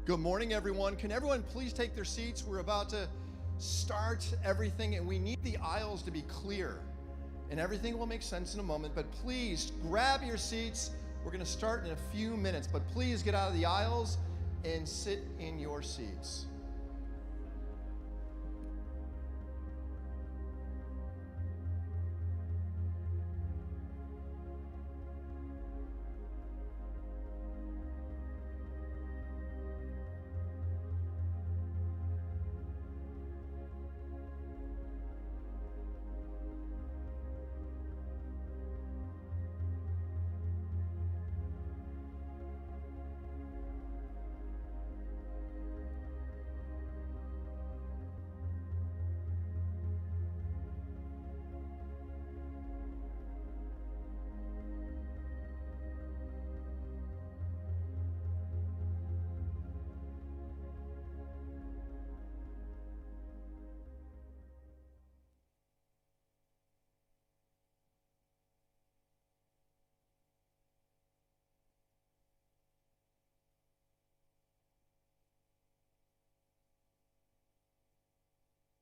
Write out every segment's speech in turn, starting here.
Good morning, everyone. Can everyone please take their seats? We're about to start everything, and we need the aisles to be clear. And everything will make sense in a moment, but please grab your seats. We're going to start in a few minutes, but please get out of the aisles and sit in your seats.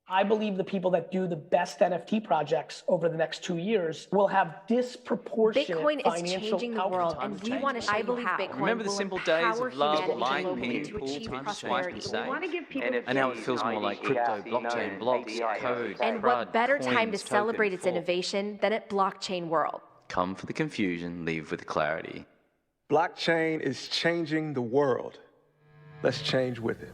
I believe the people that do the best NFT projects over the next 2 years will have disproportionate Bitcoin is financial changing the world, and we want to show you how. Remember the simple days of love, like, ping, pool, times twice the same. And now it feels more like crypto, blockchain, blocks, code, And what better time to celebrate its innovation than at Blockchain World? Come for the confusion, leave with clarity. Blockchain is changing the world. Let's change with it.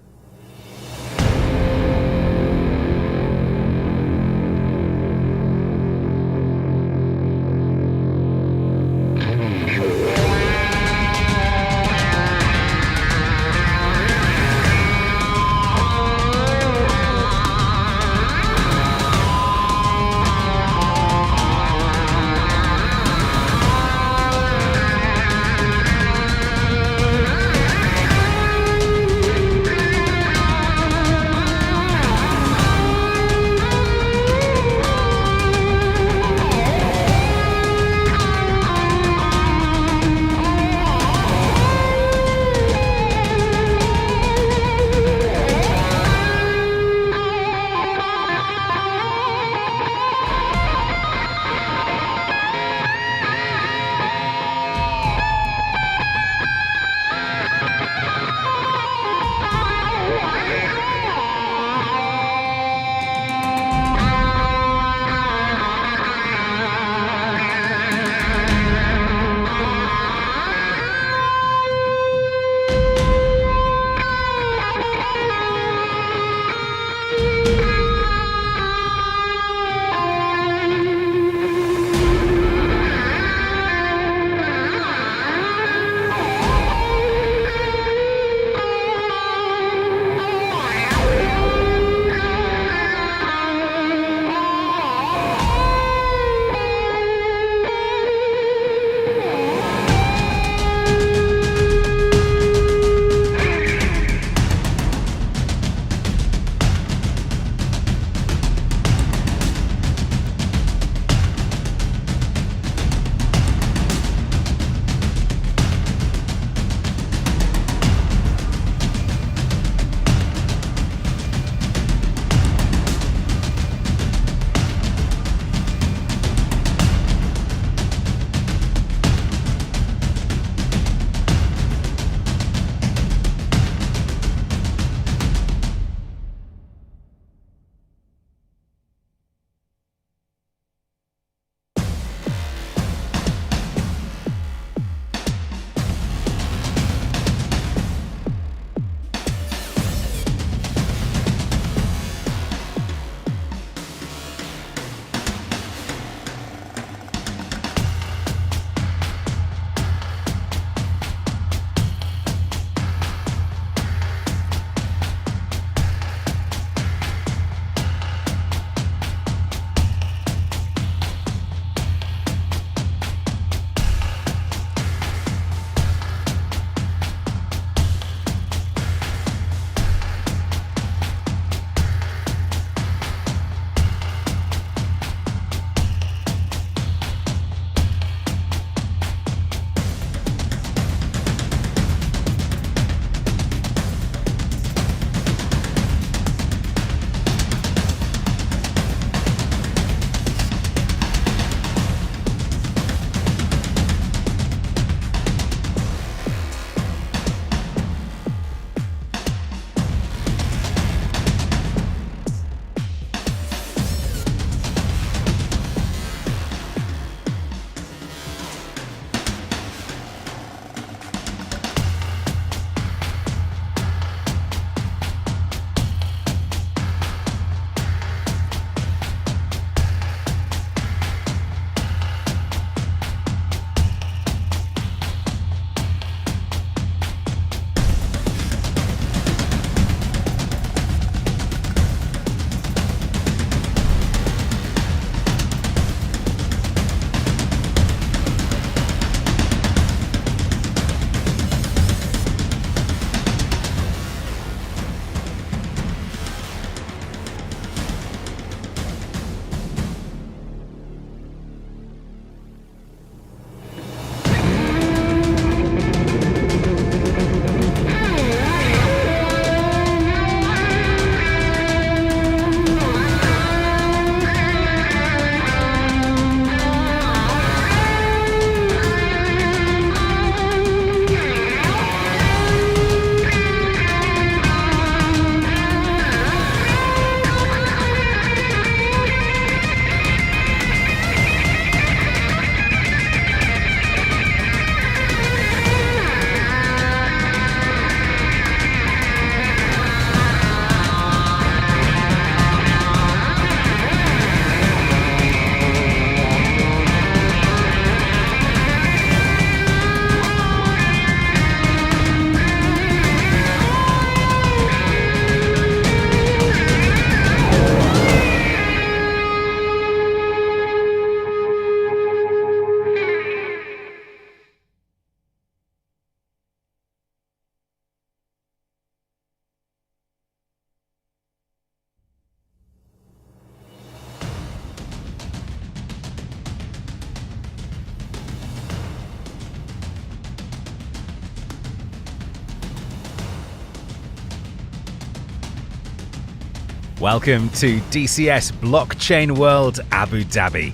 Welcome to DCS Blockchain World Abu Dhabi.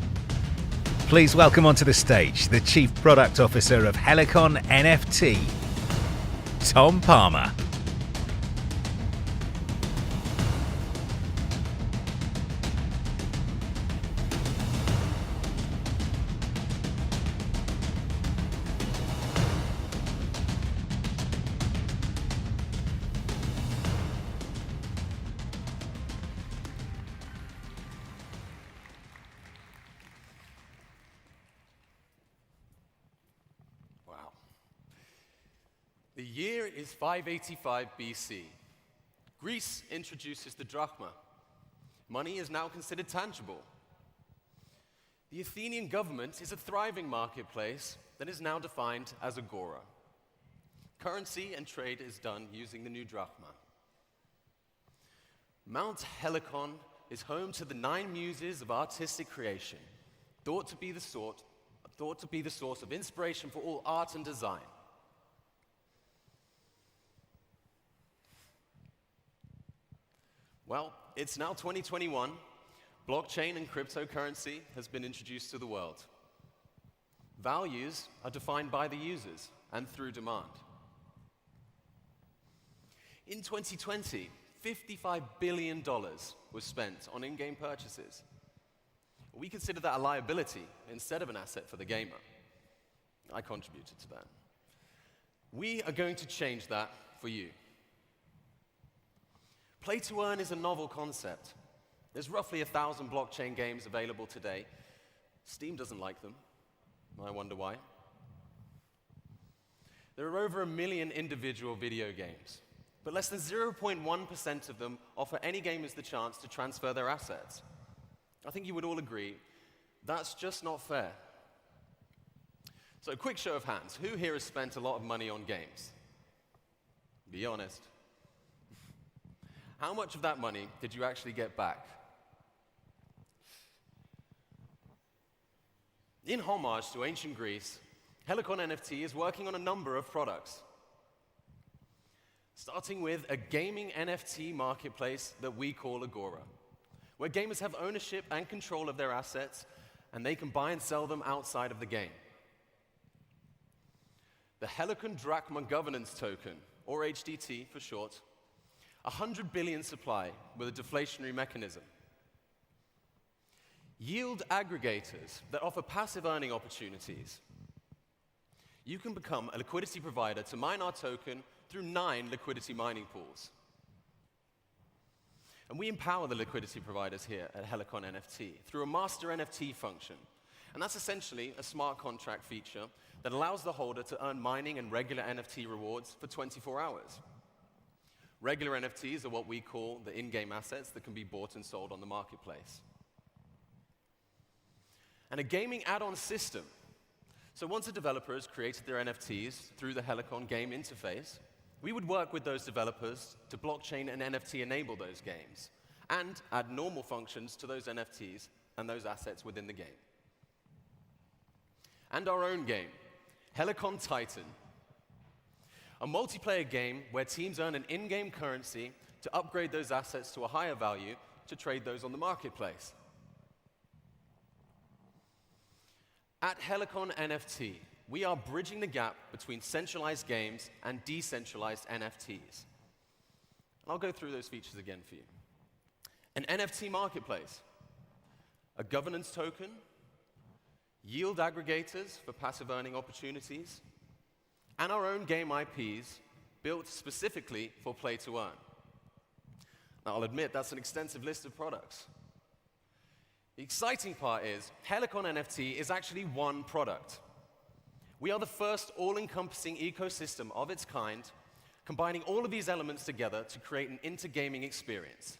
Please welcome onto the stage the Chief Product Officer of Helicon NFT, Tom Palmer. The year is 585 BC. Greece introduces the drachma. Money is now considered tangible. The Athenian government is a thriving marketplace that is now defined as agora. Currency and trade is done using the new drachma. Mount Helicon is home to the 9 muses of artistic creation, thought to be the source of inspiration for all art and design. Well, it's now 2021. Blockchain and cryptocurrency has been introduced to the world. Values are defined by the users and through demand. In 2020, $55 billion was spent on in-game purchases. We consider that a liability instead of an asset for the gamer. I contributed to that. We are going to change that for you. Play to earn is a novel concept. There's roughly 1,000 blockchain games available today. Steam doesn't like them. I wonder why. There are over 1 million individual video games, but less than 0.1% of them offer any gamers the chance to transfer their assets. I think you would all agree that's just not fair. So, a quick show of hands. Who here has spent a lot of money on games? Be honest. How much of that money did you actually get back? In homage to ancient Greece, Helicon NFT is working on a number of products, starting with a gaming NFT marketplace that we call Agora, where gamers have ownership and control of their assets, and they can buy and sell them outside of the game. The Helicon Drachma Governance Token, or HDT for short, 100 billion supply with a deflationary mechanism. Yield aggregators that offer passive earning opportunities. You can become a liquidity provider to mine our token through 9 liquidity mining pools. And we empower the liquidity providers here at Helicon NFT through a master NFT function. And that's essentially a smart contract feature that allows the holder to earn mining and regular NFT rewards for 24 hours. Regular NFTs are what we call the in-game assets that can be bought and sold on the marketplace. And a gaming add-on system. So once a developer has created their NFTs through the Helicon game interface, we would work with those developers to blockchain and NFT enable those games and add normal functions to those NFTs and those assets within the game. And our own game, Helicon Titan. A multiplayer game where teams earn an in-game currency to upgrade those assets to a higher value to trade those on the marketplace. At Helicon NFT, we are bridging the gap between centralized games and decentralized NFTs. I'll go through those features again for you. An NFT marketplace, a governance token, yield aggregators for passive earning opportunities, and our own game IPs built specifically for play to earn. Now, I'll admit that's an extensive list of products. The exciting part is Helicon NFT is actually one product. We are the first all-encompassing ecosystem of its kind, combining all of these elements together to create an intergaming experience.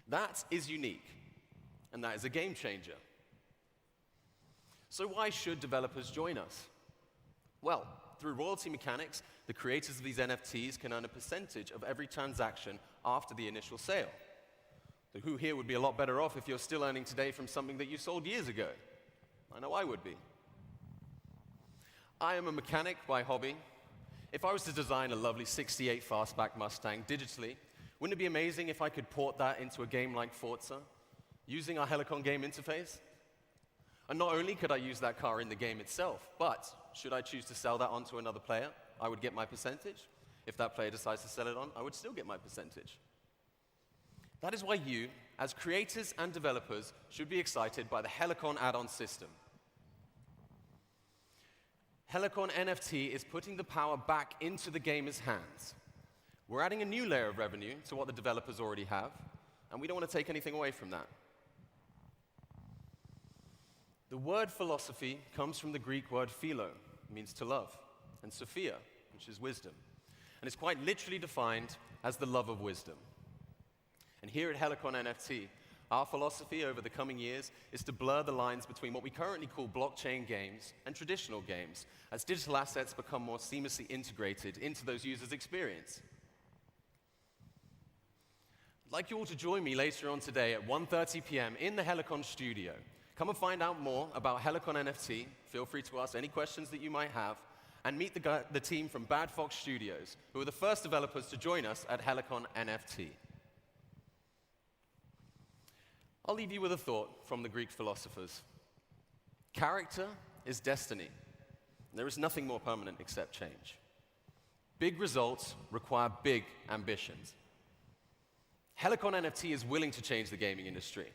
That is unique, and that is a game changer. So why should developers join us? Well, through royalty mechanics, the creators of these NFTs can earn a percentage of every transaction after the initial sale. So who here would be a lot better off if you're still earning today from something that you sold years ago? I know I would be. I am a mechanic by hobby. If I was to design a lovely '68 fastback Mustang digitally, Wouldn't it be amazing if I could port that into a game like Forza using our Helicon game interface? And not only could I use that car in the game itself, but should I choose to sell that on to another player, I would get my percentage. If that player decides to sell it on, I would still get my percentage. That is why you, as creators and developers, should be excited by the Helicon add-on system. Helicon NFT is putting the power back into the gamer's hands. We're adding a new layer of revenue to what the developers already have, and we don't want to take anything away from that. The word philosophy comes from the Greek word philo, means to love, and Sophia, which is wisdom. And it's quite literally defined as the love of wisdom. And here at Helicon NFT, our philosophy over the coming years is to blur the lines between what we currently call blockchain games and traditional games, as digital assets become more seamlessly integrated into those users' experience. I'd like you all to join me later on today at 1:30 p.m. in the Helicon studio. Come and find out more about Helicon NFT. Feel free to ask any questions that you might have, and meet the team from Bad Fox Studios, who are the first developers to join us at Helicon NFT. I'll leave you with a thought from the Greek philosophers. Character is destiny. There is nothing more permanent except change. Big results require big ambitions. Helicon NFT is willing to change the gaming industry.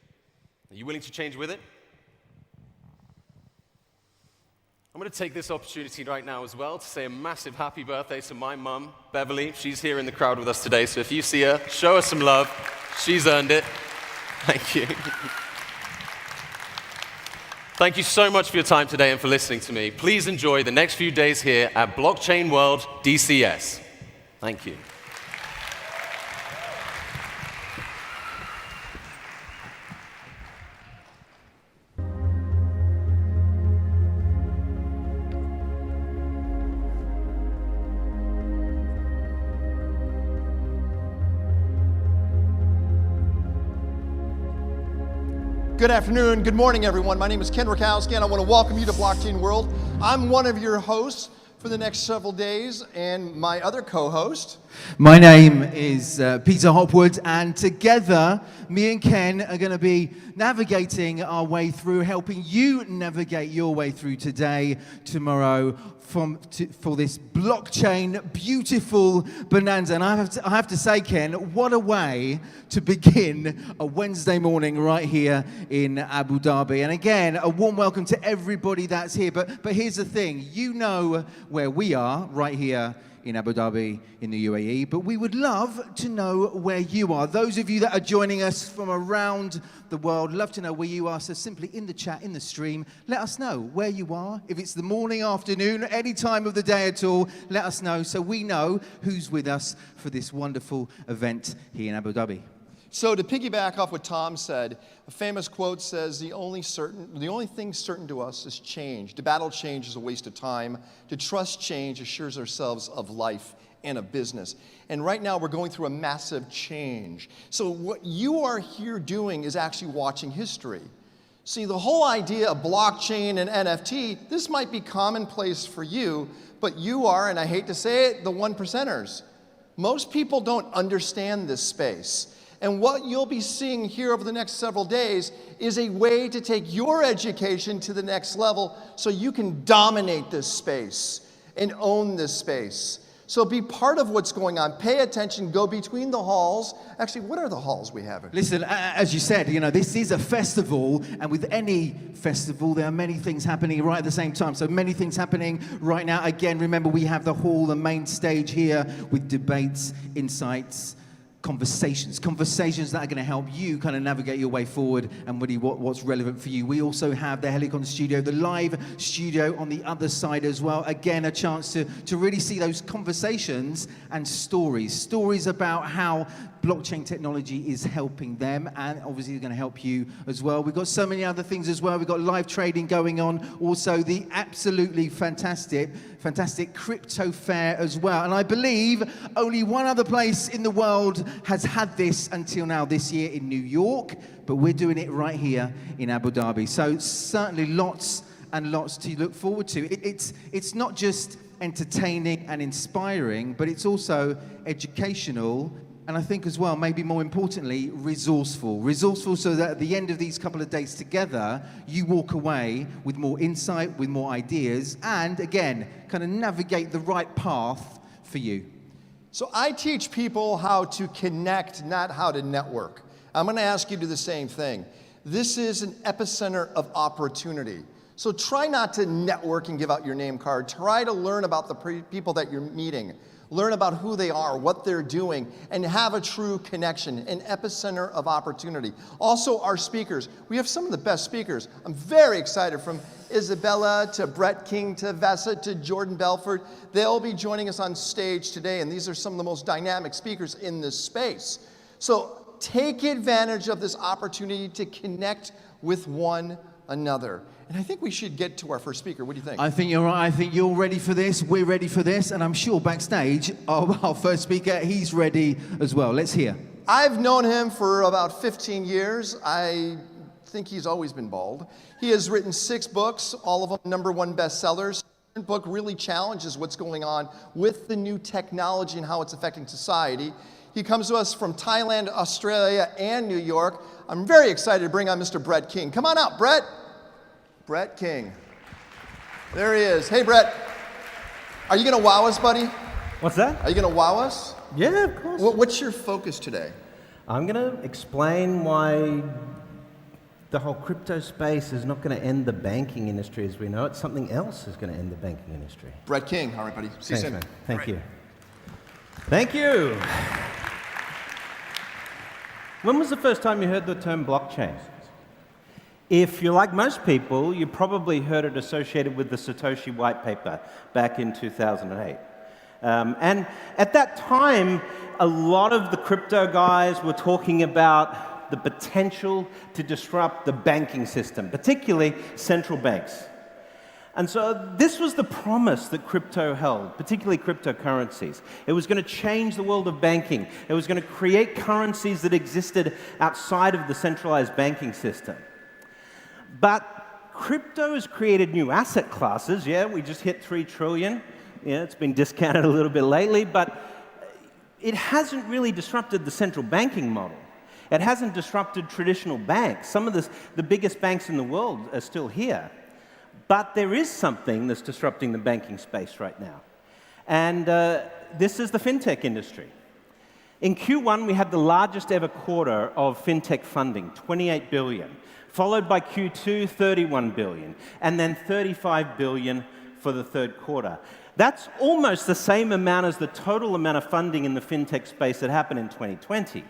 Are you willing to change with it? I'm going to take this opportunity right now as well to say a massive happy birthday to my mum, Beverly. She's here in the crowd with us today, so if you see her, show her some love. She's earned it. Thank you. Thank you so much for your time today and for listening to me. Please enjoy the next few days here at Blockchain World DCS. Thank you. Good afternoon, good morning, everyone. My name is Ken Rakowski, and I want to welcome you to Blockchain World. I'm one of your hosts for the next several days, and my other co-host. My name is Peter Hopwood, and together, me and Ken are going to be navigating our way through, helping you navigate your way through today, tomorrow, for this blockchain beautiful bonanza. And I have to say, Ken, what a way to begin a Wednesday morning right here in Abu Dhabi. And again, a warm welcome to everybody that's here. But here's the thing, you know where we are right here in Abu Dhabi in the UAE, but we would love to know where you are. Those of you that are joining us from around the world, love to know where you are. So simply in the chat, in the stream, let us know where you are. If it's the morning, afternoon, any time of the day at all, let us know so we know who's with us for this wonderful event here in Abu Dhabi. So to piggyback off what Tom said, a famous quote says, the only thing certain to us is change. To battle change is a waste of time. To trust change assures ourselves of life and of business. And right now we're going through a massive change. So what you are here doing is actually watching history. See, the whole idea of blockchain and NFT, this might be commonplace for you, but you are, and I hate to say it, the 1%ers. Most people don't understand this space. And what you'll be seeing here over the next several days is a way to take your education to the next level so you can dominate this space and own this space. So be part of what's going on. Pay attention, go between the halls. Actually, what are the halls we have? Listen, as you said, you know, this is a festival, and with any festival, there are many things happening right at the same time. So many things happening right now. Again, remember, we have the hall, the main stage here with debates, insights, conversations that are going to help you kind of navigate your way forward and really what's relevant for you. We also have the Helicon studio, the live studio on the other side as well. Again, a chance to really see those conversations and stories about how blockchain technology is helping them, and obviously it's going to help you as well. We've got so many other things as well. We've got live trading going on, also the absolutely fantastic crypto fair as well. And I believe only one other place in the world has had this until now this year in New York, but we're doing it right here in Abu Dhabi. So certainly lots and lots to look forward to. It's not just entertaining and inspiring, but it's also educational and I think as well, maybe more importantly, resourceful. Resourceful so that at the end of these couple of days together, you walk away with more insight, with more ideas, and again, kind of navigate the right path for you. So I teach people how to connect, not how to network. I'm going to ask you to do the same thing. This is an epicenter of opportunity. So try not to network and give out your name card. Try to learn about the people that you're meeting. Learn about who they are, what they're doing, and have a true connection, an epicenter of opportunity. Also, our speakers. We have some of the best speakers. I'm very excited, from Isabella to Brett King to Vessa to Jordan Belford. They'll be joining us on stage today, and these are some of the most dynamic speakers in this space. So take advantage of this opportunity to connect with one another. And I think we should get to our first speaker. What do you think? I think you're right. I think you're ready for this. We're ready for this. And I'm sure backstage, our first speaker, he's ready as well. Let's hear. I've known him for about 15 years. I think he's always been bald. He has written 6 books, all of them #1 bestsellers. The book really challenges what's going on with the new technology and how it's affecting society. He comes to us from Thailand, Australia, and New York. I'm very excited to bring on Mr. Brett King. Come on out, Brett. Brett King. There he is. Hey, Brett. Are you going to wow us, buddy? What's that? Are you going to wow us? Yeah, of course. What's your focus today? I'm going to explain why the whole crypto space is not going to end the banking industry as we know it. Something else is going to end the banking industry. Brett King. All right, buddy. See you soon. Man. Thank you. Thank you. When was the first time you heard the term blockchain? If you're like most people, you probably heard it associated with the Satoshi white paper back in 2008. And at that time, a lot of the crypto guys were talking about the potential to disrupt the banking system, particularly central banks. And so this was the promise that crypto held, particularly cryptocurrencies. It was going to change the world of banking. It was going to create currencies that existed outside of the centralized banking system. But crypto has created new asset classes. Yeah, we just hit 3 trillion. Yeah, it's been discounted a little bit lately, but it hasn't really disrupted the central banking model. It hasn't disrupted traditional banks. Some of the biggest banks in the world are still here. But there is something that's disrupting the banking space right now. And this is the fintech industry. In Q1, we had the largest ever quarter of fintech funding, 28 billion. Followed by Q2, 31 billion, and then 35 billion for the third quarter. That's almost the same amount as the total amount of funding in the fintech space that happened in 2020.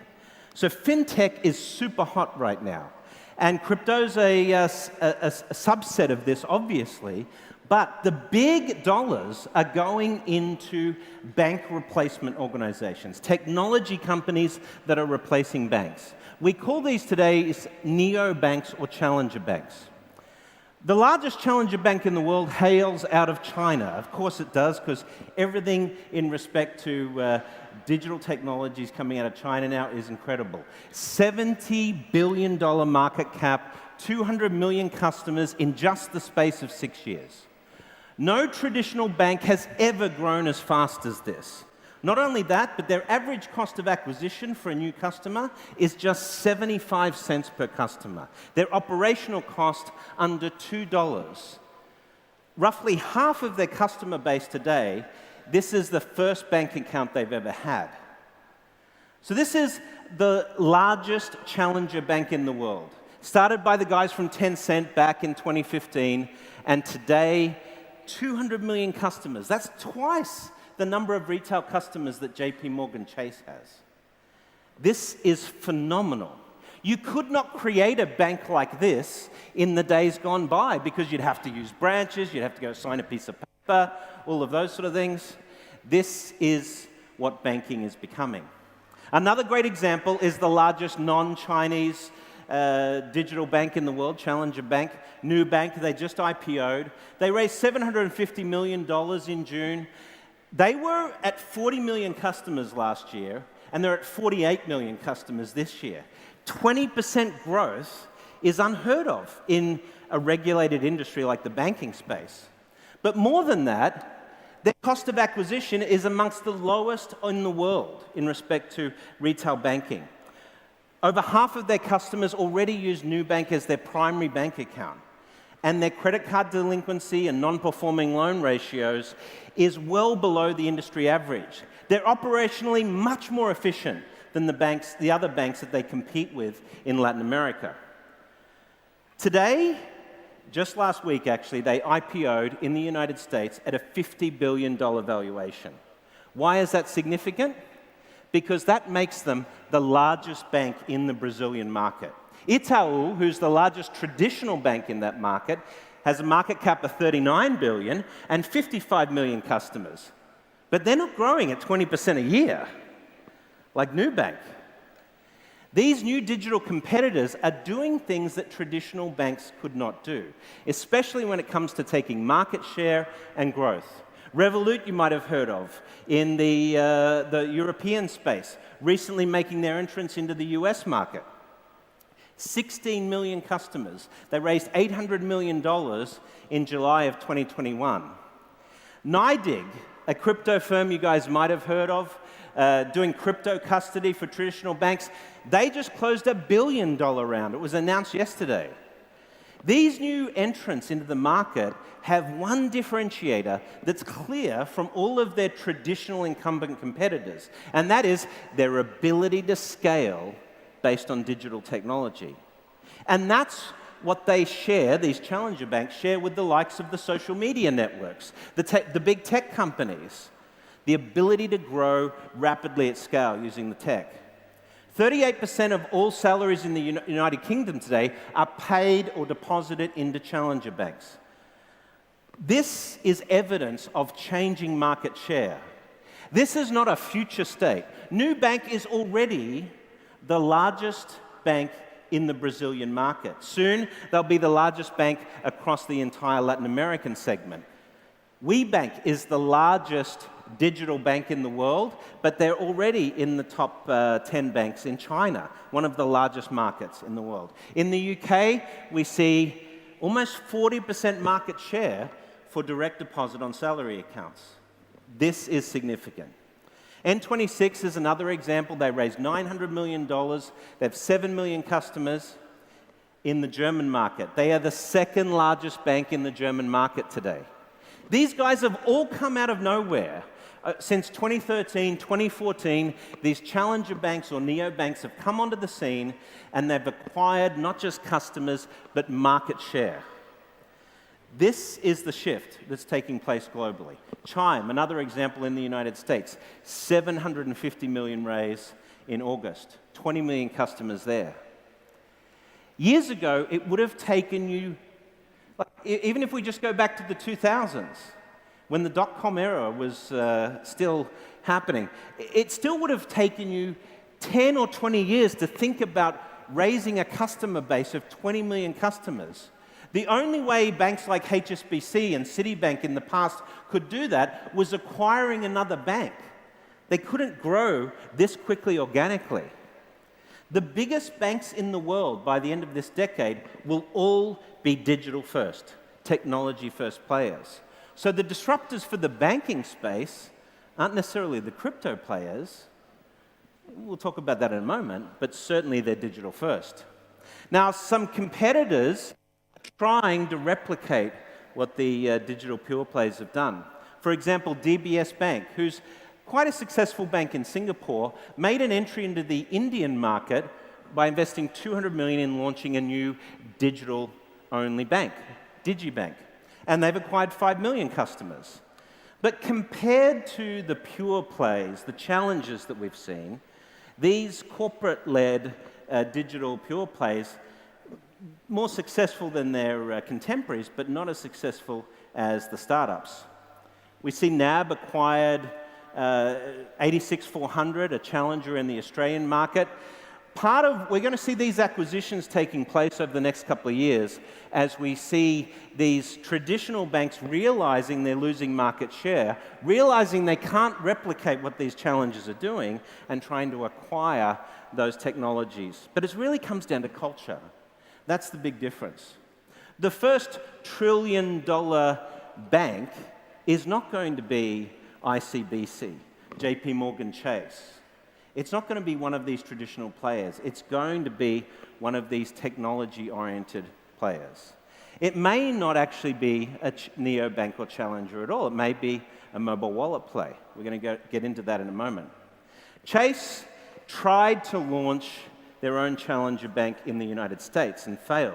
So fintech is super hot right now. And crypto's a subset of this, obviously, but the big dollars are going into bank replacement organizations, technology companies that are replacing banks. We call these today neo-banks or challenger banks. The largest challenger bank in the world hails out of China. Of course it does, because everything in respect to digital technologies coming out of China now is incredible. $70 billion market cap, 200 million customers in just the space of 6 years. No traditional bank has ever grown as fast as this. Not only that, but their average cost of acquisition for a new customer is just 75 cents per customer. Their operational cost under $2. Roughly half of their customer base today, this is the first bank account they've ever had. So this is the largest challenger bank in the world. Started by the guys from Tencent back in 2015, and today, 200 million customers. That's twice the number of retail customers that JP Morgan Chase has. This is phenomenal. You could not create a bank like this in the days gone by because you'd have to use branches, you'd have to go sign a piece of paper, all of those sort of things. This is what banking is becoming. Another great example is the largest non-Chinese digital bank in the world, Challenger Bank, new bank. They just IPO'd. They raised $750 million in June. They were at 40 million customers last year, and they're at 48 million customers this year. 20% growth is unheard of in a regulated industry like the banking space. But more than that, Their cost of acquisition is amongst the lowest in the world in respect to retail banking. Over half of their customers already use Nubank as their primary bank account, and their credit card delinquency and non-performing loan ratios is well below the industry average. They're operationally much more efficient than the other banks that they compete with in Latin America. Today, just last week actually, they IPO'd in the United States at a $50 billion valuation. Why is that significant? Because that makes them the largest bank in the Brazilian market. Itaú, who's the largest traditional bank in that market, has a market cap of 39 billion and 55 million customers. But they're not growing at 20% a year, like Nubank. These new digital competitors are doing things that traditional banks could not do, especially when it comes to taking market share and growth. Revolut, you might have heard of, in the European space, recently making their entrance into the US market. 16 million customers. They raised $800 million in July of 2021. NYDIG, a crypto firm you guys might have heard of, doing crypto custody for traditional banks, they just closed a $1 billion round. It was announced yesterday. These new entrants into the market have one differentiator that's clear from all of their traditional incumbent competitors, and that is their ability to scale based on digital technology. And that's what they share, these challenger banks share with the likes of the social media networks, the big tech companies, the ability to grow rapidly at scale using the tech. 38% of all salaries in the United Kingdom today are paid or deposited into challenger banks. This is evidence of changing market share. This is not a future state. Nubank is already the largest bank in the Brazilian market. Soon, they'll be the largest bank across the entire Latin American segment. WeBank is the largest digital bank in the world, but they're already in the top 10 banks in China, one of the largest markets in the world. In the UK, we see almost 40% market share for direct deposit on salary accounts. This is significant. N26 is another example. They raised $900 million. They have 7 million customers in the German market. They are the second largest bank in the German market today. These guys have all come out of nowhere. Since 2013, 2014, these challenger banks or neobanks have come onto the scene and they've acquired not just customers, but market share. This is the shift that's taking place globally. Chime, another example in the United States, 750 million raise in August, 20 million customers there. Years ago, it would have taken you, even if we just go back to the 2000s, when the dot-com era was still happening, it still would have taken you 10 or 20 years to think about raising a customer base of 20 million customers. The only way banks like HSBC and Citibank in the past could do that was acquiring another bank. They couldn't grow this quickly organically. The biggest banks in the world by the end of this decade will all be digital-first, technology-first players. So the disruptors for the banking space aren't necessarily the crypto players. We'll talk about that in a moment, but certainly they're digital-first. Now, some competitors trying to replicate what the digital pure plays have done. For example, DBS Bank, who's quite a successful bank in Singapore, made an entry into the Indian market by investing $200 million in launching a new digital-only bank, DigiBank. And they've acquired 5 million customers. But compared to the pure plays, the challenges that we've seen, these corporate-led digital pure plays more successful than their contemporaries, but not as successful as the startups. We see NAB acquired 86400, a challenger in the Australian market. We're going to see these acquisitions taking place over the next couple of years as we see these traditional banks realizing they're losing market share, realizing they can't replicate what these challengers are doing, and trying to acquire those technologies. But it really comes down to culture. That's the big difference. The first $1 trillion bank is not going to be ICBC, JP Morgan Chase. It's not going to be one of these traditional players. It's going to be one of these technology-oriented players. It may not actually be a neobank or challenger at all. It may be a mobile wallet play. We're going to get into that in a moment. Chase tried to launch their own challenger bank in the United States and failed.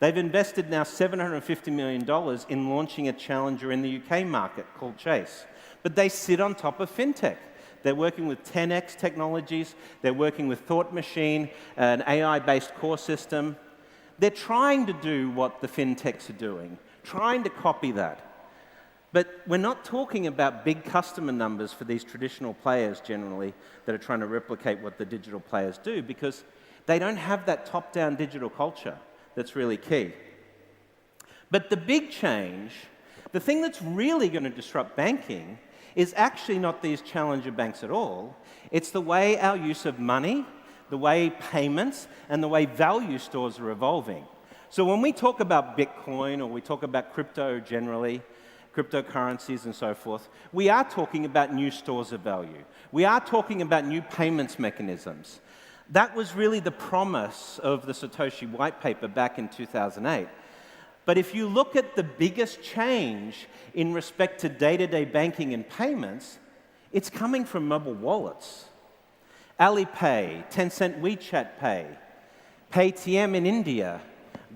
They've invested now $750 million in launching a challenger in the UK market called Chase. But they sit on top of fintech. They're working with 10x technologies. They're working with Thought Machine, an AI-based core system. They're trying to do what the fintechs are doing, trying to copy that. But we're not talking about big customer numbers for these traditional players generally that are trying to replicate what the digital players do, because they don't have that top-down digital culture that's really key. But the big change, the thing that's really going to disrupt banking, is actually not these challenger banks at all. It's the way our use of money, the way payments, and the way value stores are evolving. So when we talk about Bitcoin, or we talk about crypto generally, cryptocurrencies and so forth, we are talking about new stores of value. We are talking about new payments mechanisms. That was really the promise of the Satoshi white paper back in 2008. But if you look at the biggest change in respect to day-to-day banking and payments, it's coming from mobile wallets. Alipay, Tencent WeChat Pay, Paytm in India,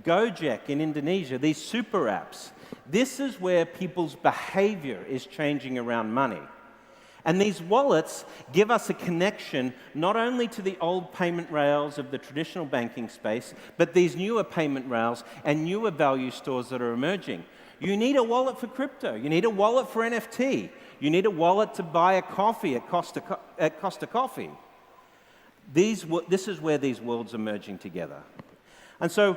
Gojek in Indonesia, these super apps. This is where people's behavior is changing around money. And these wallets give us a connection not only to the old payment rails of the traditional banking space, but these newer payment rails and newer value stores that are emerging. You need a wallet for crypto. You need a wallet for NFT. You need a wallet to buy a coffee at Costa Coffee. This is where these worlds are merging together. And so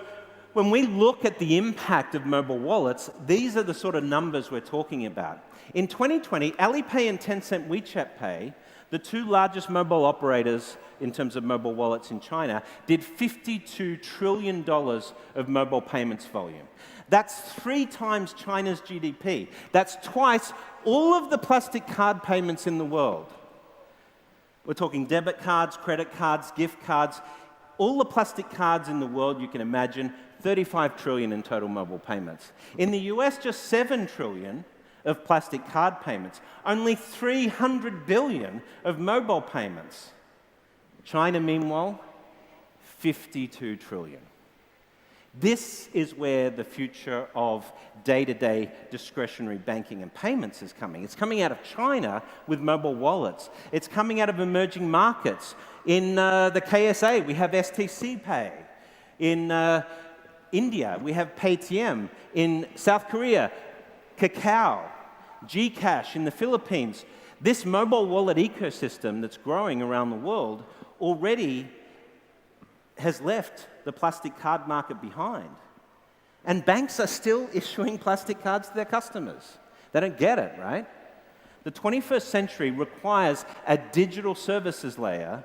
when we look at the impact of mobile wallets, these are the sort of numbers we're talking about. In 2020, Alipay and Tencent WeChat Pay, the two largest mobile operators in terms of mobile wallets in China, did $52 trillion of mobile payments volume. That's 3 times China's GDP. That's twice all of the plastic card payments in the world. We're talking debit cards, credit cards, gift cards, all the plastic cards in the world you can imagine, 35 trillion in total mobile payments. In the US, just 7 trillion of plastic card payments, only 300 billion of mobile payments. China, meanwhile, 52 trillion. This is where the future of day-to-day discretionary banking and payments is coming. It's coming out of China with mobile wallets. It's coming out of emerging markets. In the KSA, we have STC Pay. In India, we have Paytm. In South Korea, Kakao, Gcash in the Philippines. This mobile wallet ecosystem that's growing around the world already has left the plastic card market behind. And banks are still issuing plastic cards to their customers. They don't get it, right? The 21st century requires a digital services layer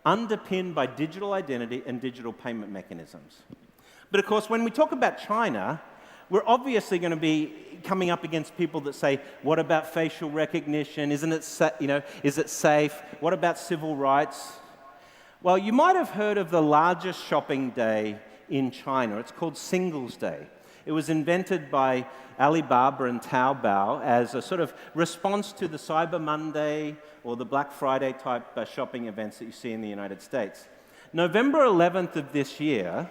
underpinned by digital identity and digital payment mechanisms. But of course, when we talk about China, we're obviously going to be coming up against people that say, what about facial recognition? Is it safe? What about civil rights? Well, you might have heard of the largest shopping day in China. It's called Singles Day. It was invented by Alibaba and Taobao as a sort of response to the Cyber Monday or the Black Friday type shopping events that you see in the United States. November 11th of this year,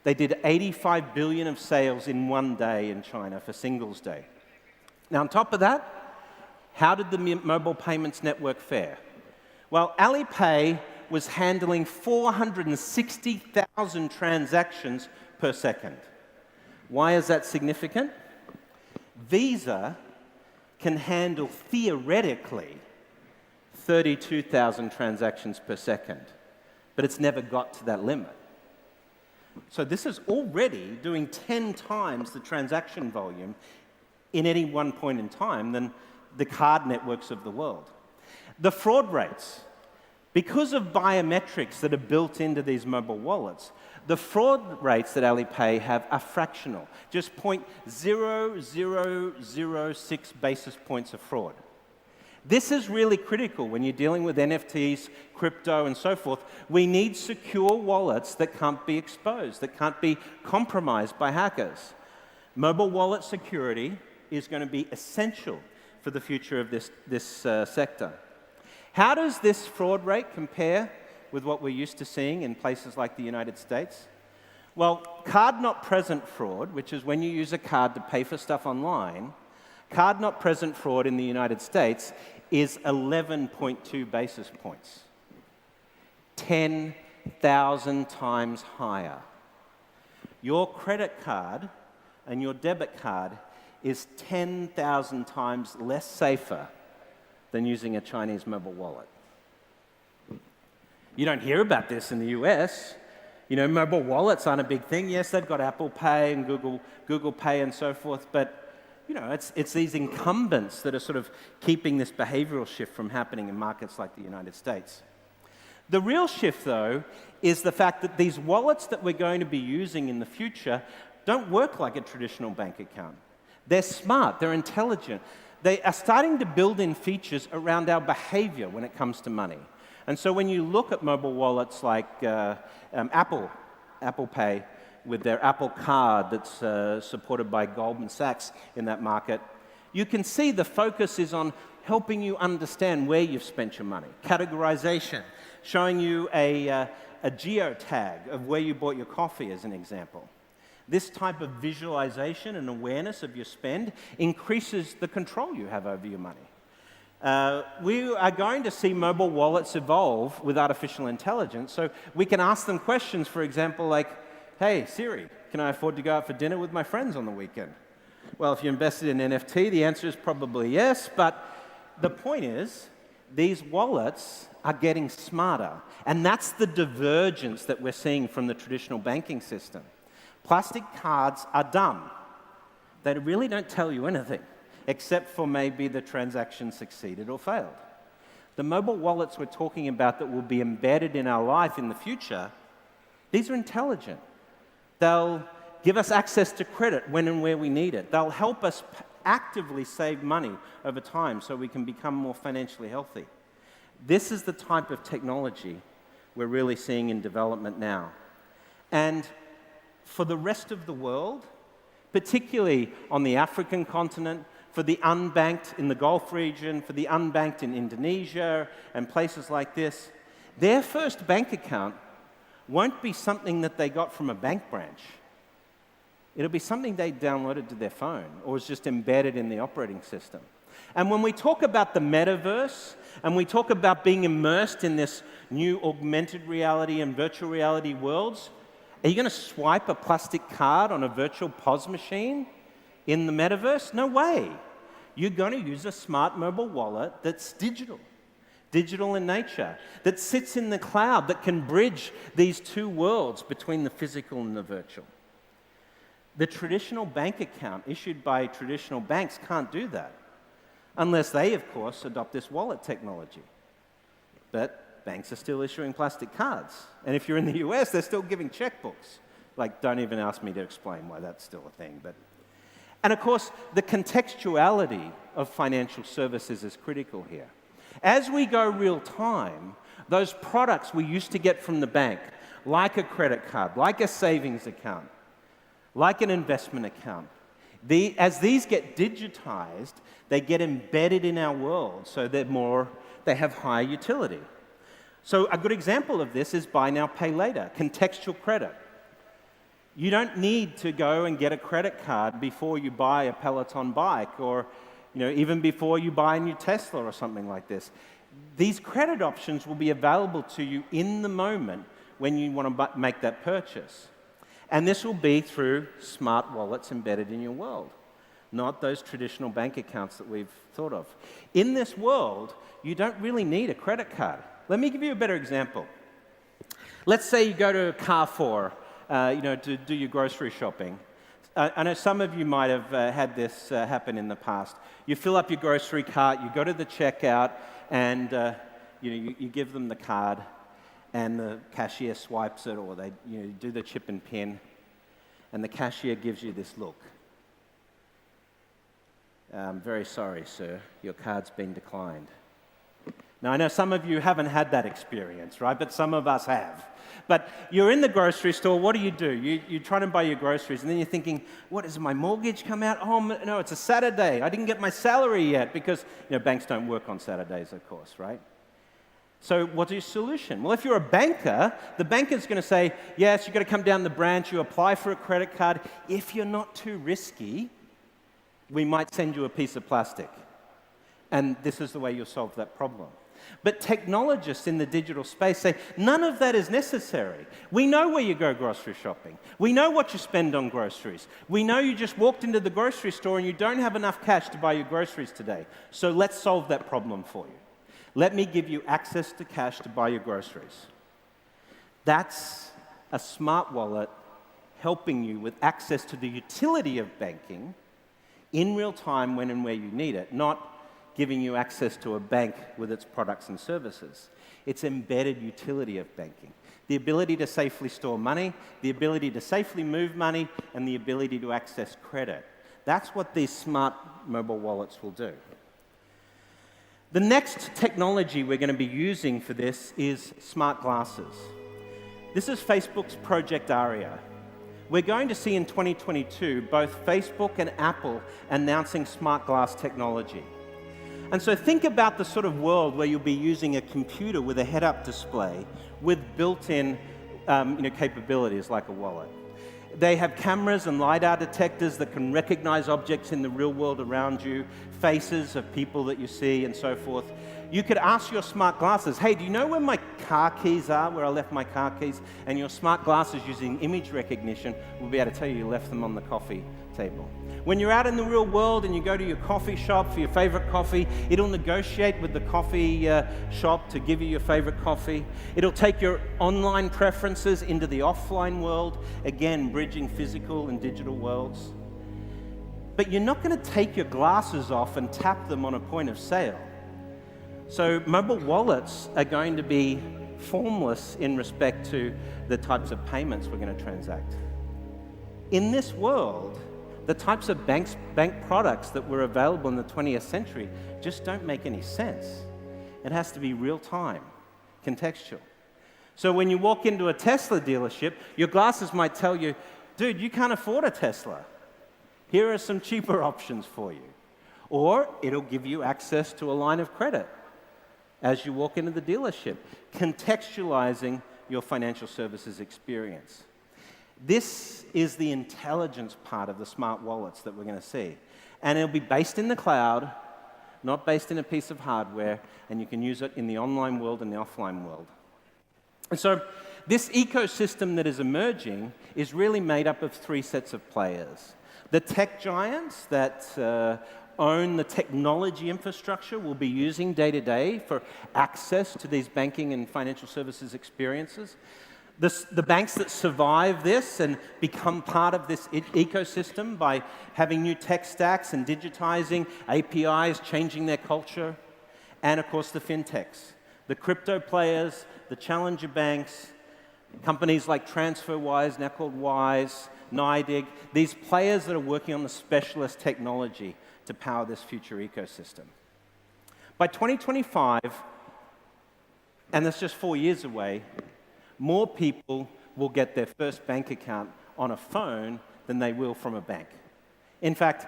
they did 85 billion of sales in one day in China for Singles Day. Now, on top of that, how did the mobile payments network fare? Well, Alipay was handling 460,000 transactions per second. Why is that significant? Visa can handle, theoretically, 32,000 transactions per second, but it's never got to that limit. So this is already doing 10 times the transaction volume in any one point in time than the card networks of the world. The fraud rates. Because of biometrics that are built into these mobile wallets, the fraud rates that Alipay have are fractional, just 0.0006 basis points of fraud. This is really critical when you're dealing with NFTs, crypto, and so forth. We need secure wallets that can't be exposed, that can't be compromised by hackers. Mobile wallet security is going to be essential for the future of this sector. How does this fraud rate compare with what we're used to seeing in places like the United States? Well, card-not-present fraud, which is when you use a card to pay for stuff online, card-not-present fraud in the United States is 11.2 basis points, 10,000 times higher. Your credit card and your debit card is 10,000 times less safer than using a Chinese mobile wallet. You don't hear about this in the US. You know, mobile wallets aren't a big thing. Yes, they've got Apple Pay and Google Pay and so forth, but you know, it's these incumbents that are sort of keeping this behavioral shift from happening in markets like the United States. The real shift, though, is the fact that these wallets that we're going to be using in the future don't work like a traditional bank account. They're smart, they're intelligent. They are starting to build in features around our behavior when it comes to money. And so when you look at mobile wallets like Apple Pay, with their Apple Card that's supported by Goldman Sachs in that market, you can see the focus is on helping you understand where you've spent your money. Categorization, showing you a geotag of where you bought your coffee as an example. This type of visualization and awareness of your spend increases the control you have over your money. We are going to see mobile wallets evolve with artificial intelligence, so we can ask them questions, for example, like, hey, Siri, can I afford to go out for dinner with my friends on the weekend? Well, if you invested in NFT, the answer is probably yes, but the point is, these wallets are getting smarter, and that's the divergence that we're seeing from the traditional banking system. Plastic cards are dumb. They really don't tell you anything, except for maybe the transaction succeeded or failed. The mobile wallets we're talking about that will be embedded in our life in the future, these are intelligent. They'll give us access to credit when and where we need it. They'll help us actively save money over time so we can become more financially healthy. This is the type of technology we're really seeing in development now. And for the rest of the world, particularly on the African continent, for the unbanked in the Gulf region, for the unbanked in Indonesia and places like this, their first bank account won't be something that they got from a bank branch. It'll be something they downloaded to their phone or is just embedded in the operating system. And when we talk about the metaverse and we talk about being immersed in this new augmented reality and virtual reality worlds, are you going to swipe a plastic card on a virtual POS machine in the metaverse? No way. You're going to use a smart mobile wallet that's digital in nature, that sits in the cloud, that can bridge these two worlds between the physical and the virtual. The traditional bank account issued by traditional banks can't do that, unless they, of course, adopt this wallet technology. But banks are still issuing plastic cards. And if you're in the US, they're still giving checkbooks. Like, don't even ask me to explain why that's still a thing. And of course, the contextuality of financial services is critical here. As we go real time, those products we used to get from the bank, like a credit card, like a savings account, like an investment account, as these get digitized, they get embedded in our world, so they have higher utility. So a good example of this is buy now, pay later, contextual credit. You don't need to go and get a credit card before you buy a Peloton bike or even before you buy a new Tesla or something like this. These credit options will be available to you in the moment when you want to make that purchase. And this will be through smart wallets embedded in your world, not those traditional bank accounts that we've thought of. In this world, you don't really need a credit card. Let me give you a better example. Let's say you go to Carrefour, to do your grocery shopping. I know some of you might have had this happen in the past. You fill up your grocery cart, you go to the checkout, and you give them the card, and the cashier swipes it, or they do the chip and pin, and the cashier gives you this look. I'm very sorry, sir, your card's been declined. Now, I know some of you haven't had that experience, right? But some of us have. But you're in the grocery store, what do? You try to buy your groceries, and then you're thinking, what, is my mortgage come out? Oh, no, it's a Saturday. I didn't get my salary yet, because banks don't work on Saturdays, of course, right? So what's your solution? Well, if you're a banker, the banker's going to say, yes, you've got to come down to the branch, you apply for a credit card. If you're not too risky, we might send you a piece of plastic. And this is the way you'll solve that problem. But technologists in the digital space say, none of that is necessary. We know where you go grocery shopping. We know what you spend on groceries. We know you just walked into the grocery store and you don't have enough cash to buy your groceries today. So let's solve that problem for you. Let me give you access to cash to buy your groceries. That's a smart wallet helping you with access to the utility of banking in real time when and where you need it, not giving you access to a bank with its products and services. It's embedded utility of banking. The ability to safely store money, the ability to safely move money, and the ability to access credit. That's what these smart mobile wallets will do. The next technology we're going to be using for this is smart glasses. This is Facebook's Project Aria. We're going to see in 2022 both Facebook and Apple announcing smart glass technology. And so think about the sort of world where you'll be using a computer with a head-up display with built-in capabilities like a wallet. They have cameras and LiDAR detectors that can recognize objects in the real world around you, faces of people that you see, and so forth. You could ask your smart glasses, hey, do you know where my car keys are, where I left my car keys? And your smart glasses, using image recognition, will be able to tell you left them on the coffee table. When you're out in the real world and you go to your coffee shop for your favorite coffee, it'll negotiate with the coffee shop to give you your favorite coffee. It'll take your online preferences into the offline world, again, bridging physical and digital worlds. But you're not going to take your glasses off and tap them on a point of sale. So mobile wallets are going to be formless in respect to the types of payments we're going to transact. In this world, the types of bank products that were available in the 20th century just don't make any sense. It has to be real-time, contextual. So when you walk into a Tesla dealership, your glasses might tell you, dude, you can't afford a Tesla. Here are some cheaper options for you. Or it'll give you access to a line of credit as you walk into the dealership, contextualizing your financial services experience. This is the intelligence part of the smart wallets that we're going to see. And it'll be based in the cloud, not based in a piece of hardware, and you can use it in the online world and the offline world. And so this ecosystem that is emerging is really made up of three sets of players. The tech giants that own the technology infrastructure will be using day to day for access to these banking and financial services experiences. The banks that survive this and become part of this ecosystem by having new tech stacks and digitizing APIs, changing their culture. And of course the fintechs, the crypto players, the challenger banks, companies like TransferWise, now called Wise, NYDIG, these players that are working on the specialist technology to power this future ecosystem. By 2025, and that's just 4 years away, more people will get their first bank account on a phone than they will from a bank. In fact,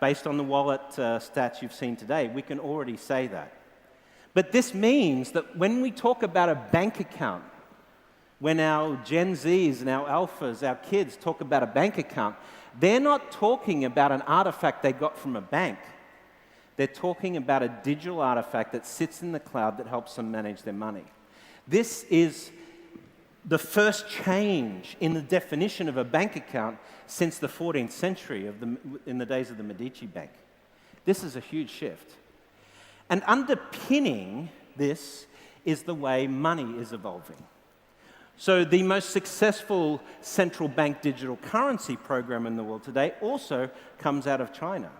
based on the wallet stats you've seen today, we can already say that. But this means that when we talk about a bank account, when our Gen Zs and our alphas, our kids talk about a bank account, they're not talking about an artifact they got from a bank. They're talking about a digital artifact that sits in the cloud that helps them manage their money. This is the first change in the definition of a bank account since the 14th century in the days of the Medici Bank. This is a huge shift. And underpinning this is the way money is evolving. So the most successful central bank digital currency program in the world today also comes out of China.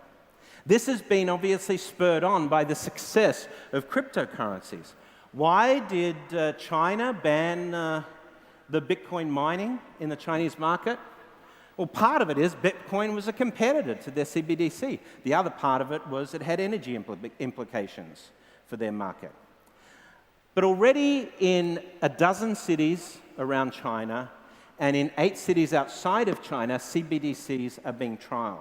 This has been obviously spurred on by the success of cryptocurrencies. Why did China ban the Bitcoin mining in the Chinese market? Well, part of it is Bitcoin was a competitor to their CBDC. The other part of it was it had energy implications for their market. But already in a dozen cities around China and in 8 cities outside of China, CBDCs are being trialed.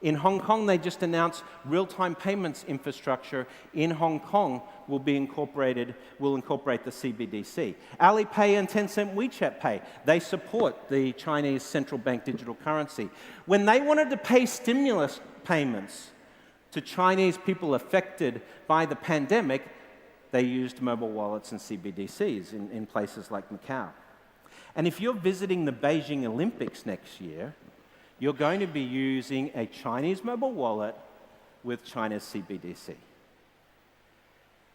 In Hong Kong, they just announced real-time payments infrastructure in Hong Kong will incorporate the CBDC. Alipay and Tencent WeChat Pay, they support the Chinese central bank digital currency. When they wanted to pay stimulus payments to Chinese people affected by the pandemic, they used mobile wallets and CBDCs in places like Macau. And if you're visiting the Beijing Olympics next year, you're going to be using a Chinese mobile wallet with China's CBDC.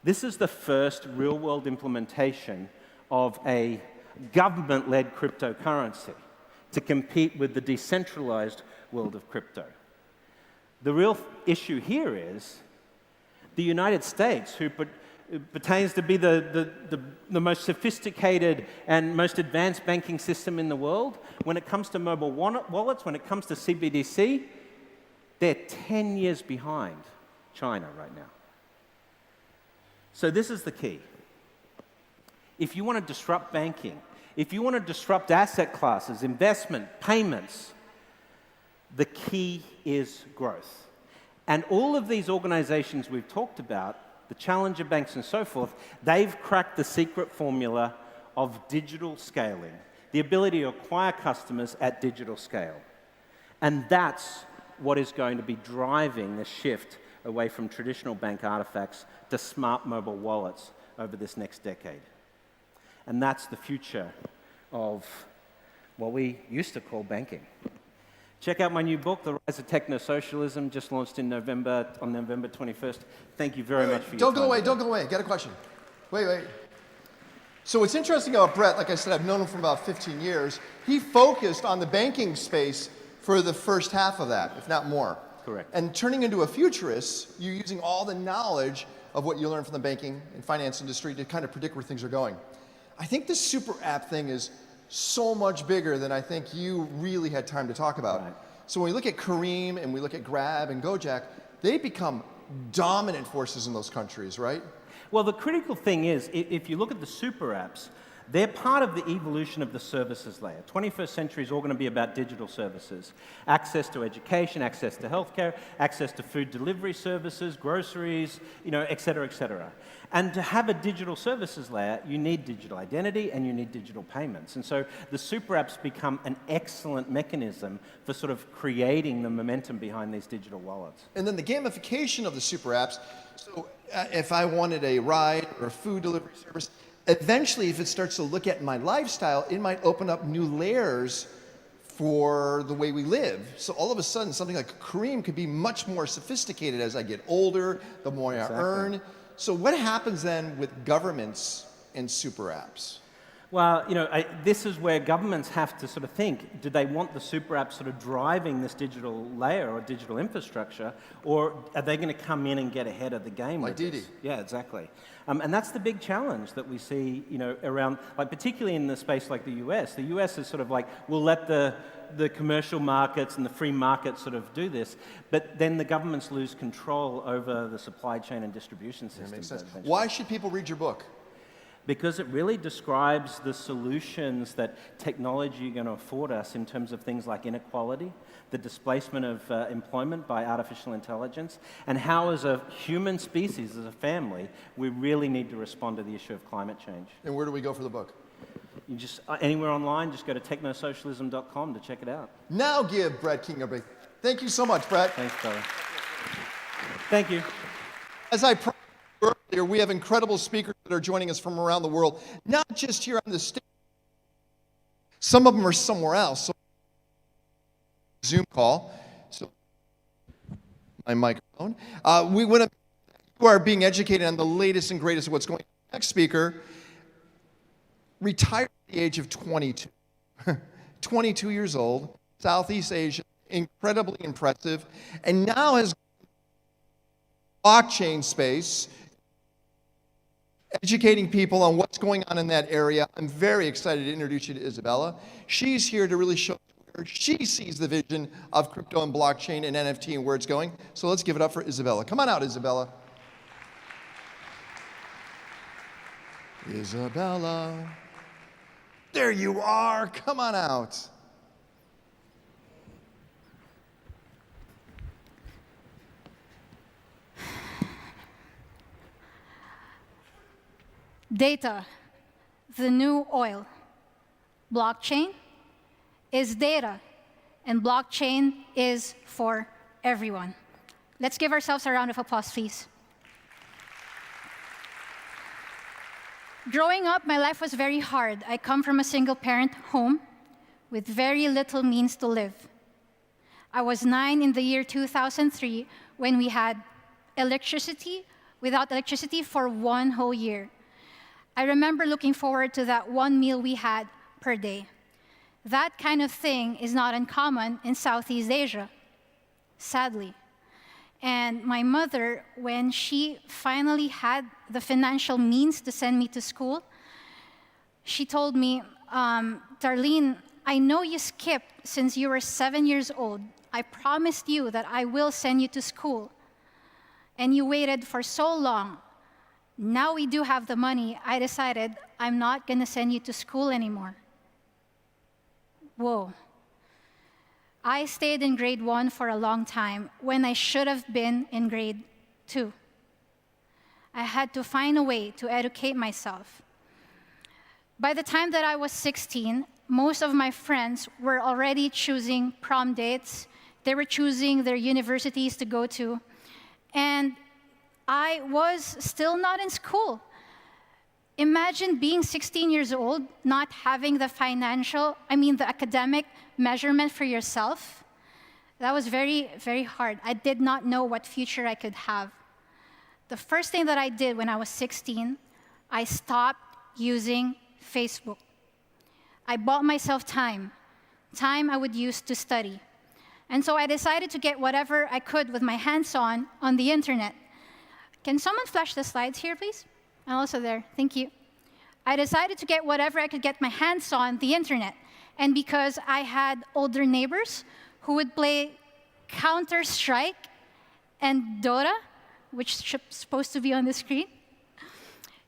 This is the first real-world implementation of a government-led cryptocurrency to compete with the decentralized world of crypto. The real issue here is the United States, who pertains to be the most sophisticated and most advanced banking system in the world. When it comes to mobile wallets, when it comes to CBDC, they're 10 years behind China right now. So this is the key. If you want to disrupt banking, if you want to disrupt asset classes, investment, payments, the key is growth. And all of these organizations we've talked about, the challenger banks and so forth, they've cracked the secret formula of digital scaling, the ability to acquire customers at digital scale. And that's what is going to be driving the shift away from traditional bank artifacts to smart mobile wallets over this next decade. And that's the future of what we used to call banking. Check out my new book, The Rise of Techno-Socialism, just launched in November, on November 21st. Thank you very much for your time. Don't go away. Got a question. Wait. So what's interesting about Brett, like I said, I've known him for about 15 years. He focused on the banking space for the first half of that, if not more. Correct. And turning into a futurist, you're using all the knowledge of what you learned from the banking and finance industry to kind of predict where things are going. I think this super app thing is so much bigger than I think you really had time to talk about. Right. So when we look at Kareem and we look at Grab and Gojek, they become dominant forces in those countries, right? Well, the critical thing is, if you look at the super apps, they're part of the evolution of the services layer. 21st century is all going to be about digital services. Access to education, access to healthcare, access to food delivery services, groceries, et cetera, et cetera. And to have a digital services layer, you need digital identity and you need digital payments. And so the super apps become an excellent mechanism for sort of creating the momentum behind these digital wallets. And then the gamification of the super apps. So if I wanted a ride or a food delivery service, eventually, if it starts to look at my lifestyle, it might open up new layers for the way we live. So all of a sudden, something like Kareem could be much more sophisticated as I get older, the more I earn. So what happens then with governments and super apps? Well, this is where governments have to sort of think, do they want the super app sort of driving this digital layer or digital infrastructure, or are they going to come in and get ahead of the game? Like Didi. Yeah, exactly. And that's the big challenge that we see, around, like particularly in the space like the US. The US is sort of like, we'll let the commercial markets and the free market sort of do this, but then the governments lose control over the supply chain and distribution systems. That makes sense. Why should people read your book? Because it really describes the solutions that technology is going to afford us in terms of things like inequality, the displacement of employment by artificial intelligence, and how as a human species, as a family, we really need to respond to the issue of climate change. And where do we go for the book? You just, anywhere online, just go to technosocialism.com to check it out. Now give Brett King a break. Thank you so much, Brett. Thanks, brother. Thank you. As I promised earlier, we have incredible speakers that are joining us from around the world, not just here on the stage. Some of them are somewhere else. So Zoom call. So my microphone. We want to. You are being educated on the latest and greatest of what's going on. Next speaker retired at the age of 22. 22 years old, Southeast Asia, incredibly impressive, and now has blockchain space. educating people on what's going on in that area. I'm very excited to introduce you to Isabella. She's here to really show where she sees the vision of crypto and blockchain and NFT and where it's going. So let's give it up for Isabella. Come on out, Isabella. Isabella. There you are. Come on out. Data, the new oil. Blockchain is data, and blockchain is for everyone. Let's give ourselves a round of applause, please. Growing up, my life was very hard. I come from a single-parent home with very little means to live. I was 9 in the year 2003 when we had without electricity for 1 whole year. I remember looking forward to that one meal we had per day. That kind of thing is not uncommon in Southeast Asia, sadly. And my mother, when she finally had the financial means to send me to school, she told me, Darlene, I know you skipped since you were 7 years old. I promised you that I will send you to school. And you waited for so long. Now we do have the money. I decided I'm not going to send you to school anymore. Whoa. I stayed in grade 1 for a long time when I should have been in grade 2. I had to find a way to educate myself. By the time that I was 16, most of my friends were already choosing prom dates. They were choosing their universities to go to. And I was still not in school. Imagine being 16 years old, not having the the academic measurement for yourself. That was very, very hard. I did not know what future I could have. The first thing that I did when I was 16, I stopped using Facebook. I bought myself time I would use to study. And so I decided to get whatever I could with my hands on the internet. Can someone flash the slides here, please? I'm also there. Thank you. I decided to get whatever I could get my hands on the internet. And because I had older neighbors who would play Counter-Strike and Dota, which is supposed to be on the screen,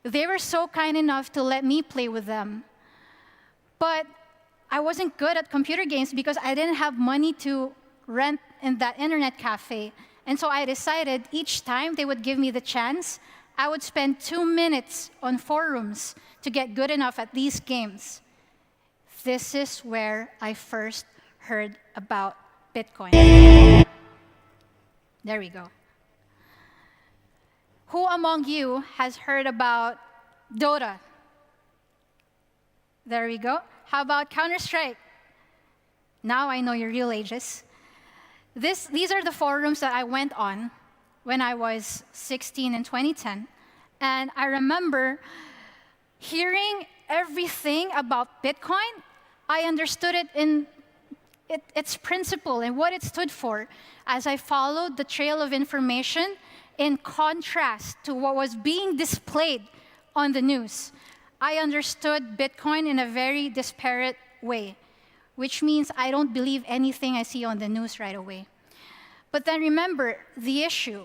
they were so kind enough to let me play with them. But I wasn't good at computer games because I didn't have money to rent in that internet cafe. And so I decided each time they would give me the chance, I would spend 2 minutes on forums to get good enough at these games. This is where I first heard about Bitcoin. There we go. Who among you has heard about Dota? There we go. How about Counter-Strike? Now I know your real ages. These are the forums that I went on when I was 16 in 2010. And I remember hearing everything about Bitcoin. I understood it in its principle and what it stood for as I followed the trail of information in contrast to what was being displayed on the news. I understood Bitcoin in a very disparate way, which means I don't believe anything I see on the news right away. But then remember the issue.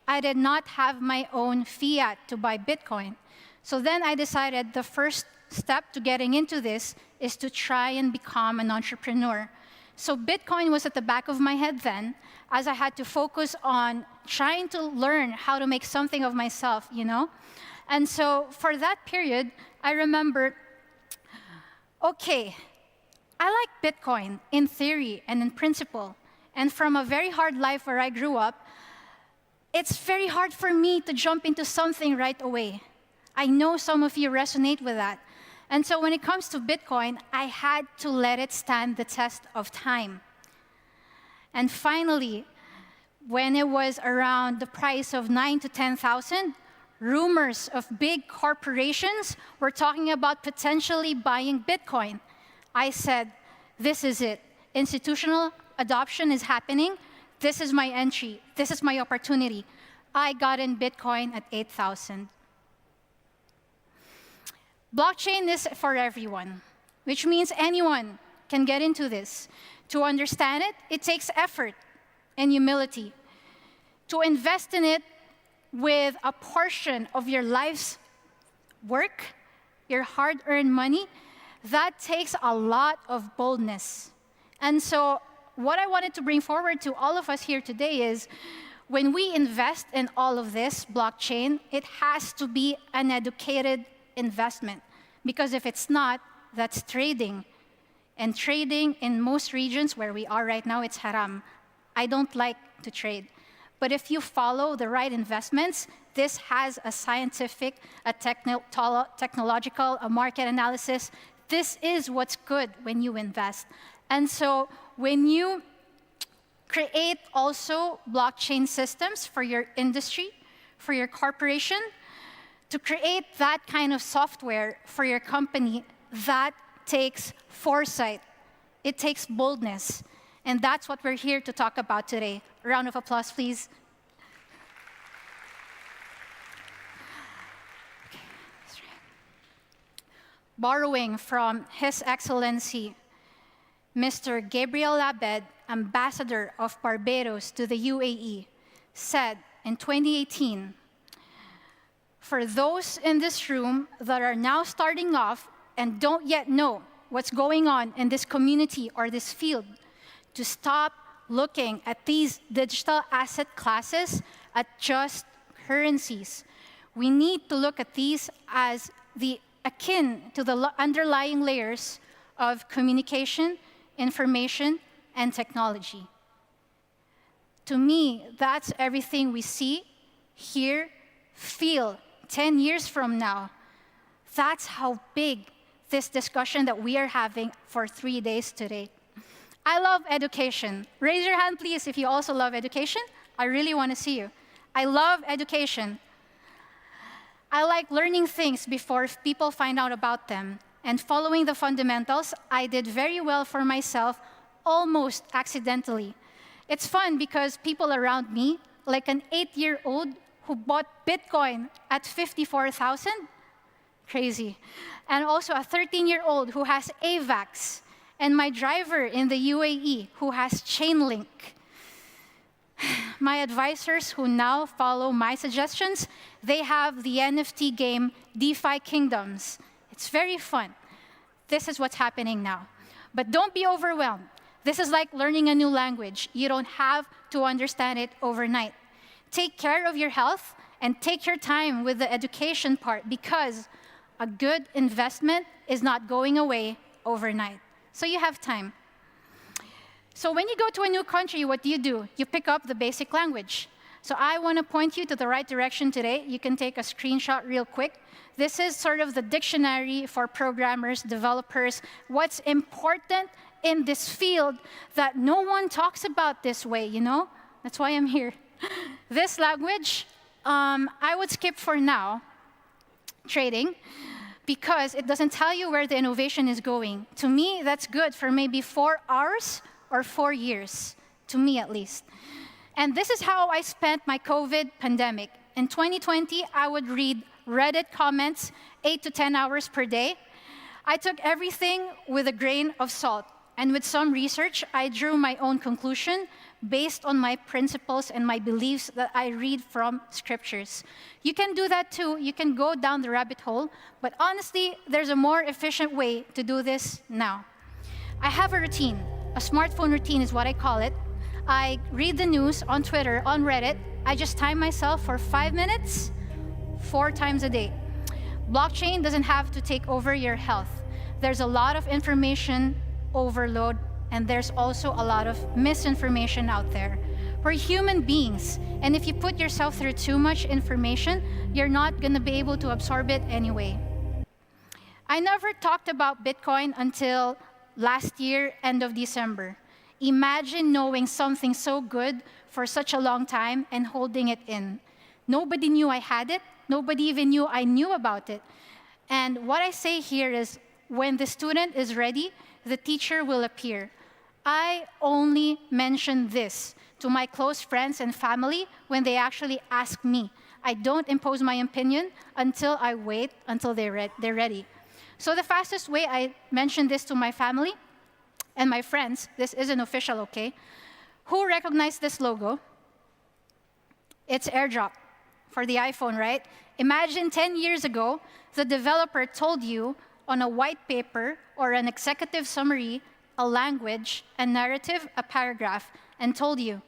I did not have my own fiat to buy Bitcoin. So then I decided the first step to getting into this is to try and become an entrepreneur. So Bitcoin was at the back of my head then, as I had to focus on trying to learn how to make something of myself, you know? And so for that period, I remember, okay, I like Bitcoin in theory and in principle. And from a very hard life where I grew up, it's very hard for me to jump into something right away. I know some of you resonate with that. And so when it comes to Bitcoin, I had to let it stand the test of time. And finally, when it was around the price of 9,000 to 10,000, rumors of big corporations were talking about potentially buying Bitcoin. I said, this is it. Institutional adoption is happening. This is my entry. This is my opportunity. I got in Bitcoin at 8,000. Blockchain is for everyone, which means anyone can get into this. To understand it, it takes effort and humility. To invest in it with a portion of your life's work, your hard-earned money, that takes a lot of boldness. And so what I wanted to bring forward to all of us here today is when we invest in all of this blockchain, it has to be an educated investment. Because if it's not, that's trading. And trading in most regions where we are right now, it's haram. I don't like to trade. But if you follow the right investments, this has a scientific, a technological, a market analysis. This is what's good when you invest. And so when you create also blockchain systems for your industry, for your corporation, to create that kind of software for your company, that takes foresight. It takes boldness. And that's what we're here to talk about today. A round of applause, please. Okay, that's right. Borrowing from His Excellency, Mr. Gabriel Labed, Ambassador of Barbados to the UAE, said in 2018, for those in this room that are now starting off and don't yet know what's going on in this community or this field, to stop looking at these digital asset classes as just currencies. We need to look at these as the akin to the underlying layers of communication, information, and technology. To me, that's everything we see, hear, feel 10 years from now. That's how big this discussion that we are having for 3 days today. I love education. Raise your hand, please, if you also love education. I really want to see you. I love education. I like learning things before people find out about them. And following the fundamentals, I did very well for myself, almost accidentally. It's fun because people around me, like an 8-year-old who bought Bitcoin at 54,000, crazy. And also a 13-year-old who has AVAX, and my driver in the UAE who has Chainlink. My advisors who now follow my suggestions, they have the NFT game DeFi Kingdoms. It's very fun. This is what's happening now. But don't be overwhelmed. This is like learning a new language. You don't have to understand it overnight. Take care of your health and take your time with the education part, because a good investment is not going away overnight. So you have time. So when you go to a new country, what do? You pick up the basic language. So I want to point you to the right direction today. You can take a screenshot real quick. This is sort of the dictionary for programmers, developers, what's important in this field that no one talks about this way, you know? That's why I'm here. This language, I would skip for now, trading, because it doesn't tell you where the innovation is going. To me, that's good for maybe 4 hours or 4 years, to me at least. And this is how I spent my COVID pandemic. In 2020, I would read Reddit comments 8 to 10 hours per day. I took everything with a grain of salt. And with some research, I drew my own conclusion based on my principles and my beliefs that I read from scriptures. You can do that too. You can go down the rabbit hole. But honestly, there's a more efficient way to do this now. I have a routine. A smartphone routine is what I call it. I read the news on Twitter, on Reddit. I just time myself for 5 minutes, 4 times a day. Blockchain doesn't have to take over your health. There's a lot of information overload, and there's also a lot of misinformation out there. We're human beings, and if you put yourself through too much information, you're not going to be able to absorb it anyway. I never talked about Bitcoin until last year, end of December. Imagine knowing something so good for such a long time and holding it in. Nobody knew I had it. Nobody even knew I knew about it. And what I say here is, when the student is ready, the teacher will appear. I only mention this to my close friends and family when they actually ask me. I don't impose my opinion until I wait until they're ready. So the fastest way, I mentioned this to my family and my friends. This isn't official, okay? Who recognized this logo? It's AirDrop for the iPhone, right? Imagine 10 years ago, the developer told you on a white paper or an executive summary, a language, a narrative, a paragraph, and told you,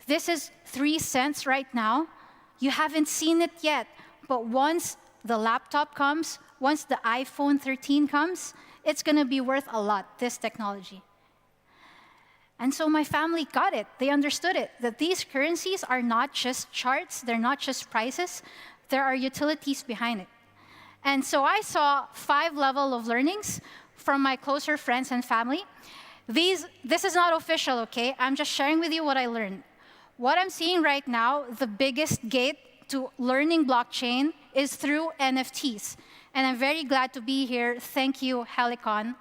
this is 3 cents right now. You haven't seen it yet, but once the laptop comes, once the iPhone 13 comes, it's going to be worth a lot, this technology. And so my family got it. They understood it, that these currencies are not just charts, they're not just prices, there are utilities behind it. And so I saw 5 levels of learnings from my closer friends and family. This is not official, okay? I'm just sharing with you what I learned. What I'm seeing right now, the biggest gate to learning blockchain is through NFTs. And I'm very glad to be here. Thank you, Helicon.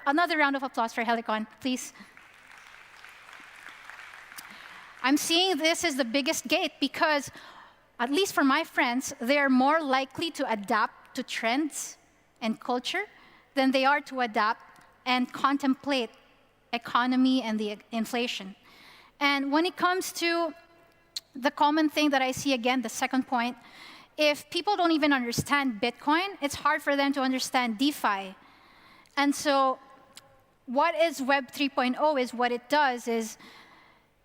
Another round of applause for Helicon, please. I'm seeing this as the biggest gate because, at least for my friends, they are more likely to adapt to trends and culture than they are to adapt and contemplate economy and the inflation. And when it comes to the common thing that I see, again, the second point, if people don't even understand Bitcoin, it's hard for them to understand DeFi. And so what is Web 3.0 is what it does is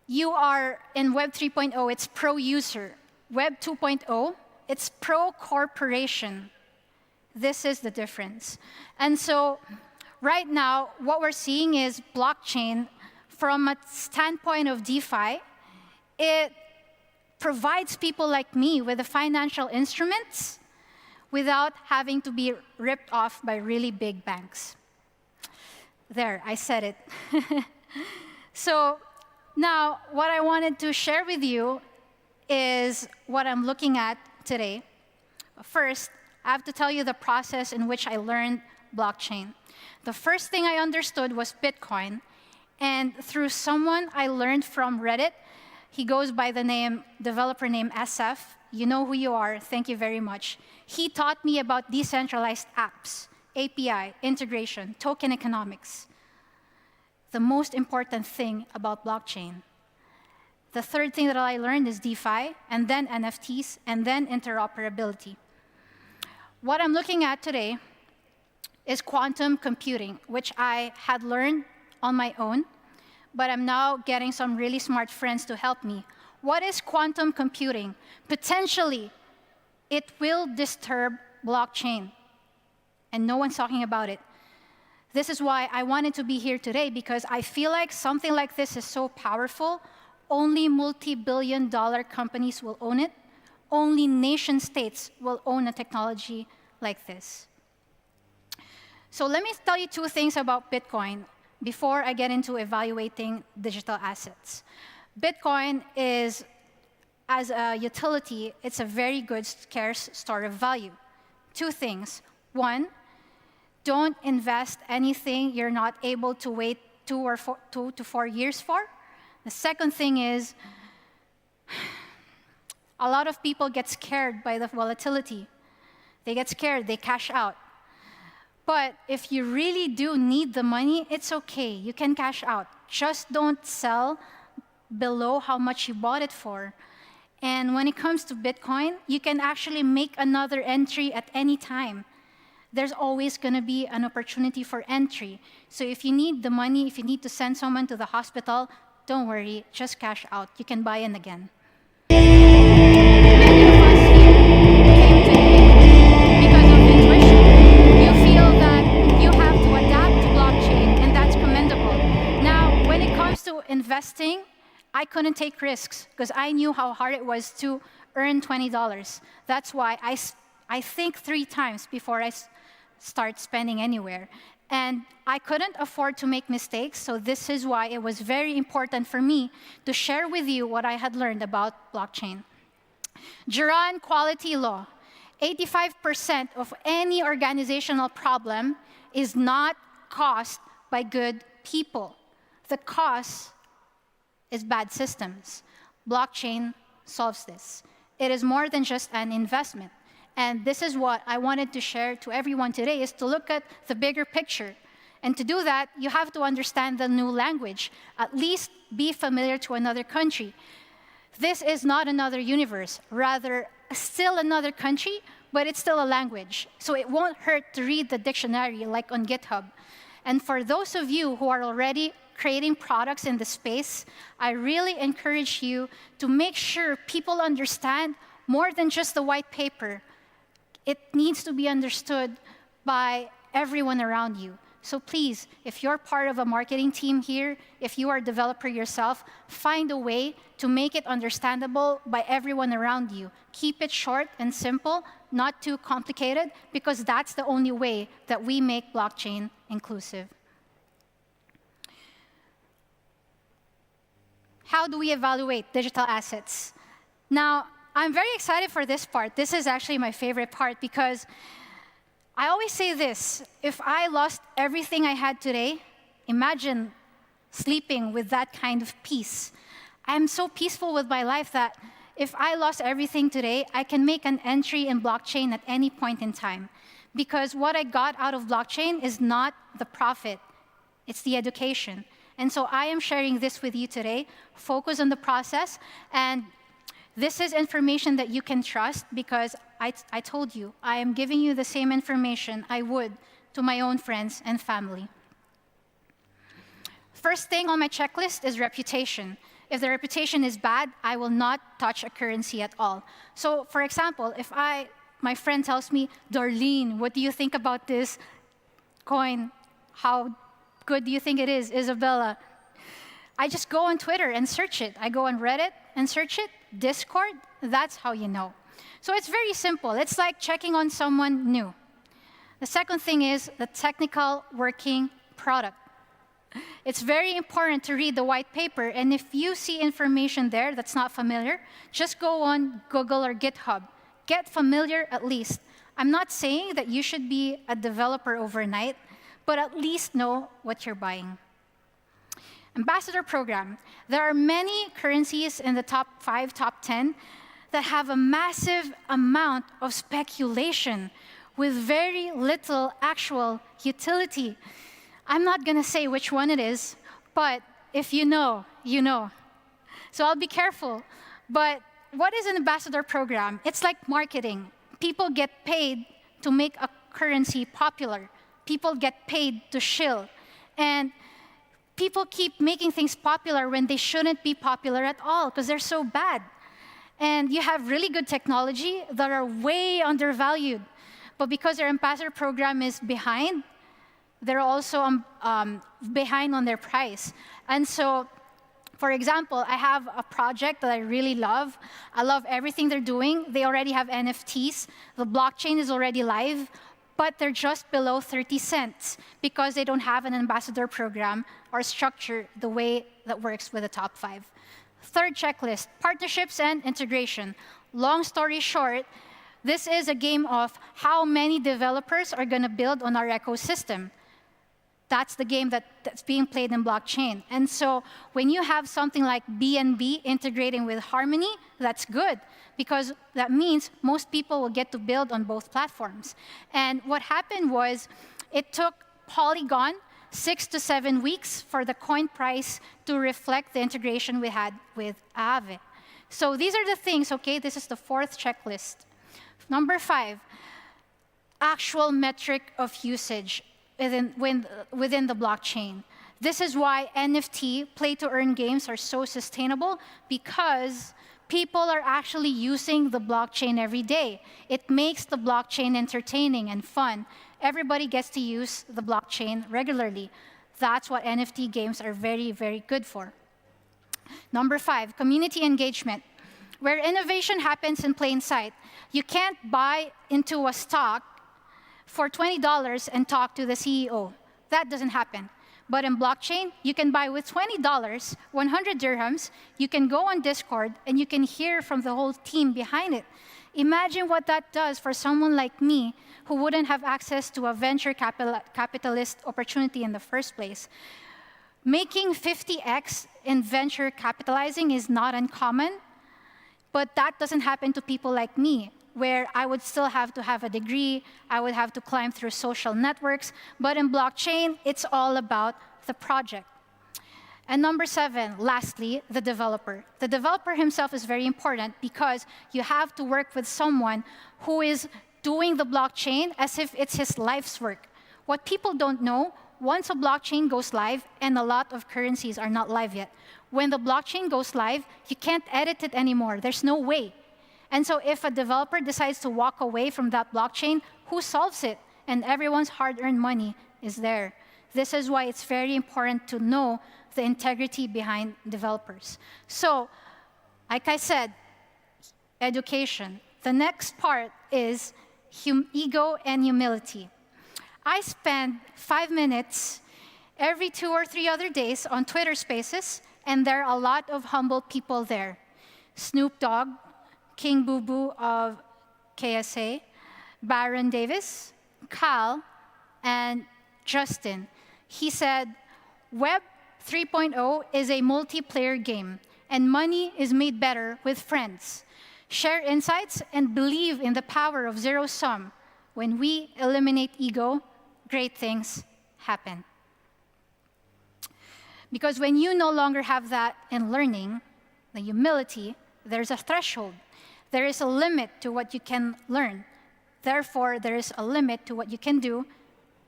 you are in Web 3.0, it's pro-user. Web 2.0, it's pro-corporation. This is the difference. And so right now, what we're seeing is blockchain from a standpoint of DeFi, it provides people like me with the financial instruments without having to be ripped off by really big banks. There, I said it. So now, what I wanted to share with you is what I'm looking at today. First, I have to tell you the process in which I learned blockchain. The first thing I understood was Bitcoin. And through someone I learned from Reddit, he goes by the name, developer name SF. You know who you are, thank you very much. He taught me about decentralized apps, API, integration, token economics. The most important thing about blockchain. The third thing that I learned is DeFi, and then NFTs, and then interoperability. What I'm looking at today is quantum computing, which I had learned on my own, but I'm now getting some really smart friends to help me. What is quantum computing? Potentially, it will disturb blockchain, and no one's talking about it. This is why I wanted to be here today, because I feel like something like this is so powerful, only multi-billion-dollar companies will own it. Only nation states will own a technology like this. So let me tell you 2 things about Bitcoin before I get into evaluating digital assets. Bitcoin is, as a utility, it's a very good, scarce store of value. 2 things. 1, don't invest anything you're not able to wait 2 to 4 years for. The second thing is, a lot of people get scared by the volatility. They get scared, they cash out. But if you really do need the money, it's okay, you can cash out. Just don't sell below how much you bought it for. And when it comes to Bitcoin, you can actually make another entry at any time. There's always going to be an opportunity for entry. So if you need the money, if you need to send someone to the hospital, don't worry, just cash out. You can buy in again. Many of us here came today because of intuition. You feel that you have to adapt to blockchain, and that's commendable. Now, when it comes to investing, I couldn't take risks because I knew how hard it was to earn $20. That's why I think 3 times before I start spending anywhere. And I couldn't afford to make mistakes, so this is why it was very important for me to share with you what I had learned about blockchain. Duran quality law. 85% of any organizational problem is not caused by good people. The cause is bad systems. Blockchain solves this. It is more than just an investment. And this is what I wanted to share to everyone today, is to look at the bigger picture. And to do that, you have to understand the new language, at least be familiar to another country. This is not another universe, rather still another country, but it's still a language. So it won't hurt to read the dictionary like on GitHub. And for those of you who are already creating products in the space, I really encourage you to make sure people understand more than just the white paper. It needs to be understood by everyone around you. So please, if you're part of a marketing team here, if you are a developer yourself, find a way to make it understandable by everyone around you. Keep it short and simple, not too complicated, because that's the only way that we make blockchain inclusive. How do we evaluate digital assets? Now, I'm very excited for this part. This is actually my favorite part because I always say this: if I lost everything I had today, imagine sleeping with that kind of peace. I'm so peaceful with my life that if I lost everything today, I can make an entry in blockchain at any point in time. Because what I got out of blockchain is not the profit, it's the education. And so I am sharing this with you today. Focus on the process. And this is information that you can trust because I told you, I am giving you the same information I would to my own friends and family. First thing on my checklist is reputation. If the reputation is bad, I will not touch a currency at all. So for example, if my friend tells me, Darlene, what do you think about this coin? How good do you think it is, Isabella? I just go on Twitter and search it. I go on Reddit and search it. Discord, that's how you know. So it's very simple. It's like checking on someone new. The second thing is the technical working product. It's very important to read the white paper, and if you see information there that's not familiar, just go on Google or GitHub. Get familiar at least. I'm not saying that you should be a developer overnight, but at least know what you're buying. Ambassador program. There are many currencies in the top 5, top 10 that have a massive amount of speculation with very little actual utility. I'm not going to say which one it is, but if you know, you know. So I'll be careful. But what is an ambassador program? It's like marketing. People get paid to make a currency popular. People get paid to shill. And people keep making things popular when they shouldn't be popular at all because they're so bad. And you have really good technology that are way undervalued. But because your ambassador program is behind, they're also behind on their price. And so, for example, I have a project that I really love. I love everything they're doing. They already have NFTs. The blockchain is already live, but they're just below 30 cents because they don't have an ambassador program or structure the way that works with the top 5. Third checklist, partnerships and integration. Long story short, this is a game of how many developers are going to build on our ecosystem. That's the game that's being played in blockchain. And so when you have something like BNB integrating with Harmony, that's good, because that means most people will get to build on both platforms. And what happened was it took Polygon 6 to 7 weeks for the coin price to reflect the integration we had with Aave. So these are the things, okay? This is the 4th checklist. Number 5, actual metric of usage within the blockchain. This is why NFT, play-to-earn games are so sustainable, because people are actually using the blockchain every day. It makes the blockchain entertaining and fun. Everybody gets to use the blockchain regularly. That's what NFT games are very, very good for. Number 5, community engagement, where innovation happens in plain sight. You can't buy into a stock for $20 and talk to the CEO. That doesn't happen. But in blockchain, you can buy with $20, 100 dirhams, you can go on Discord, and you can hear from the whole team behind it. Imagine what that does for someone like me who wouldn't have access to a venture capitalist opportunity in the first place. Making 50x in venture capitalizing is not uncommon, but that doesn't happen to people like me. where I would still have to have a degree, I would have to climb through social networks, but in blockchain, it's all about the project. And number 7, lastly, the developer. The developer himself is very important because you have to work with someone who is doing the blockchain as if it's his life's work. What people don't know, once a blockchain goes live, and a lot of currencies are not live yet, when the blockchain goes live, you can't edit it anymore. There's no way. And so if a developer decides to walk away from that blockchain, who solves it? And everyone's hard-earned money is there. This is why it's very important to know the integrity behind developers. So, like I said, education. The next part is ego and humility. I spend 5 minutes every 2 or 3 other days on Twitter Spaces, and there are a lot of humble people there. Snoop Dogg, King Boo Boo of KSA, Baron Davis, Kyle, and Justin. He said, Web 3.0 is a multiplayer game, and money is made better with friends. Share insights and believe in the power of zero sum. When we eliminate ego, great things happen. Because when you no longer have that in learning, the humility, there's a threshold. There is a limit to what you can learn. Therefore, there is a limit to what you can do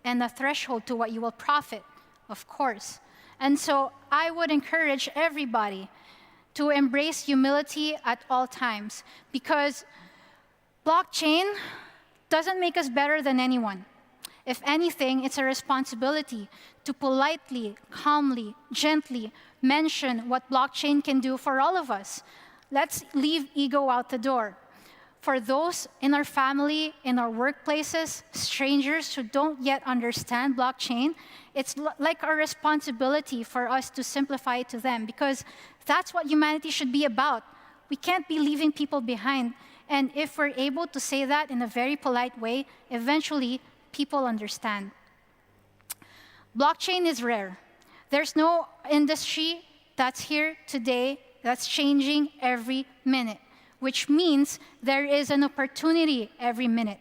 and a threshold to what you will profit, of course. And so I would encourage everybody to embrace humility at all times, because blockchain doesn't make us better than anyone. If anything, it's a responsibility to politely, calmly, gently mention what blockchain can do for all of us. Let's leave ego out the door. For those in our family, in our workplaces, strangers who don't yet understand blockchain, it's like our responsibility for us to simplify it to them, because that's what humanity should be about. We can't be leaving people behind. And if we're able to say that in a very polite way, eventually people understand. Blockchain is rare. There's no industry that's here today that's changing every minute, which means there is an opportunity every minute.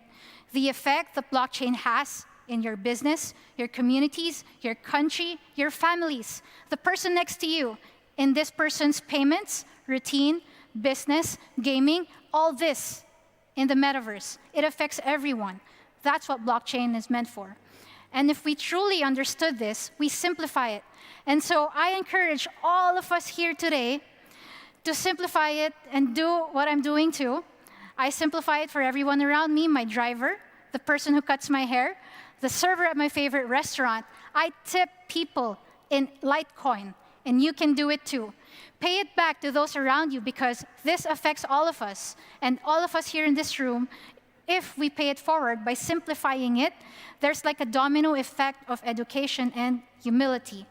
The effect that blockchain has in your business, your communities, your country, your families, the person next to you, in this person's payments, routine, business, gaming, all this in the metaverse. It affects everyone. That's what blockchain is meant for. And if we truly understood this, we simplify it. And so I encourage all of us here today to simplify it and do what I'm doing too. I simplify it for everyone around me, my driver, the person who cuts my hair, the server at my favorite restaurant. I tip people in Litecoin, and you can do it too. Pay it back to those around you, because this affects all of us. And all of us here in this room, if we pay it forward by simplifying it, there's like a domino effect of education and humility.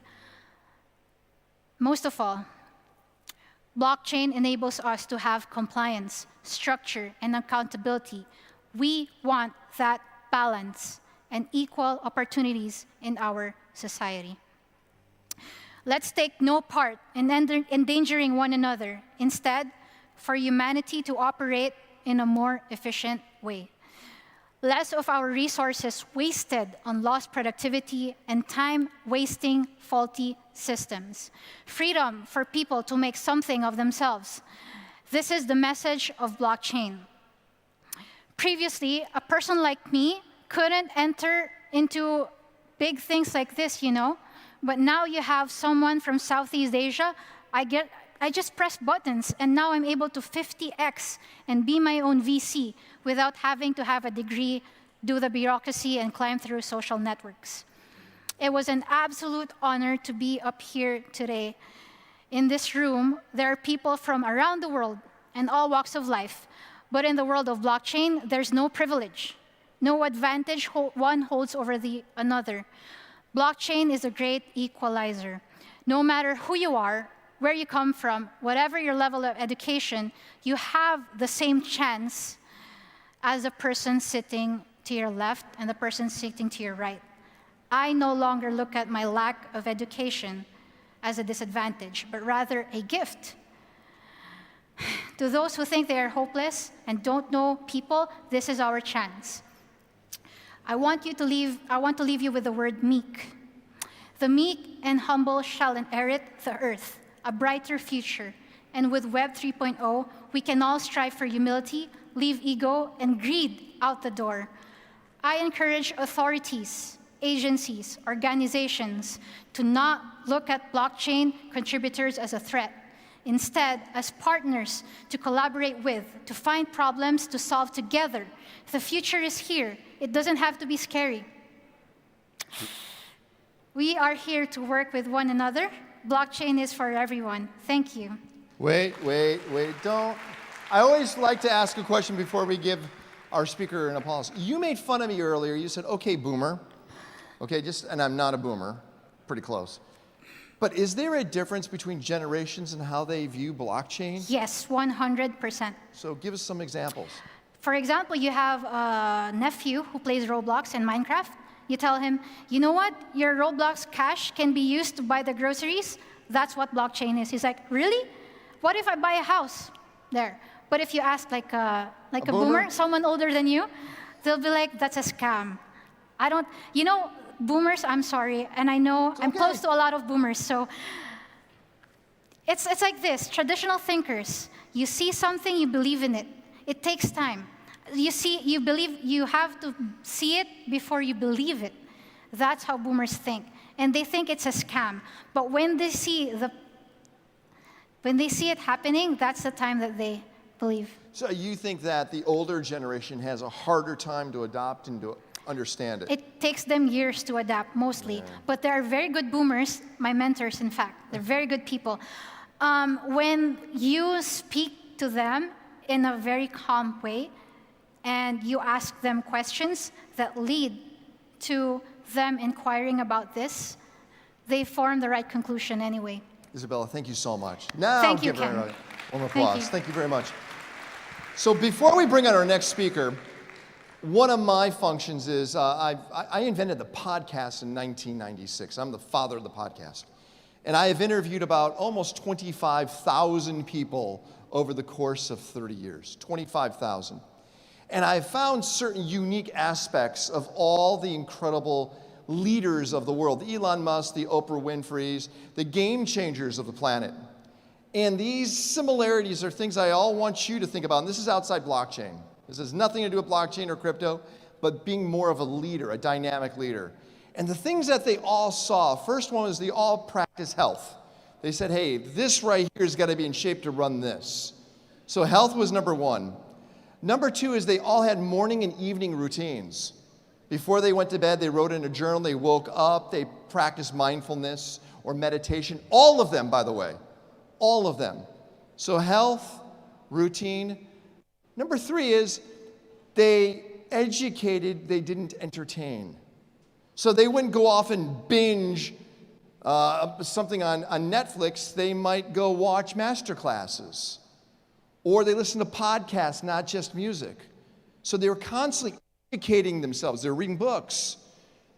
Most of all, blockchain enables us to have compliance, structure, and accountability. We want that balance and equal opportunities in our society. Let's take no part in endangering one another. Instead, for humanity to operate in a more efficient way. Less of our resources wasted on lost productivity and time wasting faulty systems. Freedom for people to make something of themselves. This is the message of blockchain. Previously, a person like me couldn't enter into big things like this, you know? But now you have someone from Southeast Asia, I just press buttons, and now I'm able to 50x and be my own VC without having to have a degree, do the bureaucracy, and climb through social networks. It was an absolute honor to be up here today. In this room, there are people from around the world and all walks of life. But in the world of blockchain, there's no privilege, no advantage one holds over the another. Blockchain is a great equalizer. No matter who you are, where you come from, whatever your level of education, you have the same chance as the person sitting to your left and the person sitting to your right. I no longer look at my lack of education as a disadvantage, but rather a gift. To those who think they are hopeless and don't know people, this is our chance. I want to leave you with the word meek. The meek and humble shall inherit the earth, a brighter future. And with Web 3.0, we can all strive for humility, leave ego and greed out the door. I encourage authorities, agencies, organizations to not look at blockchain contributors as a threat. Instead, as partners to collaborate with, to find problems to solve together. The future is here. It doesn't have to be scary. We are here to work with one another. Blockchain is for everyone. Thank you. Wait, don't. I always like to ask a question before we give our speaker an applause. You made fun of me earlier. You said, okay, boomer. Okay, and I'm not a boomer, pretty close. But is there a difference between generations and how they view blockchain? Yes, 100%. So give us some examples. For example, you have a nephew who plays Roblox and Minecraft. You tell him, you know what? Your Roblox cash can be used to buy the groceries. That's what blockchain is. He's like, really? What if I buy a house there? But if you ask like a boomer, someone older than you, they'll be like, that's a scam. Boomers, I'm sorry, and I know I'm close to a lot of boomers, so it's like this, traditional thinkers, you see something, you believe in it. It takes time. You have to see it before you believe it. That's how boomers think. And they think it's a scam. But when they see it happening, that's the time that they believe. So you think that the older generation has a harder time to adopt and to understand it? It takes them years to adapt, mostly. Yeah. But there are very good boomers, my mentors, in fact. They're very good people. When you speak to them in a very calm way, and you ask them questions that lead to them inquiring about this, they form the right conclusion anyway. Isabella, thank you so much. Now, thank you, Ken. One applause. Thank you very much. So before we bring on our next speaker, one of my functions is I invented the podcast in 1996. I'm the father of the podcast. And I have interviewed about almost 25,000 people over the course of 30 years, 25,000. And I've found certain unique aspects of all the incredible leaders of the world, the Elon Musk, the Oprah Winfreys, the game changers of the planet. And these similarities are things I all want you to think about. And this is outside blockchain. This has nothing to do with blockchain or crypto, but being more of a leader, a dynamic leader. And the things that they all saw, first one was they all practice health. They said, hey, this right here has got to be in shape to run this. So health was number one. Number two is they all had morning and evening routines. Before they went to bed, they wrote in a journal, they woke up, they practiced mindfulness or meditation. All of them, by the way, all of them. So health, routine. Number three is they educated, they didn't entertain. So they wouldn't go off and binge something on Netflix. They might go watch master classes. Or they listen to podcasts, not just music. So they were constantly educating themselves. They were reading books.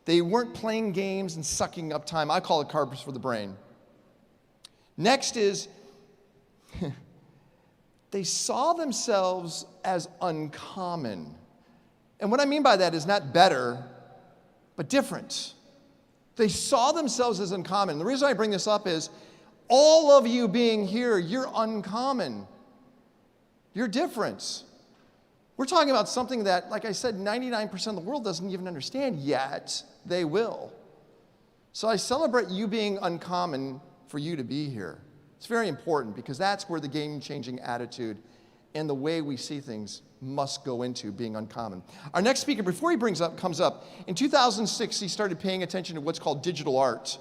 They weren't playing games and sucking up time. I call it carbs for the brain. Next is they saw themselves as uncommon. And what I mean by that is not better, but different. They saw themselves as uncommon. The reason I bring this up is all of you being here, you're uncommon. You're different. We're talking about something that, like I said, 99% of the world doesn't even understand yet. They will. So I celebrate you being uncommon for you to be here. It's very important because that's where the game-changing attitude and the way we see things must go into being uncommon. Our next speaker, before he comes up, in 2006, he started paying attention to what's called digital art.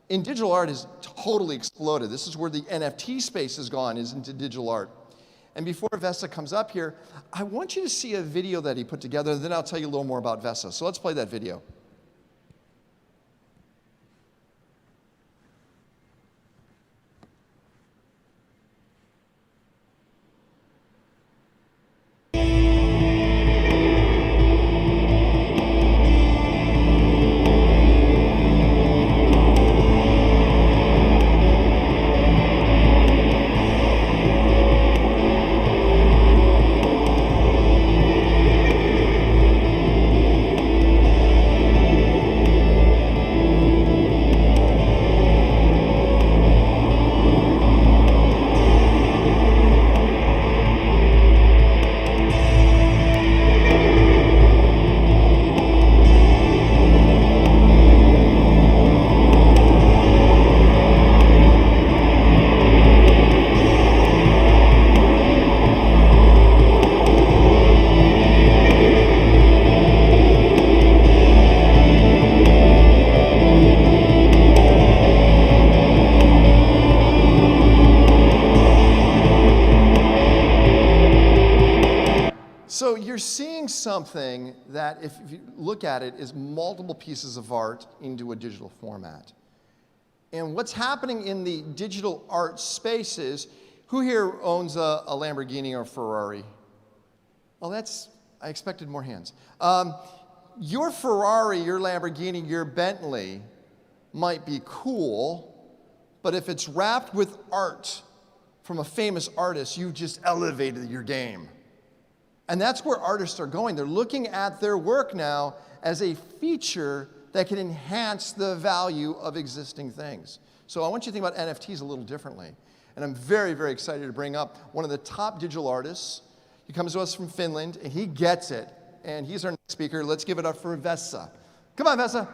And digital art has totally exploded. This is where the NFT space has gone, is into digital art. And before Vesa comes up here, I want you to see a video that he put together, then I'll tell you a little more about Vesa. So let's play that video. something that, if you look at it, is multiple pieces of art into a digital format. And what's happening in the digital art space is, who here owns a Lamborghini or Ferrari? Well, I expected more hands. Your Ferrari, your Lamborghini, your Bentley might be cool, but if it's wrapped with art from a famous artist, you've just elevated your game. And that's where artists are going. They're looking at their work now as a feature that can enhance the value of existing things. So I want you to think about NFTs a little differently. And I'm very, very excited to bring up one of the top digital artists. He comes to us from Finland, and he gets it. And he's our next speaker. Let's give it up for Vesa. Come on, Vesa.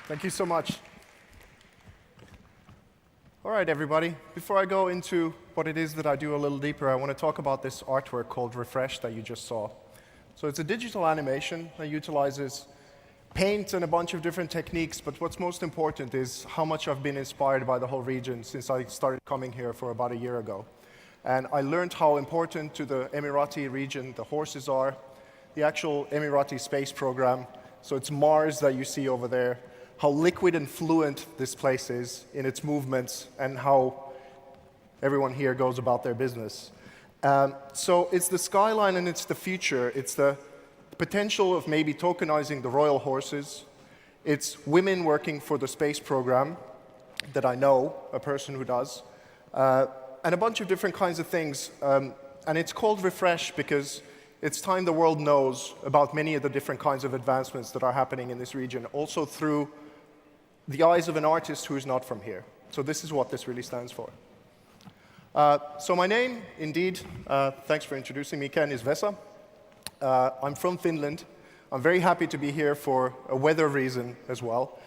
Thank you so much. All right, everybody. Before I go into what it is that I do a little deeper, I want to talk about this artwork called Refresh that you just saw. So it's a digital animation that utilizes paint and a bunch of different techniques, but what's most important is how much I've been inspired by the whole region since I started coming here for about a year ago. And I learned how important to the Emirati region the horses are, the actual Emirati space program. So it's Mars that you see over there, how liquid and fluent this place is in its movements, and how everyone here goes about their business. So it's the skyline and it's the future. It's the potential of maybe tokenizing the royal horses. It's women working for the space program that I know, a person who does, and a bunch of different kinds of things. And it's called Refresh because it's time the world knows about many of the different kinds of advancements that are happening in this region, also through the eyes of an artist who is not from here. So this is what this really stands for. So my name, indeed, thanks for introducing me, Ken, is Vesa. I'm from Finland. I'm very happy to be here for a weather reason as well,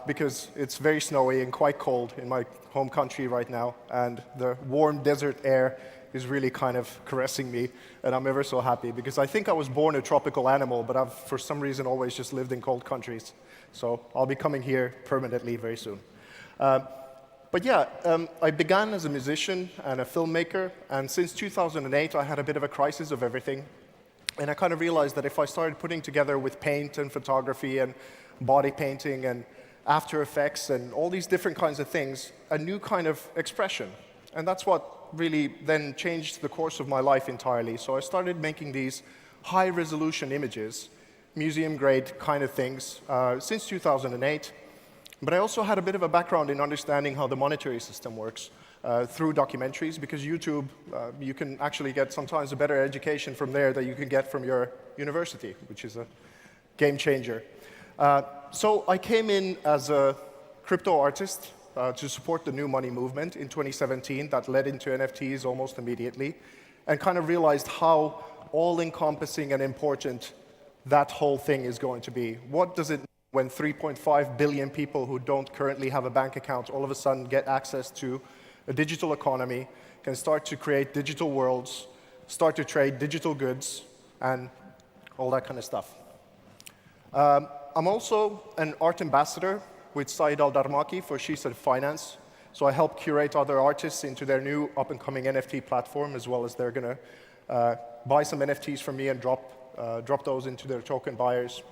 because it's very snowy and quite cold in my home country right now, and the warm desert air is really kind of caressing me, and I'm ever so happy, because I think I was born a tropical animal, but I've, for some reason, always just lived in cold countries. So I'll be coming here permanently very soon. But yeah, I began as a musician and a filmmaker, and since 2008, I had a bit of a crisis of everything. And I kind of realized that if I started putting together with paint and photography and body painting and After Effects and all these different kinds of things, a new kind of expression. And that's what really then changed the course of my life entirely. So I started making these high-resolution images, museum-grade kind of things, since 2008. But I also had a bit of a background in understanding how the monetary system works through documentaries, because YouTube, you can actually get sometimes a better education from there than you can get from your university, which is a game changer. So I came in as a crypto artist to support the new money movement in 2017 that led into NFTs almost immediately, and kind of realized how all-encompassing and important that whole thing is going to be. What does it mean when 3.5 billion people who don't currently have a bank account all of a sudden get access to a digital economy, can start to create digital worlds, start to trade digital goods, and all that kind of stuff. I'm also an art ambassador with Saeed Al-Darmaki for She Said Finance. So I help curate other artists into their new up-and-coming NFT platform, as well as they're going to buy some NFTs from me and drop those into their token buyers.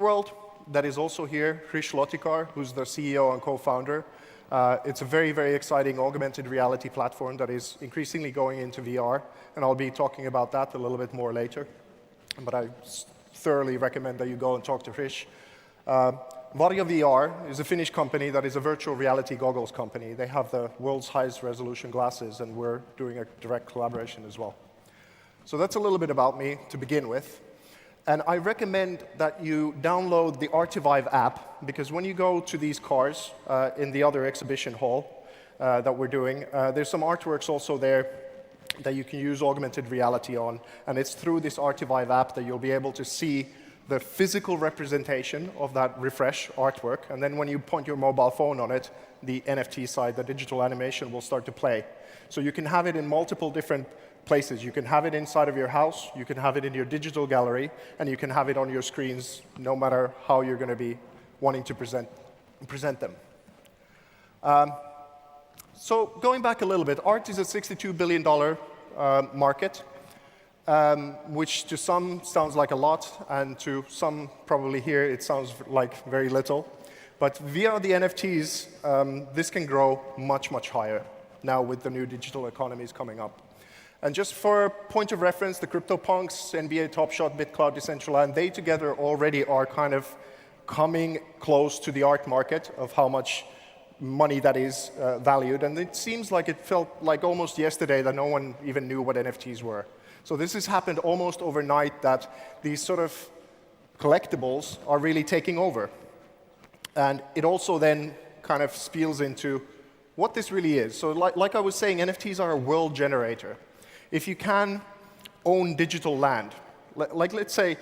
World that is also here, Hrish Lotikar, who's the CEO and co-founder. It's a very, very exciting augmented reality platform that is increasingly going into VR, and I'll be talking about that a little bit more later. But I thoroughly recommend that you go and talk to Hrish. Varjo VR is a Finnish company that is a virtual reality goggles company. They have the world's highest resolution glasses, and we're doing a direct collaboration as well. So that's a little bit about me to begin with. And I recommend that you download the Artivive app, because when you go to these cars in the other exhibition hall that we're doing, there's some artworks also there that you can use augmented reality on. And it's through this Artivive app that you'll be able to see the physical representation of that Refresh artwork. And then when you point your mobile phone on it, the NFT side, the digital animation, will start to play. So you can have it in multiple different places. You can have it inside of your house, you can have it in your digital gallery, and you can have it on your screens, no matter how you're going to be wanting to present them. So going back a little bit, art is a $62 billion market, which to some sounds like a lot, and to some probably here it sounds like very little. But via the NFTs, this can grow much, much higher now with the new digital economies coming up. And just for point of reference, the CryptoPunks, NBA Top Shot, BitCloud, Decentraland, they together already are kind of coming close to the art market of how much money that is valued. And it seems like it felt like almost yesterday that no one even knew what NFTs were. So this has happened almost overnight, that these sort of collectibles are really taking over. And it also then kind of spills into what this really is. So like I was saying, NFTs are a world generator. If you can own digital land, like let's say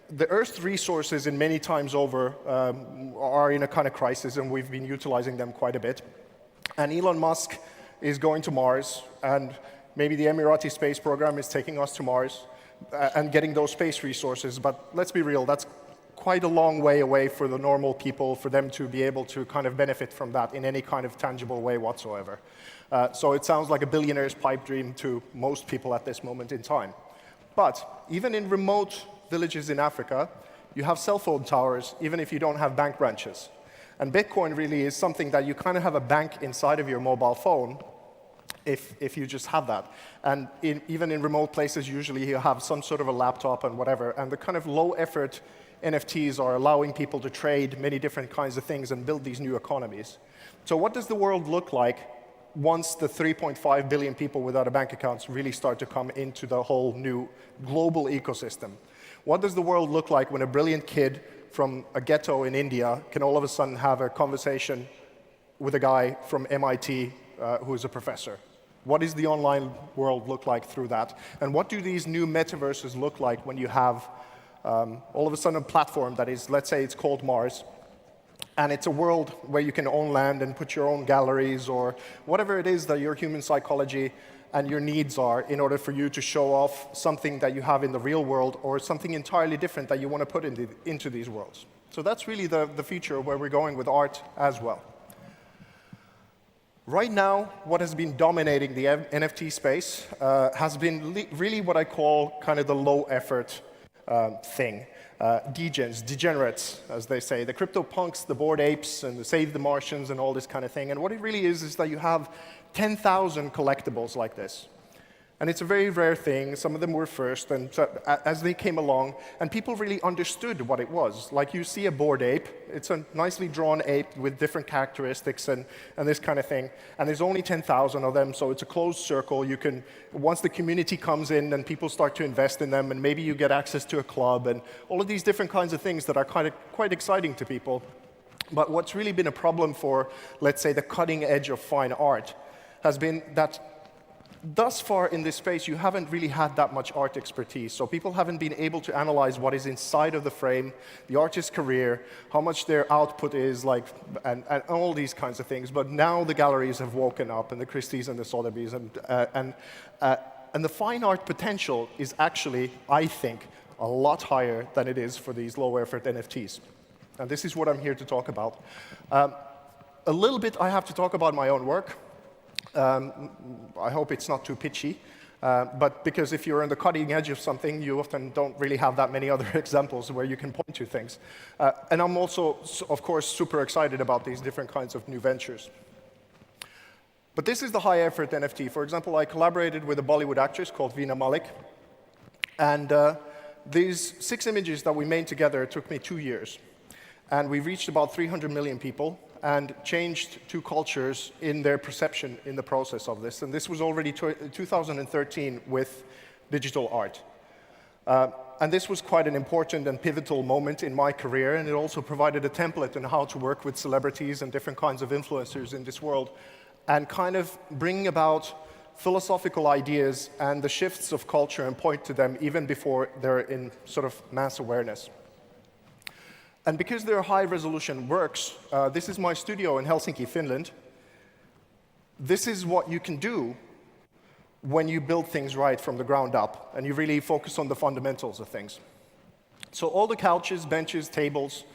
the Earth's resources in many times over are in a kind of crisis, and we've been utilizing them quite a bit. And Elon Musk is going to Mars, and maybe the Emirati space program is taking us to Mars and getting those space resources. But let's be real, that's quite a long way away for the normal people, for them to be able to kind of benefit from that in any kind of tangible way whatsoever. So it sounds like a billionaire's pipe dream to most people at this moment in time. But even in remote villages in Africa, you have cell phone towers, even if you don't have bank branches. And Bitcoin really is something that you kind of have a bank inside of your mobile phone, if you just have that. And even in remote places, usually you have some sort of a laptop and whatever. And the kind of low-effort NFTs are allowing people to trade many different kinds of things and build these new economies. So what does the world look like once the 3.5 billion people without a bank account really start to come into the whole new global ecosystem? What does the world look like when a brilliant kid from a ghetto in India can all of a sudden have a conversation with a guy from MIT who is a professor? What does the online world look like through that? And what do these new metaverses look like when you have all of a sudden a platform that is, let's say it's called Mars, and it's a world where you can own land and put your own galleries or whatever it is that your human psychology and your needs are in order for you to show off something that you have in the real world or something entirely different that you want to put into these worlds. So that's really the future where we're going with art as well. Right now, what has been dominating the NFT space has been really what I call kind of the low-effort thing. Degenerates, as they say, the CryptoPunks, the Bored Apes, and the Save the Martians, and all this kind of thing. And what it really is that you have 10,000 collectibles like this. And it's a very rare thing. Some of them were first, and so, as they came along, and people really understood what it was. Like you see a Bored Ape, it's a nicely drawn ape with different characteristics and this kind of thing. And there's only 10,000 of them, so it's a closed circle. You can, once the community comes in and people start to invest in them, and maybe you get access to a club, and all of these different kinds of things that are quite exciting to people. But what's really been a problem for, let's say, the cutting edge of fine art has been that thus far in this space, you haven't really had that much art expertise. So people haven't been able to analyze what is inside of the frame, the artist's career, how much their output is, like, and all these kinds of things. But now the galleries have woken up, and the Christie's and the Sotheby's, and the fine art potential is actually, I think, a lot higher than it is for these low-effort NFTs. And this is what I'm here to talk about. A little bit, I have to talk about my own work. I hope it's not too pitchy, but because if you're on the cutting edge of something, you often don't really have that many other examples where you can point to things. And I'm also, of course, super excited about these different kinds of new ventures. But this is the high-effort NFT. For example, I collaborated with a Bollywood actress called Veena Malik, and these 6 images that we made together took me 2 years. And we reached about 300 million people and changed 2 cultures in their perception in the process of this. And this was already 2013 with digital art. And this was quite an important and pivotal moment in my career, and it also provided a template on how to work with celebrities and different kinds of influencers in this world, and kind of bring about philosophical ideas and the shifts of culture and point to them even before they're in sort of mass awareness. And because they're high-resolution works, this is my studio in Helsinki, Finland. This is what you can do when you build things right from the ground up, and you really focus on the fundamentals of things. So all the couches, benches, tables,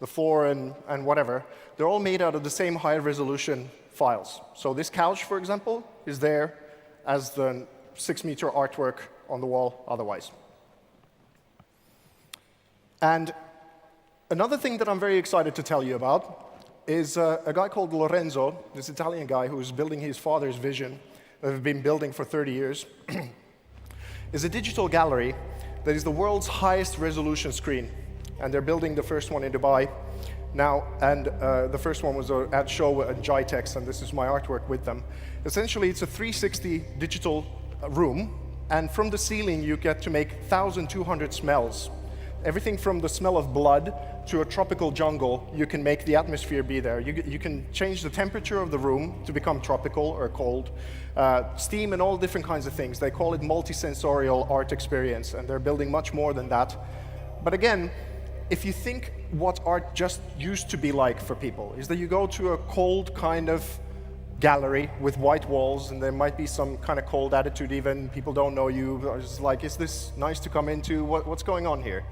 the floor, and whatever, they're all made out of the same high-resolution files. So this couch, for example, is there as the 6-meter artwork on the wall otherwise. And another thing that I'm very excited to tell you about is a guy called Lorenzo, this Italian guy who's building his father's vision that we've been building for 30 years, is a digital gallery that is the world's highest resolution screen. And they're building the first one in Dubai now, and the first one was at show at GITEX, and this is my artwork with them. Essentially, it's a 360 digital room, and from the ceiling, you get to make 1,200 smells. Everything from the smell of blood to a tropical jungle, you can make the atmosphere be there. You can change the temperature of the room to become tropical or cold, steam and all different kinds of things. They call it multisensorial art experience, and they're building much more than that. But again, if you think what art just used to be like for people, is that you go to a cold kind of gallery with white walls, and there might be some kind of cold attitude even, people don't know you, it's like, is this nice to come into, what's going on here?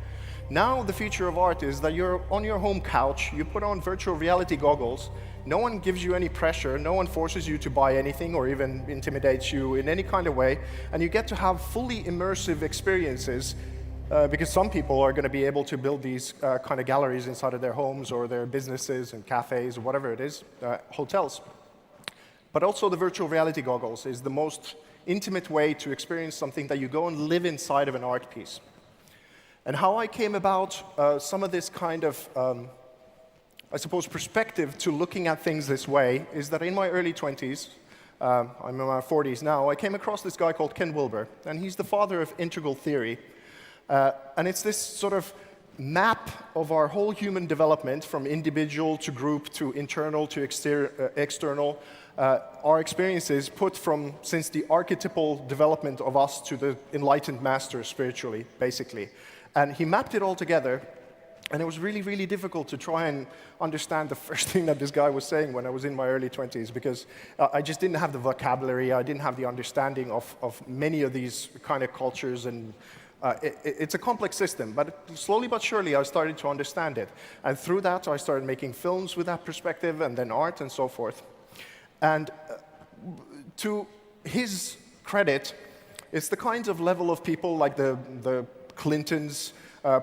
Now the future of art is that you're on your home couch, you put on virtual reality goggles, no one gives you any pressure, no one forces you to buy anything or even intimidates you in any kind of way, and you get to have fully immersive experiences because some people are going to be able to build these kind of galleries inside of their homes or their businesses and cafes or whatever it is, hotels. But also the virtual reality goggles is the most intimate way to experience something that you go and live inside of an art piece. And how I came about some of this kind of, I suppose, perspective to looking at things this way is that in my early 20s, I'm in my 40s now, I came across this guy called Ken Wilber, and he's the father of integral theory. And it's this sort of map of our whole human development from individual to group to internal to external, our experiences put from since the archetypal development of us to the enlightened master spiritually, basically. And he mapped it all together, and it was really, really difficult to try and understand the first thing that this guy was saying when I was in my early 20s, because I just didn't have the vocabulary, I didn't have the understanding of many of these kind of cultures, and it's a complex system, but slowly but surely I started to understand it. And through that, I started making films with that perspective, and then art and so forth. And to his credit, it's the kinds of level of people like the Clintons,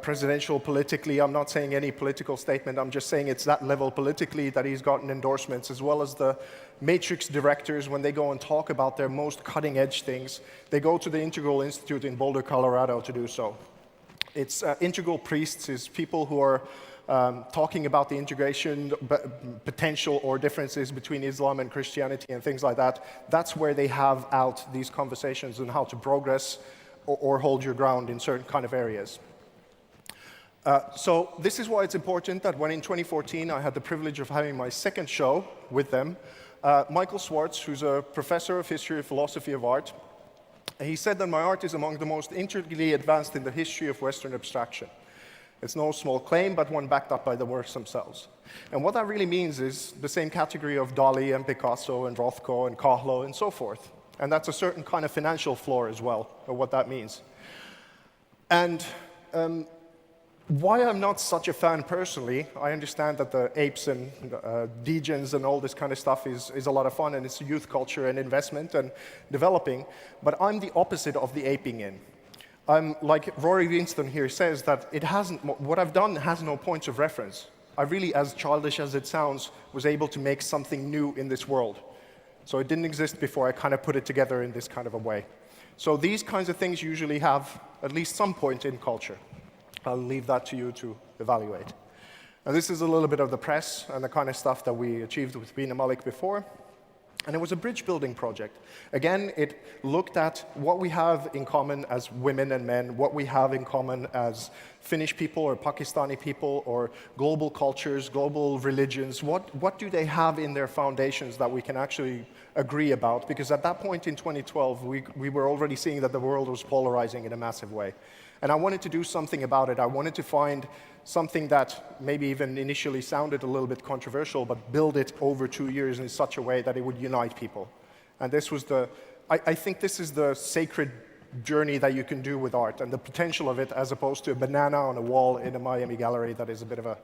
presidential politically, I'm not saying any political statement, I'm just saying it's that level politically that he's gotten endorsements, as well as the Matrix directors when they go and talk about their most cutting edge things. They go to the Integral Institute in Boulder, Colorado to do so. It's integral priests, is people who are talking about the integration potential or differences between Islam and Christianity and things like that. That's where they have out these conversations on how to progress or hold your ground in certain kind of areas. So this is why it's important that when in 2014 I had the privilege of having my second show with them, Michael Swartz, who's a professor of history and philosophy of art, he said that my art is among the most integrally advanced in the history of Western abstraction. It's no small claim, but one backed up by the works themselves. And what that really means is the same category of Dali and Picasso and Rothko and Kahlo and so forth. And that's a certain kind of financial floor as well, of what that means. And why I'm not such a fan personally, I understand that the apes and degens and all this kind of stuff is a lot of fun, and it's youth culture and investment and developing, but I'm the opposite of the aping in. I'm like Rory Winston here says that it hasn't, what I've done has no points of reference. I really, as childish as it sounds, was able to make something new in this world. So it didn't exist before I kind of put it together in this kind of a way. So these kinds of things usually have at least some point in culture. I'll leave that to you to evaluate. And this is a little bit of the press and the kind of stuff that we achieved with Bina Malik before. And it was a bridge building project. Again, it looked at what we have in common as women and men, what we have in common as Finnish people or Pakistani people or global cultures, global religions. What do they have in their foundations that we can actually agree about? Because at that point in 2012, we were already seeing that the world was polarizing in a massive way. And I wanted to do something about it. I wanted to find something that maybe even initially sounded a little bit controversial, but build it over 2 years in such a way that it would unite people. And this was I think this is the sacred journey that you can do with art and the potential of it, as opposed to a banana on a wall in a Miami gallery that is a bit of a,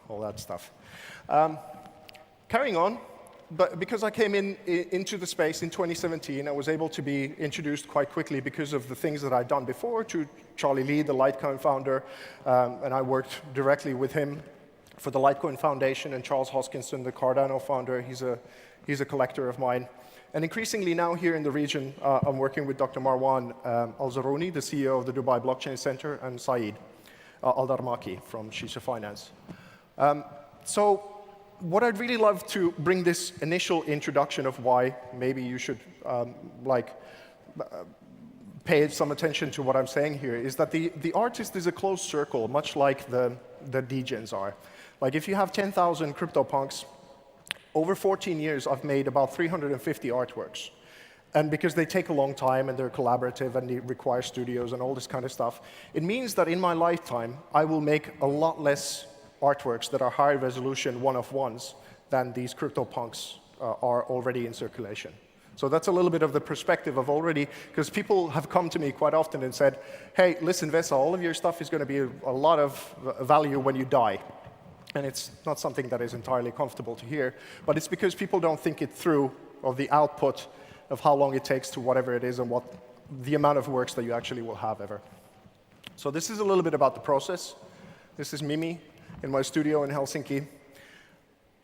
all that stuff. Carrying on, but because I came into the space in 2017, I was able to be introduced quite quickly because of the things that I'd done before to Charlie Lee, the Litecoin founder, and I worked directly with him for the Litecoin Foundation, and Charles Hoskinson, the Cardano founder. He's a collector of mine. And increasingly now here in the region, I'm working with Dr. Marwan Al-Zarouni, the CEO of the Dubai Blockchain Center, and Saeed Al-Darmaki from Shisha Finance. So what I'd really love to bring this initial introduction of why maybe you should pay some attention to what I'm saying here is that the artist is a closed circle, much like the DJs are. Like if you have 10,000 CryptoPunks, over 14 years, I've made about 350 artworks. And because they take a long time and they're collaborative and they require studios and all this kind of stuff, it means that in my lifetime, I will make a lot less artworks that are high resolution one-of-ones than these CryptoPunks are already in circulation. So that's a little bit of the perspective of already, because people have come to me quite often and said, hey, listen, Vesa, all of your stuff is going to be a lot of value when you die. And it's not something that is entirely comfortable to hear, but it's because people don't think it through of the output of how long it takes to whatever it is and what the amount of works that you actually will have ever. So this is a little bit about the process. This is Mimi in my studio in Helsinki.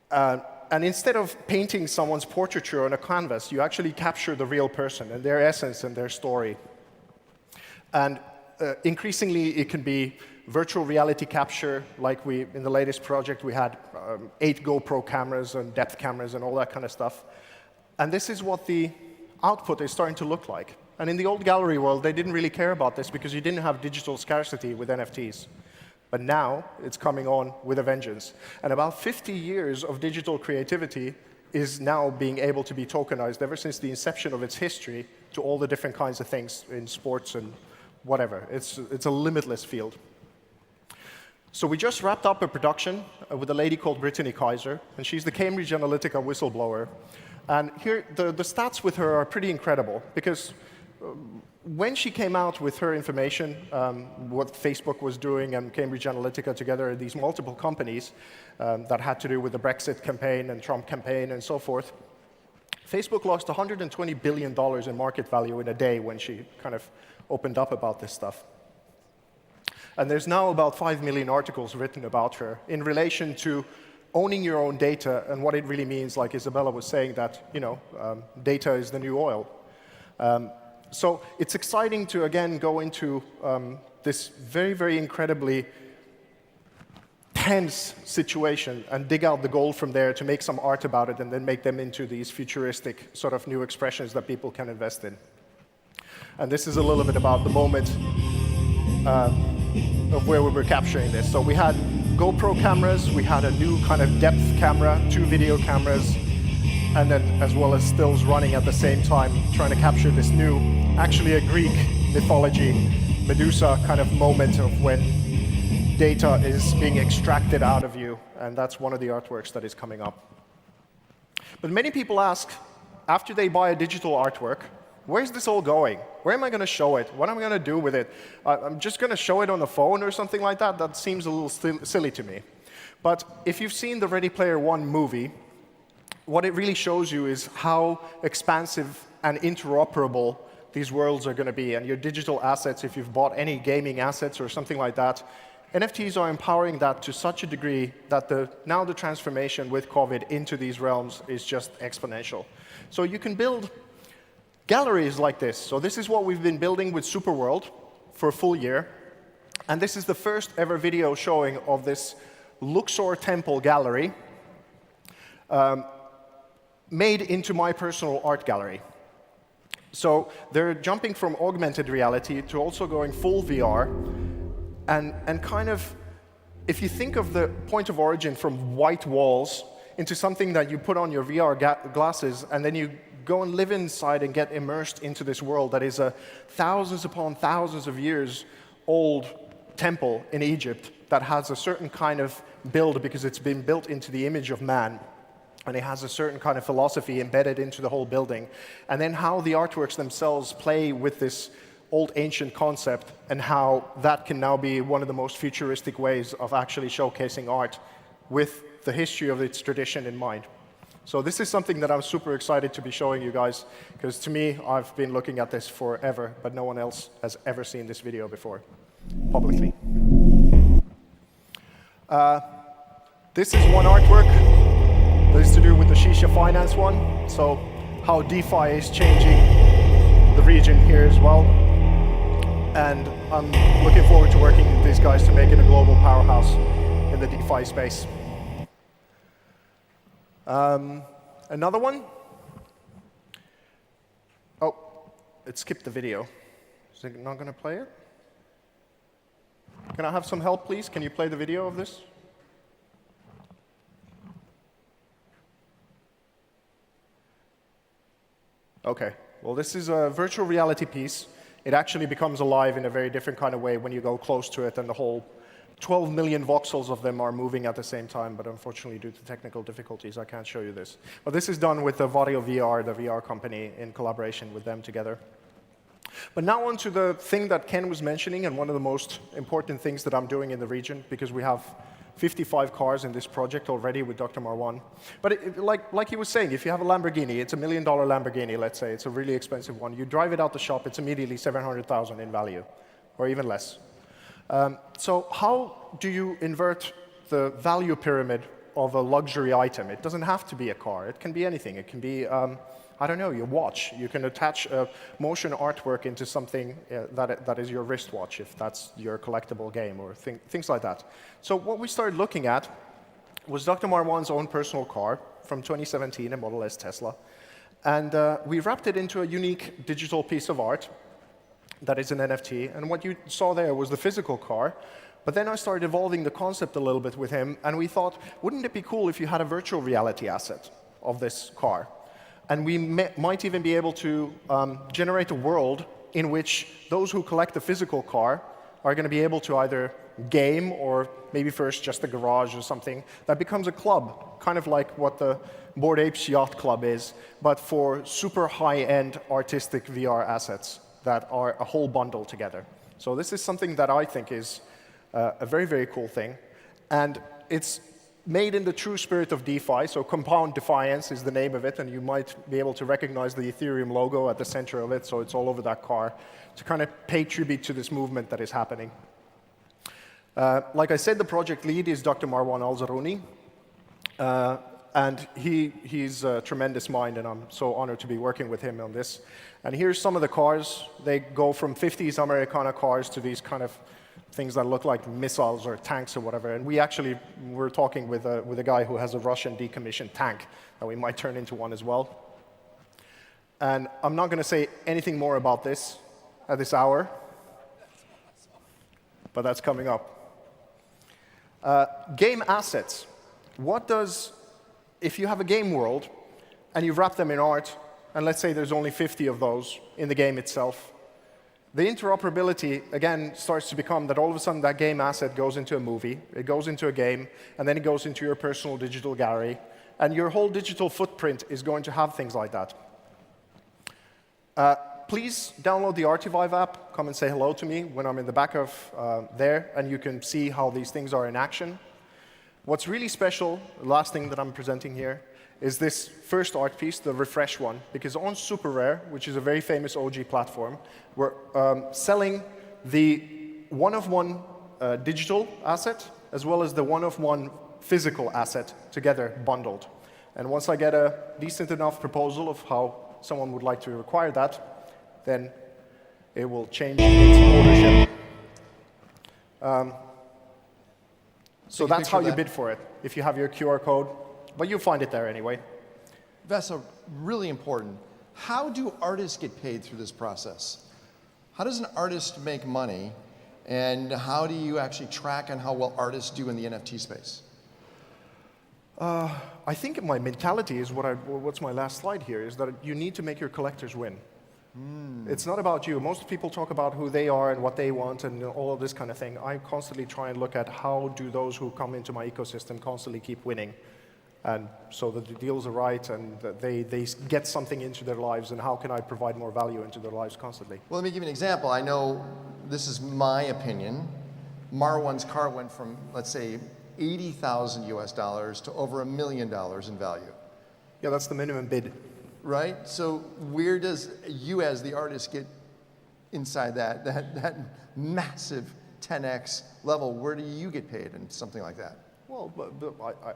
And instead of painting someone's portraiture on a canvas, you actually capture the real person and their essence and their story. And increasingly, it can be virtual reality capture, like in the latest project, we had 8 GoPro cameras and depth cameras and all that kind of stuff. And this is what the output is starting to look like. And in the old gallery world, they didn't really care about this because you didn't have digital scarcity with NFTs. But now, it's coming on with a vengeance. And about 50 years of digital creativity is now being able to be tokenized ever since the inception of its history to all the different kinds of things in sports and whatever. It's a limitless field. So we just wrapped up a production with a lady called Brittany Kaiser, and she's the Cambridge Analytica whistleblower. And here, the stats with her are pretty incredible, because when she came out with her information, what Facebook was doing and Cambridge Analytica together, these multiple companies that had to do with the Brexit campaign and Trump campaign and so forth, Facebook lost $120 billion in market value in a day when she kind of opened up about this stuff. And there's now about 5 million articles written about her in relation to owning your own data and what it really means, like Isabella was saying, that data is the new oil. So it's exciting to, again, go into this very, very incredibly tense situation and dig out the gold from there to make some art about it and then make them into these futuristic sort of new expressions that people can invest in. And this is a little bit about the moment of where we were capturing this. So we had GoPro cameras, we had a new kind of depth camera, 2 video cameras, and then as well as stills running at the same time, trying to capture this new, actually a Greek mythology, Medusa kind of moment of when data is being extracted out of you, and that's one of the artworks that is coming up. But many people ask, after they buy a digital artwork, where's this all going? Where am I going to show it? What am I going to do with it? I'm just going to show it on the phone or something like that? That seems a little silly to me. But if you've seen the Ready Player One movie, what it really shows you is how expansive and interoperable these worlds are going to be. And your digital assets, if you've bought any gaming assets or something like that, NFTs are empowering that to such a degree that now the transformation with COVID into these realms is just exponential. So you can build galleries like this. So this is what we've been building with Superworld for a full year. And this is the first ever video showing of this Luxor Temple gallery made into my personal art gallery. So they're jumping from augmented reality to also going full VR. And kind of, if you think of the point of origin from white walls into something that you put on your VR glasses, and then you go and live inside and get immersed into this world that is a thousands upon thousands of years old temple in Egypt that has a certain kind of build because it's been built into the image of man. And it has a certain kind of philosophy embedded into the whole building. And then how the artworks themselves play with this old ancient concept and how that can now be one of the most futuristic ways of actually showcasing art with the history of its tradition in mind. So this is something that I'm super excited to be showing you guys, because to me, I've been looking at this forever, but no one else has ever seen this video before, publicly. This is one artwork that is to do with the Shisha Finance one, so how DeFi is changing the region here as well. And I'm looking forward to working with these guys to make it a global powerhouse in the DeFi space. Another one. Oh, it skipped the video. Is it not going to play it? Can I have some help, please? Can you play the video of this? OK. Well, this is a virtual reality piece. It actually becomes alive in a very different kind of way when you go close to it, and the whole 12 million voxels of them are moving at the same time, but unfortunately, due to technical difficulties, I can't show you this. But this is done with the Vario VR, the VR company, in collaboration with them together. But now on to the thing that Ken was mentioning, and one of the most important things that I'm doing in the region, because we have 55 cars in this project already with Dr. Marwan. But like he was saying, if you have a Lamborghini, it's $1 million Lamborghini, let's say. It's a really expensive one. You drive it out the shop, it's immediately 700,000 in value, or even less. So how do you invert the value pyramid of a luxury item? It doesn't have to be a car. It can be anything. It can be, I don't know, your watch. You can attach a motion artwork into something that is your wristwatch, if that's your collectible game, or things like that. So what we started looking at was Dr. Marwan's own personal car from 2017, a Model S Tesla. And we wrapped it into a unique digital piece of art that is an NFT. And what you saw there was the physical car. But then I started evolving the concept a little bit with him, and we thought, wouldn't it be cool if you had a virtual reality asset of this car? And we might even be able to generate a world in which those who collect the physical car are going to be able to either game, or maybe first just a garage or something, that becomes a club, kind of like what the Bored Apes Yacht Club is, but for super high-end artistic VR assets that are a whole bundle together. So this is something that I think is a very, very cool thing. And it's made in the true spirit of DeFi, so Compound Defiance is the name of it, and you might be able to recognize the Ethereum logo at the center of it, so it's all over that car, to kind of pay tribute to this movement that is happening. Like I said, the project lead is Dr. Marwan Al-Zarouni, and he's a tremendous mind, and I'm so honored to be working with him on this. And here's some of the cars. They go from 50s Americana cars to these kind of things that look like missiles or tanks or whatever. And we're talking with a guy who has a Russian decommissioned tank that we might turn into one as well. And I'm not going to say anything more about this at this hour, but that's coming up. Game assets. If you have a game world and you wrap them in art, and let's say there's only 50 of those in the game itself, the interoperability, again, starts to become that all of a sudden that game asset goes into a movie, it goes into a game, and then it goes into your personal digital gallery, and your whole digital footprint is going to have things like that. Please download the Artivive app, come and say hello to me when I'm in the back of there, and you can see how these things are in action. What's really special, the last thing that I'm presenting here, is this first art piece, the Refresh one, because on Super Rare, which is a very famous OG platform, we're selling the one-of-one digital asset as well as the one-of-one physical asset together bundled. And once I get a decent enough proposal of how someone would like to acquire that, then it will change its ownership. So that's how you bid for it, if you have your QR code. But you'll find it there anyway. Vesa, really important. How do artists get paid through this process? How does an artist make money? And how do you actually track on how well artists do in the NFT space? I think my mentality is what's my last slide here, is that you need to make your collectors win. It's not about you. Most people talk about who they are and what they want and all of this kind of thing. I constantly try and look at how do those who come into my ecosystem constantly keep winning. And so that the deals are right and that they get something into their lives, and how can I provide more value into their lives constantly. Well, let me give you an example. I know this is my opinion. Marwan's car went from, let's say, $80,000 US to over $1 million in value. Yeah, that's the minimum bid. Right? So where does you as the artist get inside that massive 10x level? Where do you get paid in something like that? Well,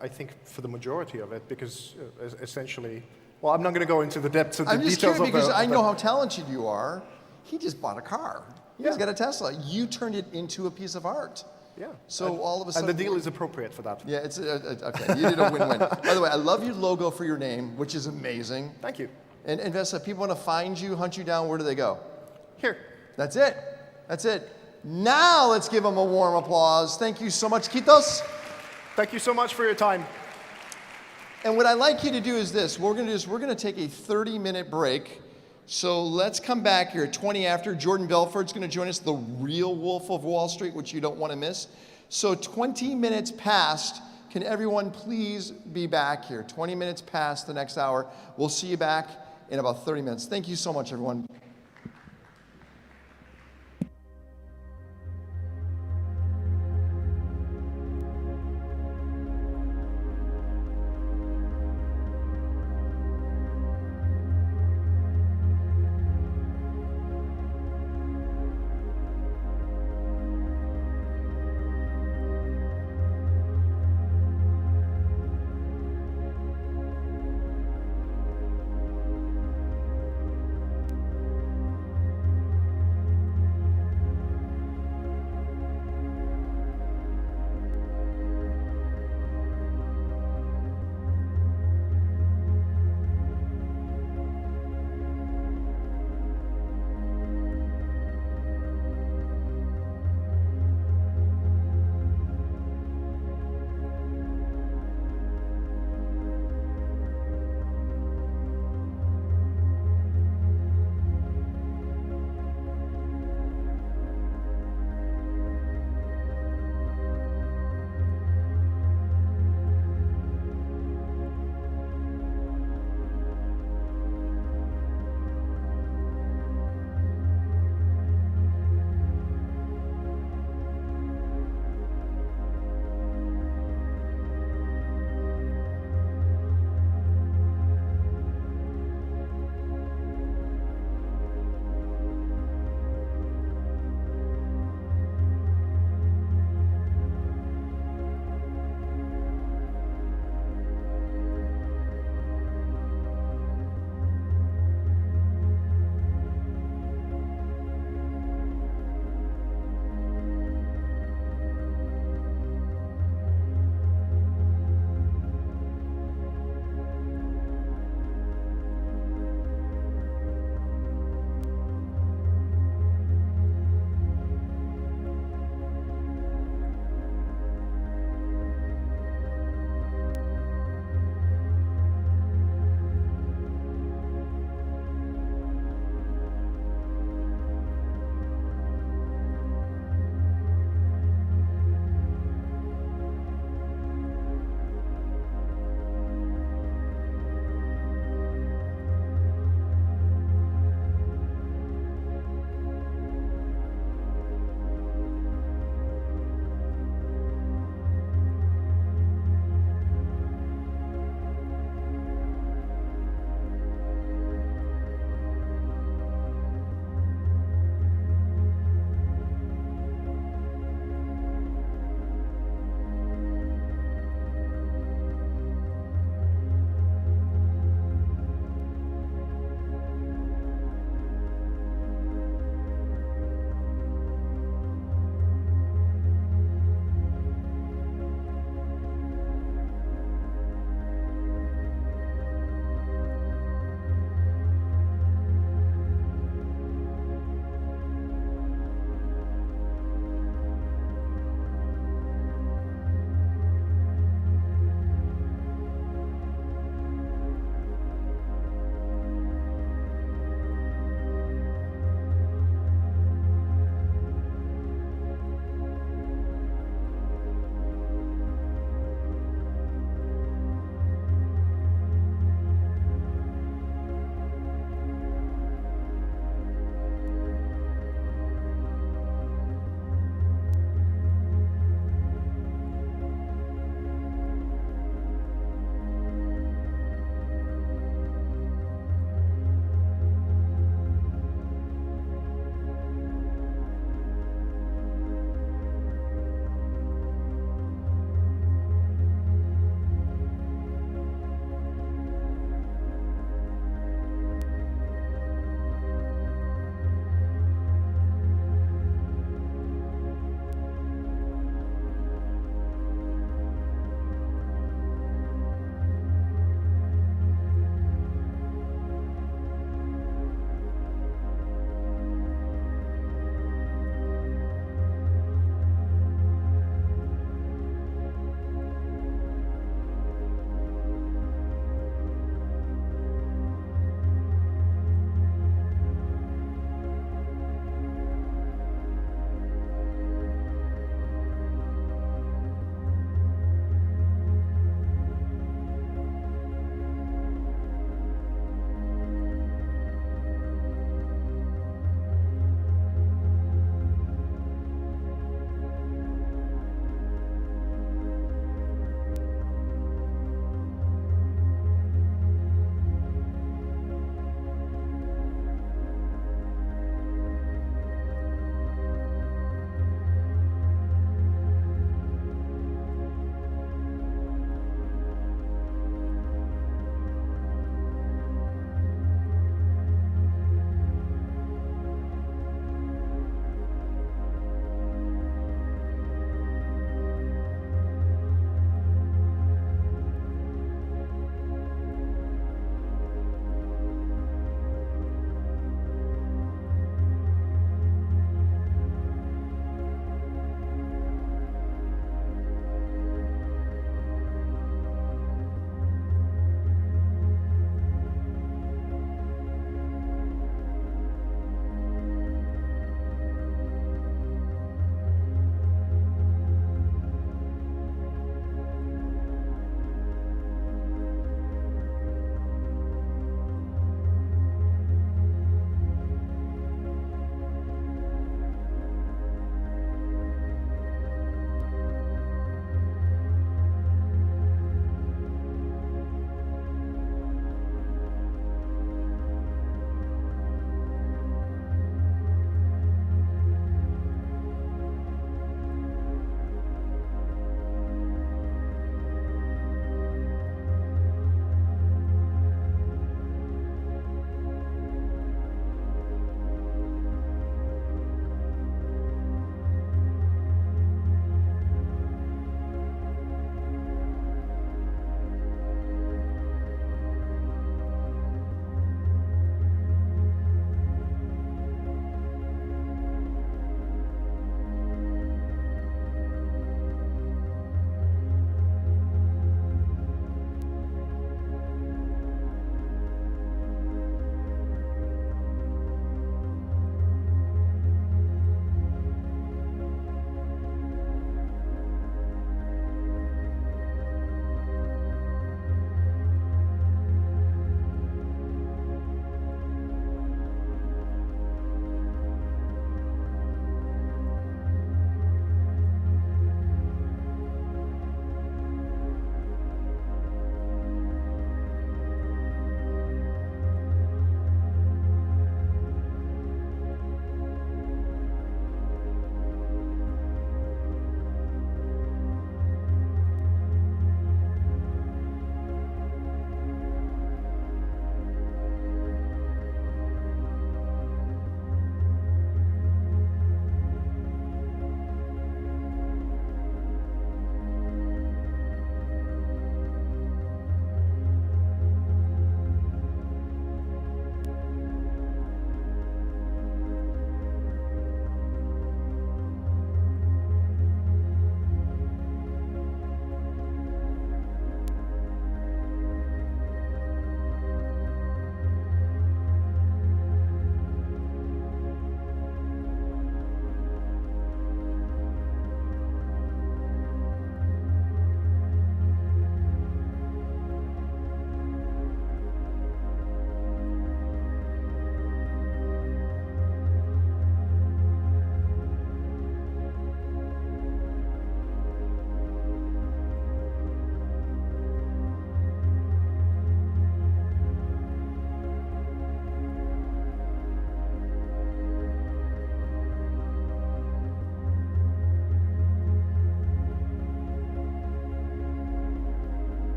I think for the majority of it, because essentially, well, I'm not going to go into the depths of the details of I'm just curious because I know how talented you are. He just bought a car. He's got a Tesla. You turned it into a piece of art. Yeah. So all of a sudden, and the deal is appropriate for that. Yeah, it's okay. You did a win-win. By the way, I love your logo for your name, which is amazing. Thank you. And Vesa, if people want to find you, hunt you down, where do they go? Here. That's it. That's it. Now let's give them a warm applause. Thank you so much, Kitos. Thank you so much for your time. And what I'd like you to do is this. What we're going to do is we're going to take a 30-minute break. So let's come back here at 20 after. Jordan Belfort's going to join us, the real Wolf of Wall Street, which you don't want to miss. So 20 minutes past, can everyone please be back here? 20 minutes past the next hour. We'll see you back in about 30 minutes. Thank you so much, everyone.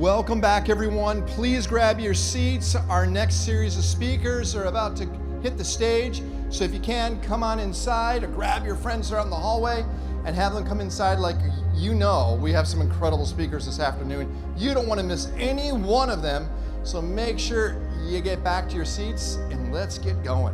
Welcome back, everyone. Please grab your seats. Our next series of speakers are about to hit the stage. So if you can, come on inside or grab your friends that are out in the hallway and have them come inside. Like you know, we have some incredible speakers this afternoon. You don't want to miss any one of them. So make sure you get back to your seats and let's get going.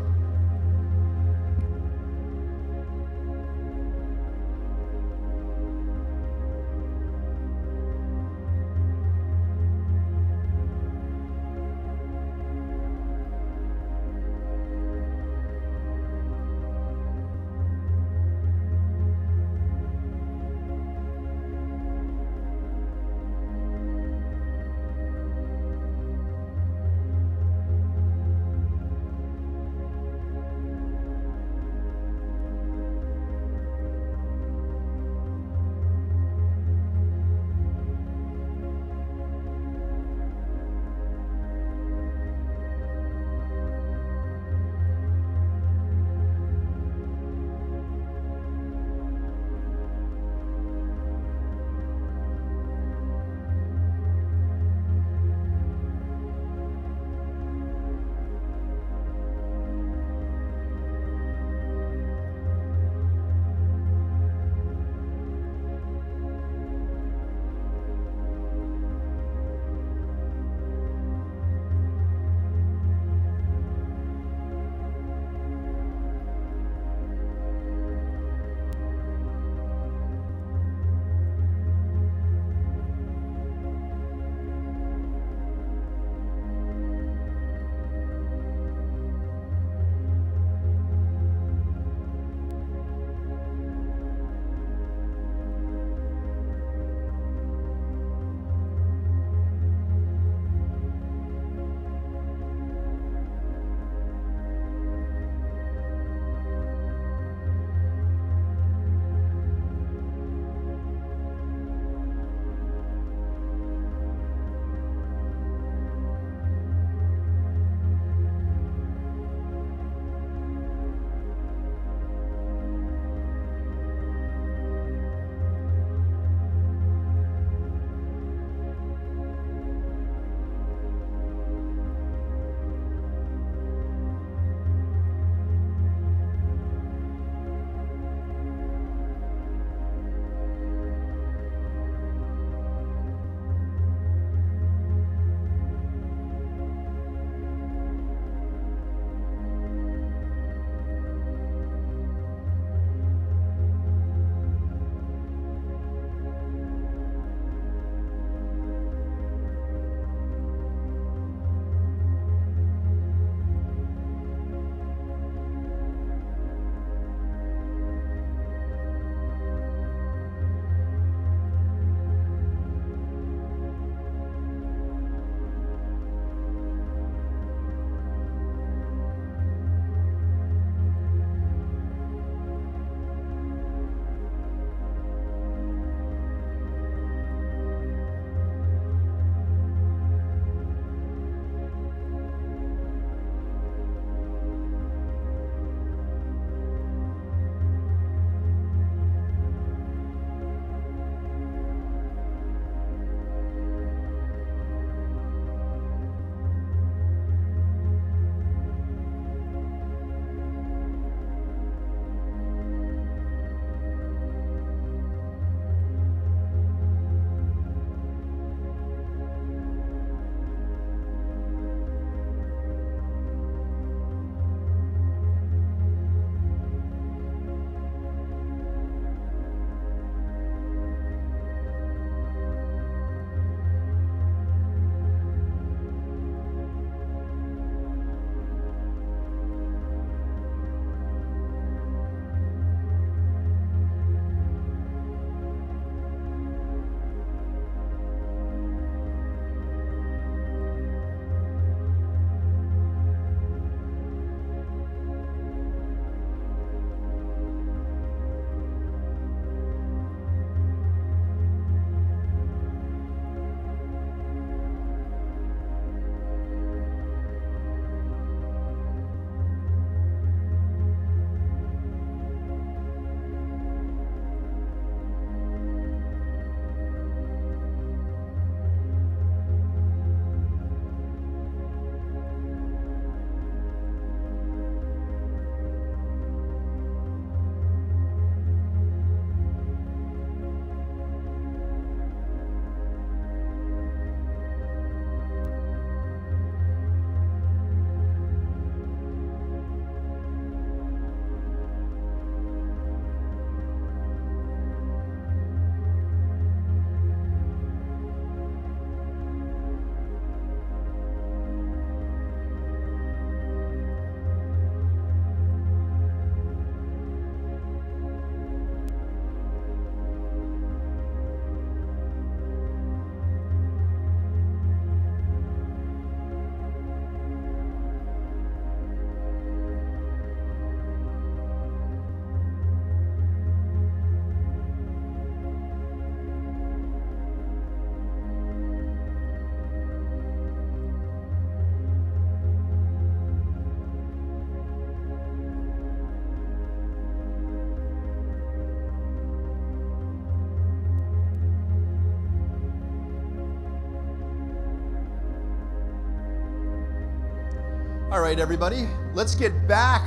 All right, everybody, let's get back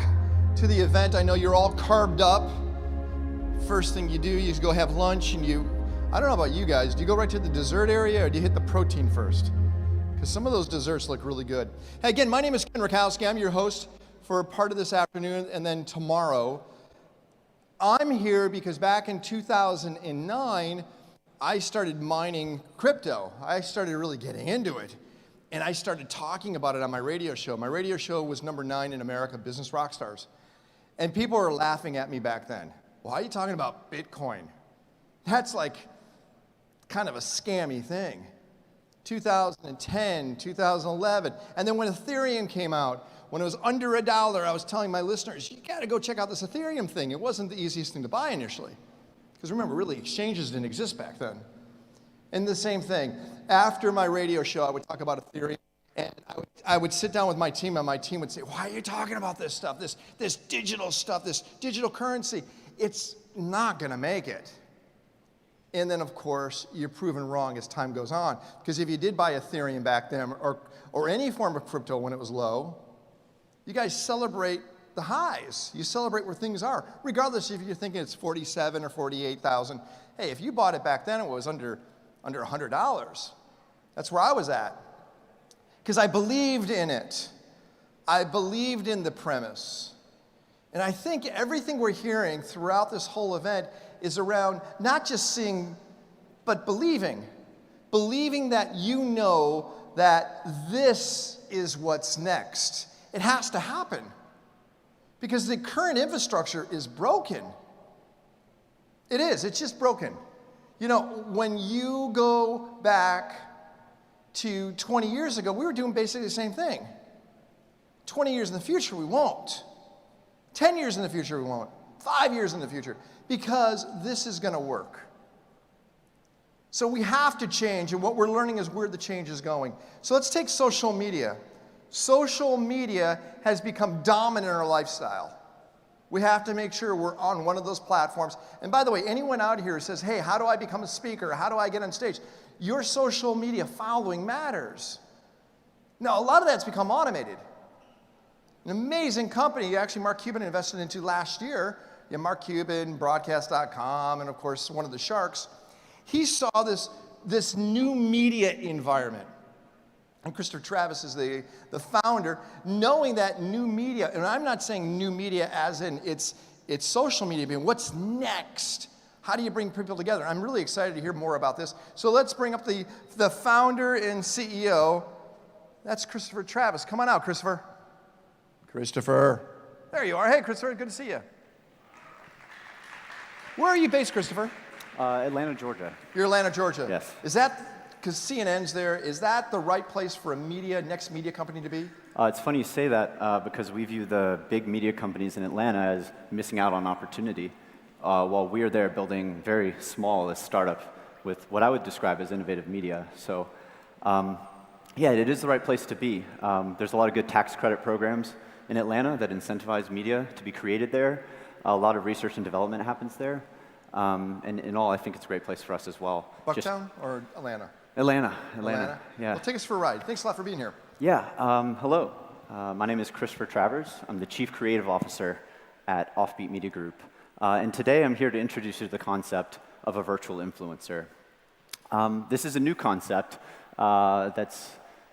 to the event. I know you're all carved up. First thing you do, you go have lunch and I don't know about you guys, do you go right to the dessert area or do you hit the protein first? Because some of those desserts look really good. Hey, again, my name is Ken Rakowski. I'm your host for part of this afternoon and then tomorrow. I'm here because back in 2009, I started mining crypto. I started really getting into it. And I started talking about it on my radio show. My radio show was #9 in America, Business Rockstars. And people were laughing at me back then. Why are you talking about Bitcoin? That's like kind of a scammy thing. 2010, 2011. And then when Ethereum came out, when it was under $1, I was telling my listeners, you gotta go check out this Ethereum thing. It wasn't the easiest thing to buy initially. Because remember, really, exchanges didn't exist back then. And the same thing. After my radio show, I would talk about Ethereum, and I would sit down with my team, and my team would say, why are you talking about this stuff, this digital stuff, this digital currency? It's not gonna make it. And then, of course, you're proven wrong as time goes on. Because if you did buy Ethereum back then, or any form of crypto when it was low, you guys celebrate the highs. You celebrate where things are. Regardless if you're thinking it's 47 or 48,000. Hey, if you bought it back then, it was under $100. That's where I was at. Because I believed in it. I believed in the premise. And I think everything we're hearing throughout this whole event is around not just seeing, but believing. Believing that you know that this is what's next. It has to happen. Because the current infrastructure is broken. It is, it's just broken. You know, when you go back to 20 years ago, we were doing basically the same thing. 20 years in the future, we won't. 10 years in the future, we won't. 5 years in the future, because this is gonna work. So we have to change, and what we're learning is where the change is going. So let's take social media. Social media has become dominant in our lifestyle. We have to make sure we're on one of those platforms. And by the way, anyone out here who says, hey, how do I become a speaker? How do I get on stage? Your social media following matters. Now, a lot of that's become automated. An amazing company, actually Mark Cuban invested into last year. You know, Mark Cuban, broadcast.com, and of course, one of the sharks. He saw this new media environment. And Christopher Travis is the founder, knowing that new media, and I'm not saying new media as in it's social media, but what's next? How do you bring people together? I'm really excited to hear more about this. So let's bring up the founder and CEO. That's Christopher Travis. Come on out, Christopher. Christopher. There you are. Hey, Christopher, good to see you. Where are you based, Christopher? Atlanta, Georgia. You're Atlanta, Georgia. Yes. Is that, because CNN's there, is that the right place for a next media company to be? It's funny you say that because we view the big media companies in Atlanta as missing out on opportunity, while we are there building very small, a startup with what I would describe as innovative media. So, yeah, it is the right place to be. There's a lot of good tax credit programs in Atlanta that incentivize media to be created there. A lot of research and development happens there. And in all, I think it's a great place for us as well. Bucktown or Atlanta? Atlanta, yeah. Well, take us for a ride. Thanks a lot for being here. Yeah, hello. My name is Christopher Travers. I'm the Chief Creative Officer at Offbeat Media Group. And today I'm here to introduce you to the concept of a virtual influencer. This is a new concept that's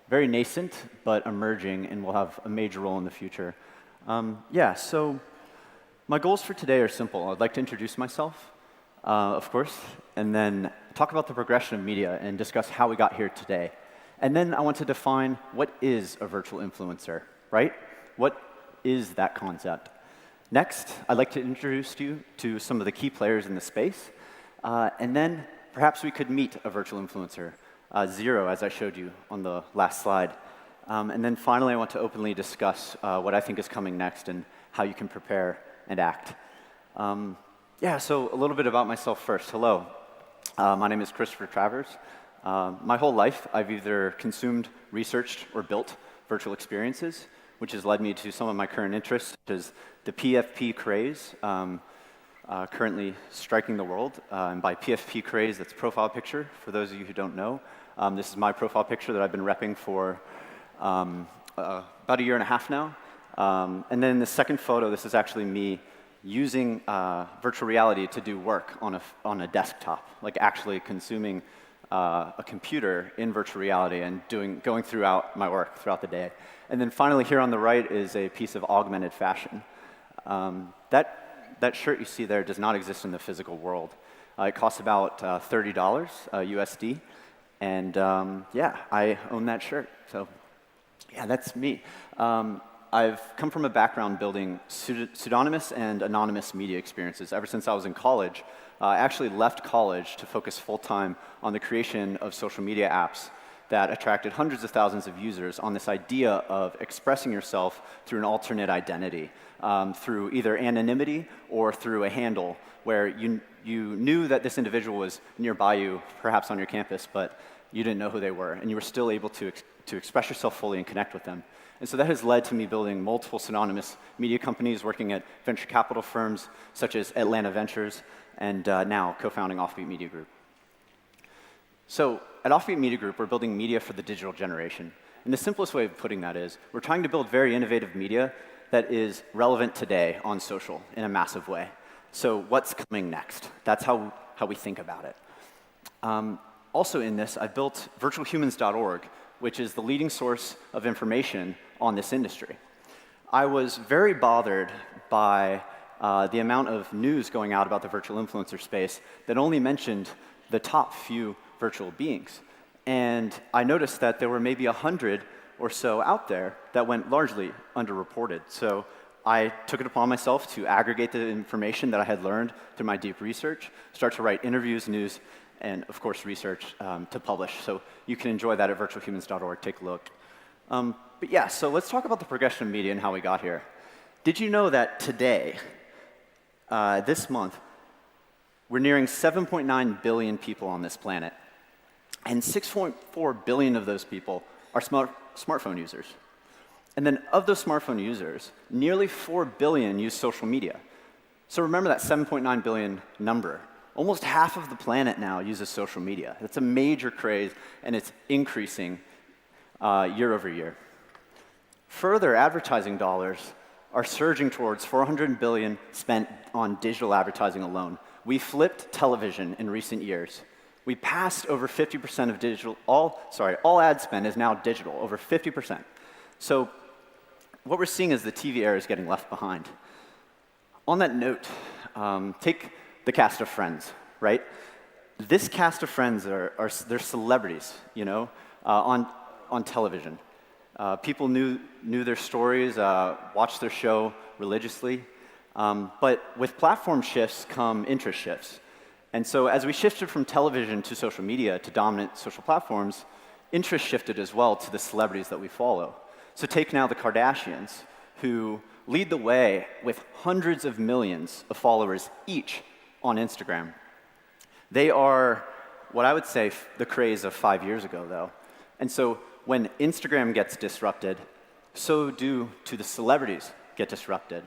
very nascent, but emerging, and will have a major role in the future. Yeah, so my goals for today are simple. I'd like to introduce myself, of course, and then talk about the progression of media and discuss how we got here today. And then I want to define what is a virtual influencer, right? What is that concept? Next, I'd like to introduce you to some of the key players in the space, and then perhaps we could meet a virtual influencer, Zero, as I showed you on the last slide. And then finally, I want to openly discuss what I think is coming next and how you can prepare and act. Yeah, so a little bit about myself first. Hello, my name is Christopher Travers. My whole life, I've either consumed, researched, or built virtual experiences, which has led me to some of my current interests, such as the PFP craze, currently striking the world. And by PFP craze, that's profile picture, for those of you who don't know. This is my profile picture that I've been repping for about about a year and a half now. And then the second photo, this is actually me using virtual reality to do work on a desktop, like actually consuming a computer in virtual reality and going throughout my work throughout the day. And then finally, here on the right is a piece of augmented fashion. That shirt you see there does not exist in the physical world. It costs about $30 USD. And yeah, I own that shirt. So yeah, that's me. I've come from a background building pseudonymous and anonymous media experiences ever since I was in college. I actually left college to focus full-time on the creation of social media apps that attracted hundreds of thousands of users on this idea of expressing yourself through an alternate identity, through either anonymity or through a handle where you knew that this individual was nearby you, perhaps on your campus, but you didn't know who they were, and you were still able to express yourself fully and connect with them. And so that has led to me building multiple pseudonymous media companies, working at venture capital firms such as Atlanta Ventures, and now co-founding Offbeat Media Group. So at Offbeat Media Group, we're building media for the digital generation. And the simplest way of putting that is we're trying to build very innovative media that is relevant today on social in a massive way. So what's coming next? That's how we think about it. Also in this, I built virtualhumans.org, which is the leading source of information on this industry. I was very bothered by the amount of news going out about the virtual influencer space that only mentioned the top few virtual beings. And I noticed that there were maybe 100 or so out there that went largely underreported. So I took it upon myself to aggregate the information that I had learned through my deep research, start to write interviews, news, and of course research to publish. So you can enjoy that at virtualhumans.org, take a look. But yeah, so let's talk about the progression of media and how we got here. Did you know that today, this month, we're nearing 7.9 billion people on this planet, and 6.4 billion of those people are smartphone users. And then of those smartphone users, nearly 4 billion use social media. So remember that 7.9 billion number. Almost half of the planet now uses social media. That's a major craze, and it's increasing year over year. Further, advertising dollars are surging towards $400 billion spent on digital advertising alone. We flipped television in recent years. We passed over 50% of digital, all ad spend is now digital, over 50%. So what we're seeing is the TV era is getting left behind. On that note, take the cast of Friends, right? This cast of Friends they're celebrities, you know, on television. People knew their stories, watched their show religiously. But with platform shifts come interest shifts. And so as we shifted from television to social media to dominant social platforms, interest shifted as well to the celebrities that we follow. So take now the Kardashians, who lead the way with hundreds of millions of followers each on Instagram. They are what I would say the craze of 5 years ago, though. And so when Instagram gets disrupted, so do the celebrities get disrupted.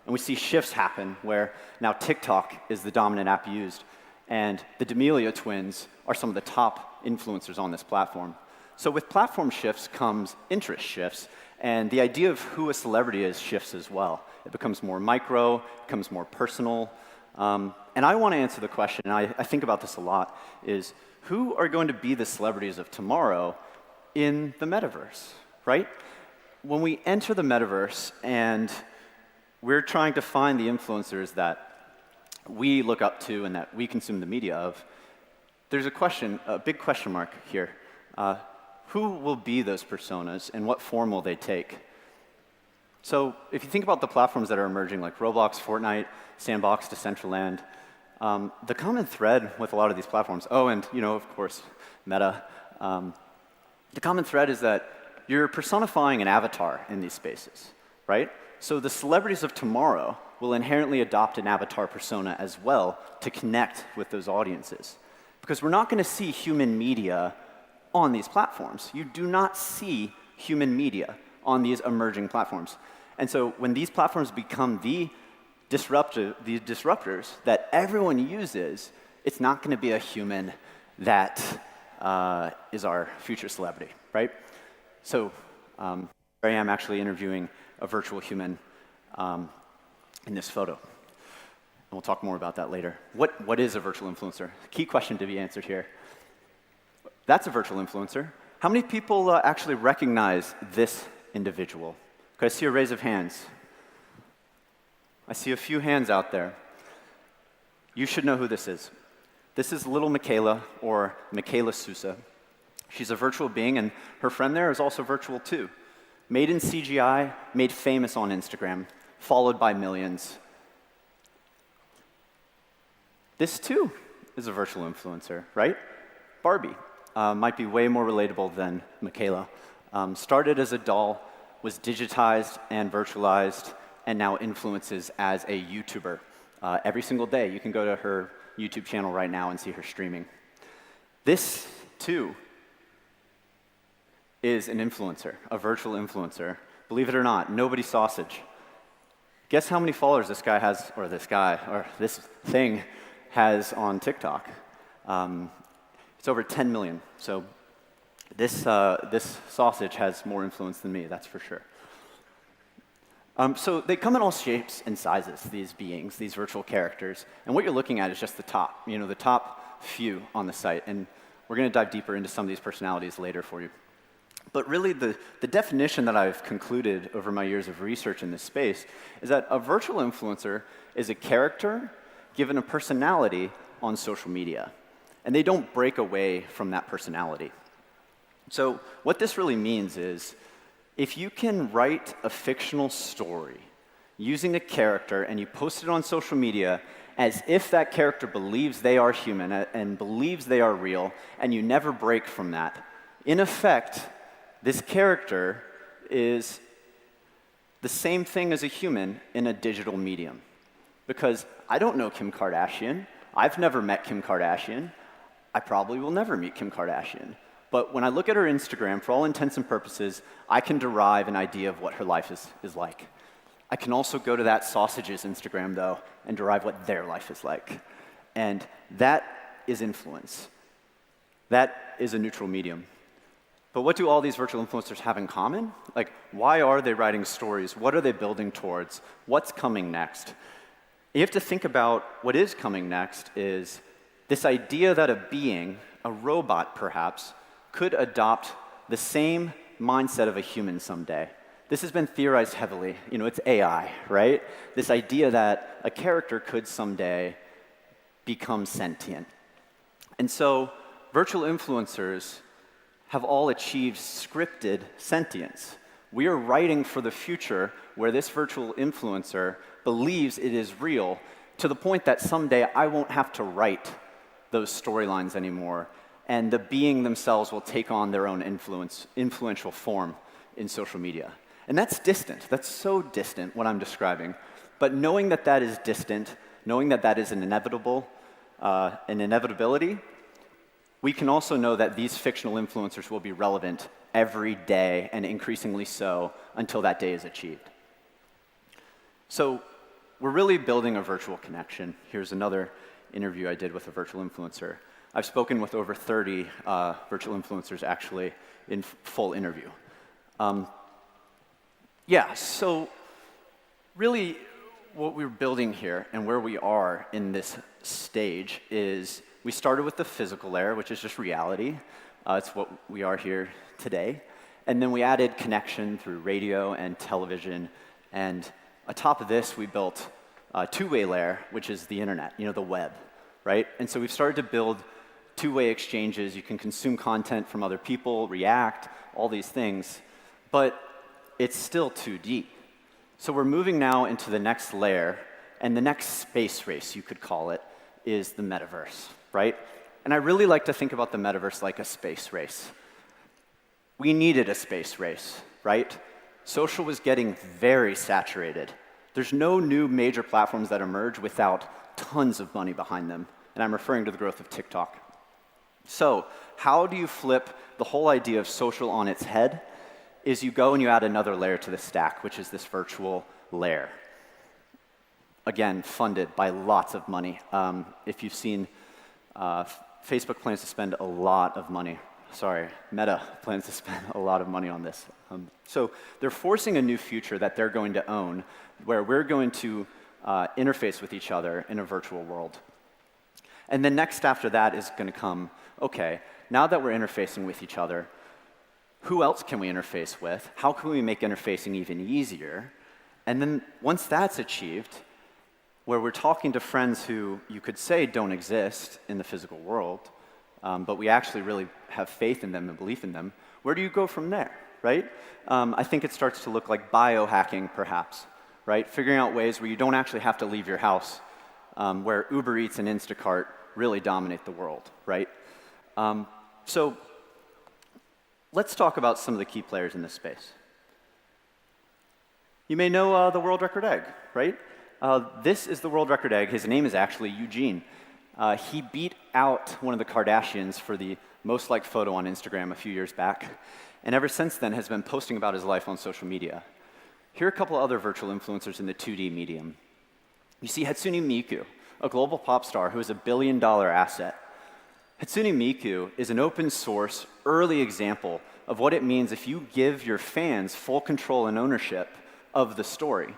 And we see shifts happen where now TikTok is the dominant app used, and the D'Amelio twins are some of the top influencers on this platform. So with platform shifts comes interest shifts, and the idea of who a celebrity is shifts as well. It becomes more micro, becomes more personal. And I want to answer the question, and I think about this a lot, is who are going to be the celebrities of tomorrow in the metaverse, right? When we enter the metaverse and we're trying to find the influencers that we look up to and that we consume the media of, there's a big question mark here. Who will be those personas and what form will they take? So if you think about the platforms that are emerging like Roblox, Fortnite, Sandbox, Decentraland, the common thread with a lot of these platforms, and of course, Meta, the common thread is that you're personifying an avatar in these spaces, right? So the celebrities of tomorrow will inherently adopt an avatar persona as well to connect with those audiences. Because we're not going to see human media on these platforms. You do not see human media on these emerging platforms. And so when these platforms become the disruptors that everyone uses, it's not going to be a human that is our future celebrity, right? So I am actually interviewing a virtual human in this photo. And we'll talk more about that later. What is a virtual influencer? Key question to be answered here. That's a virtual influencer. How many people actually recognize this individual? Could I see a raise of hands? I see a few hands out there. You should know who this is. This is little Michaela, or Michaela Sousa. She's a virtual being, and her friend there is also virtual too. Made in CGI, made famous on Instagram, followed by millions. This too is a virtual influencer, right? Barbie might be way more relatable than Michaela. Started as a doll, was digitized and virtualized, and now influences as a YouTuber. Every single day, you can go to her YouTube channel right now and see her streaming. This, too, is an influencer, a virtual influencer. Believe it or not, nobody sausage. Guess how many followers this guy has, or this thing has on TikTok? It's over 10 million. So this sausage has more influence than me, that's for sure. So they come in all shapes and sizes, these beings, these virtual characters. And what you're looking at is just the top, the top few on the site. And we're going to dive deeper into some of these personalities later for you. But really, the definition that I've concluded over my years of research in this space is that a virtual influencer is a character given a personality on social media. And they don't break away from that personality. So what this really means is, if you can write a fictional story using a character and you post it on social media as if that character believes they are human and believes they are real, and you never break from that, in effect, this character is the same thing as a human in a digital medium. Because I don't know Kim Kardashian. I've never met Kim Kardashian. I probably will never meet Kim Kardashian. But when I look at her Instagram, for all intents and purposes, I can derive an idea of what her life is like. I can also go to that sausage's Instagram, though, and derive what their life is like. And that is influence. That is a neutral medium. But what do all these virtual influencers have in common? Like, why are they writing stories? What are they building towards? What's coming next? You have to think about what is coming next is this idea that a being, a robot perhaps, could adopt the same mindset of a human someday. This has been theorized heavily. It's AI, right? This idea that a character could someday become sentient. And so virtual influencers have all achieved scripted sentience. We are writing for the future where this virtual influencer believes it is real, to the point that someday I won't have to write those storylines anymore, and the being themselves will take on their own influential form in social media. And that's distant. That's so distant, what I'm describing. But knowing that that is distant, knowing that that is an inevitability, we can also know that these fictional influencers will be relevant every day, and increasingly so, until that day is achieved. So we're really building a virtual connection. Here's another interview I did with a virtual influencer. I've spoken with over 30 virtual influencers, actually, in full interview. So really what we're building here and where we are in this stage is we started with the physical layer, which is just reality. It's what we are here today. And then we added connection through radio and television. And atop of this, we built a two-way layer, which is the internet, the web, right? And so we've started to build two-way exchanges. You can consume content from other people, react, all these things. But it's still 2D. So we're moving now into the next layer, and the next space race, you could call it, is the metaverse, right? And I really like to think about the metaverse like a space race. We needed a space race, right? Social was getting very saturated. There's no new major platforms that emerge without tons of money behind them. And I'm referring to the growth of TikTok. So how do you flip the whole idea of social on its head? Is you go and you add another layer to the stack, which is this virtual layer. Again, funded by lots of money. If you've seen, Facebook plans to spend a lot of money, sorry, Meta plans to spend a lot of money on this. So they're forcing a new future that they're going to own, where we're going to interface with each other in a virtual world. And then next after that is going to come, okay, now that we're interfacing with each other, who else can we interface with? How can we make interfacing even easier? And then once that's achieved, where we're talking to friends who you could say don't exist in the physical world, but we actually really have faith in them and belief in them, where do you go from there, right? I think it starts to look like biohacking, perhaps, right? Figuring out ways where you don't actually have to leave your house, where Uber Eats and Instacart really dominate the world, right? So let's talk about some of the key players in this space. You may know the world record egg, right? This is the world record egg. His name is actually Eugene. He beat out one of the Kardashians for the most liked photo on Instagram a few years back, and ever since then has been posting about his life on social media. Here are a couple other virtual influencers in the 2D medium. You see Hatsune Miku, a global pop star who is a $1 billion asset. Hatsune Miku is an open source, early example of what it means if you give your fans full control and ownership of the story.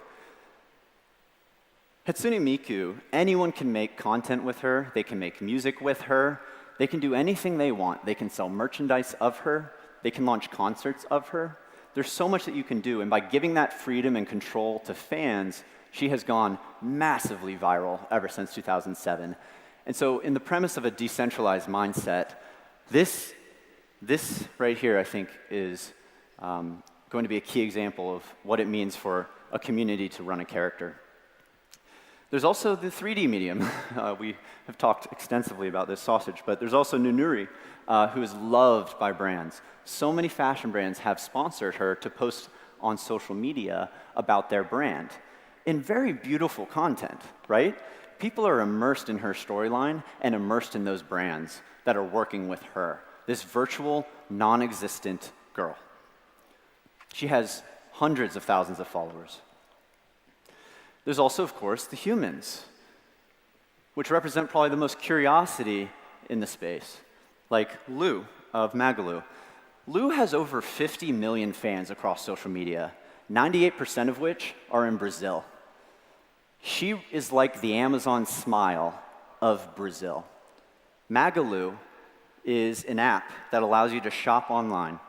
Hatsune Miku, anyone can make content with her, they can make music with her, they can do anything they want. They can sell merchandise of her, they can launch concerts of her. There's so much that you can do, and by giving that freedom and control to fans, she has gone massively viral ever since 2007. And so in the premise of a decentralized mindset, this right here, I think, is going to be a key example of what it means for a community to run a character. There's also the 3D medium. We have talked extensively about this sausage, but there's also Nunuri, who is loved by brands. So many fashion brands have sponsored her to post on social media about their brand in very beautiful content, right? People are immersed in her storyline and immersed in those brands that are working with her, this virtual, non-existent girl. She has hundreds of thousands of followers. There's also, of course, the humans, which represent probably the most curiosity in the space, like Lou of Magalu. Lou has over 50 million fans across social media, 98% of which are in Brazil. She is like the Amazon Smile of Brazil. Magalu is an app that allows you to shop online.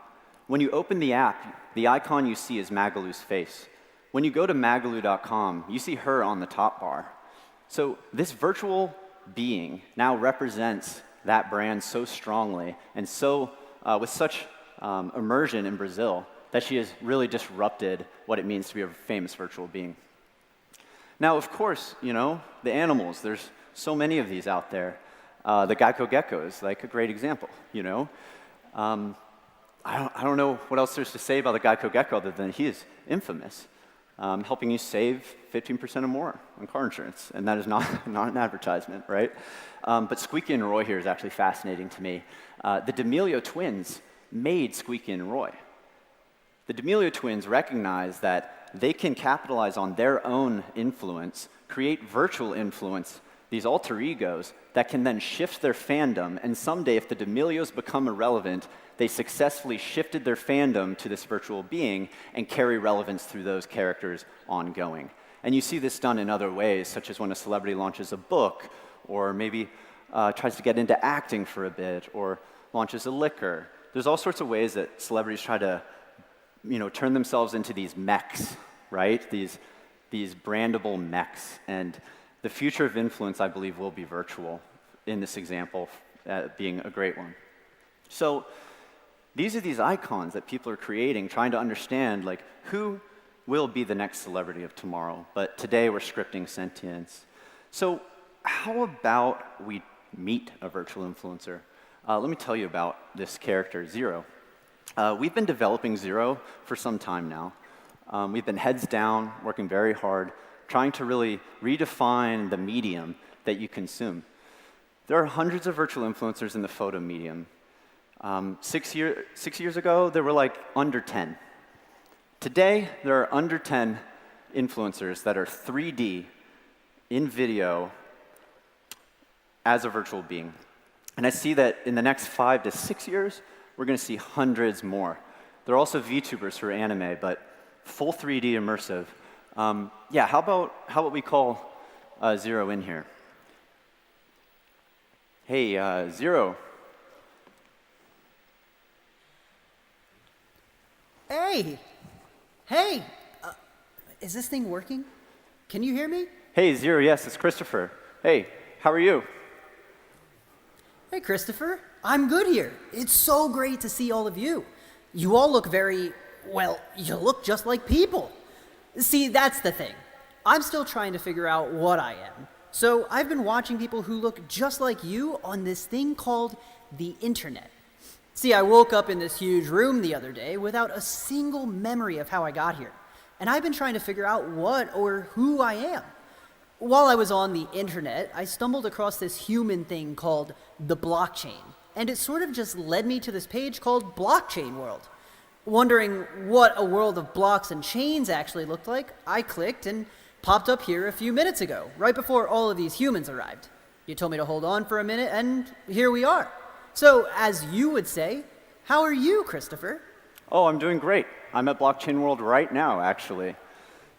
When you open the app, the icon you see is Magalu's face. When you go to magalu.com, you see her on the top bar. So this virtual being now represents that brand so strongly and so with such immersion in Brazil that she has really disrupted what it means to be a famous virtual being. Now, of course, you know, the animals, there's so many of these out there. The Geico Gecko is like a great example, you know. I don't know what else there's to say about the Geico Gecko other than he is infamous. Helping you save 15% or more on car insurance, and that is not an advertisement, right? But Squeaky and Roy here is actually fascinating to me. The D'Amelio twins made Squeaky and Roy. The D'Amelio twins recognize that they can capitalize on their own influence, create virtual influence, these alter egos that can then shift their fandom, and someday if the D'Amelios become irrelevant, they successfully shifted their fandom to this virtual being and carry relevance through those characters ongoing. And you see this done in other ways, such as when a celebrity launches a book, or maybe tries to get into acting for a bit, or launches a liquor. There's all sorts of ways that celebrities try to, you know, turn themselves into these mechs, right? These brandable mechs. And the future of influence, I believe, will be virtual in this example being a great one. So these are these icons that people are creating, trying to understand, like, who will be the next celebrity of tomorrow? But today we're scripting sentience. So how about we meet a virtual influencer? Let me tell you about this character, Zero. We've been developing Zero for some time now. We've been heads down, working very hard, trying to really redefine the medium that you consume. There are hundreds of virtual influencers in the photo medium. 6 years ago, there were like under 10. Today, there are under 10 influencers that are 3D in video as a virtual being. And I see that in the next 5 to 6 years, we're going to see hundreds more. There are also VTubers for anime, but full 3D immersive. Yeah, how about we call Zero in here? Hey, Zero. Hey! Hey! Is this thing working? Can you hear me? Hey, Zero, yes, it's Christopher. Hey, how are you? Hey, Christopher. I'm good here. It's so great to see all of you. You all look very, well, you look just like people. See, that's the thing. I'm still trying to figure out what I am. So I've been watching people who look just like you on this thing called the internet. See, I woke up in this huge room the other day without a single memory of how I got here. And I've been trying to figure out what or who I am. While I was on the internet, I stumbled across this human thing called the blockchain. And it sort of just led me to this page called Blockchain World. Wondering what a world of blocks and chains actually looked like, I clicked and popped up here a few minutes ago, right before all of these humans arrived. You told me to hold on for a minute, and here we are. So, as you would say, how are you, Christopher? Oh, I'm doing great. I'm at Blockchain World right now, actually.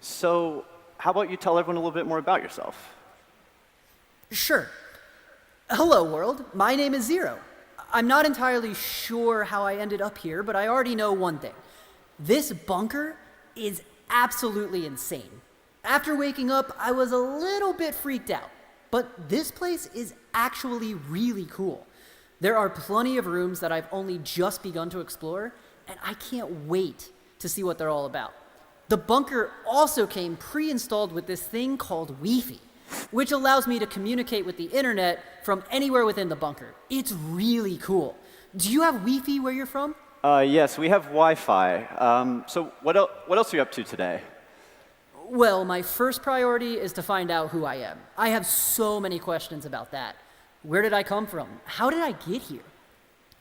So, how about you tell everyone a little bit more about yourself? Sure. Hello, world. My name is Zero. I'm not entirely sure how I ended up here, but I already know one thing. This bunker is absolutely insane. After waking up, I was a little bit freaked out, but this place is actually really cool. There are plenty of rooms that I've only just begun to explore, and I can't wait to see what they're all about. The bunker also came pre-installed with this thing called Wi-Fi, which allows me to communicate with the internet from anywhere within the bunker. It's really cool. Do you have Wi-Fi where you're from? Yes, we have Wi-Fi. So what else are you up to today? Well, my first priority is to find out who I am. I have so many questions about that. Where did I come from? How did I get here?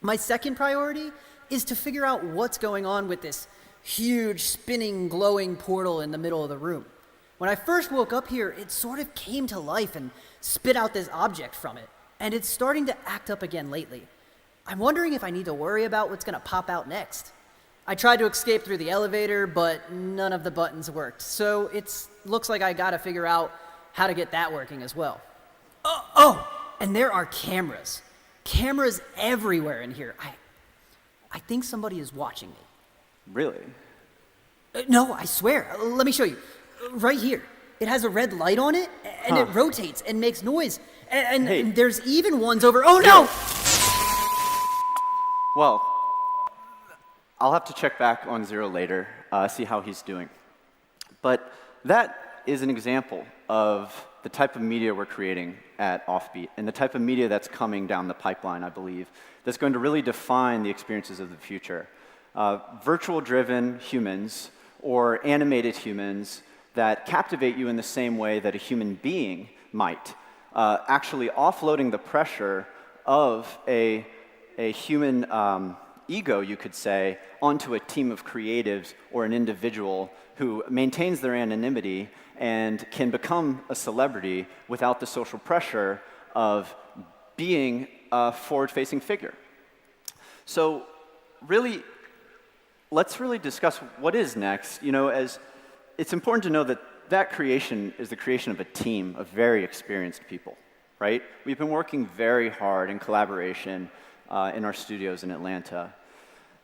My second priority is to figure out what's going on with this huge, spinning, glowing portal in the middle of the room. When I first woke up here, it sort of came to life and spit out this object from it, and it's starting to act up again lately. I'm wondering if I need to worry about what's gonna pop out next. I tried to escape through the elevator, but none of the buttons worked, so it looks like I gotta figure out how to get that working as well. Oh, and there are cameras. Cameras everywhere in here. I think somebody is watching me. Really? No, I swear. Let me show you. Right here. It has a red light on it, and it rotates and makes noise. And there's even ones over. Oh, no! Well, I'll have to check back on Zero later, see how he's doing. But that is an example of the type of media we're creating at Offbeat, and the type of media that's coming down the pipeline, I believe, that's going to really define the experiences of the future. Virtual-driven humans or animated humans that captivate you in the same way that a human being might, actually offloading the pressure of a human ego, you could say, onto a team of creatives or an individual who maintains their anonymity and can become a celebrity without the social pressure of being a forward-facing figure. So really, let's really discuss what is next. You know, as it's important to know that that creation is the creation of a team of very experienced people, right? We've been working very hard in collaboration in our studios in Atlanta.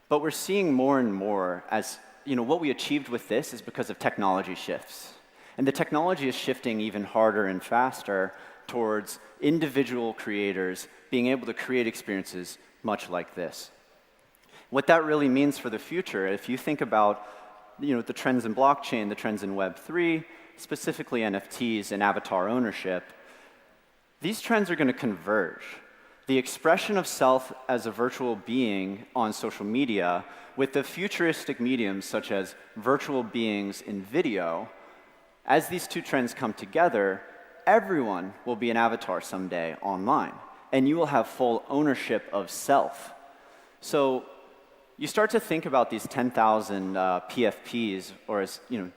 But we're seeing more and more as, you know, what we achieved with this is because of technology shifts. And the technology is shifting even harder and faster towards individual creators being able to create experiences much like this. What that really means for the future, if you think about, you know, the trends in blockchain, the trends in Web3, specifically NFTs and avatar ownership, these trends are going to converge. The expression of self as a virtual being on social media with the futuristic mediums such as virtual beings in video, as these two trends come together, everyone will be an avatar someday online, and you will have full ownership of self. So you start to think about these 10,000 PFPs, or as, you know,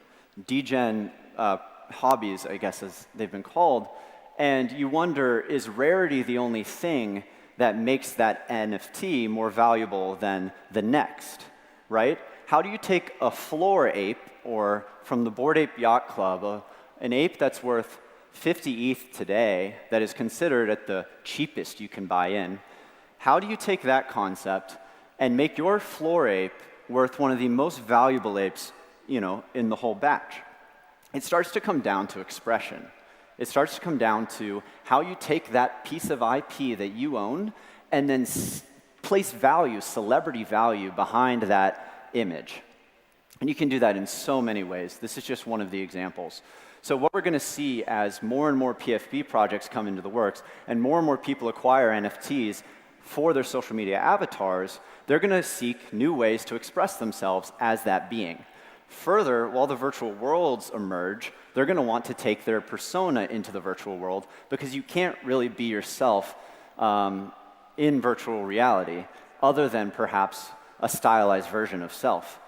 degen hobbies, I guess, as they've been called, and you wonder, is rarity the only thing that makes that NFT more valuable than the next, right? How do you take a floor ape, or from the Bored Ape Yacht Club, an ape that's worth 50 ETH today, that is considered at the cheapest you can buy in, how do you take that concept and make your floor ape worth one of the most valuable apes, in the whole batch? It starts to come down to expression. It starts to come down to how you take that piece of IP that you own and then place value, celebrity value, behind that image. And you can do that in so many ways. This is just one of the examples. So what we're going to see as more and more PFP projects come into the works and more people acquire NFTs for their social media avatars, they're going to seek new ways to express themselves as that being. Further, while the virtual worlds emerge, they're going to want to take their persona into the virtual world, because you can't really be yourself in virtual reality, other than perhaps a stylized version of self.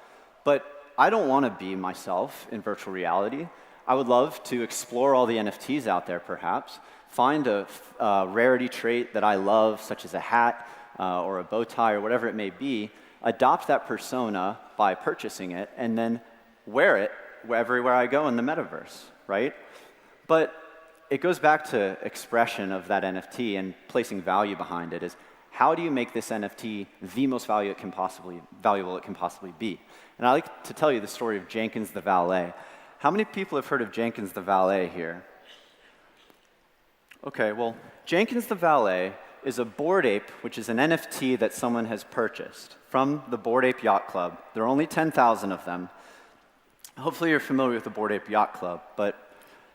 But I don't want to be myself in virtual reality. I would love to explore all the NFTs out there, perhaps, find a rarity trait that I love, such as a hat or a bow tie or whatever it may be, adopt that persona by purchasing it, and then wear it everywhere I go in the metaverse, right? But it goes back to expression of that NFT and placing value behind it. Is how do you make this NFT the most valuable it can possibly be? And I like to tell you the story of Jenkins the Valet. How many people have heard of Jenkins the Valet here? Okay, well, Jenkins the Valet is a Bored Ape, which is an NFT that someone has purchased from the Bored Ape Yacht Club. There are only 10,000 of them. Hopefully you're familiar with the Bored Ape Yacht Club, but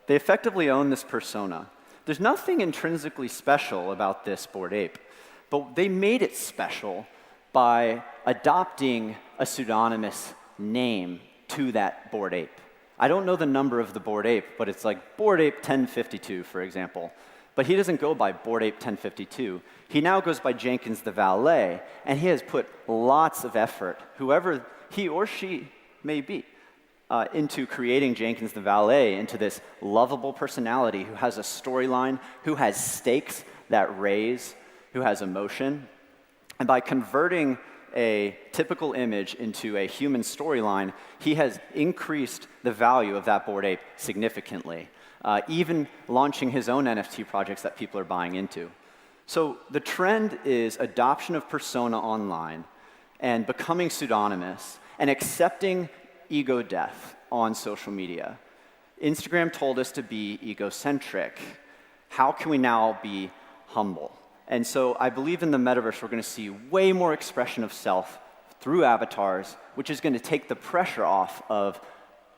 they effectively own this persona. There's nothing intrinsically special about this Bored Ape, but they made it special by adopting a pseudonymous name to that Bored Ape. I don't know the number of the Bored Ape, but it's like Bored Ape 1052, for example. But he doesn't go by Bored Ape 1052. He now goes by Jenkins the Valet, and he has put lots of effort, whoever he or she may be, into creating Jenkins the Valet into this lovable personality who has a storyline, who has stakes that raise, who has emotion. And by converting a typical image into a human storyline, he has increased the value of that Bored Ape significantly, even launching his own NFT projects that people are buying into. So the trend is adoption of persona online and becoming pseudonymous and accepting ego death on social media. Instagram told us to be egocentric. How can we now be humble? And so I believe in the metaverse we're going to see way more expression of self through avatars, which is going to take the pressure off of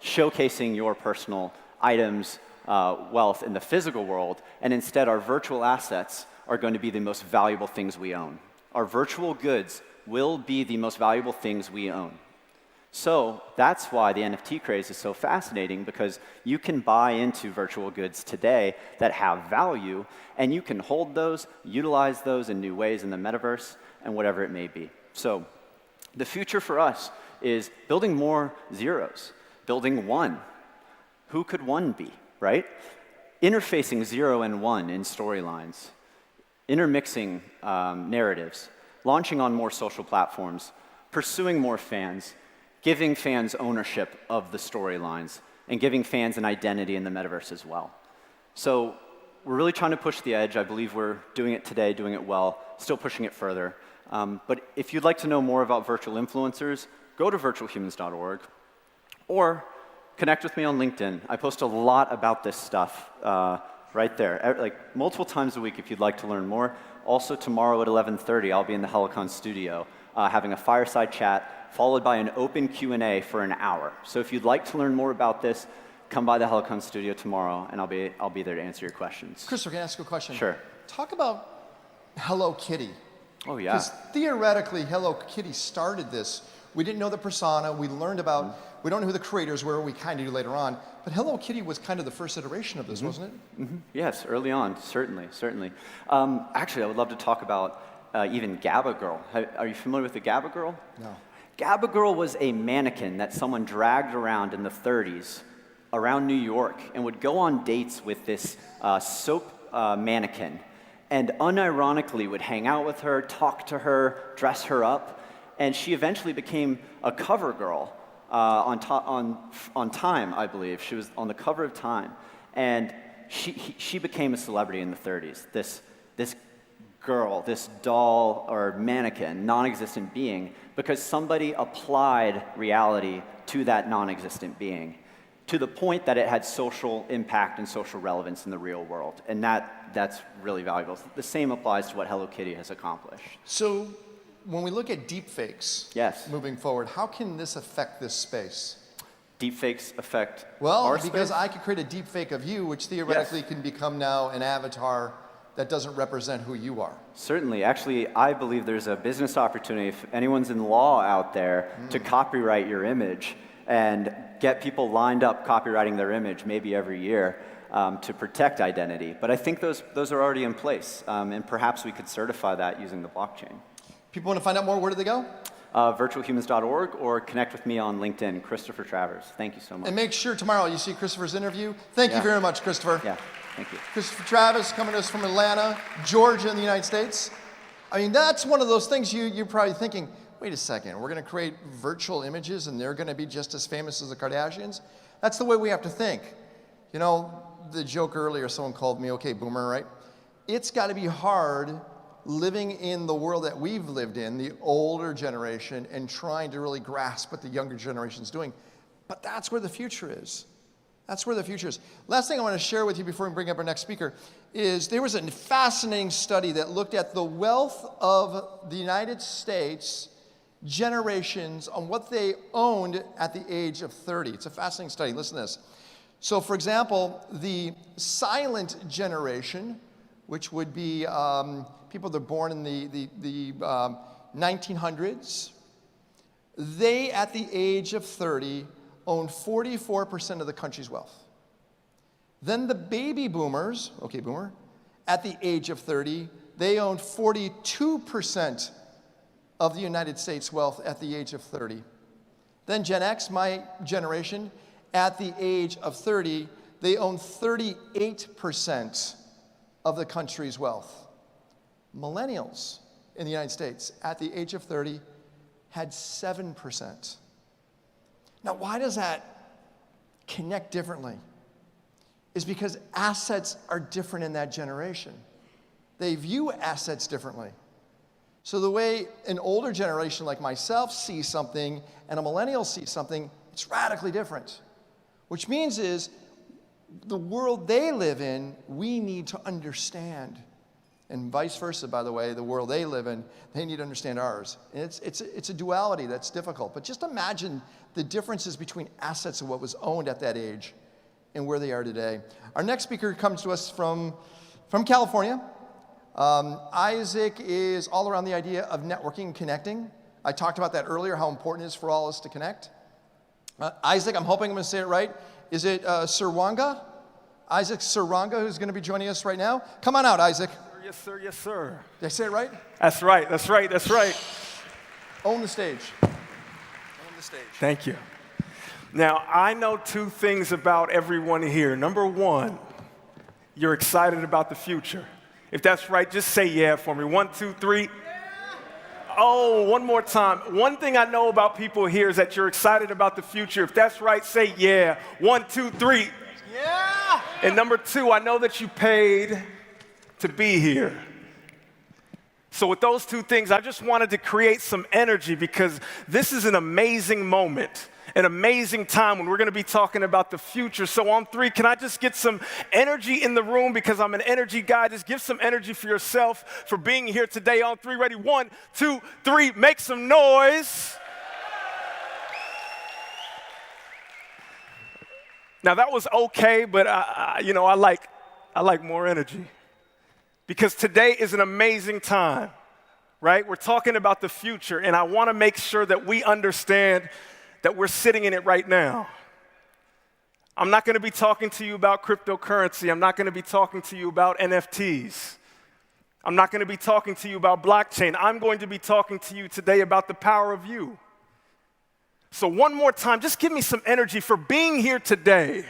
showcasing your personal items, wealth in the physical world, and instead our virtual assets are going to be the most valuable things we own. Our virtual goods will be the most valuable things we own. So that's why the NFT craze is so fascinating, because you can buy into virtual goods today that have value, and you can hold those, utilize those in new ways in the metaverse, and whatever it may be. So the future for us is building more zeros, building one. Who could one be, right? Interfacing 0 and 1 in storylines, intermixing narratives, launching on more social platforms, pursuing more fans, giving fans ownership of the storylines, and giving fans an identity in the metaverse as well. So we're really trying to push the edge. I believe we're doing it today, doing it well, still pushing it further. But if you'd like to know more about virtual influencers, go to virtualhumans.org or connect with me on LinkedIn. I post a lot about this stuff right there, like multiple times a week if you'd like to learn more. Also tomorrow at 11:30, I'll be in the Helicon studio having a fireside chat, followed by an open Q&A for an hour. So if you'd like to learn more about this, come by the Helicon studio tomorrow, and I'll be there to answer your questions. Christopher, can I ask you a question? Sure. Talk about Hello Kitty. Oh, yeah. Because theoretically, Hello Kitty started this. We didn't know the persona. We learned about, we don't know who the creators were. We kind of do later on. But Hello Kitty was kind of the first iteration of this, wasn't it? Yes, early on, certainly. Actually, I would love to talk about even Gabba Girl. Are you familiar with the Gabba Girl? No. Gabba Girl was a mannequin that someone dragged around in the 30s around New York and would go on dates with this soap mannequin. and unironically would hang out with her, talk to her, dress her up, and she eventually became a cover girl on Time, I believe. She was on the cover of Time, and she became a celebrity in the 30s. This girl, this doll or mannequin, non-existent being, because somebody applied reality to that non-existent being, to the point that it had social impact and social relevance in the real world. And that's really valuable. The same applies to what Hello Kitty has accomplished. So when we look at deepfakes moving forward, how can this affect this space? Deepfakes affect well, our because space? I could create a deepfake of you, which theoretically can become now an avatar that doesn't represent who you are. Certainly. Actually, I believe there's a business opportunity, if anyone's in law out there, to copyright your image and get people lined up copywriting their image maybe every year to protect identity. But I think those are already in place, and perhaps we could certify that using the blockchain. People want to find out more, where do they go? Virtualhumans.org, or connect with me on LinkedIn, Christopher Travers. Thank you so much. And make sure tomorrow you see Christopher's interview. Thank you very much, Christopher. Yeah, thank you. Christopher Travers coming to us from Atlanta, Georgia in the United States. I mean, that's one of those things you're probably thinking, wait a second, we're going to create virtual images and they're going to be just as famous as the Kardashians? That's the way we have to think. You know, the joke earlier, someone called me, okay, boomer, right? It's got to be hard living in the world that we've lived in, the older generation, and trying to really grasp what the younger generation's doing. But that's where the future is. That's where the future is. Last thing I want to share with you before we bring up our next speaker is there was a fascinating study that looked at the wealth of the United States generations on what they owned at the age of 30. It's a fascinating study. Listen to this. So, for example, the silent generation, which would be people that are born in the 1900s, they, at the age of 30, own 44% of the country's wealth. Then the baby boomers, okay, boomer, at the age of 30, they owned 42% of the United States wealth at the age of 30. Then Gen X, my generation, at the age of 30, they own 38% of the country's wealth. Millennials in the United States at the age of 30 had 7%. Now, why does that connect differently? Is because assets are different in that generation. They view assets differently. So the way an older generation like myself sees something and a millennial sees something, it's radically different. Which means is the world they live in, we need to understand. And vice versa, by the way, the world they live in, they need to understand ours. And it's a duality that's difficult. But just imagine the differences between assets and what was owned at that age and where they are today. Our next speaker comes to us from California. Isaac is all around the idea of networking and connecting. I talked about that earlier, how important it is for all of us to connect. Isaac, I'm hoping I'm going to say it right. Is it Sirwanga? Isaac Sirwanga, who's going to be joining us right now. Come on out, Isaac. Yes, sir. Yes, sir. Did I say it right? That's right. That's right. That's right. Own the stage. Own the stage. Thank you. Now, I know two things about everyone here. Number one, you're excited about the future. If that's right, just say yeah for me. 1, 2, 3. Oh, one more time. One thing I know about people here is that you're excited about the future. If that's right, say yeah. 1, 2, 3. Yeah. And number two, I know that you paid to be here. So with those two things, I just wanted to create some energy because this is an amazing moment, an amazing time when we're going to be talking about the future. So on 3, can I just get some energy in the room because I'm an energy guy? Just give some energy for yourself for being here today. On 3, ready? 1, 2, 3, make some noise. Now that was okay, but I like more energy. Because today is an amazing time, right? We're talking about the future, and I want to make sure that we understand that we're sitting in it right now. I'm not going to be talking to you about cryptocurrency. I'm not going to be talking to you about NFTs. I'm not going to be talking to you about blockchain. I'm going to be talking to you today about the power of you. So one more time, just give me some energy for being here today.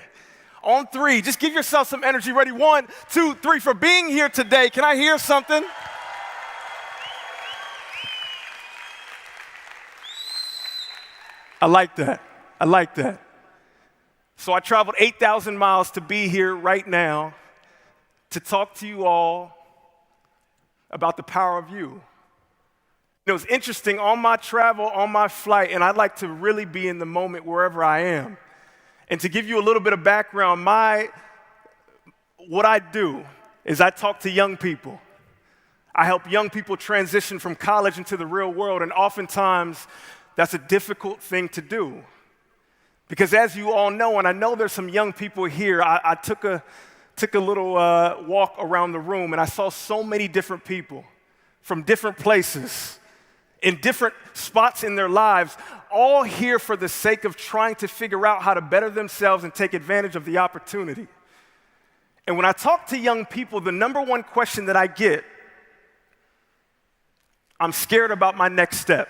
On three, just give yourself some energy. Ready? 1, 2, 3 for being here today. Can I hear something? I like that. I like that. So I traveled 8,000 miles to be here right now to talk to you all about the power of you. It was interesting, on my travel, on my flight, and I'd like to really be in the moment wherever I am. And to give you a little bit of background, what I do is I talk to young people. I help young people transition from college into the real world, and oftentimes that's a difficult thing to do. Because as you all know, and I know there's some young people here, I took a little walk around the room, and I saw so many different people from different places, in different spots in their lives, all here for the sake of trying to figure out how to better themselves and take advantage of the opportunity. And when I talk to young people, the number one question that I get, I'm scared about my next step.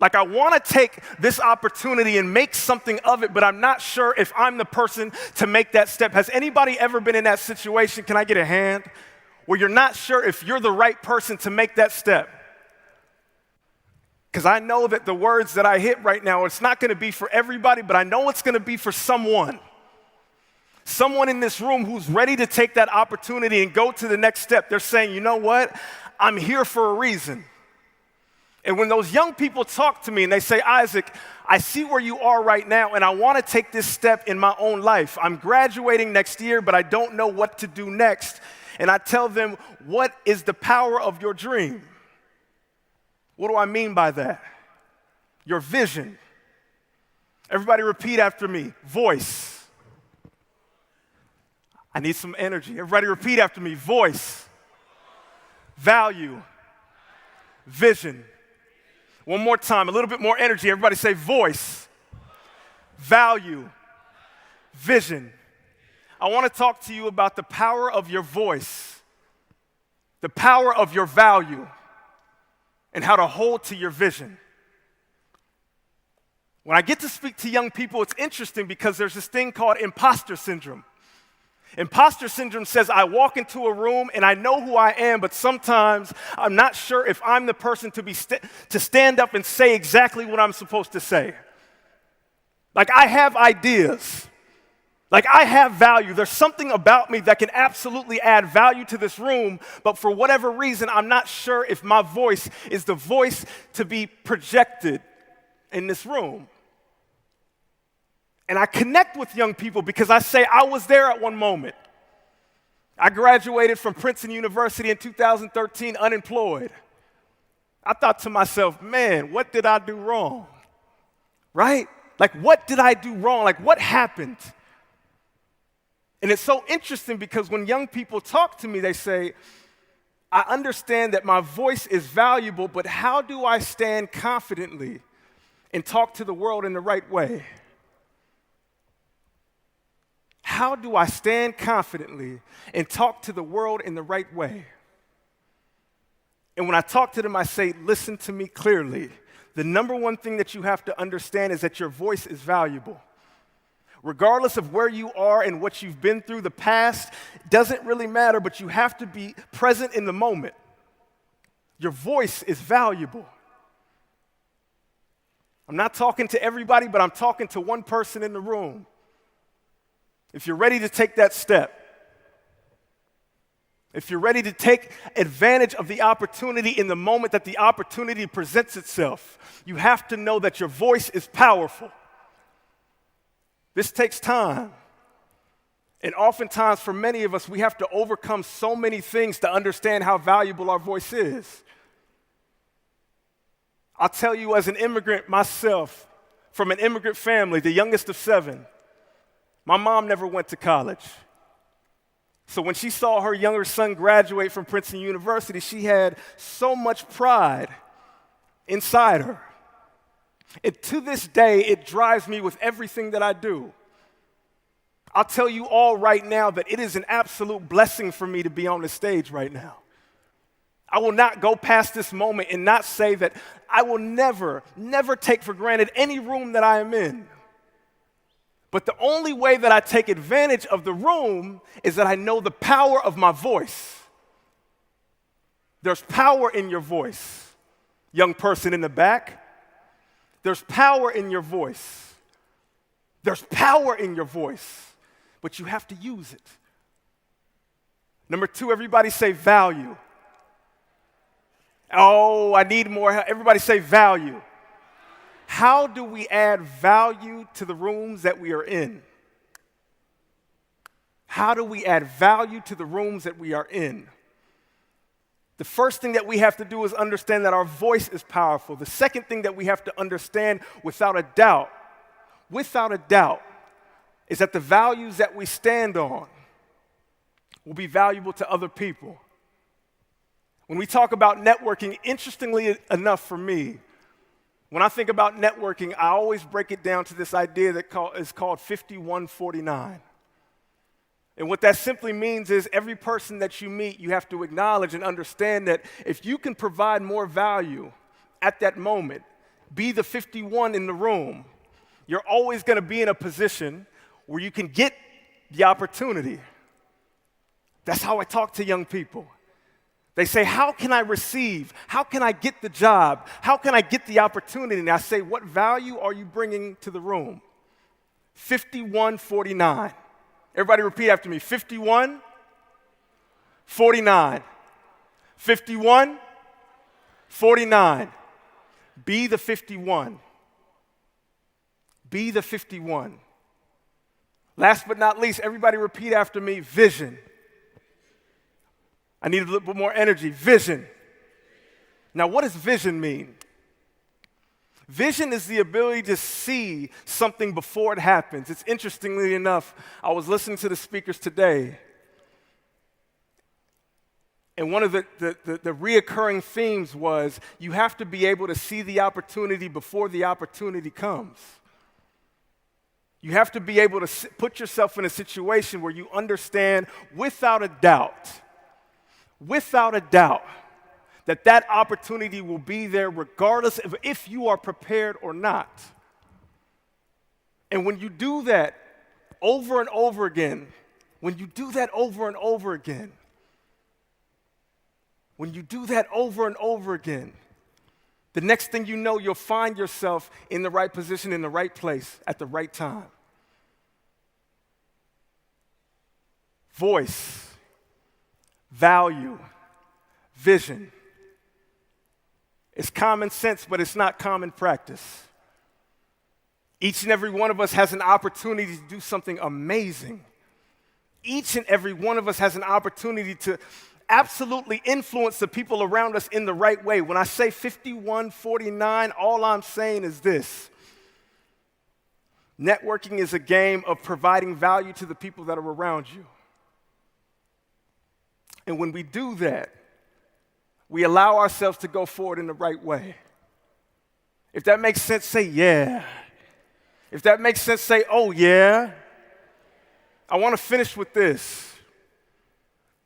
Like, I want to take this opportunity and make something of it, but I'm not sure if I'm the person to make that step. Has anybody ever been in that situation? Can I get a hand? Where you're not sure if you're the right person to make that step. Because I know that the words that I hit right now, it's not going to be for everybody, but I know it's going to be for someone. Someone in this room who's ready to take that opportunity and go to the next step. They're saying, you know what? I'm here for a reason. And when those young people talk to me and they say, Isaac, I see where you are right now, and I want to take this step in my own life. I'm graduating next year, but I don't know what to do next. And I tell them, what is the power of your dream? What do I mean by that? Your vision. Everybody repeat after me. Voice. I need some energy. Everybody repeat after me. Voice. Value. Vision. One more time, a little bit more energy. Everybody say voice. Value. Vision. I want to talk to you about the power of your voice, the power of your value, and how to hold to your vision. When I get to speak to young people, it's interesting because there's this thing called imposter syndrome. Imposter syndrome says I walk into a room and I know who I am, but sometimes I'm not sure if I'm the person to stand up and say exactly what I'm supposed to say. Like, I have ideas. Like, I have value. There's something about me that can absolutely add value to this room, but for whatever reason, I'm not sure if my voice is the voice to be projected in this room. And I connect with young people because I say, I was there at one moment. I graduated from Princeton University in 2013 unemployed. I thought to myself, man, what did I do wrong? Right? Like, what did I do wrong? Like, what happened? And it's so interesting because when young people talk to me, they say, I understand that my voice is valuable, but how do I stand confidently and talk to the world in the right way? How do I stand confidently and talk to the world in the right way? And when I talk to them, I say, listen to me clearly. The number one thing that you have to understand is that your voice is valuable. Regardless of where you are and what you've been through, the past doesn't really matter, but you have to be present in the moment. Your voice is valuable. I'm not talking to everybody, but I'm talking to one person in the room. If you're ready to take that step, if you're ready to take advantage of the opportunity in the moment that the opportunity presents itself, you have to know that your voice is powerful. This takes time. And oftentimes, for many of us, we have to overcome so many things to understand how valuable our voice is. I'll tell you, as an immigrant myself, from an immigrant family, the youngest of 7, my mom never went to college. So when she saw her younger son graduate from Princeton University, she had so much pride inside her. And to this day, it drives me with everything that I do. I'll tell you all right now that it is an absolute blessing for me to be on the stage right now. I will not go past this moment and not say that I will never take for granted any room that I am in. But the only way that I take advantage of the room is that I know the power of my voice. There's power in your voice. Young person in the back, there's power in your voice. There's power in your voice, but you have to use it. Number 2, everybody say value. Oh, I need more help. Everybody say value. How do we add value to the rooms that we are in? How do we add value to the rooms that we are in? The first thing that we have to do is understand that our voice is powerful. The second thing that we have to understand without a doubt, is that the values that we stand on will be valuable to other people. When we talk about networking, interestingly enough for me, when I think about networking, I always break it down to this idea that is called 5149. And what that simply means is every person that you meet, you have to acknowledge and understand that if you can provide more value at that moment, be the 51 in the room, you're always going to be in a position where you can get the opportunity. That's how I talk to young people. They say, how can I receive? How can I get the job? How can I get the opportunity? And I say, what value are you bringing to the room? 5149. Everybody repeat after me. 51, 49. 51, 49. Be the 51. Be the 51. Last but not least, everybody repeat after me. Vision. I need a little bit more energy. Vision. Now, what does vision mean? Vision is the ability to see something before it happens. It's interestingly enough, I was listening to the speakers today, and one of the reoccurring themes was you have to be able to see the opportunity before the opportunity comes. You have to be able to put yourself in a situation where you understand without a doubt, that opportunity will be there regardless of if you are prepared or not. And when you do that over and over again, the next thing you know, you'll find yourself in the right position, in the right place, at the right time. Voice, value, vision. It's common sense, but it's not common practice. Each and every one of us has an opportunity to do something amazing. Each and every one of us has an opportunity to absolutely influence the people around us in the right way. When I say 5149, all I'm saying is this. Networking is a game of providing value to the people that are around you. And when we do that, we allow ourselves to go forward in the right way. If that makes sense, say yeah. If that makes sense, say, oh yeah. I want to finish with this.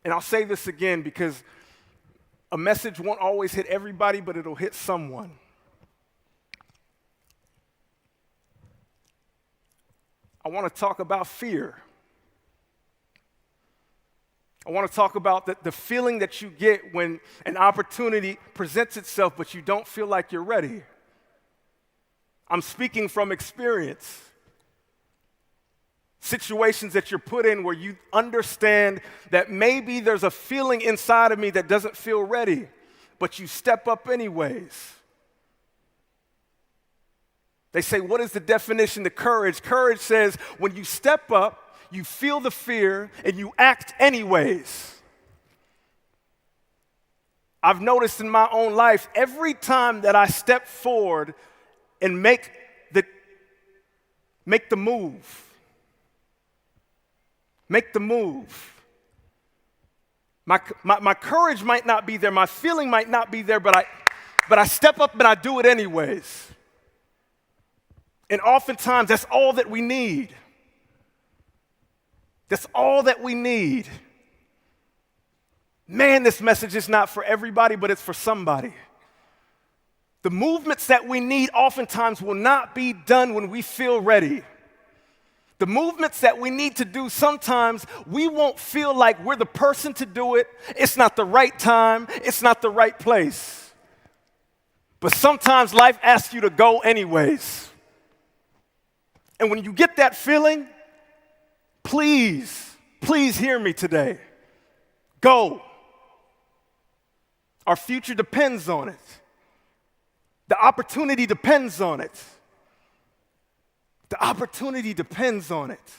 And I'll say this again because a message won't always hit everybody, but it'll hit someone. I want to talk about fear. I want to talk about the feeling that you get when an opportunity presents itself, but you don't feel like you're ready. I'm speaking from experience. Situations that you're put in where you understand that maybe there's a feeling inside of me that doesn't feel ready, but you step up anyways. They say, what is the definition of courage? Courage says when you step up, you feel the fear, and you act anyways. I've noticed in my own life, every time that I step forward and make the move, my courage might not be there, my feeling might not be there, but I step up and I do it anyways. And oftentimes, that's all that we need. That's all that we need. Man, this message is not for everybody, but it's for somebody. The movements that we need oftentimes will not be done when we feel ready. The movements that we need to do, sometimes we won't feel like we're the person to do it. It's not the right time. It's not the right place. But sometimes life asks you to go anyways. And when you get that feeling, please hear me today. Go. Our future depends on it. The opportunity depends on it. The opportunity depends on it.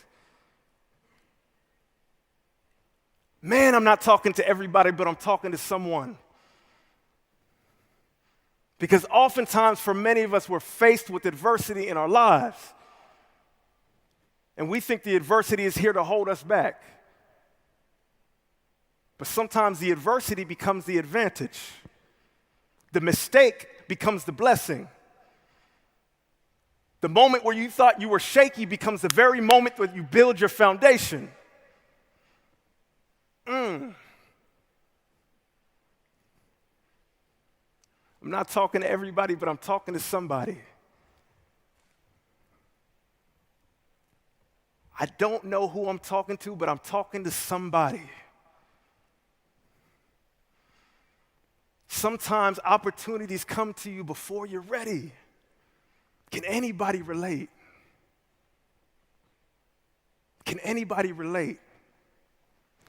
Man, I'm not talking to everybody, but I'm talking to someone. Because oftentimes, for many of us, we're faced with adversity in our lives. And we think the adversity is here to hold us back. But sometimes the adversity becomes the advantage. The mistake becomes the blessing. The moment where you thought you were shaky becomes the very moment where you build your foundation. I'm not talking to everybody, but I'm talking to somebody. I don't know who I'm talking to, but I'm talking to somebody. Sometimes opportunities come to you before you're ready. Can anybody relate? Can anybody relate?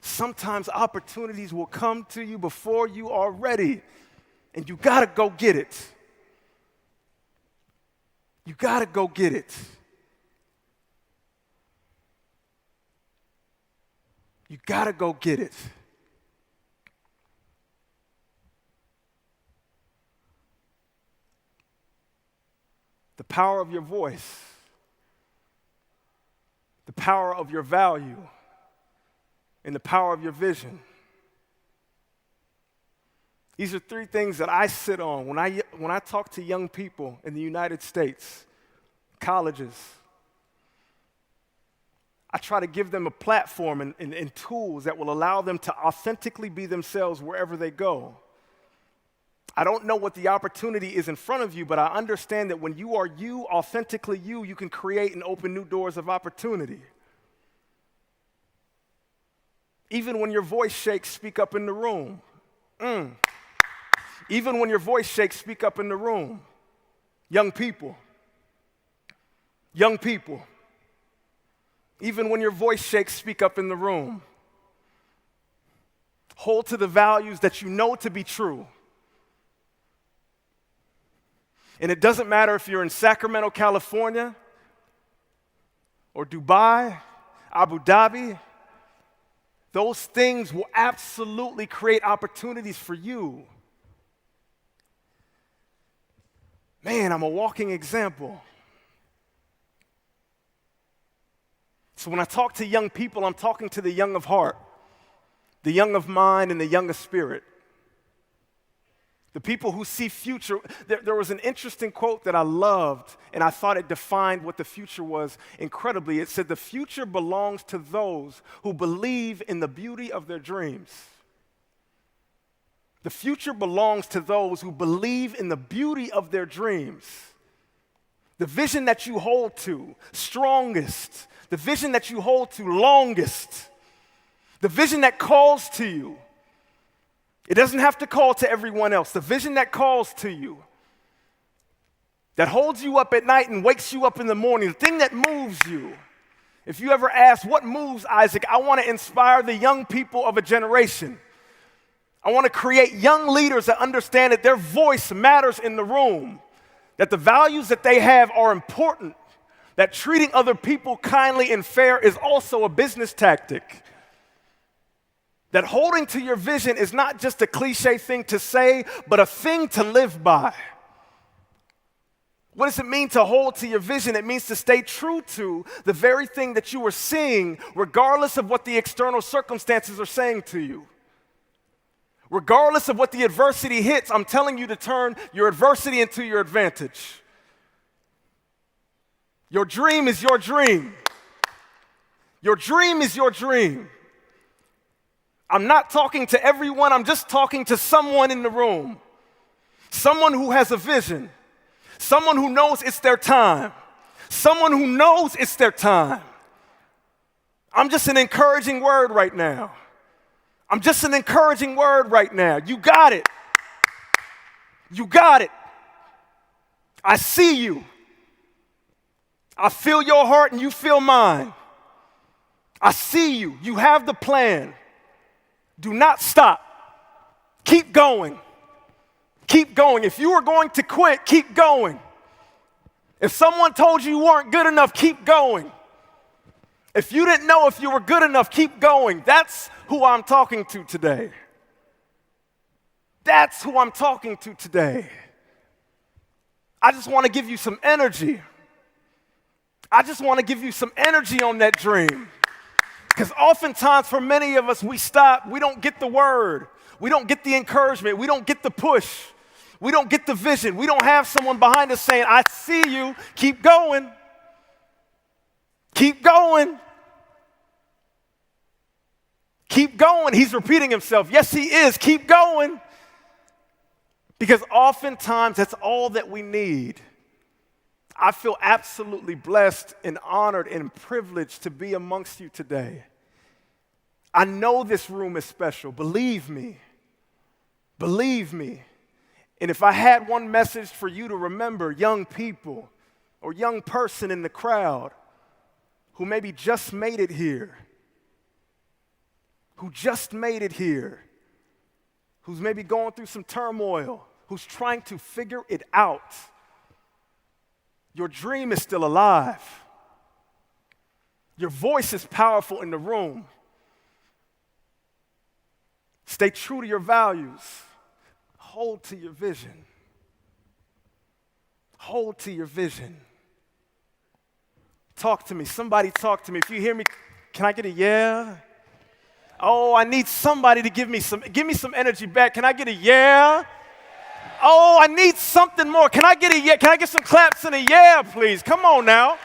Sometimes opportunities will come to you before you are ready, and you gotta go get it. You gotta go get it. You gotta go get it. The power of your voice, the power of your value, and the power of your vision. These are three things that I sit on when I talk to young people in the United States, colleges. I try to give them a platform and tools that will allow them to authentically be themselves wherever they go. I don't know what the opportunity is in front of you, but I understand that when you are you, authentically you can create and open new doors of opportunity. Even when your voice shakes, speak up in the room. Even when your voice shakes, speak up in the room. Young people. Young people. Even when your voice shakes, speak up in the room. Hold to the values that you know to be true. And it doesn't matter if you're in Sacramento, California, or Dubai, Abu Dhabi. Those things will absolutely create opportunities for you. Man, I'm a walking example. So when I talk to young people, I'm talking to the young of heart, the young of mind, and the young of spirit. The people who see future. There was an interesting quote that I loved, and I thought it defined what the future was incredibly. It said, "The future belongs to those who believe in the beauty of their dreams." The future belongs to those who believe in the beauty of their dreams. The vision that you hold to strongest, the vision that you hold to longest, the vision that calls to you. It doesn't have to call to everyone else. The vision that calls to you, that holds you up at night and wakes you up in the morning, the thing that moves you. If you ever ask, what moves Isaac? I want to inspire the young people of a generation. I want to create young leaders that understand that their voice matters in the room, that the values that they have are important, that treating other people kindly and fair is also a business tactic. That holding to your vision is not just a cliche thing to say, but a thing to live by. What does it mean to hold to your vision? It means to stay true to the very thing that you are seeing, regardless of what the external circumstances are saying to you. Regardless of what the adversity hits, I'm telling you to turn your adversity into your advantage. Your dream is your dream. Your dream is your dream. I'm not talking to everyone, I'm just talking to someone in the room. Someone who has a vision. Someone who knows it's their time. Someone who knows it's their time. I'm just an encouraging word right now. I'm just an encouraging word right now. You got it. You got it. I see you. I feel your heart and you feel mine. I see you. You have the plan. Do not stop. Keep going. Keep going. If you are going to quit, keep going. If someone told you you weren't good enough, keep going. If you didn't know if you were good enough, keep going. That's who I'm talking to today. That's who I'm talking to today. I just want to give you some energy. I just want to give you some energy on that dream. Because oftentimes for many of us, we stop, we don't get the word. We don't get the encouragement. We don't get the push. We don't get the vision. We don't have someone behind us saying, I see you, keep going. Keep going. Keep going. He's repeating himself. Yes, he is. Keep going. Because oftentimes that's all that we need. I feel absolutely blessed and honored and privileged to be amongst you today. I know this room is special. Believe me. Believe me. And if I had one message for you to remember, young people or young person in the crowd who maybe just made it here, who's maybe going through some turmoil, who's trying to figure it out, your dream is still alive. Your voice is powerful in the room. Stay true to your values. Hold to your vision. Hold to your vision. Talk to me. Somebody talk to me. If you hear me, can I get a yeah? Oh, I need somebody to give me some energy back. Can I get a yeah? Oh, I need something more. Can I get a yeah? Can I get some claps and a yeah, please? Come on now.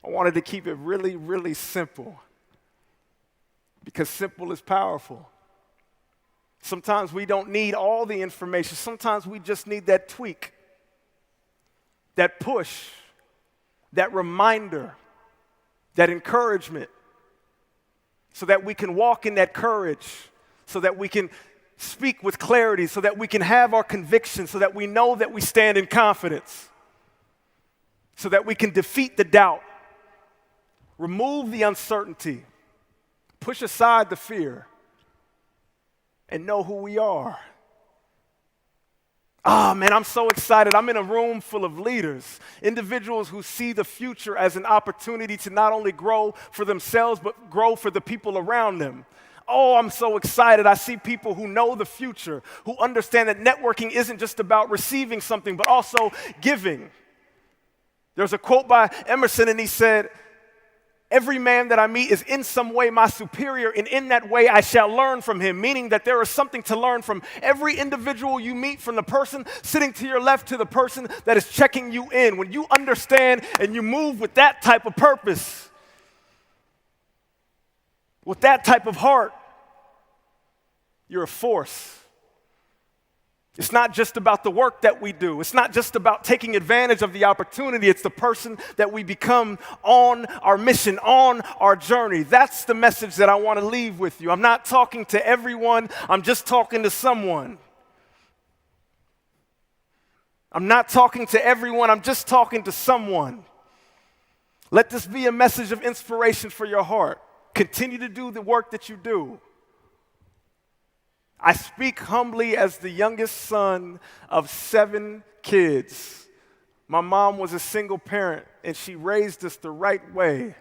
I wanted to keep it really, really simple because simple is powerful. Sometimes we don't need all the information. Sometimes we just need that tweak, that push, that reminder, that encouragement, so that we can walk in that courage, so that we can speak with clarity, so that we can have our conviction, so that we know that we stand in confidence, so that we can defeat the doubt, remove the uncertainty, push aside the fear, and know who we are. Ah, man, I'm so excited. I'm in a room full of leaders, individuals who see the future as an opportunity to not only grow for themselves, but grow for the people around them. Oh, I'm so excited. I see people who know the future, who understand that networking isn't just about receiving something, but also giving. There's a quote by Emerson, and he said, every man that I meet is in some way my superior, and in that way I shall learn from him, meaning that there is something to learn from every individual you meet, from the person sitting to your left to the person that is checking you in. When you understand and you move with that type of purpose, with that type of heart, you're a force. It's not just about the work that we do. It's not just about taking advantage of the opportunity. It's the person that we become on our mission, on our journey. That's the message that I want to leave with you. I'm not talking to everyone. I'm just talking to someone. I'm not talking to everyone. I'm just talking to someone. Let this be a message of inspiration for your heart. Continue to do the work that you do. I speak humbly as the youngest son of 7 kids. My mom was a single parent, and she raised us the right way.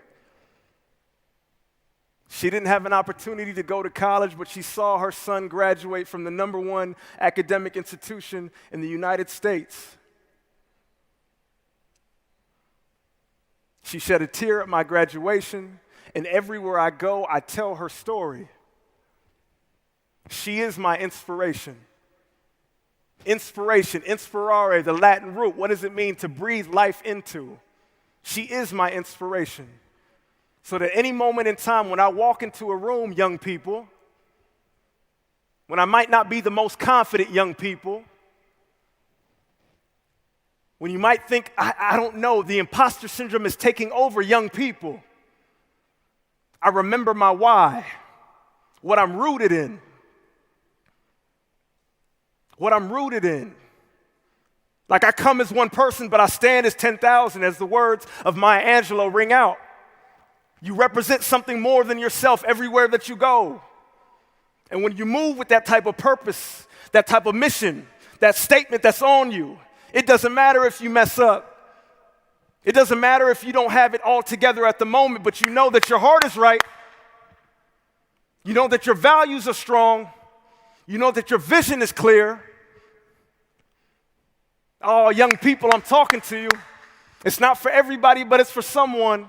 She didn't have an opportunity to go to college, but she saw her son graduate from the #1 academic institution in the United States. She shed a tear at my graduation, and everywhere I go, I tell her story. She is my inspiration. Inspiration, inspirare, the Latin root. What does it mean to breathe life into? She is my inspiration. So that any moment in time when I walk into a room, young people, when I might not be the most confident young people, When you might think, I don't know, the imposter syndrome is taking over young people, I remember my why, what I'm rooted in. What I'm rooted in. Like I come as one person, but I stand as 10,000, as the words of Maya Angelou ring out. You represent something more than yourself everywhere that you go. And when you move with that type of purpose, that type of mission, that statement that's on you, it doesn't matter if you mess up. It doesn't matter if you don't have it all together at the moment, but you know that your heart is right. You know that your values are strong. You know that your vision is clear. Oh, young people, I'm talking to you. It's not for everybody, but it's for someone.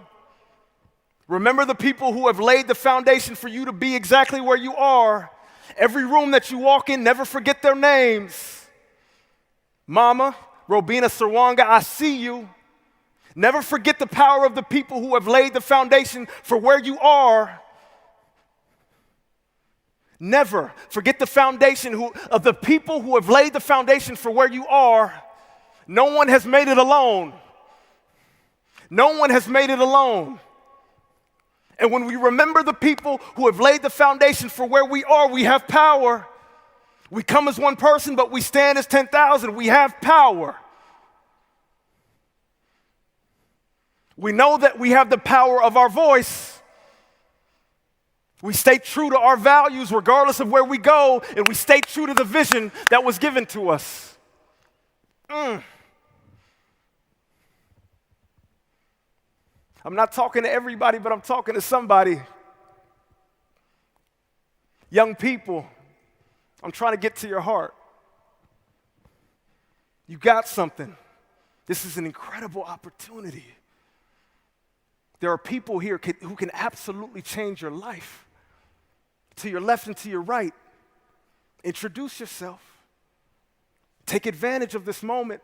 Remember the people who have laid the foundation for you to be exactly where you are. Every room that you walk in, never forget their names. Mama, Robina Sarwanga, I see you. Never forget the power of the people who have laid the foundation for where you are. Never forget the foundation of the people who have laid the foundation for where you are. No one has made it alone. No one has made it alone. And when we remember the people who have laid the foundation for where we are, we have power. We come as one person, but we stand as 10,000. We have power. We know that we have the power of our voice. We stay true to our values regardless of where we go, and we stay true to the vision that was given to us. I'm not talking to everybody, but I'm talking to somebody. Young people, I'm trying to get to your heart. You got something. This is an incredible opportunity. There are people here who can absolutely change your life. To your left and to your right. Introduce yourself. Take advantage of this moment.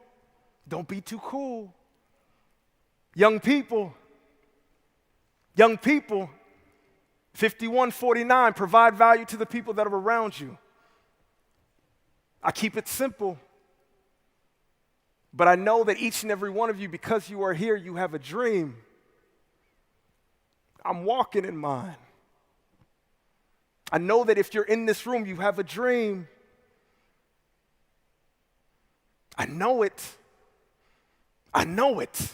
Don't be too cool. Young people, 5149, provide value to the people that are around you. I keep it simple, but I know that each and every one of you, because you are here, you have a dream. I'm walking in mine. I know that if you're in this room, you have a dream. I know it. I know it.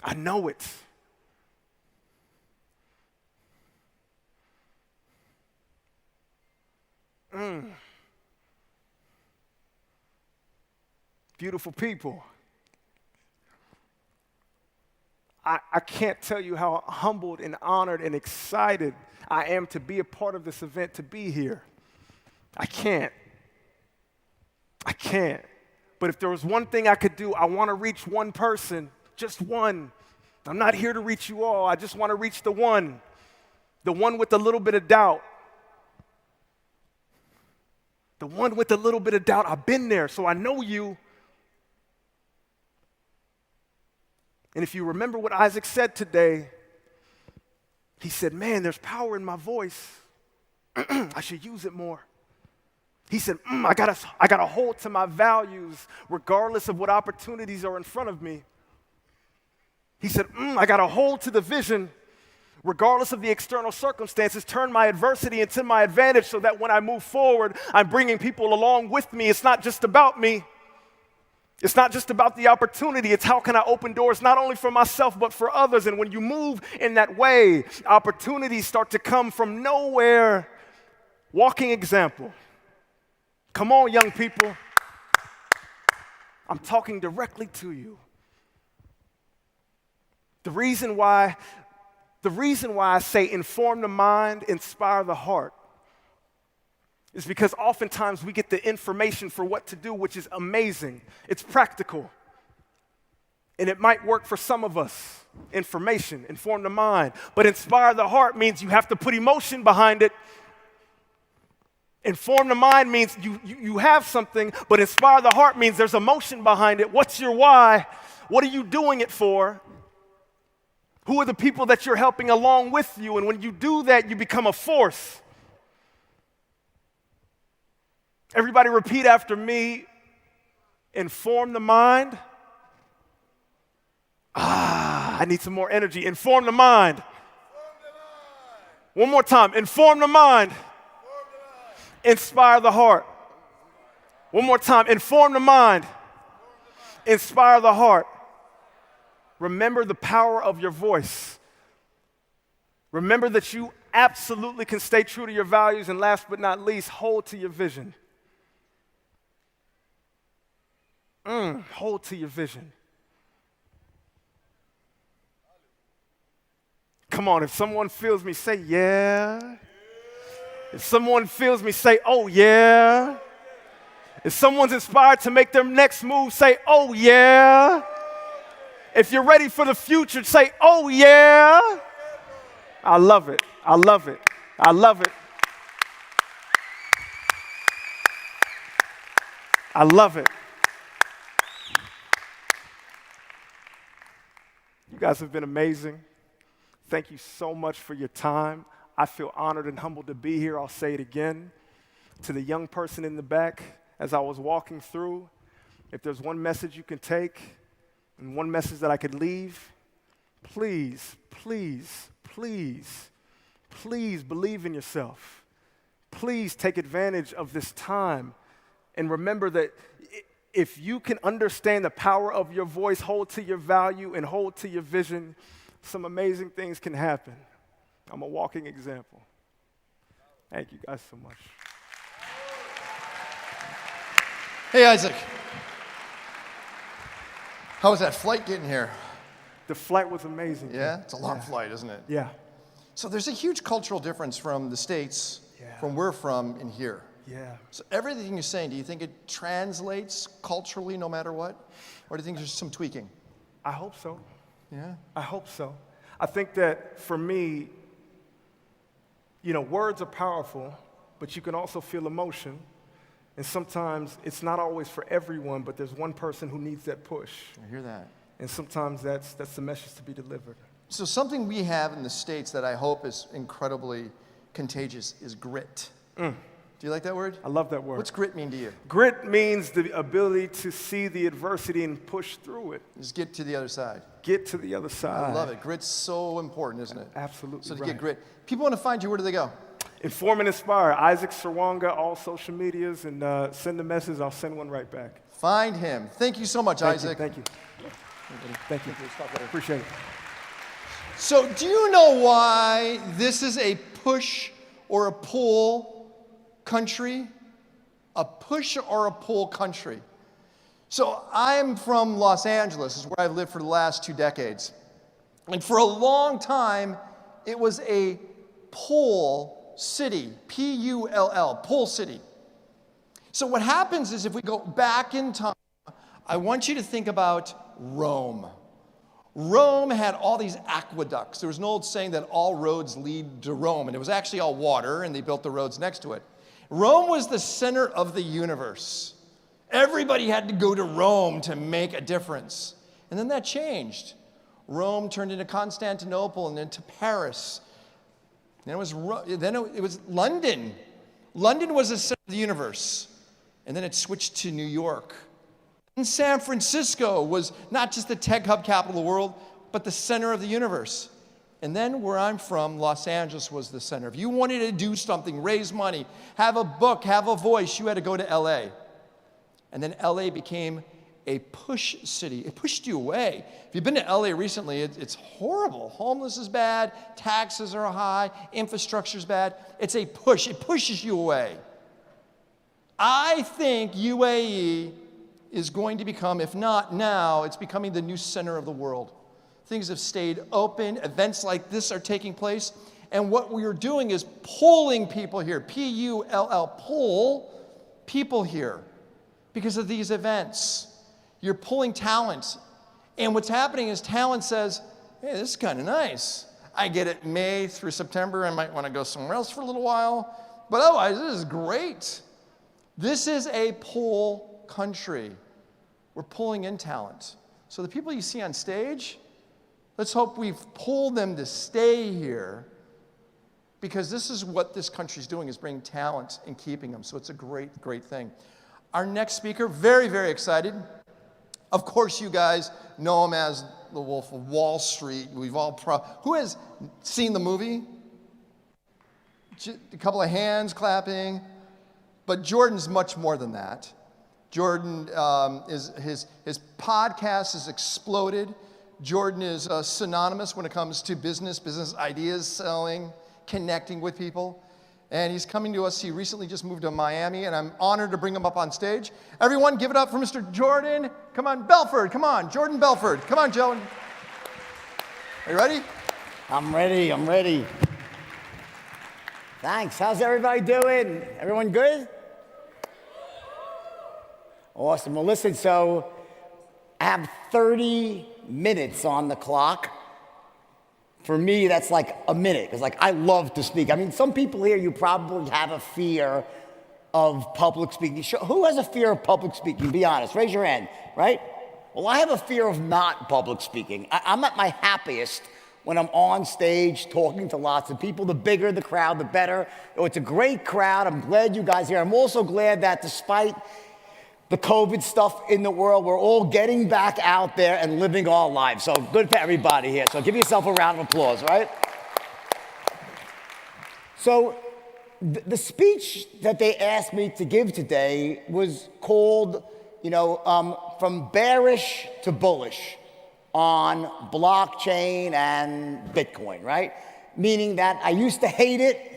I know it. Beautiful people. I can't tell you how humbled and honored and excited I am to be a part of this event, to be here. I can't. But if there was one thing I could do, I want to reach one person, just one. I'm not here to reach you all. I just want to reach the one with a little bit of doubt. The one with a little bit of doubt. I've been there, so I know you. And if you remember what Isaac said today, he said, man, there's power in my voice. I should use it more. He said, I gotta hold to my values regardless of what opportunities are in front of me. He said, I gotta hold to the vision regardless of the external circumstances, turn my adversity into my advantage so that when I move forward, I'm bringing people along with me. It's not just about me. It's not just about the opportunity. It's how can I open doors not only for myself but for others. And when you move in that way, opportunities start to come from nowhere. Walking example. Come on, young people. I'm talking directly to you. The reason why I say inform the mind, inspire the heart is because oftentimes we get the information for what to do, which is amazing. It's practical. And it might work for some of us. Information, inform the mind. But inspire the heart means you have to put emotion behind it. Inform the mind means you have something, but inspire the heart means there's emotion behind it. What's your why? What are you doing it for? Who are the people that you're helping along with you? And when you do that, you become a force. Everybody repeat after me. Inform the mind. I need some more energy. Inform the mind. One more time. Inform the mind. Inspire the heart. One more time. Inform the mind. Inspire the heart. Remember the power of your voice. Remember that you absolutely can stay true to your values, and last but not least, hold to your vision. Hold to your vision. Come on, if someone feels me, say yeah. If someone feels me, say oh yeah. If someone's inspired to make their next move, say oh yeah. If you're ready for the future, say oh yeah. I love it. I love it. I love it. I love it. You guys have been amazing. Thank you so much for your time. I feel honored and humbled to be here. I'll say it again. To the young person in the back, as I was walking through, if there's one message you can take and one message that I could leave, please, please, please, please believe in yourself. Please take advantage of this time and remember that if you can understand the power of your voice, hold to your value and hold to your vision, some amazing things can happen. I'm a walking example. Thank you guys so much. Hey, Isaac. How was that flight getting here? The flight was amazing. Yeah? It's a long flight, isn't it? Yeah. So there's a huge cultural difference from the States, from where we're from, and here. Yeah. So everything you're saying, do you think it translates culturally no matter what? Or do you think there's some tweaking? I hope so. Yeah? I hope so. I think that for me, you know, words are powerful, but you can also feel emotion. And sometimes it's not always for everyone, but there's one person who needs that push. I hear that. And sometimes that's the message to be delivered. So something we have in the States that I hope is incredibly contagious is grit. Do you like that word? I love that word. What's grit mean to you? Grit means the ability to see the adversity and push through it. Just get to the other side. Get to the other side. I love it. Grit's so important, isn't it? Absolutely. So to get grit. People want to find you, where do they go? Inform and Inspire. Isaac Sarwanga, all social medias, and send a message. I'll send one right back. Find him. Thank you so much, Isaac. Thank you. Thank you. Appreciate it. So do you know why this is a push or a pull country? A push or a pull country. So I'm from Los Angeles, is where I've lived for the last 2 decades. And for a long time, it was a pull city, P-U-L-L, pull city. So what happens is if we go back in time, I want you to think about Rome. Rome had all these aqueducts. There was an old saying that all roads lead to Rome, and it was actually all water, and they built the roads next to it. Rome was the center of the universe. Everybody had to go to Rome to make a difference. And then that changed. Rome turned into Constantinople and into Paris. Then it was London. London was the center of the universe. And then it switched to New York. And San Francisco was not just the tech hub capital of the world, but the center of the universe. And then where I'm from, Los Angeles was the center. If you wanted to do something, raise money, have a book, have a voice, you had to go to LA. And then LA became a push city. It pushed you away. If you've been to LA recently, it's horrible. Homeless is bad, taxes are high, infrastructure is bad. It's a push. It pushes you away. I think UAE is going to become, if not now, it's becoming the new center of the world. Things have stayed open. Events like this are taking place. And what we are doing is pulling people here, P-U-L-L, pull people here because of these events. You're pulling talent. And what's happening is talent says, hey, this is kind of nice. I get it May through September. I might want to go somewhere else for a little while. But otherwise, this is great. This is a pull country. We're pulling in talent. So the people you see on stage, let's hope we've pulled them to stay here, because this is what this country's doing, is bringing talent and keeping them. So it's a great, great thing. Our next speaker, very, very excited. Of course, you guys know him as the Wolf of Wall Street. Who has seen the movie? A couple of hands clapping. But Jordan's much more than that. Jordan, his podcast has exploded. Jordan is synonymous when it comes to business ideas, selling, connecting with people. And he's coming to us. He recently just moved to Miami, and I'm honored to bring him up on stage. Everyone, give it up for Mr. Jordan. Come on, Belford. Come on, Jordan Belford. Come on, Jordan. Are you ready? I'm ready. Thanks. How's everybody doing? Everyone good? Awesome. Well, listen, so I have 30 minutes on the clock. For me, that's like a minute, because I love to speak. I mean, some people here, you probably have a fear of public speaking. Who has a fear of public speaking? Be honest. Raise your hand, right? Well, I have a fear of not public speaking. I'm at my happiest when I'm on stage talking to lots of people. The bigger the crowd, the better. Oh, it's a great crowd. I'm glad you guys are here. I'm also glad that despite the COVID stuff in the world, we're all getting back out there and living our lives. So good for everybody here. So give yourself a round of applause, right? So the speech that they asked me to give today was called, from bearish to bullish on blockchain and Bitcoin, right? Meaning that I used to hate it,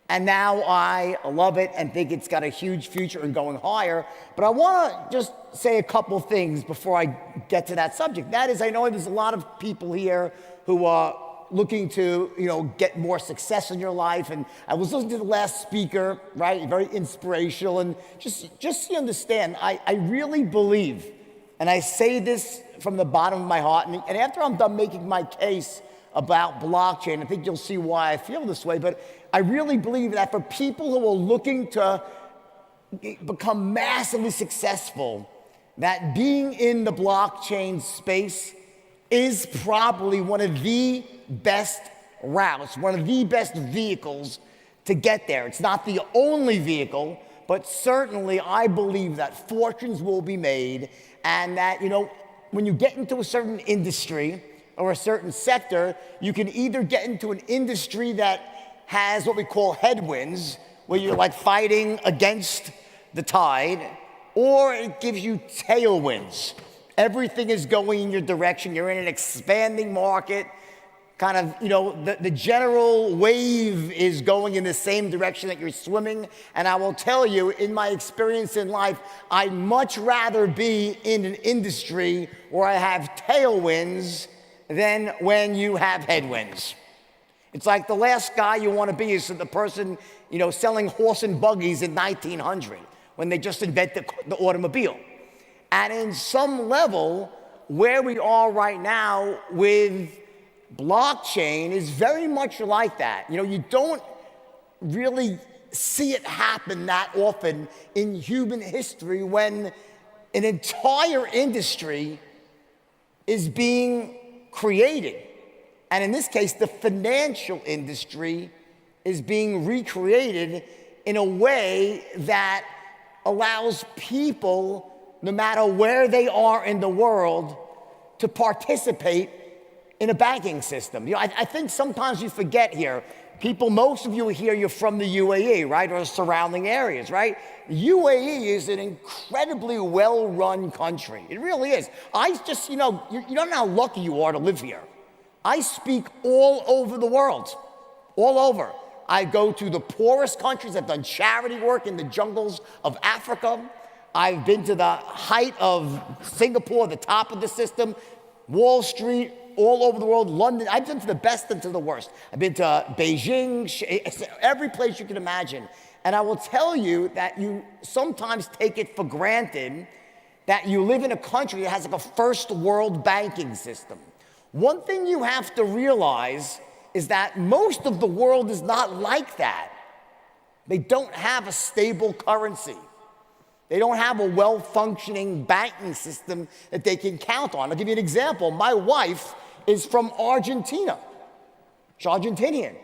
and now I love it and think it's got a huge future and going higher. But I want to just say a couple things before I get to that subject. That is, I know there's a lot of people here who are looking to, get more success in your life. And I was listening to the last speaker, right? Very inspirational. And just so you understand, I really believe, and I say this from the bottom of my heart, and after I'm done making my case about blockchain, I think you'll see why I feel this way, but I really believe that for people who are looking to become massively successful, that being in the blockchain space is probably one of the best routes, one of the best vehicles to get there. It's not the only vehicle, but certainly I believe that fortunes will be made, and that, when you get into a certain industry or a certain sector, you can either get into an industry that has what we call headwinds, where you're like fighting against the tide, or it gives you tailwinds. Everything is going in your direction. You're in an expanding market. Kind of, the general wave is going in the same direction that you're swimming. And I will tell you, in my experience in life, I'd much rather be in an industry where I have tailwinds than when you have headwinds. It's like the last guy you want to be is the person, selling horse and buggies in 1900 when they just invented the automobile. And in some level, where we are right now with blockchain is very much like that. You don't really see it happen that often in human history when an entire industry is being created. And in this case, the financial industry is being recreated in a way that allows people, no matter where they are in the world, to participate in a banking system. I think sometimes you forget here, most of you here, you're from the UAE, right? Or surrounding areas, right? The UAE is an incredibly well-run country. It really is. I just, you don't know how lucky you are to live here. I speak all over the world, all over. I go to the poorest countries. I've done charity work in the jungles of Africa. I've been to the height of Singapore, the top of the system, Wall Street, all over the world, London. I've been to the best and to the worst. I've been to Beijing, every place you can imagine. And I will tell you that you sometimes take it for granted that you live in a country that has like a first world banking system. One thing you have to realize is that most of the world is not like that. They don't have a stable currency. They don't have a well-functioning banking system that they can count on. I'll give you an example. My wife is from Argentina. She's Argentinian.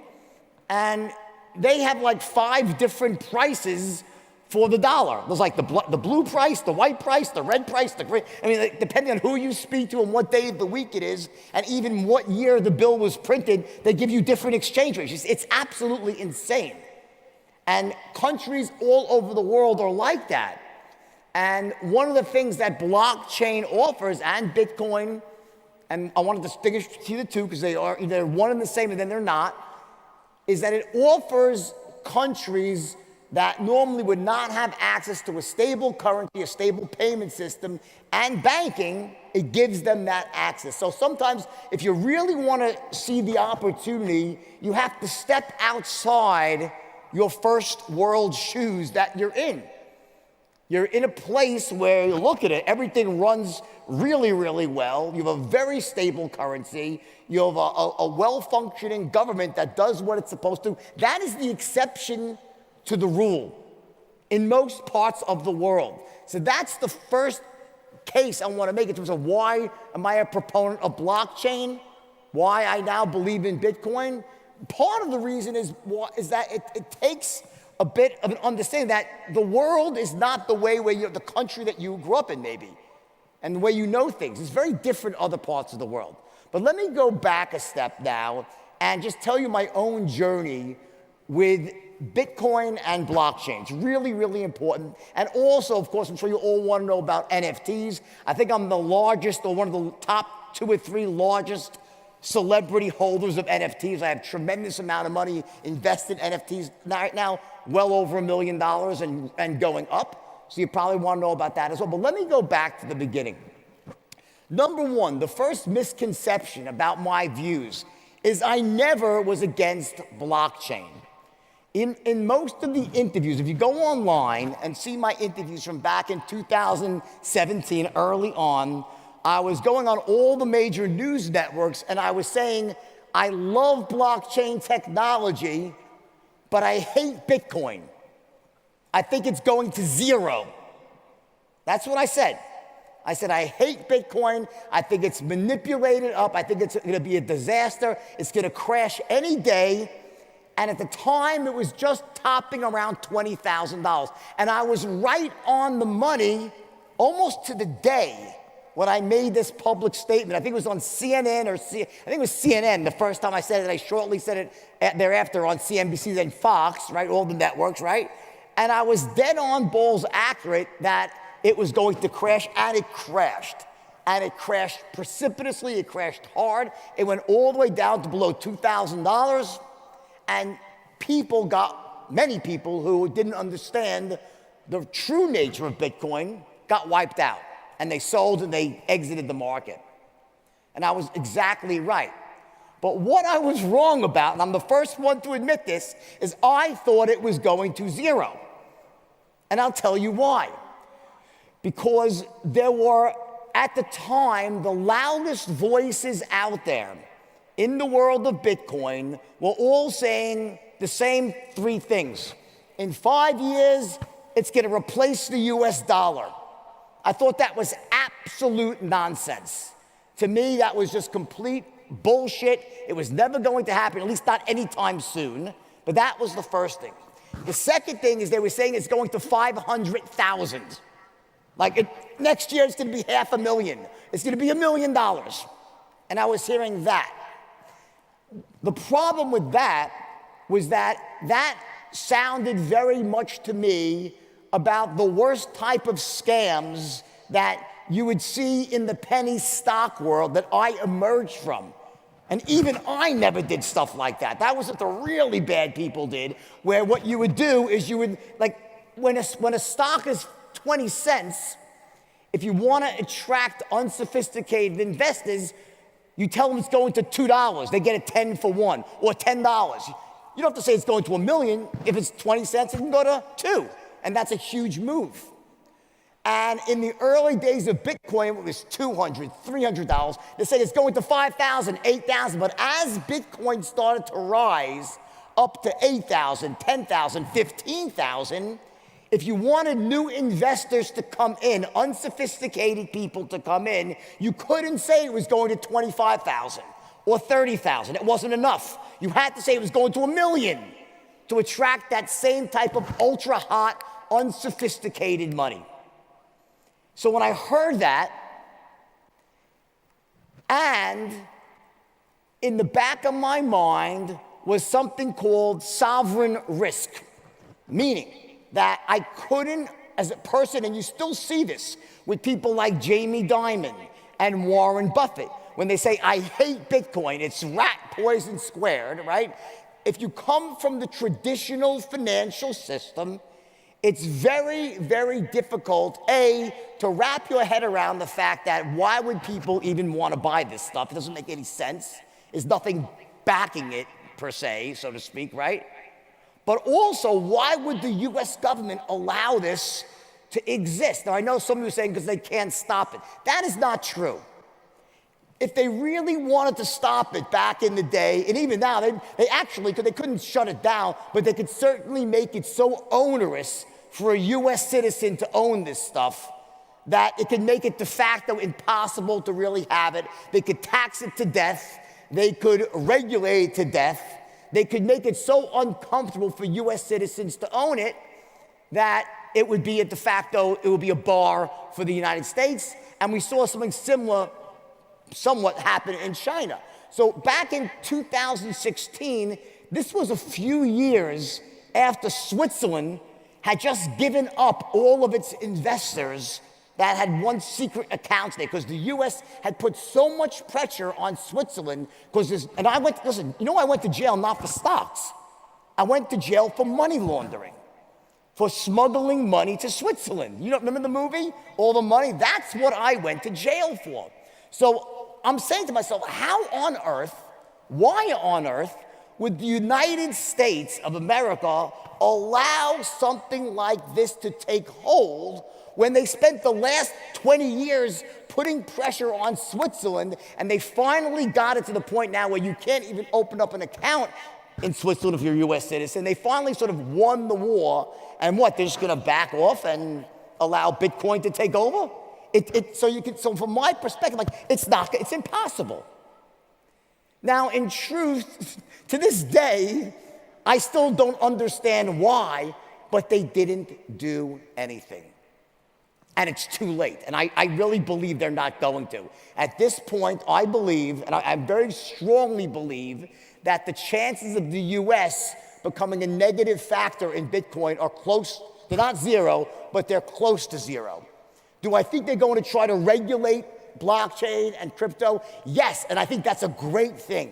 And they have like 5 different prices for the dollar. There's like the blue price, the white price, the red price, the green. I mean, like, depending on who you speak to and what day of the week it is, and even what year the bill was printed, they give you different exchange rates. It's absolutely insane. And countries all over the world are like that. And one of the things that blockchain offers, and Bitcoin, and I want to distinguish between the two because they are either one and the same and then they're not, is that it offers countries that normally would not have access to a stable currency, a stable payment system, and banking, it gives them that access. So sometimes if you really want to see the opportunity, you have to step outside your first world shoes that you're in. You're in a place where you look at it, everything runs really, really well. You have a very stable currency. You have a well-functioning government that does what it's supposed to. That is the exception to the rule in most parts of the world. So that's the first case I want to make in terms of why am I a proponent of blockchain, why I now believe in Bitcoin. Part of the reason is that it takes a bit of an understanding that the world is not the way where the country that you grew up in maybe, and the way you know things. It's very different in other parts of the world. But let me go back a step now and just tell you my own journey with Bitcoin and blockchain. It's really, really important. And also, of course, I'm sure you all want to know about NFTs. I think I'm the largest or one of the top 2 or 3 largest celebrity holders of NFTs. I have tremendous amount of money invested in NFTs right now, well over $1 million and going up. So you probably want to know about that as well. But let me go back to the beginning. Number one, the first misconception about my views is I never was against blockchain. In most of the interviews, if you go online and see my interviews from back in 2017, early on, I was going on all the major news networks and I was saying, I love blockchain technology, but I hate Bitcoin. I think it's going to zero. That's what I said. I said, I hate Bitcoin. I think it's manipulated up. I think it's going to be a disaster. It's going to crash any day. And at the time, it was just topping around $20,000. And I was right on the money almost to the day when I made this public statement. I think it was on CNN I think it was CNN the first time I said it. I shortly said it thereafter on CNBC, then Fox, right? All the networks, right? And I was dead on balls accurate that it was going to crash, and it crashed. And it crashed precipitously. It crashed hard. It went all the way down to below $2,000. And many people who didn't understand the true nature of Bitcoin got wiped out. And they sold and they exited the market. And I was exactly right. But what I was wrong about, and I'm the first one to admit this, is I thought it was going to zero. And I'll tell you why. Because there were, at the time, the loudest voices out there in the world of Bitcoin were all saying the same 3 things. In 5 years, it's going to replace the US dollar. I thought that was absolute nonsense. To me, that was just complete bullshit. It was never going to happen, at least not anytime soon. But that was the first thing. The second thing is they were saying it's going to 500,000. Next year, it's going to be 500,000. It's going to be $1 million. And I was hearing that. The problem with that was that sounded very much to me about the worst type of scams that you would see in the penny stock world that I emerged from. And even I never did stuff like that. That was what the really bad people did, where what you would do is you would, when a stock is 20 cents, if you want to attract unsophisticated investors, you tell them it's going to $2. They get it 10 for 1, or $10. You don't have to say it's going to $1 million. If it's 20 cents, it can go to 2. And that's a huge move. And in the early days of Bitcoin, it was $200, $300. They said it's going to 5,000, 8,000. But as Bitcoin started to rise up to 8,000, 10,000, 15,000, if you wanted new investors to come in, unsophisticated people to come in, you couldn't say it was going to 25,000 or 30,000. It wasn't enough. You had to say it was going to $1 million to attract that same type of ultra hot unsophisticated money. So when I heard that, and in the back of my mind was something called sovereign risk, meaning that I couldn't, as a person, and you still see this with people like Jamie Dimon and Warren Buffett, when they say, I hate Bitcoin, it's rat poison squared, right? If you come from the traditional financial system, it's very, very difficult, A, to wrap your head around the fact that why would people even want to buy this stuff? It doesn't make any sense. There's nothing backing it, per se, so to speak, right? But also, why would the US government allow this to exist? Now, I know some of you are saying because they can't stop it. That is not true. If they really wanted to stop it back in the day, and even now, they actually, because they couldn't shut it down, but they could certainly make it so onerous for a US citizen to own this stuff that it could make it de facto impossible to really have it. They could tax it to death. They could regulate it to death. They could make it so uncomfortable for US citizens to own it that it would be a de facto, it would be a bar for the United States. And we saw something similar somewhat happen in China. So back in 2016, this was a few years after Switzerland had just given up all of its investors that had once secret accounts there, because the US had put so much pressure on Switzerland, and I went, listen, you know I went to jail not for stocks. I went to jail for money laundering, for smuggling money to Switzerland. You don't remember the movie? All the money? That's what I went to jail for. So I'm saying to myself, how on earth, why on earth, would the United States of America allow something like this to take hold when they spent the last 20 years putting pressure on Switzerland, and they finally got it to the point now where you can't even open up an account in Switzerland if you're a US citizen? They finally sort of won the war, and what, they're just gonna back off and allow Bitcoin to take over? So from my perspective, like, it's impossible. Now, in truth, to this day, I still don't understand why, but they didn't do anything. And it's too late. And I really believe they're not going to. At this point, I believe, and I very strongly believe, that the chances of the US becoming a negative factor in Bitcoin are close, they're not zero, but they're close to zero. Do I think they're going to try to regulate blockchain and crypto? Yes, and I think that's a great thing.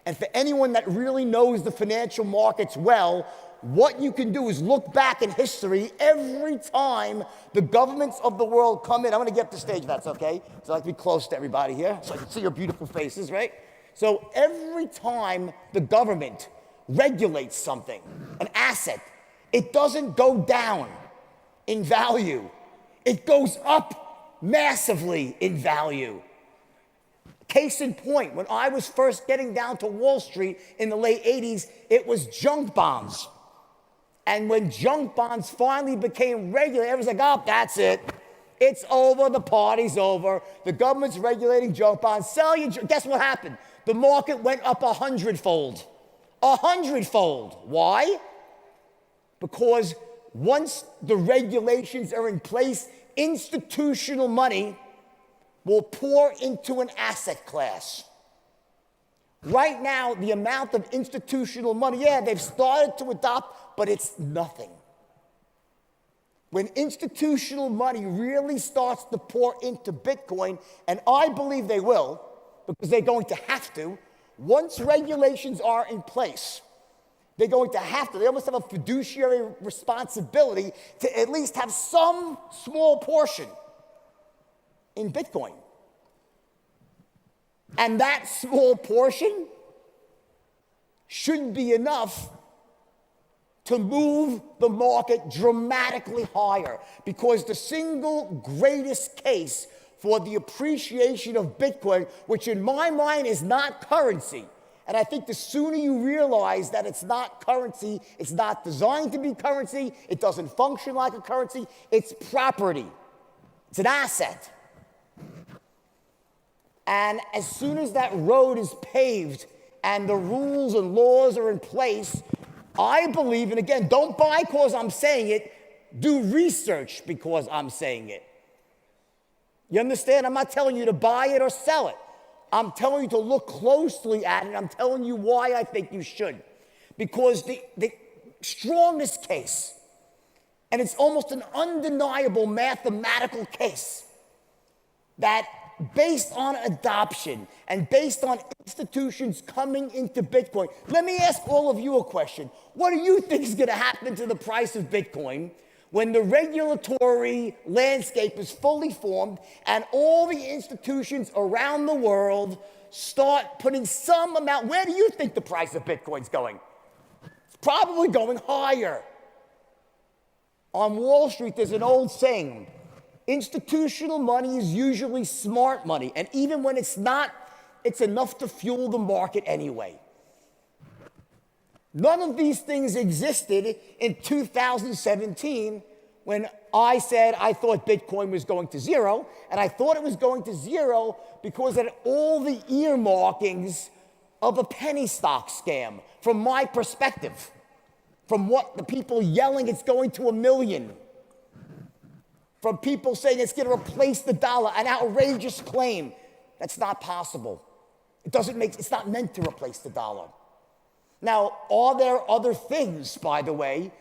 And for anyone that really knows the financial markets well, what you can do is look back in history every time the governments of the world come in. I'm going to get up the stage if that's okay, so I like to be close to everybody here, so I can see your beautiful faces, right? So every time the government regulates something, an asset, it doesn't go down in value. It goes up massively in value. Case in point, when I was first getting down to Wall Street in the late 80s, it was junk bonds. And when junk bonds finally became regular, everyone's like, oh, that's it. It's over, the party's over. The government's regulating junk bonds. Sell your, guess what happened? The market went up 100-fold. 100-fold. Why? Because once the regulations are in place, institutional money will pour into an asset class. Right now, the amount of institutional money, yeah, they've started to adopt, but it's nothing. When institutional money really starts to pour into Bitcoin, and I believe they will, because they're going to have to, once regulations are in place, they're going to have to, they almost have a fiduciary responsibility to at least have some small portion in Bitcoin. And that small portion should be enough to move the market dramatically higher, because the single greatest case for the appreciation of Bitcoin, which in my mind is not currency, and I think the sooner you realize that it's not currency, it's not designed to be currency, it doesn't function like a currency, it's property, it's an asset. And as soon as that road is paved and the rules and laws are in place, I believe, and again, don't buy because I'm saying it, Do research because I'm saying it. You understand? I'm not telling you to buy it or sell it. I'm telling you to look closely at it. I'm telling you why I think you should. Because the strongest case, and it's almost an undeniable mathematical case, that based on adoption and based on institutions coming into Bitcoin, let me ask all of you a question. What do you think is going to happen to the price of Bitcoin when the regulatory landscape is fully formed and all the institutions around the world start putting some amount? Where do you think the price of Bitcoin's going? It's probably going higher. On Wall Street, there's an old saying, institutional money is usually smart money, and even when it's not, it's enough to fuel the market anyway. None of these things existed in 2017 when I said I thought Bitcoin was going to zero, and I thought it was going to zero because it had all the earmarkings of a penny stock scam, from my perspective, from what the people yelling it's going to 1 million, from people saying it's going to replace the dollar, an outrageous claim. That's not possible. It's not meant to replace the dollar. Now, are there other things, by the way,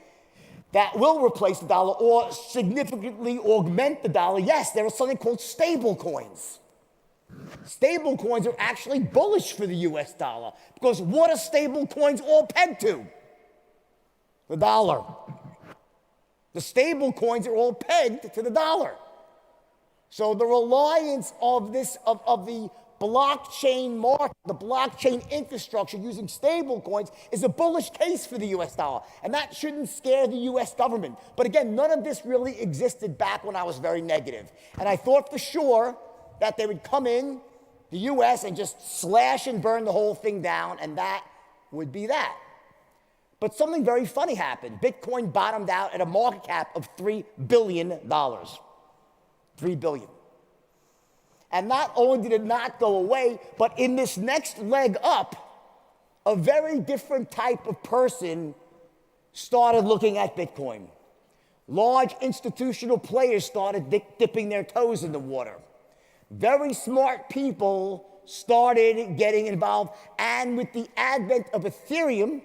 that will replace the dollar or significantly augment the dollar? Yes, there is something called stable coins. Stable coins are actually bullish for the US dollar, because what are stable coins all pegged to? The dollar. The stable coins are all pegged to the dollar. So the reliance of the blockchain market, the blockchain infrastructure using stable coins, is a bullish case for the US dollar. And that shouldn't scare the US government. But again, none of this really existed back when I was very negative. And I thought for sure that they would come in, the US, and just slash and burn the whole thing down, and that would be that. But something very funny happened. Bitcoin bottomed out at a market cap of $3 billion. $3 billion. And not only did it not go away, but in this next leg up, a very different type of person started looking at Bitcoin. Large institutional players started dipping their toes in the water. Very smart people started getting involved. And with the advent of Ethereum,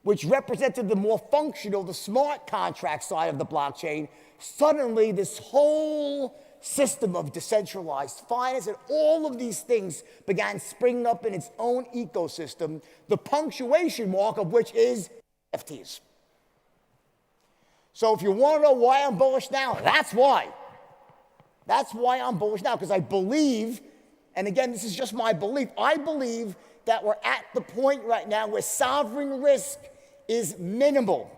which represented the more functional, the smart contract side of the blockchain, suddenly this whole system of decentralized finance and all of these things began springing up in its own ecosystem, the punctuation mark of which is NFTs. So if you want to know why I'm bullish now, that's why. That's why I'm bullish now, because I believe, and again, this is just my belief, I believe that we're at the point right now where sovereign risk is minimal.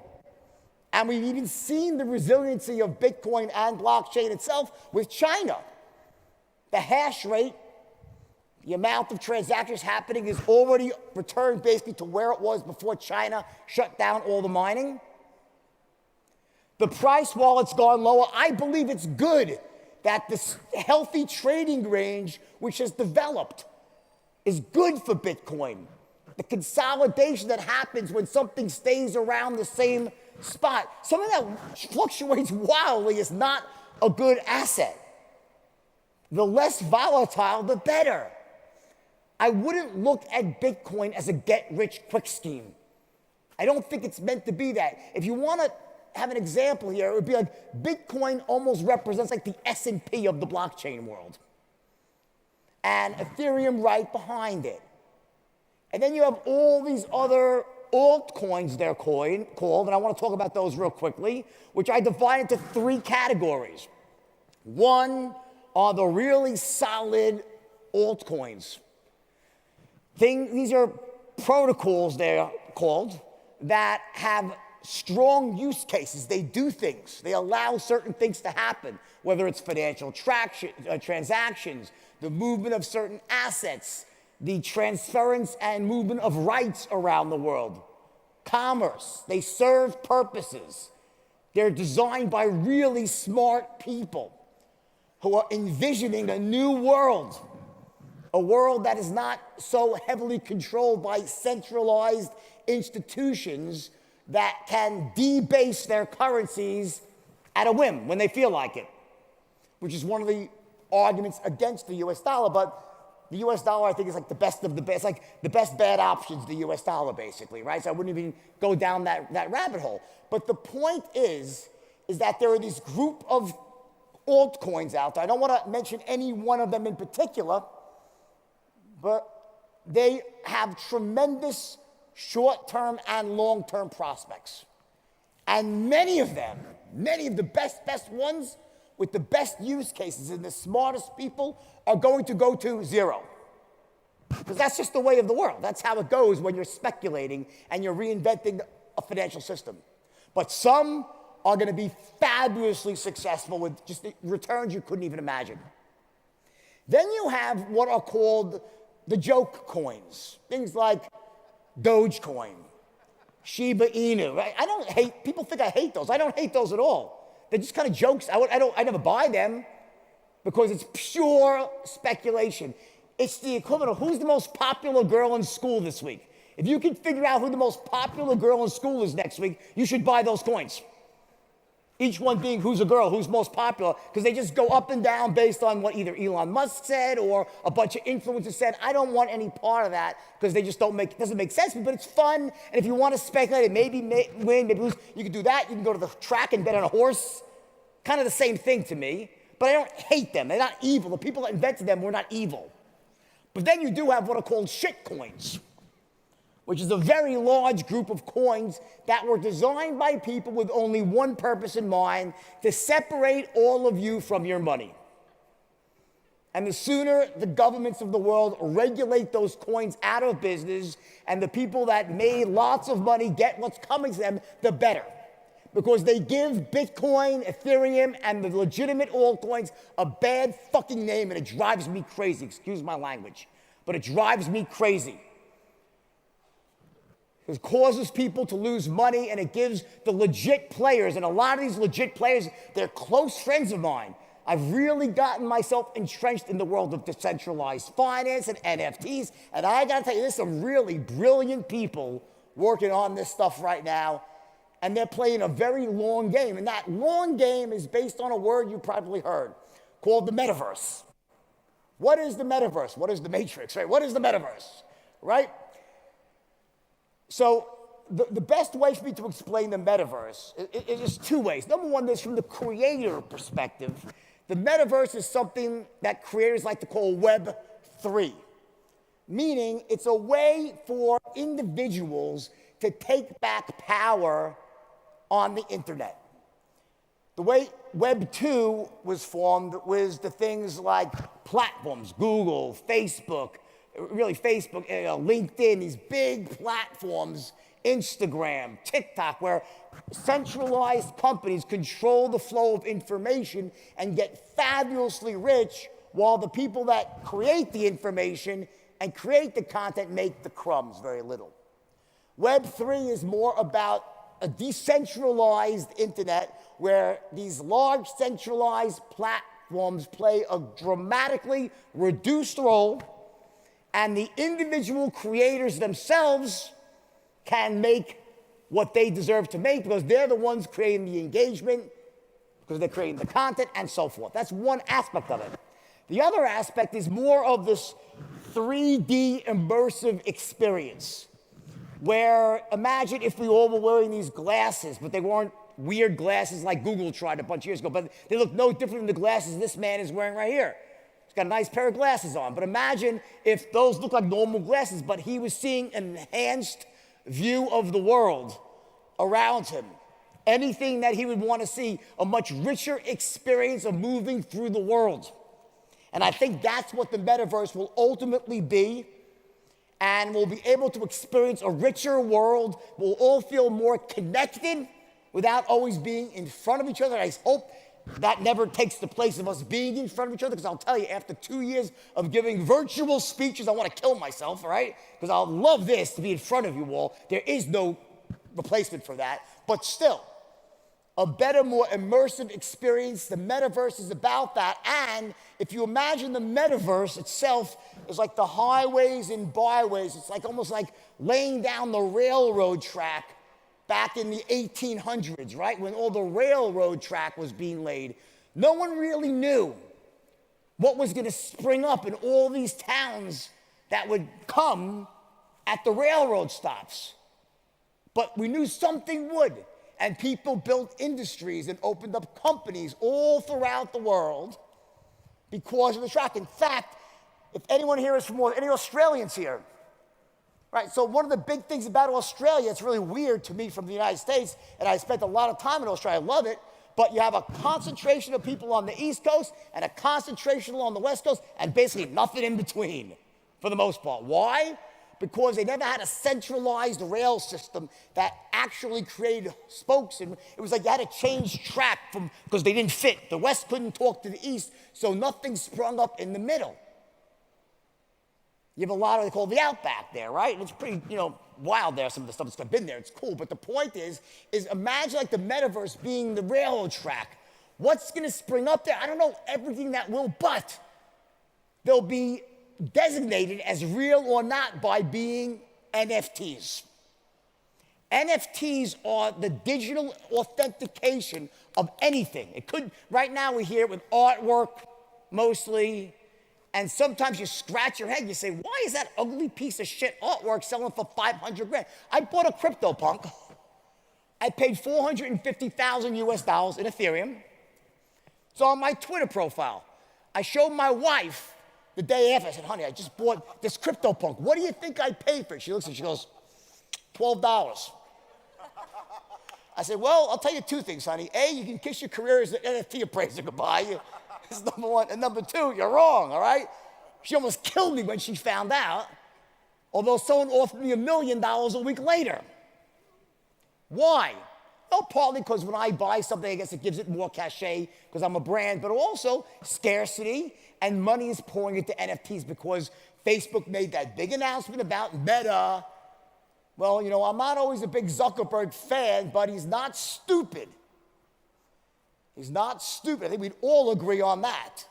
And we've even seen the resiliency of Bitcoin and blockchain itself with China. The hash rate, the amount of transactions happening, is already returned basically to where it was before China shut down all the mining. The price, while it's gone lower, I believe it's good that this healthy trading range which has developed is good for Bitcoin. The consolidation that happens when something stays around the same spot, something that fluctuates wildly, is not a good asset. The less volatile, the better. I wouldn't look at Bitcoin as a get-rich-quick scheme. I don't think it's meant to be that. If you want to have an example here, it would be like Bitcoin almost represents like the S&P of the blockchain world. And Ethereum right behind it. And then you have all these other altcoins they're called, and I want to talk about those real quickly, which I divide into 3 categories. One are the really solid altcoins. These are protocols, they're called, that have strong use cases. They do things. They allow certain things to happen, whether it's financial transactions, the movement of certain assets, the transference and movement of rights around the world, commerce. They serve purposes. They're designed by really smart people who are envisioning a new world, a world that is not so heavily controlled by centralized institutions that can debase their currencies at a whim when they feel like it, which is one of the arguments against the US dollar. But the US dollar, I think, is like the best of the best, like the best bad options, the US dollar, basically, right? So I wouldn't even go down that rabbit hole. But the point is that there are this group of altcoins out there. I don't want to mention any one of them in particular, but they have tremendous short-term and long-term prospects. And many of them, many of the best ones with the best use cases and the smartest people are going to go to zero. Because that's just the way of the world. That's how it goes when you're speculating and you're reinventing a financial system. But some are going to be fabulously successful with just the returns you couldn't even imagine. Then you have what are called the joke coins. Things like Dogecoin, Shiba Inu. Right? I don't hate, people think I hate those. I don't hate those at all. They're just kind of jokes. I never buy them because it's pure speculation. It's the equivalent of who's the most popular girl in school this week. If you can figure out who the most popular girl in school is next week, you should buy those coins. Each one being who's a girl, who's most popular, because they just go up and down based on what either Elon Musk said or a bunch of influencers said. I don't want any part of that because they just it doesn't make sense to me, but it's fun. And if you want to speculate, maybe win, maybe lose, you can do that. You can go to the track and bet on a horse. Kind of the same thing to me, but I don't hate them. They're not evil. The people that invented them were not evil. But then you do have what are called shit coins, which is a very large group of coins that were designed by people with only one purpose in mind: to separate all of you from your money. And the sooner the governments of the world regulate those coins out of business and the people that made lots of money get what's coming to them, the better. Because they give Bitcoin, Ethereum, and the legitimate altcoins a bad fucking name, and it drives me crazy. Excuse my language, but it drives me crazy. It causes people to lose money, and it gives the legit players, and a lot of these legit players, they're close friends of mine. I've really gotten myself entrenched in the world of decentralized finance and NFTs, and I gotta tell you, there's some really brilliant people working on this stuff right now, and they're playing a very long game, and that long game is based on a word you probably heard, called the metaverse. What is the metaverse? What is the matrix, right? What is the metaverse, right? So the best way for me to explain the metaverse is two ways. Number one is from the creator perspective. The metaverse is something that creators like to call Web 3, meaning it's a way for individuals to take back power on the internet. The way Web 2 was formed was the things like platforms, Google, Facebook, really Facebook, LinkedIn, these big platforms, Instagram, TikTok, where centralized companies control the flow of information and get fabulously rich while the people that create the information and create the content make the crumbs, very little. Web 3 is more about a decentralized internet where these large centralized platforms play a dramatically reduced role, and the individual creators themselves can make what they deserve to make because they're the ones creating the engagement, because they're creating the content, and so forth. That's one aspect of it. The other aspect is more of this 3D immersive experience, where imagine if we all were wearing these glasses, but they weren't weird glasses like Google tried a bunch of years ago, but they look no different than the glasses this man is wearing right here. He's got a nice pair of glasses on, but imagine if those look like normal glasses, but he was seeing an enhanced view of the world around him. Anything that he would want to see, a much richer experience of moving through the world. And I think that's what the metaverse will ultimately be. And we'll be able to experience a richer world. We'll all feel more connected without always being in front of each other. I hope that never takes the place of us being in front of each other, because I'll tell you, after 2 years of giving virtual speeches, I want to kill myself, all right? Because I'll love this, to be in front of you all. There is no replacement for that. But still, a better, more immersive experience. The metaverse is about that. And if you imagine the metaverse itself is like the highways and byways, it's like almost like laying down the railroad track back in the 1800s, right? When all the railroad track was being laid. No one really knew what was going to spring up in all these towns that would come at the railroad stops. But we knew something would, and people built industries and opened up companies all throughout the world because of the track. In fact, if anyone here is from any Australians here, right? So one of the big things about Australia, it's really weird to me from the United States, and I spent a lot of time in Australia, I love it, but you have a concentration of people on the East Coast and a concentration along the West Coast, and basically nothing in between, for the most part. Why? Because they never had a centralized rail system that actually created spokes. And it was like you had to change track because they didn't fit. The West couldn't talk to the East, so nothing sprung up in the middle. You have a lot of what they call the outback there, right? And it's pretty, wild there, some of the stuff that's been there. It's cool. But the point is imagine like the metaverse being the railroad track. What's going to spring up there? I don't know everything that will, but they'll be designated as real or not by being NFTs. NFTs are the digital authentication of anything. It could, right now we hear it with artwork mostly, and sometimes you scratch your head, you say, why is that ugly piece of shit artwork selling for 500 grand? I bought a CryptoPunk. I paid 450,000 US dollars in Ethereum. It's on my Twitter profile. I showed my wife the day after. I said, honey, I just bought this CryptoPunk. What do you think I paid for it? She looks and she goes, $12. I said, well, I'll tell you two things, honey. A, you can kiss your career as an NFT appraiser goodbye. That's number one. And number two, you're wrong, all right? She almost killed me when she found out, although someone offered me $1 million a week later. Why? Well, partly because when I buy something, I guess it gives it more cachet because I'm a brand, but also scarcity and money is pouring into NFTs because Facebook made that big announcement about Meta. Well, I'm not always a big Zuckerberg fan, but he's not stupid. He's not stupid. I think we'd all agree on that.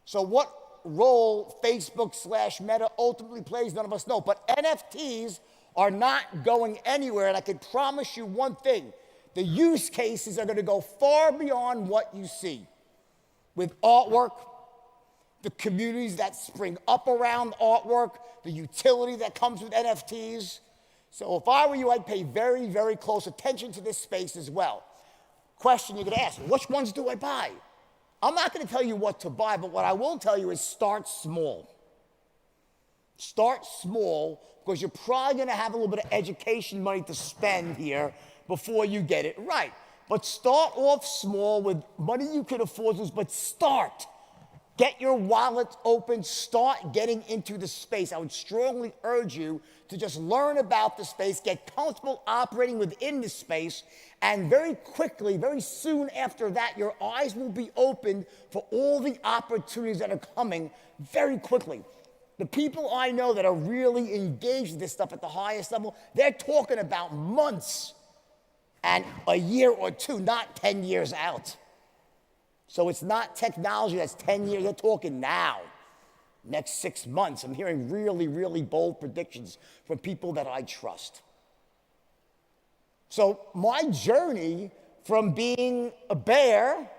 So what role Facebook/Meta ultimately plays, none of us know. But NFTs are not going anywhere, and I can promise you one thing. The use cases are going to go far beyond what you see. With artwork, the communities that spring up around artwork, the utility that comes with NFTs. So if I were you, I'd pay very, very close attention to this space as well. Question you're going to ask, which ones do I buy? I'm not going to tell you what to buy, but what I will tell you is start small. Start small, because you're probably going to have a little bit of education money to spend here before you get it right. But start off small with money you can afford to lose, but start. Get your wallet open, start getting into the space. I would strongly urge you to just learn about the space, get comfortable operating within the space, and very quickly, very soon after that, your eyes will be opened for all the opportunities that are coming very quickly. The people I know that are really engaged in this stuff at the highest level, they're talking about months and a year or two, not 10 years out. So it's not technology that's 10 years, they're talking now, next 6 months. I'm hearing really, really bold predictions from people that I trust. So my journey from being a bear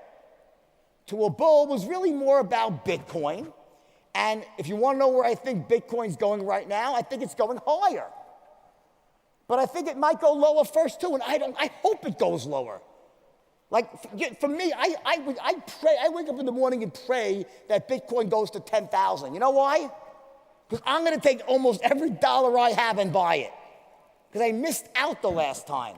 to a bull was really more about Bitcoin. And if you want to know where I think Bitcoin's going right now, I think it's going higher. But I think it might go lower first too, and I hope it goes lower. Like, for me, I pray, I wake up in the morning and pray that Bitcoin goes to 10,000. You know why? Because I'm going to take almost every dollar I have and buy it. Because I missed out the last time,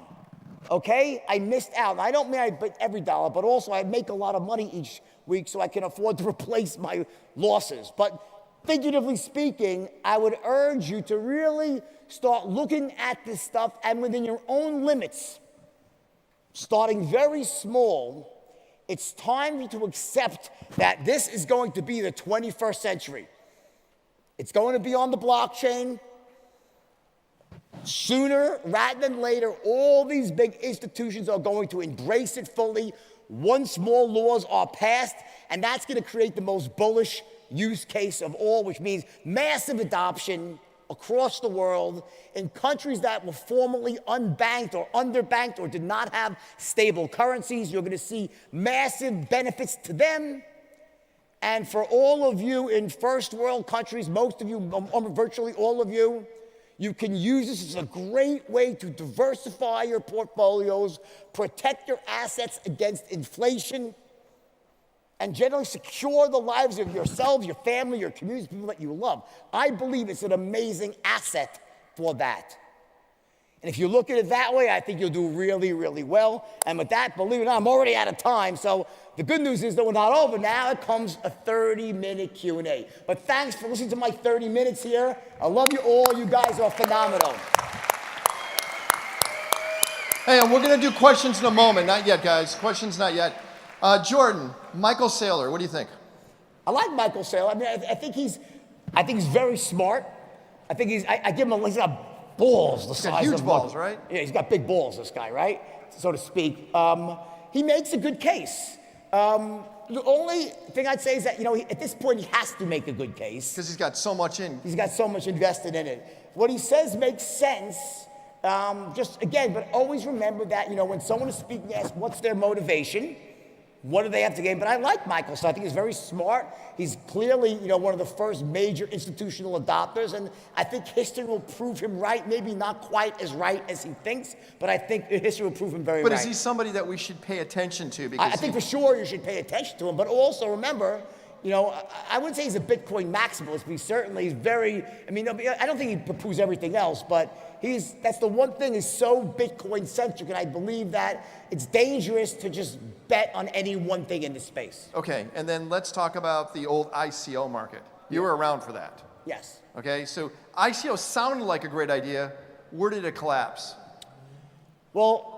okay? I missed out. And I don't mean I bet every dollar, but also I make a lot of money each week so I can afford to replace my losses. But figuratively speaking, I would urge you to really start looking at this stuff and within your own limits. Starting very small, it's time to accept that this is going to be the 21st century. It's going to be on the blockchain. Sooner rather than later, all these big institutions are going to embrace it fully once more laws are passed, and that's going to create the most bullish use case of all, which means massive adoption, across the world in countries that were formerly unbanked or underbanked or did not have stable currencies. You're going to see massive benefits to them. And for all of you in first world countries, most of you, virtually all of you, you can use this as a great way to diversify your portfolios, protect your assets against inflation, and generally secure the lives of yourselves, your family, your communities, people that you love. I believe it's an amazing asset for that. And if you look at it that way, I think you'll do really, really well. And with that, believe it or not, I'm already out of time. So the good news is that we're not over now. It comes a 30-minute Q&A. But thanks for listening to my 30 minutes here. I love you all. You guys are phenomenal. Hey, and we're going to do questions in a moment. Not yet, guys. Questions not yet. Jordan, Michael Saylor, what do you think? I like Michael Saylor. I mean, I think he's very smart. I think I give him he's got balls the size of huge balls, right? Yeah, he's got big balls, this guy, right? So to speak. He makes a good case. The only thing I'd say is that, at this point, he has to make a good case. Because he's got so much in. He's got so much invested in it. What he says makes sense. Just again, but always remember that, when someone is speaking, ask what's their motivation? What do they have to gain? But I like Michael, so I think he's very smart. He's clearly, one of the first major institutional adopters, and I think history will prove him right. Maybe not quite as right as he thinks, but I think history will prove him very right. But is he somebody that we should pay attention to? Because I think for sure you should pay attention to him, but also remember, I wouldn't say he's a Bitcoin maximalist, but he's very, I don't think he poo-poos everything else, but that's the one thing, he's so Bitcoin-centric, and I believe that it's dangerous to just bet on any one thing in this space. Okay, and then let's talk about the old ICO market. You were around for that. Yes. Okay, so ICO sounded like a great idea. Where did it collapse? Well,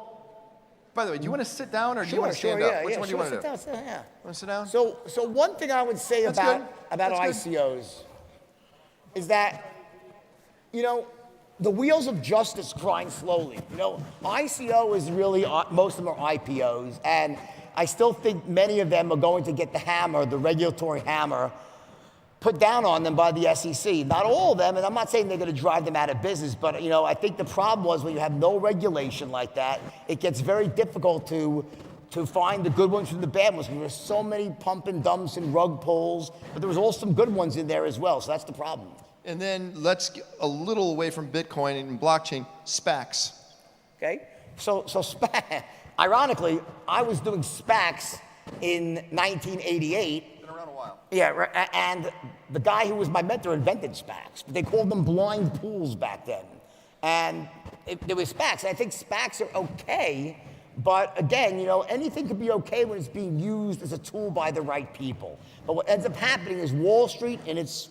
by the way, do you want to sit down or do you want to stand up? Which one do you want to do? Sit down, yeah. Want to sit down? So one thing I would say about ICOs is that, the wheels of justice grind slowly. ICO is really, most of them are IPOs, and I still think many of them are going to get the hammer, the regulatory hammer, put down on them by the SEC. Not all of them, and I'm not saying they're going to drive them out of business, but I think the problem was when you have no regulation like that, it gets very difficult to find the good ones from the bad ones. There's so many pump and dumps and rug pulls, but there was also some good ones in there as well, so that's the problem. And then let's get a little away from Bitcoin and blockchain, SPACs. Okay, so SPAC, ironically, I was doing SPACs in 1988. Been around a while. Yeah, and the guy who was my mentor invented SPACs. They called them blind pools back then. And there were SPACs. I think SPACs are okay, but again, anything could be okay when it's being used as a tool by the right people. But what ends up happening is Wall Street, in its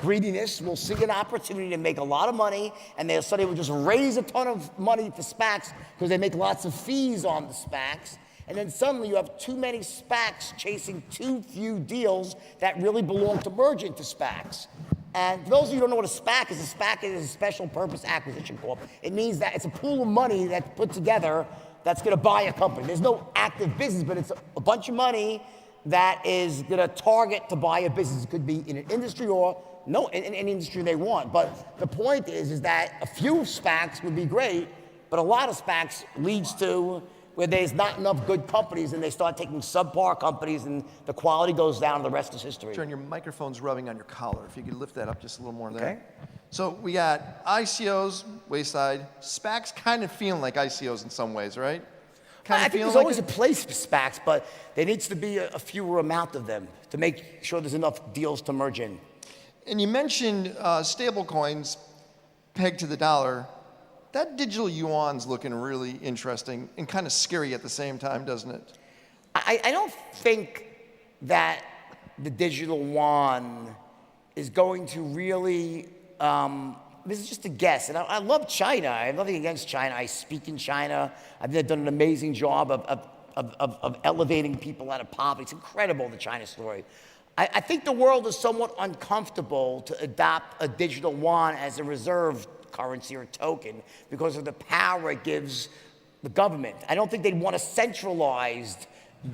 greediness, will see an opportunity to make a lot of money, and they'll suddenly just raise a ton of money to SPACs because they make lots of fees on the SPACs. And then suddenly you have too many SPACs chasing too few deals that really belong to merge into SPACs. And for those of you who don't know what a SPAC is a special purpose acquisition corp. It means that it's a pool of money that's put together that's going to buy a company. There's no active business, but it's a bunch of money that is going to target to buy a business. It could be in an industry or in any industry they want. But the point is that a few SPACs would be great, but a lot of SPACs leads to where there's not enough good companies and they start taking subpar companies and the quality goes down and the rest is history. John, your microphone's rubbing on your collar. If you could lift that up just a little more there. Okay. So we got ICOs, wayside, SPACs kind of feeling like ICOs in some ways, right? I think there's always a place for SPACs, but there needs to be a fewer amount of them to make sure there's enough deals to merge in. And you mentioned stable coins pegged to the dollar. That digital yuan's looking really interesting and kind of scary at the same time, doesn't it? I don't think that the digital yuan is going to really, this is just a guess, and I love China. I have nothing against China. I speak in China. I've done an amazing job of elevating people out of poverty. It's incredible, the China story. I think the world is somewhat uncomfortable to adopt a digital yuan as a reserve currency or token because of the power it gives the government. I don't think they'd want a centralized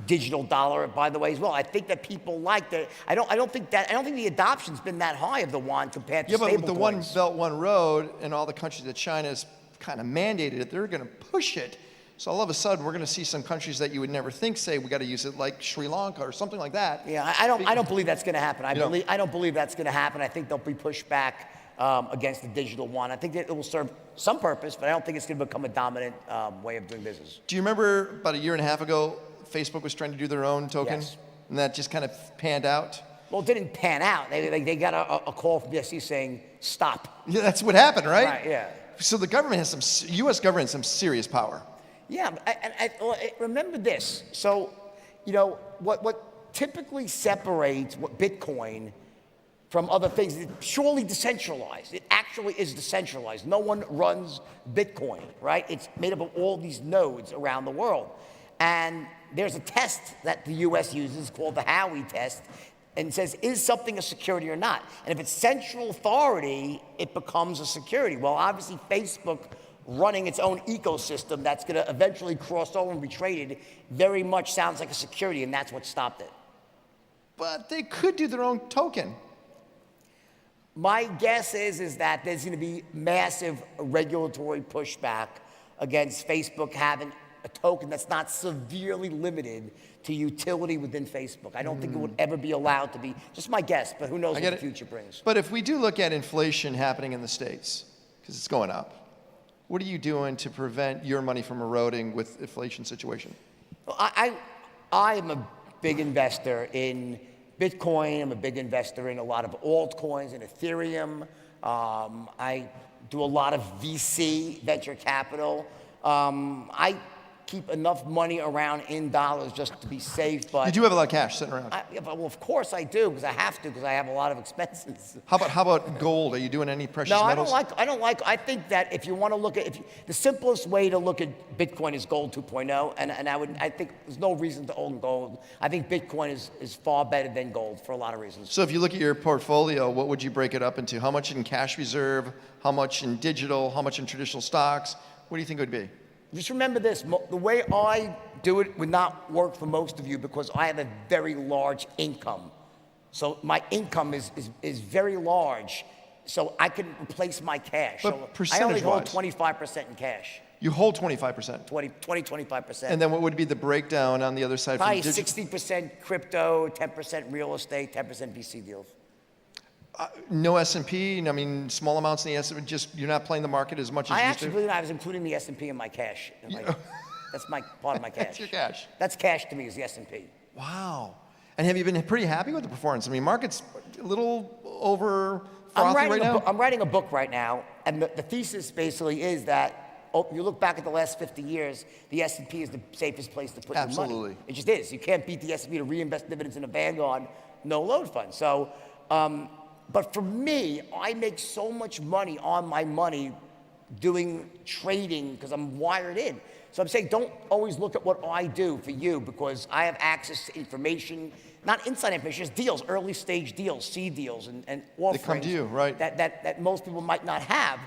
digital dollar, by the way, as well. I think that people like that. I don't think the adoption's been that high of the yuan compared to Yeah, but stable with the coins. One Belt, One Road and all the countries that China's kind of mandated it, they're going to push it. So all of a sudden, we're going to see some countries that you would never think say we got to use it, like Sri Lanka or something like that. Yeah, I don't believe that's going to happen. I don't believe that's going to happen. I think there'll be pushback against the digital yuan. I think that it will serve some purpose, but I don't think it's going to become a dominant way of doing business. Do you remember about a year and a half ago, Facebook was trying to do their own token? Yes. And that just kind of panned out? Well, it didn't pan out. They got a call from the SEC saying, stop. Yeah, that's what happened, right? Right, yeah. So the government has U.S. government has some serious power. Yeah, remember this. So, what typically separates Bitcoin from other things is it's surely decentralized. It actually is decentralized. No one runs Bitcoin, right? It's made up of all these nodes around the world. And there's a test that the US uses called the Howey test and says, is something a security or not? And if it's central authority, it becomes a security. Well, obviously Facebook running its own ecosystem that's going to eventually cross over and be traded very much sounds like a security, and that's what stopped it. But they could do their own token. My guess is that there's going to be massive regulatory pushback against Facebook having a token that's not severely limited to utility within Facebook. I don't think it would ever be allowed to be. Just my guess, but who knows what the future brings. But if we do look at inflation happening in the States, because it's going up, what are you doing to prevent your money from eroding with inflation situation? Well, I am a big investor in Bitcoin. I'm a big investor in a lot of altcoins and Ethereum. I do a lot of VC, venture capital. I keep enough money around in dollars just to be safe. But you do have a lot of cash sitting around. Well, of course I do, because I have to, because I have a lot of expenses. How about gold? Are you doing any precious metals? No, I think that if you want to look at, the simplest way to look at Bitcoin is gold 2.0, and I think there's no reason to own gold. I think Bitcoin is far better than gold for a lot of reasons. So if you look at your portfolio, what would you break it up into? How much in cash reserve? How much in digital? How much in traditional stocks? What do you think it would be? Just remember this, the way I do it would not work for most of you because I have a very large income. So my income is very large, so I can replace my cash. But so I only hold percentage-wise? 25% in cash. You hold 25%? 25%. And then what would be the breakdown on the other side? Probably 60% crypto, 10% real estate, 10% VC deals. No S&P, I mean, small amounts in the S&P, just you're not playing the market as much as you used to? I was including the S&P in my cash. That's part of my cash. That's your cash. That's cash to me, is the S&P. Wow. And have you been pretty happy with the performance? I mean, market's a little over frothy right now? I'm writing a book right now, and the thesis basically is that you look back at the last 50 years, the S&P is the safest place to put your money. Absolutely. It just is. You can't beat the S&P to reinvest dividends in a Vanguard, no load fund. So, but for me, I make so much money on my money doing trading because I'm wired in. So I'm saying don't always look at what I do for you because I have access to information, not inside information, just deals, early stage deals, seed deals, and offerings. They come to you, right? That most people might not have.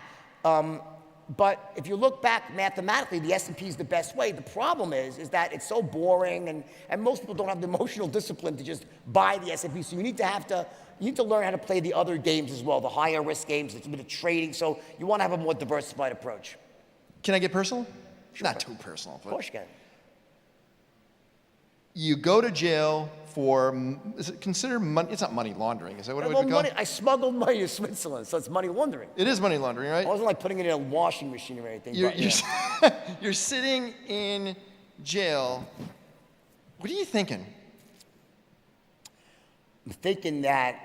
But if you look back mathematically, the S&P is the best way. The problem is that it's so boring, and most people don't have the emotional discipline to just buy the S&P. So you need to learn how to play the other games as well, the higher risk games. It's a bit of trading. So you want to have a more diversified approach. Can I get personal? Sure. Not too personal. Of course you can. You go to jail for, is it considered money? It's not money laundering, is that what it would be called? I smuggled money to Switzerland, so it's money laundering. It is money laundering, right? I wasn't like putting it in a washing machine or anything. You're sitting in jail. What are you thinking? I'm thinking that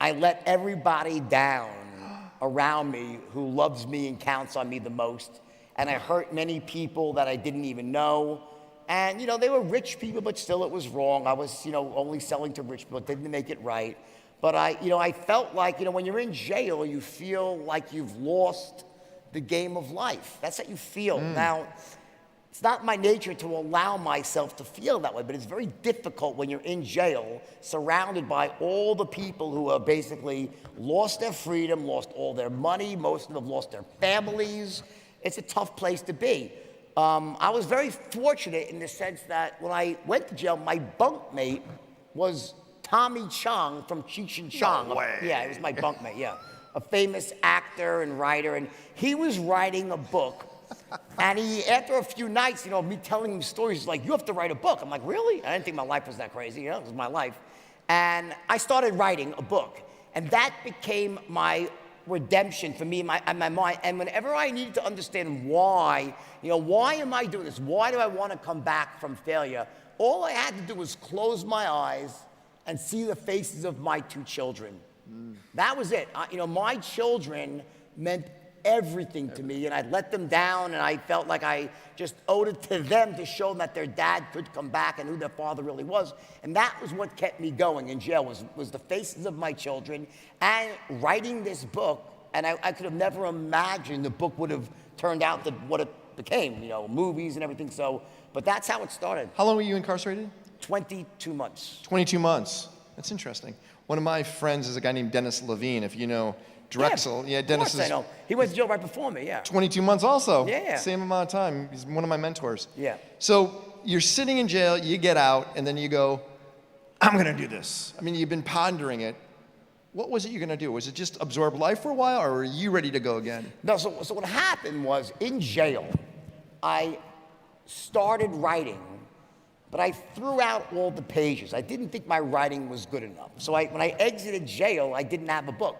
I let everybody down around me who loves me and counts on me the most, and I hurt many people that I didn't even know. And, they were rich people, but still it was wrong. I was, only selling to rich people. It didn't make it right. But I felt like, when you're in jail, you feel like you've lost the game of life. That's how you feel. Now, it's not my nature to allow myself to feel that way, but it's very difficult when you're in jail, surrounded by all the people who have basically lost their freedom, lost all their money. Most of them have lost their families. It's a tough place to be. I was very fortunate in the sense that when I went to jail, my bunkmate was Tommy Chong from Cheech and Chong. No way. Yeah, he was my bunkmate, yeah. A famous actor and writer, and he was writing a book. And he, after a few nights, you know, me telling him stories, he's like, you have to write a book. I'm like, really? I didn't think my life was that crazy, you know, it was my life. And I started writing a book. And that became my redemption for me in my mind. And whenever I needed to understand why, you know, why am I doing this? Why do I want to come back from failure? All I had to do was close my eyes and see the faces of my 2 children. That was it. You know, my children meant everything to me, and I let them down, and I felt like I just owed it to them to show them that their dad could come back and who their father really was. And that was what kept me going in jail, was the faces of my children and writing this book. And I could have never imagined the book would have turned out to what it became, you know, movies and everything. So, but that's how it started. How long were you incarcerated? 22 months. 22 months. That's interesting. One of my friends is a guy named Dennis Levine, if you know Drexel. Yeah, Dennis is. I know. He went to jail right before me, yeah. 22 months also. Yeah. Same amount of time. He's one of my mentors. Yeah. So you're sitting in jail, you get out, and then you go, I'm going to do this. I mean, you've been pondering it. What was it you're going to do? Was it just absorb life for a while, or were you ready to go again? No, so what happened was, in jail, I started writing, but I threw out all the pages. I didn't think my writing was good enough. So when I exited jail, I didn't have a book.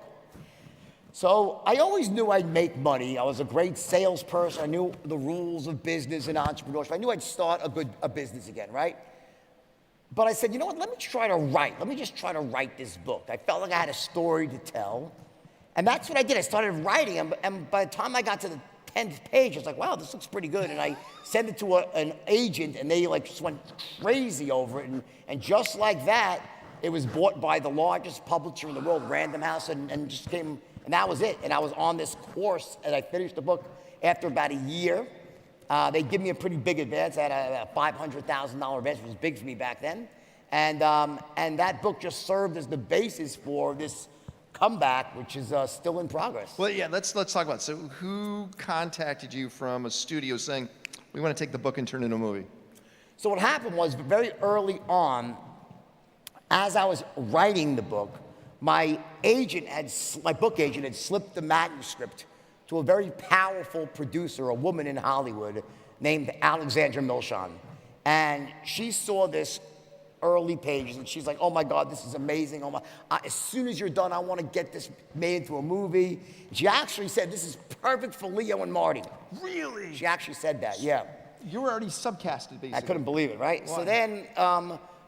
So I always knew I'd make money. I was a great salesperson. I knew the rules of business and entrepreneurship. I knew I'd start a business again, right? But I said, you know what, let me try to write. Let me just try to write this book. I felt like I had a story to tell. And that's what I did. I started writing, and by the time I got to the 10th page, I was like, wow, this looks pretty good. And I sent it to an agent, and they like just went crazy over it. And just like that, it was bought by the largest publisher in the world, Random House, and just came, and that was it. And I was on this course, and I finished the book after about a year. They give me a pretty big advance. I had a $500,000 advance, which was big for me back then. And that book just served as the basis for this comeback, which is still in progress. Well, yeah, let's talk about it. So who contacted you from a studio saying, we want to take the book and turn it into a movie? So what happened was, very early on, as I was writing the book, my book agent had slipped the manuscript to a very powerful producer, a woman in Hollywood named Alexandra Milshon. And she saw this early pages, and she's like, oh my God, this is amazing. Oh my, as soon as you're done, I want to get this made into a movie. She actually said, this is perfect for Leo and Marty. Really? She actually said that, yeah. You were already subcasted, basically. I couldn't believe it, right? Why? So then,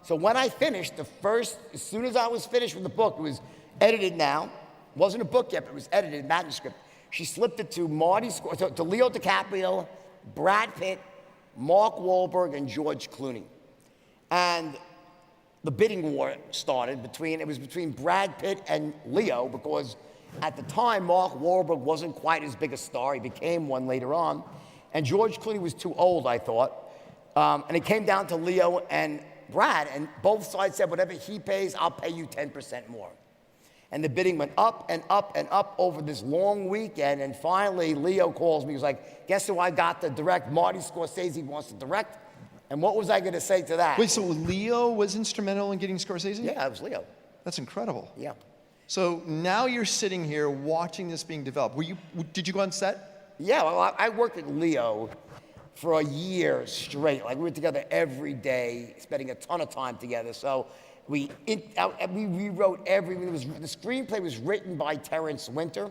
so when I finished, as soon as I was finished with the book, it was edited now. It wasn't a book yet, but it was edited, manuscript. She slipped it to to Leo DiCaprio, Brad Pitt, Mark Wahlberg, and George Clooney. And the bidding war started between Brad Pitt and Leo, because at the time, Mark Wahlberg wasn't quite as big a star. He became one later on. And George Clooney was too old, I thought. And it came down to Leo and Brad, and both sides said, whatever he pays, I'll pay you 10% more. And the bidding went up and up and up over this long weekend, and finally Leo calls me. He was like, guess who I got to direct? Marty Scorsese wants to direct. And what was I going to say to that? Wait, so Leo was instrumental in getting Scorsese? Yeah, it was Leo. That's incredible. Yeah. So now you're sitting here watching this being developed. Did you go on set? Yeah, well, I worked with Leo for a year straight. Like, we were together every day, spending a ton of time together. So we rewrote the screenplay was written by Terrence Winter,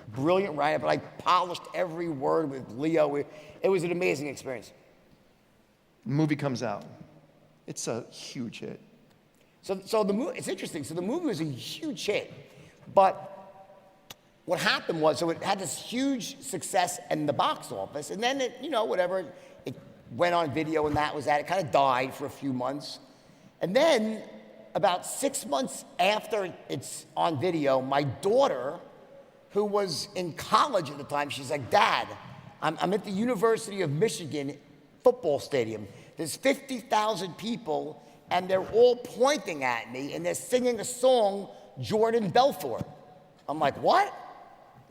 brilliant writer, but I polished every word with Leo. It was an amazing experience. The movie comes out. It's a huge hit. So the movie, it's interesting. So the movie was a huge hit, but what happened was, so it had this huge success in the box office, and then it went on video, and that was that. It kind of died for a few months. And then about 6 months after it's on video, my daughter, who was in college at the time, she's like, Dad, I'm at the University of Michigan football stadium. There's 50,000 people, and they're all pointing at me, and they're singing a song, Jordan Belfort. I'm like, what?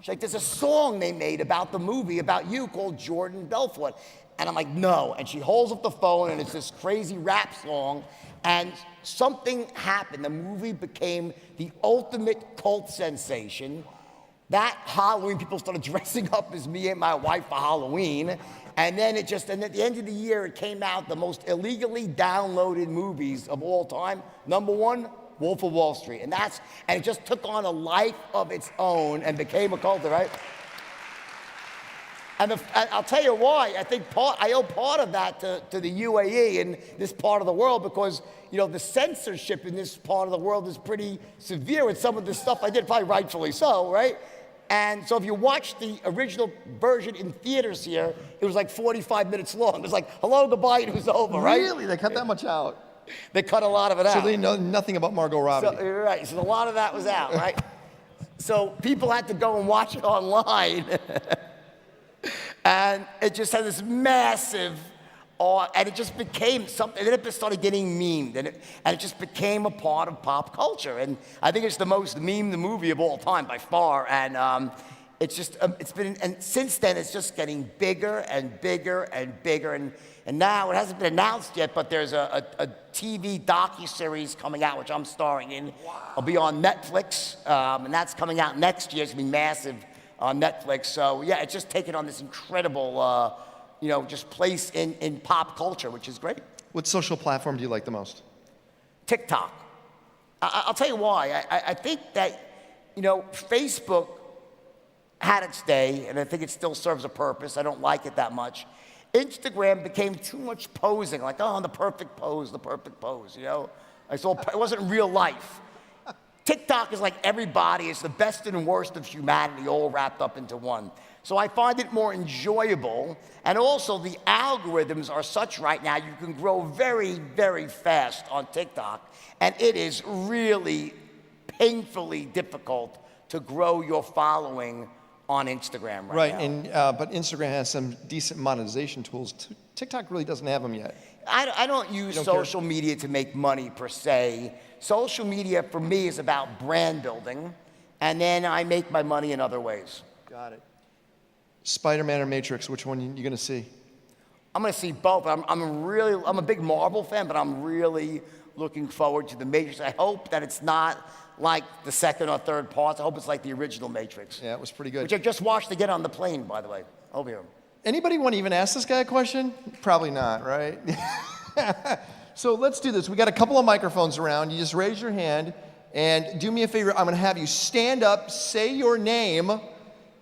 She's like, there's a song they made about the movie, about you, called Jordan Belfort. And I'm like, no. And she holds up the phone, and it's this crazy rap song. And something happened. The movie became the ultimate cult sensation. That Halloween, people started dressing up as me and my wife for Halloween. And then and at the end of the year, it came out the most illegally downloaded movies of all time. Number one, Wolf of Wall Street. And it just took on a life of its own and became a cult, right? And I'll tell you why. I think I owe part of that to the UAE and this part of the world, because the censorship in this part of the world is pretty severe with some of the stuff I did, probably rightfully so, right? And so if you watch the original version in theaters here, it was like 45 minutes long. It was like, hello, goodbye, and it was over, right? Really? They cut that much out? They cut a lot of it out. So they know nothing about Margot Robbie. So, right, so a lot of that was out, right? So people had to go and watch it online. And it just had this massive, and it just became something, and then it started getting memed, and it just became a part of pop culture. And I think it's the most memed movie of all time by far. And and since then it's just getting bigger and bigger and bigger. And now it hasn't been announced yet, but there's a TV docuseries coming out, which I'm starring in. Wow. I'll be on Netflix, and that's coming out next year. It's gonna be massive on Netflix. So yeah, it's just taken on this incredible, just place in pop culture, which is great. What social platform do you like the most? TikTok. I'll tell you why. I think that, Facebook had its day, and I think it still serves a purpose. I don't like it that much. Instagram became too much posing, like, oh, the perfect pose, it wasn't real life. TikTok is like everybody. It's the best and worst of humanity all wrapped up into one. So I find it more enjoyable. And also the algorithms are such right now, you can grow very, very fast on TikTok. And it is really painfully difficult to grow your following on Instagram right now. But Instagram has some decent monetization tools. TikTok really doesn't have them yet. I don't use social media to make money per se. Social media for me is about brand building, and then I make my money in other ways. Got it. Spider-Man or Matrix, which one are you gonna see? I'm gonna see both. I'm a big Marvel fan, but I'm really looking forward to the Matrix. I hope that it's not like the second or third parts. I hope it's like the original Matrix. Yeah, it was pretty good. Which I just watched again on the plane, by the way, over here. Anybody want to even ask this guy a question? Probably not, right? So let's do this. We got a couple of microphones around. You just raise your hand and do me a favor. I'm going to have you stand up, say your name,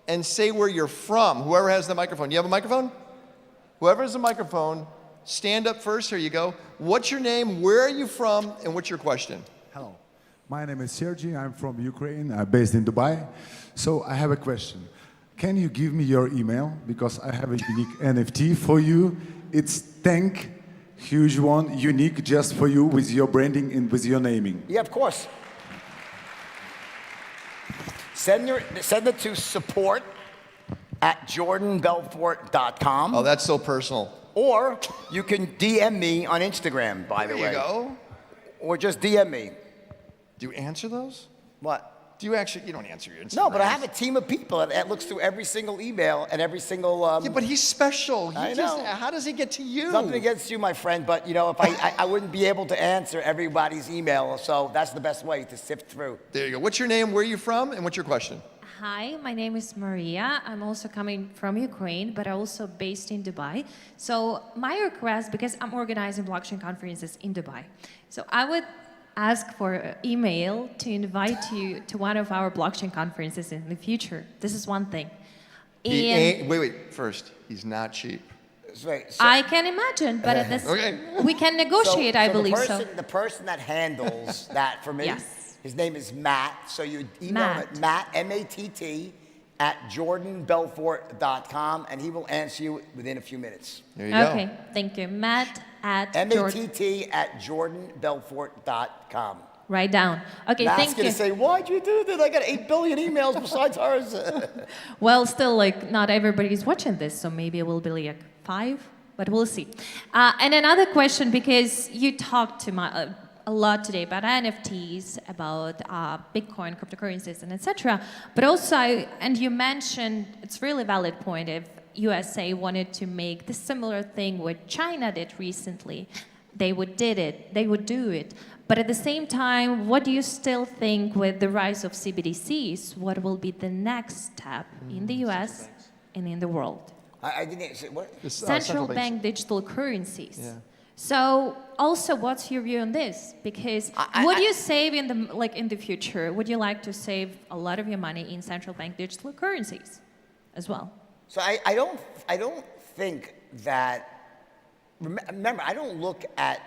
and say where you're from. Whoever has the microphone. You have a microphone? Whoever has a microphone, stand up first. Here you go. What's your name? Where are you from? And what's your question? Hello. My name is Sergey. I'm from Ukraine. I'm based in Dubai. So I have a question. Can you give me your email? Because I have a unique NFT for you. It's Tank. Huge one, unique just for you with your branding and with your naming. Yeah, of course. Send it to support@jordanbelfort.com. Oh, that's so personal. Or you can DM me on Instagram, by the way. There you go. Or just DM me. Do you answer those? What? Do you actually, you don't answer your Instagram. No, but I have a team of people that looks through every single email and every single... yeah, but he's special. I know. How does he get to you? Nothing against you, my friend, but if I wouldn't be able to answer everybody's email, so that's the best way to sift through. There you go. What's your name, where are you from, and what's your question? Hi, my name is Maria. I'm also coming from Ukraine, but also based in Dubai. So my request, because I'm organizing blockchain conferences in Dubai, so I would ask for an email to invite you to one of our blockchain conferences in the future. This is one thing. Wait, first, he's not cheap. Right, I can imagine, but at this, we can negotiate, I believe so. The person that handles that for me, yes. His name is Matt, so you email him at Matt, M-A-T-T, @jordanbelfort.com, and he will answer you within a few minutes. There you go. Okay, thank you. Matt at M-A-T-T@jordanbelfort.com. Write down. Okay, Matt's thank you. gonna say, why'd you do that? I got 8 billion emails besides hers. Well, still, not everybody's watching this, so maybe it will be like 5, but we'll see. And another question, because you talked to a lot today about NFTs, about Bitcoin, cryptocurrencies, and etc. But also, and you mentioned, it's really valid point, if USA wanted to make the similar thing what China did recently, they would do it. But at the same time, what do you still think with the rise of CBDCs? What will be the next step in the US and in the world? I didn't say what? Central bank digital currencies. Yeah. So also, what's your view on this? Because would you save in the future? Would you like to save a lot of your money in central bank digital currencies as well? So I don't think that. Remember, I don't look at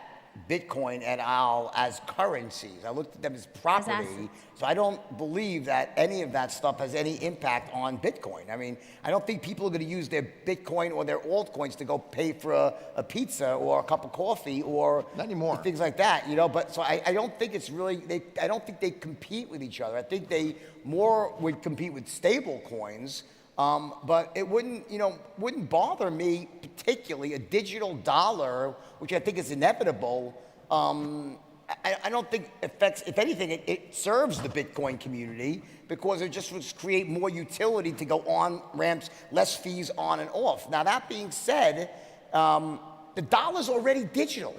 Bitcoin et al. As currencies. I looked at them as property. So I don't believe that any of that stuff has any impact on Bitcoin. I mean, I don't think people are going to use their Bitcoin or their altcoins to go pay for a pizza or a cup of coffee or not anymore. Things like that, you know. But so I don't think it's really. I don't think they compete with each other. I think they more would compete with stable coins. But it wouldn't bother me particularly a digital dollar, which I think is inevitable. I don't think affects, if anything, it serves the Bitcoin community because it just would create more utility to go on ramps, less fees on and off. Now that being said, the dollar's already digital.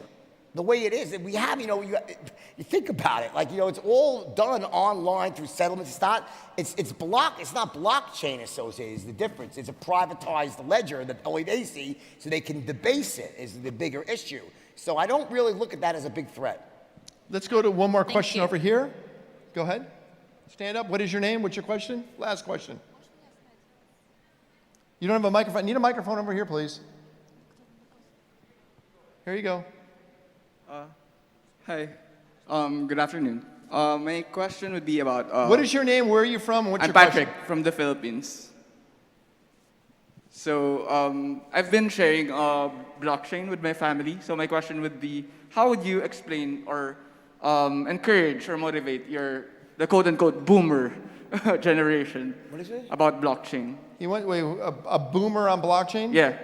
The way it is, and we have, you think about it, like, it's all done online through settlements. It's not blockchain associated is the difference. It's a privatized ledger that only they see, so they can debase it is the bigger issue. So I don't really look at that as a big threat. Let's go to one more question over here. Go ahead. Stand up. What is your name? What's your question? Last question. You don't have a microphone. I need a microphone over here, please. Here you go. Hi. Good afternoon. My question would be about... what is your name? Where are you from? What's I'm your Patrick question? from the Philippines. So I've been sharing blockchain with my family. So my question would be, how would you explain or encourage or motivate the quote-unquote boomer generation about blockchain? You want a boomer on blockchain? Yeah.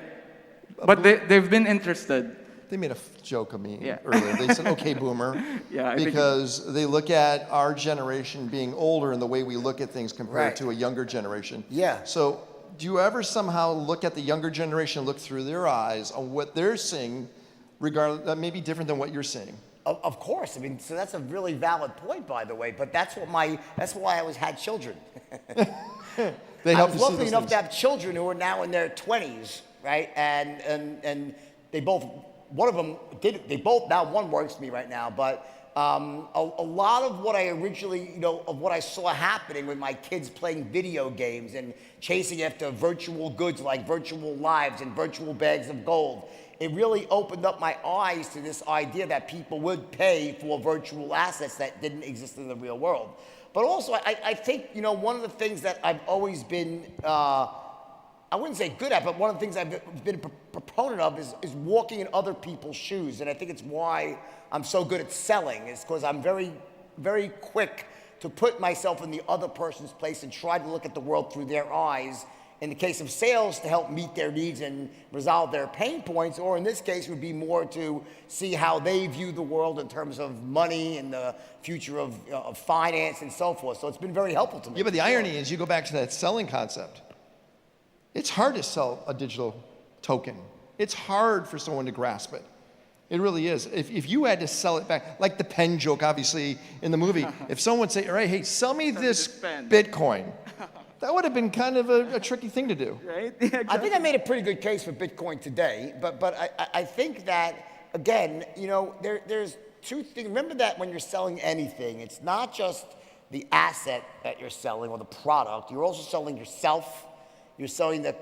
But they've been interested. They made a joke of me earlier. They said, okay, boomer. Because they look at our generation being older and the way we look at things compared to a younger generation. Yeah. So do you ever somehow look at the younger generation, look through their eyes on what they're seeing, regardless, that may be different than what you're seeing? Of course. I mean, so that's a really valid point, by the way. But that's why I always had children. They I was lucky enough to have children who are now in their 20s, right? And they both. One of them did. They both now. One works for me right now, but a lot of what I originally, of what I saw happening with my kids playing video games and chasing after virtual goods like virtual lives and virtual bags of gold, it really opened up my eyes to this idea that people would pay for virtual assets that didn't exist in the real world. But also, I think one of the things that I've always been. I wouldn't say good at, but one of the things I've been a proponent of is walking in other people's shoes. And I think it's why I'm so good at selling, is because I'm very, very quick to put myself in the other person's place and try to look at the world through their eyes. In the case of sales, to help meet their needs and resolve their pain points, or in this case would be more to see how they view the world in terms of money and the future of finance and so forth. So it's been very helpful to me. Yeah, but the irony is you go back to that selling concept. It's hard to sell a digital token. It's hard for someone to grasp it. It really is. If you had to sell it back, like the pen joke, obviously, in the movie, if someone would say, all right, hey, sell me this Bitcoin, that would have been kind of a tricky thing to do. Right? Yeah, exactly. I think I made a pretty good case for Bitcoin today, but I think that, again, there's two things. Remember that when you're selling anything, it's not just the asset that you're selling or the product. You're also selling yourself. You're selling the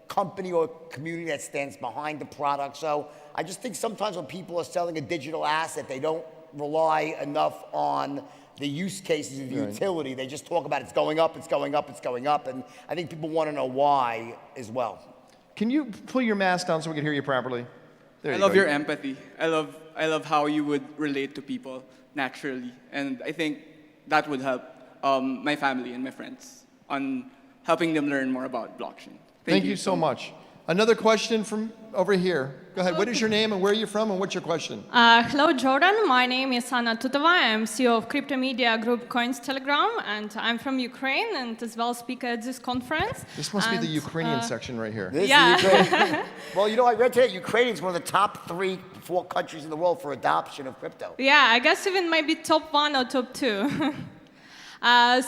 company or community that stands behind the product. So I just think sometimes when people are selling a digital asset, they don't rely enough on the use cases of the utility. They just talk about it's going up, it's going up, it's going up. And I think people want to know why as well. Can you pull your mask down so we can hear you properly? I love your empathy. I love how you would relate to people naturally. And I think that would help my family and my friends on helping them learn more about blockchain. Thank you so much. Another question from over here. Go ahead. What is your name and where are you from and what's your question? Hello, Jordan. My name is Anna Tutova. I'm CEO of crypto media group Coins Telegram, and I'm from Ukraine and as well speak at this conference. This must be the Ukrainian section right here. This is Ukraine. Well, you know, I read today Ukraine is one of the top 4 countries in the world for adoption of crypto. Yeah, I guess even maybe top 1 or top 2.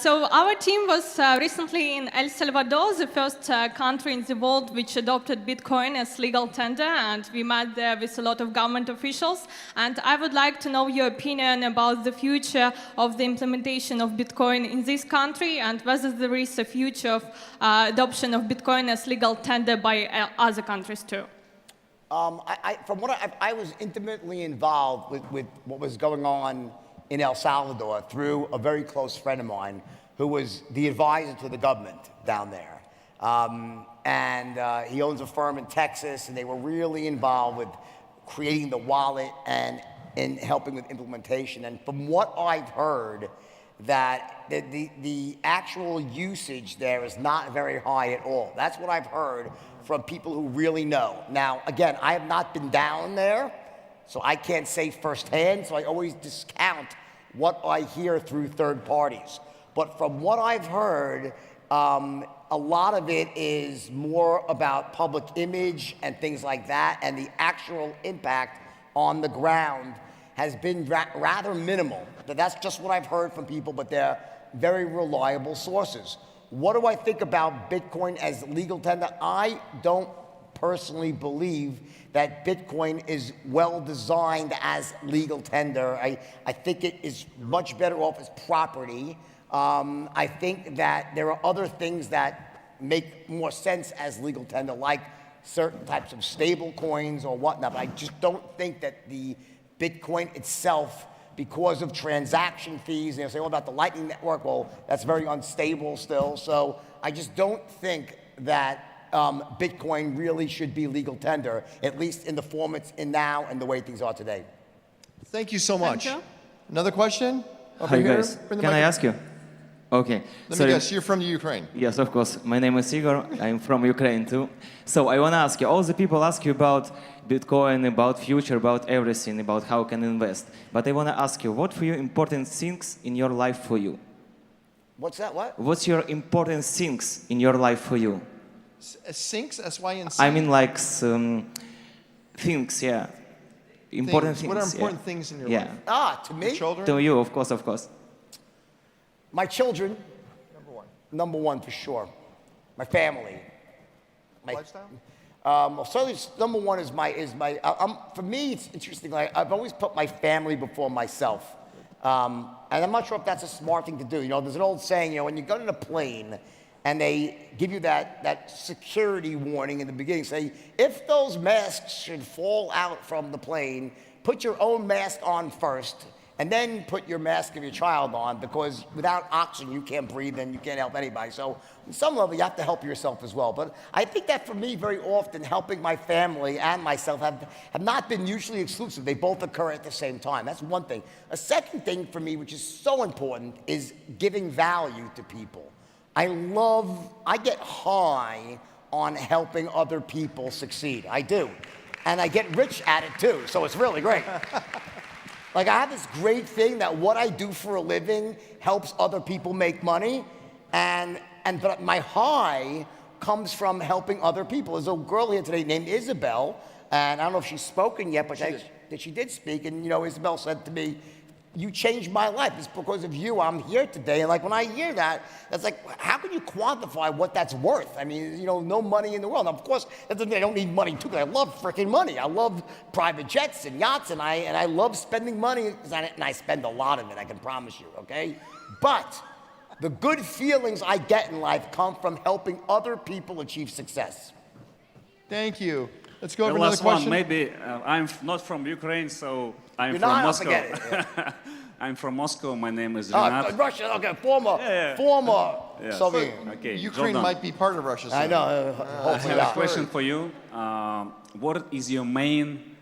So our team was recently in El Salvador, the first country in the world which adopted Bitcoin as legal tender, and we met there with a lot of government officials. And I would like to know your opinion about the future of the implementation of Bitcoin in this country and whether there is a future of adoption of Bitcoin as legal tender by other countries too. I was intimately involved with what was going on in El Salvador through a very close friend of mine who was the advisor to the government down there. He owns a firm in Texas, and they were really involved with creating the wallet and in helping with implementation. And from what I've heard, that the actual usage there is not very high at all. That's what I've heard from people who really know. Now, again, I have not been down there, so I can't say firsthand, so I always discount what I hear through third parties. But from what I've heard, a lot of it is more about public image and things like that, and the actual impact on the ground has been rather minimal. That's just what I've heard from people, but they're very reliable sources. What do I think about Bitcoin as legal tender? I don't personally believe that Bitcoin is well designed as legal tender. I think it is much better off as property. I think that there are other things that make more sense as legal tender, like certain types of stable coins or whatnot. But I just don't think that the Bitcoin itself, because of transaction fees, they say all about the Lightning Network, well, that's very unstable still. So I just don't think that Bitcoin really should be legal tender, at least in the form it's in now and the way things are today. Thank you so much. Another question? Over Hi here. guys, can I ask you? Okay. Let me guess, you're from the Ukraine. Yes, of course. My name is Igor. I'm from Ukraine too. So I want to ask you, all the people ask you about Bitcoin, about future, about everything, about how you can invest. But I want to ask you, what for you important things in your life for you? What's that, what? What's your important things in your life for you? Sinks, S-Y-N-C? I mean like things, yeah. Important things. What are important things in your life? To me? Children? To you, of course. My children. Number one for sure. My family. Lifestyle? Well, certainly number one is my. For me, it's interesting. Like, I've always put my family before myself, and I'm not sure if that's a smart thing to do. You know, there's an old saying. You know, when you go in a plane, and they give you that security warning in the beginning, say, if those masks should fall out from the plane, put your own mask on first, and then put your mask of your child on, because without oxygen, you can't breathe and you can't help anybody. So on some level, you have to help yourself as well. But I think that for me, very often, helping my family and myself have not been mutually exclusive. They both occur at the same time. That's one thing. A second thing for me, which is so important, is giving value to people. I get high on helping other people succeed. I do. And I get rich at it too, so it's really great. Like, I have this great thing that what I do for a living helps other people make money, but my high comes from helping other people. There's a girl here today named Isabel, and I don't know if she's spoken yet, but she did speak, and you know, Isabel said to me, you changed my life. It's because of you I'm here today. And like, when I hear that, it's like, how can you quantify what that's worth? I mean, you know, no money in the world. Now, of course, that doesn't mean I don't need money too, because I love freaking money. I love private jets and yachts, and I love spending money, and I spend a lot of it, I can promise you, okay? But the good feelings I get in life come from helping other people achieve success. Thank you. Let's go over the another last question. one, maybe. I'm not from Ukraine, so I'm You're from not? Moscow. Forget it. Yeah. I'm from Moscow. My name is Renat. Russia, okay, former Soviet. Okay, Ukraine Jordan. might be part of Russia soon. I know. I have a question for you. What is your main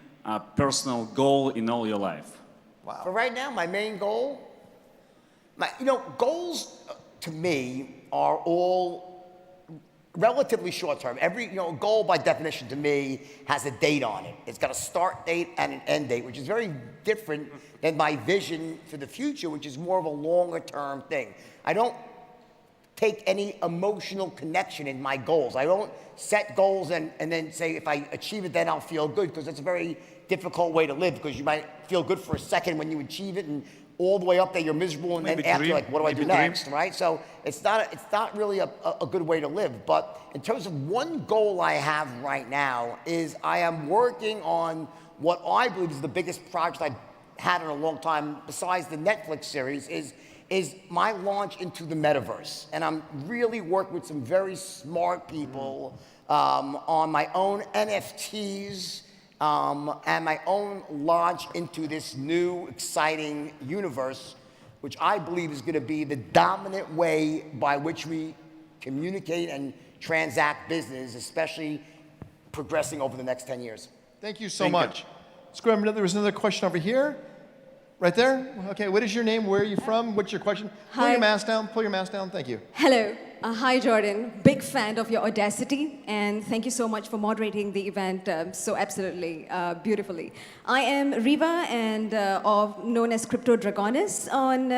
personal goal in all your life? Wow. For right now, my main goal, goals to me are all relatively short term. Every goal by definition to me has a date on it. It's got a start date and an end date, which is very different than my vision for the future, which is more of a longer term thing. I don't take any emotional connection in my goals. I don't set goals and then say if I achieve it then I'll feel good, because it's a very difficult way to live, because you might feel good for a second when you achieve it, and all the way up there you're miserable, and then after you're like, what do I do next, right? So it's not really a good way to live. But in terms of one goal I have right now is I am working on what I believe is the biggest project I've had in a long time, besides the Netflix series, is my launch into the metaverse. And I'm really working with some very smart people on my own NFTs, and my own launch into this new, exciting universe, which I believe is going to be the dominant way by which we communicate and transact business, especially progressing over the next 10 years. Thank you so much. Let's go ahead. There was another question over here. Right there? Okay, what is your name? Where are you from? What's your question? Pull your mask down. Pull your mask down. Thank you. Hello. Hi, Jordan. Big fan of your audacity, and thank you so much for moderating the event so absolutely beautifully. I am Riva, and known as Crypto Dragonis on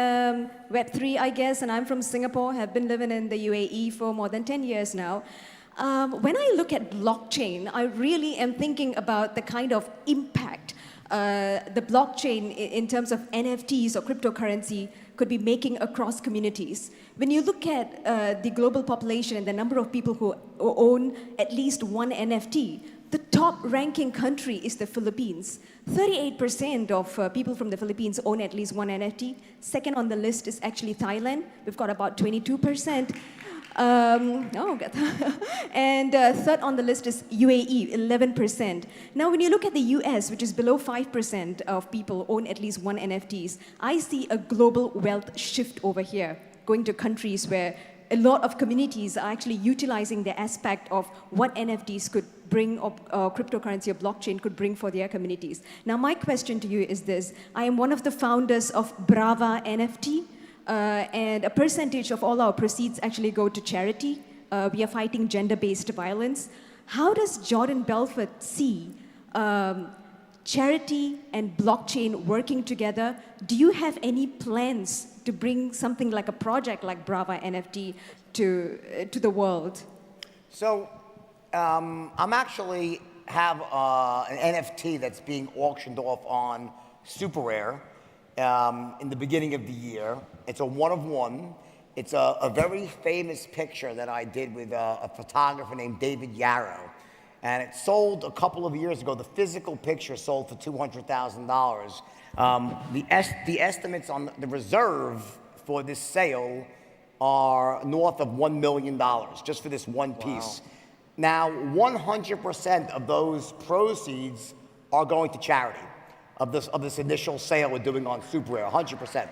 Web3, I guess, and I'm from Singapore. Have been living in the UAE for more than 10 years now. When I look at blockchain, I really am thinking about the kind of impact the blockchain in terms of NFTs or cryptocurrency could be making across communities. When you look at the global population and the number of people who own at least one NFT, the top ranking country is the Philippines. 38% of people from the Philippines own at least one NFT. Second on the list is actually Thailand. We've got about 22%. And third on the list is UAE, 11%. Now, when you look at the US, which is below 5% of people own at least one NFTs, I see a global wealth shift over here, going to countries where a lot of communities are actually utilizing the aspect of what NFTs could bring, or cryptocurrency or blockchain could bring for their communities. Now, my question to you is this. I am one of the founders of Brava NFT. And a percentage of all our proceeds actually go to charity. We are fighting gender-based violence. How does Jordan Belfort see charity and blockchain working together? Do you have any plans to bring something like a project like Brava NFT to the world? So I'm actually have an NFT that's being auctioned off on Super Rare in the beginning of the year. It's a one-of-one. It's a very famous picture that I did with a photographer named David Yarrow. And it sold a couple of years ago. The physical picture sold for $200,000. The estimates on the reserve for this sale are north of $1 million, just for this one piece. Now, 100% of those proceeds are going to charity. Of this initial sale we're doing on Super Rare, 100%.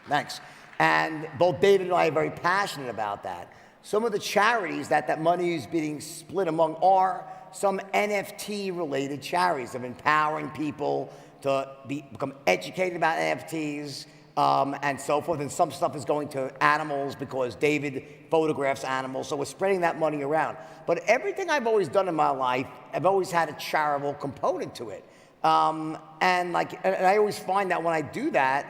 Thanks. And both David and I are very passionate about that. Some of the charities that money is being split among are some NFT-related charities of empowering people to become educated about NFTs and so forth. And some stuff is going to animals because David photographs animals. So we're spreading that money around. But everything I've always done in my life, I've always had a charitable component to it. And I always find that when I do that,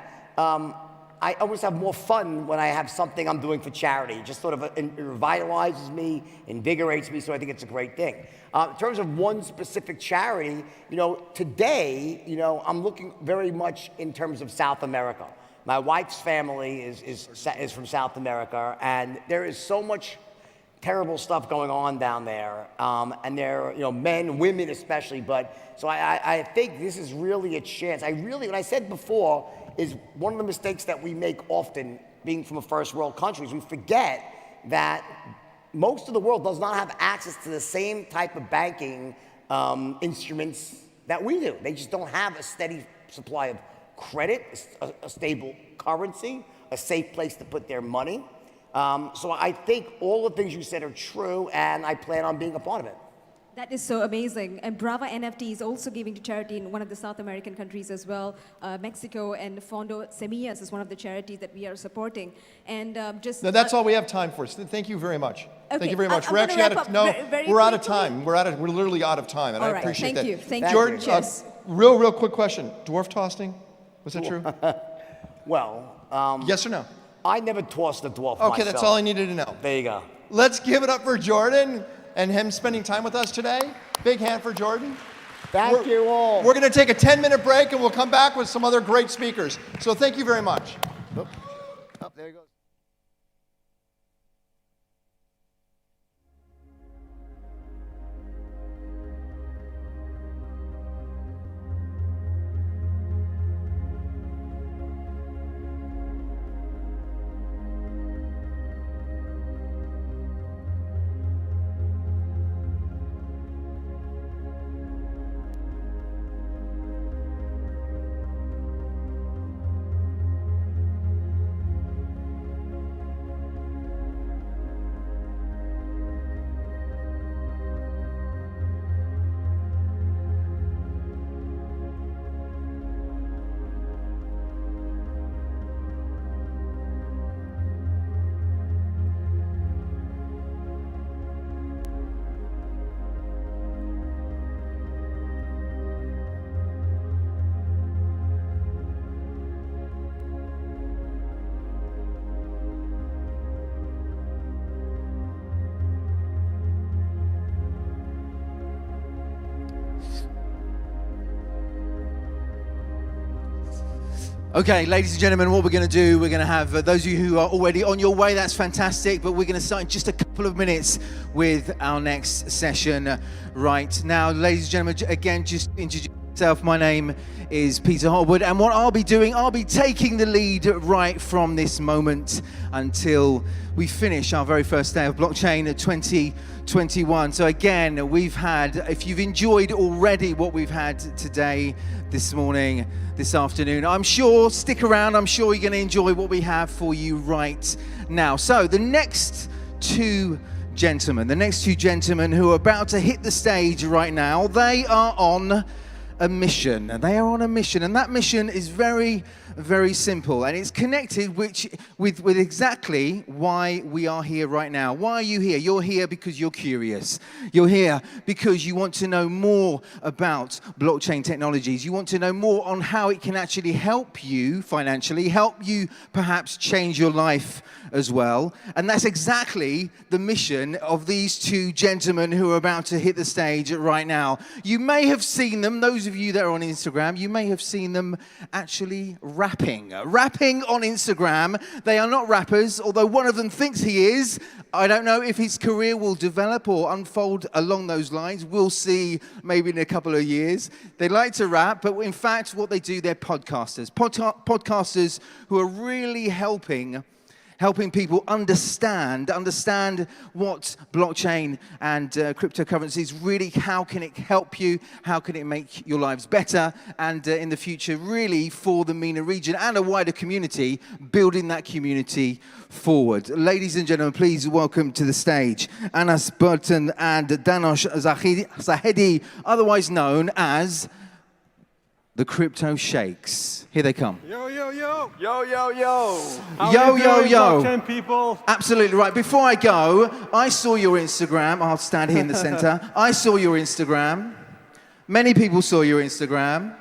I always have more fun when I have something I'm doing for charity. It just sort of it revitalizes me, invigorates me, so I think it's a great thing. In terms of one specific charity, today, I'm looking very much in terms of South America. My wife's family is from South America, and there is so much terrible stuff going on down there, and there are men, women especially. But so I think this is really a chance. What I said before is one of the mistakes that we make often, being from a first world country, is we forget that most of the world does not have access to the same type of banking instruments that we do. They just don't have a steady supply of credit, a stable currency, a safe place to put their money. So I think all the things you said are true, and I plan on being a part of it. That is so amazing. And Brava NFT is also giving to charity in one of the South American countries as well, Mexico, and Fondo Semillas is one of the charities that we are supporting. And that's all we have time for. So thank you very much. Thank you very much. I'm We're gonna actually out wrap of no. up very We're out of quickly. time. We're literally out of time, and All I right, appreciate thank that. you. Thank you. Jordan, Cheers. real quick question. Dwarf tossing, was that true? Well, yes or no? I never tossed a dwarf Okay, myself. that's all I needed to know. There you go. Let's give it up for Jordan and him spending time with us today. Big hand for Jordan. Thank you all. We're going to take a 10-minute break, and we'll come back with some other great speakers. So thank you very much. Oh, there you go. Okay, ladies and gentlemen, what we're going to do, we're going to have those of you who are already on your way, that's fantastic, but we're going to start in just a couple of minutes with our next session right now. Ladies and gentlemen, again, just introduce yourself. My name is Peter Hotwood, and what I'll be doing, I'll be taking the lead right from this moment until we finish our very first day of Blockchain 2021. So again, we've had, if you've enjoyed already what we've had today, this morning, this afternoon, I'm sure, stick around, I'm sure you're going to enjoy what we have for you right now. So the next two gentlemen who are about to hit the stage right now, they are on a mission. They are on a mission, and that mission is very, very simple, and it's connected with exactly why we are here right now. Why are you here? You're here because you're curious. You're here because you want to know more about blockchain technologies. You want to know more on how it can actually help you financially, help you perhaps change your life as well. And that's exactly the mission of these two gentlemen who are about to hit the stage right now. You may have seen them, those of you that are on Instagram, you may have seen them actually rapping on Instagram. They are not rappers, although one of them thinks he is. I don't know if his career will develop or unfold along those lines. We'll see maybe in a couple of years. They like to rap, but in fact, what they do, they're podcasters. Podcasters who are really helping people understand what blockchain and cryptocurrencies really, how can it help you, how can it make your lives better, and in the future, really for the MENA region and a wider community, building that community forward. Ladies and gentlemen, please welcome to the stage Anas Burton and Danosh Zahedi, otherwise known as the Crypto Sheikhs. Here they come. Yo, yo, yo. Yo, yo, yo. Yo, yo, yo. Blockchain people. Absolutely right. Before I go, I saw your Instagram. I'll stand here in the center. I saw your Instagram. Many people saw your Instagram.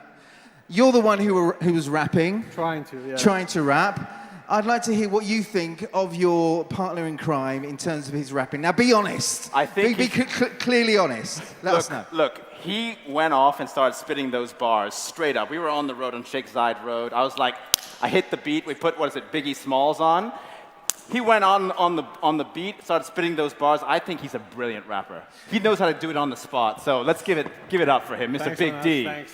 You're the one who was rapping. Trying to, yeah. Trying to rap. I'd like to hear what you think of your partner in crime in terms of his rapping. Now, be honest. I think be clearly honest. Let us know. Look, he went off and started spitting those bars straight up. We were on the road on Sheikh Zayed Road. I was like, I hit the beat. We put, Biggie Smalls on. He went on the beat, started spitting those bars. I think he's a brilliant rapper. He knows how to do it on the spot. So let's give it up for him, Mr. Thanks, Big man. D. Thanks.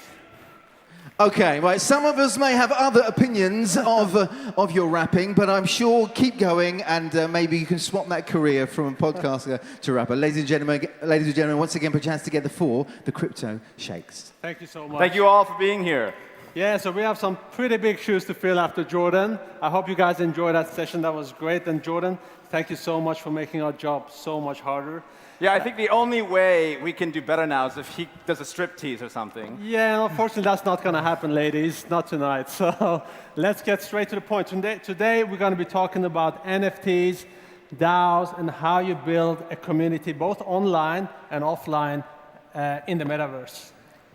Okay, right. Some of us may have other opinions of your rapping, but I'm sure keep going, and maybe you can swap that career from a podcaster to rapper. Ladies and gentlemen, once again, perchance together for the Crypto Sheikhs. Thank you so much. Thank you all for being here. Yeah, so we have some pretty big shoes to fill after Jordan. I hope you guys enjoyed that session. That was great. And Jordan, thank you so much for making our job so much harder. Yeah, I think the only way we can do better now is if he does a striptease or something. Yeah, unfortunately, that's not going to happen, ladies. Not tonight. So let's get straight to the point. Today we're going to be talking about NFTs, DAOs, and how you build a community both online and offline in the metaverse.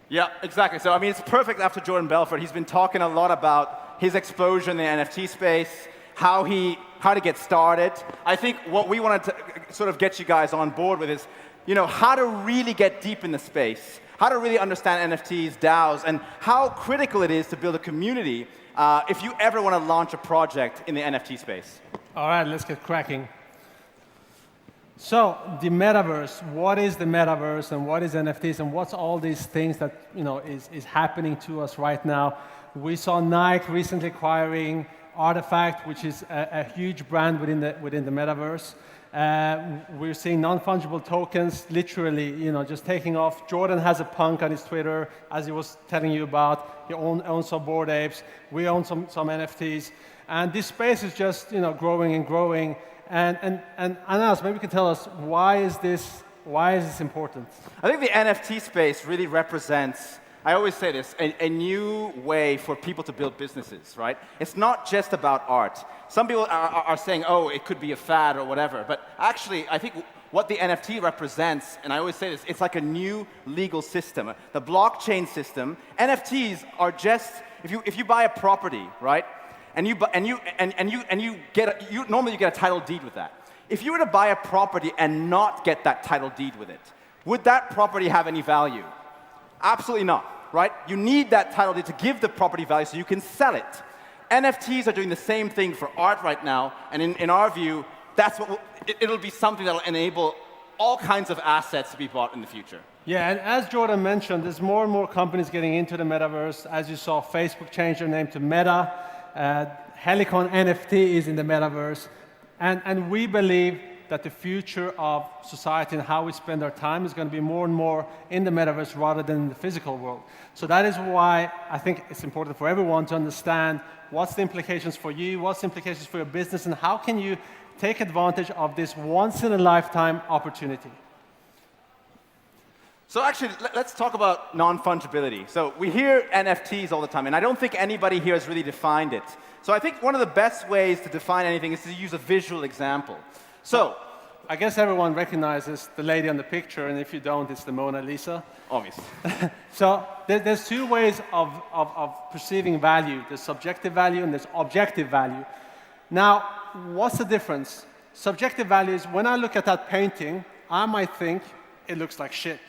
Yeah, exactly. So I mean, it's perfect after Jordan Belfort. He's been talking a lot about his exposure in the NFT space, how to get started. I think what we wanted to sort of get you guys on board with is, how to really get deep in the space, how to really understand NFTs, DAOs, and how critical it is to build a community if you ever want to launch a project in the NFT space. All right, let's get cracking. So the metaverse, what is the metaverse and what is NFTs and what's all these things that is happening to us right now? We saw Nike recently acquiring Artifact, which is a huge brand within the metaverse. We're seeing non-fungible tokens literally, just taking off. Jordan has a punk on his Twitter, as he was telling you about. He owns some Bored Apes. We own some NFTs. And this space is just, growing and growing. And Anas, maybe you can tell us, why is this important? I think the NFT space really represents, I always say this, a new way for people to build businesses, right? It's not just about art. Some people are saying, oh, it could be a fad or whatever. But actually, I think what the NFT represents, and I always say this, it's like a new legal system. The blockchain system, NFTs are just, if you buy a property, right? Normally you get a title deed with that. If you were to buy a property and not get that title deed with it, would that property have any value? Absolutely not, right? You need that title deed to give the property value so you can sell it. NFTs are doing the same thing for art right now, and in our view, it'll be something that'll enable all kinds of assets to be bought in the future. Yeah, and as Jordan mentioned, there's more and more companies getting into the metaverse. As you saw, Facebook changed their name to Meta. Helicon NFT is in the metaverse. And we believe that the future of society and how we spend our time is going to be more and more in the metaverse rather than in the physical world. So that is why I think it's important for everyone to understand what's the implications for you, what's the implications for your business, and how can you take advantage of this once-in-a-lifetime opportunity. So actually, let's talk about non-fungibility. So we hear NFTs all the time, and I don't think anybody here has really defined it. So I think one of the best ways to define anything is to use a visual example. So I guess everyone recognizes the lady on the picture, and if you don't, it's the Mona Lisa. Obviously. So there's two ways of perceiving value. There's subjective value and there's objective value. Now, what's the difference? Subjective value is when I look at that painting, I might think it looks like shit.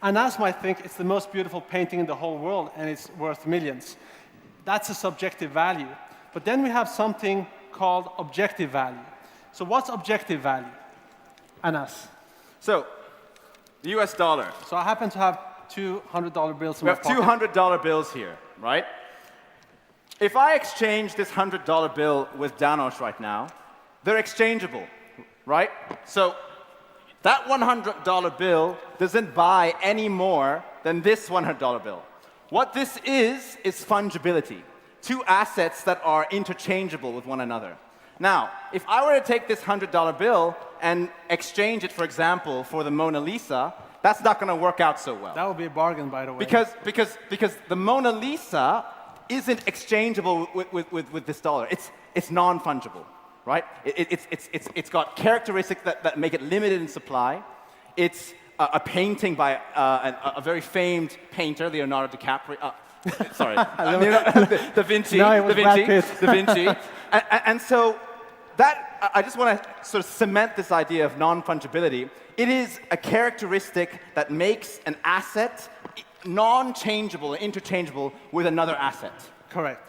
Anas might think it's the most beautiful painting in the whole world and it's worth millions. That's a subjective value. But then we have something called objective value. So what's objective value? Anas. So, the US dollar. So I happen to have two $100 bills in my pocket. We have $200 bills here, right? If I exchange this $100 bill with Danos right now, they're exchangeable, right? So that $100 bill doesn't buy any more than this $100 bill. What this is fungibility. Two assets that are interchangeable with one another. Now, if I were to take this $100 bill and exchange it, for example, for the Mona Lisa, that's not going to work out so well. That would be a bargain, by the way. Because the Mona Lisa isn't exchangeable with this dollar. It's non-fungible, right? It's got characteristics that make it limited in supply. It's a painting by a very famed painter, Leonardo DiCaprio. Sorry, Da Vinci. No, it was Brad Pitt. Da Vinci. And so that, I just want to sort of cement this idea of non-fungibility. It is a characteristic that makes an asset non-changeable, interchangeable with another asset. Correct.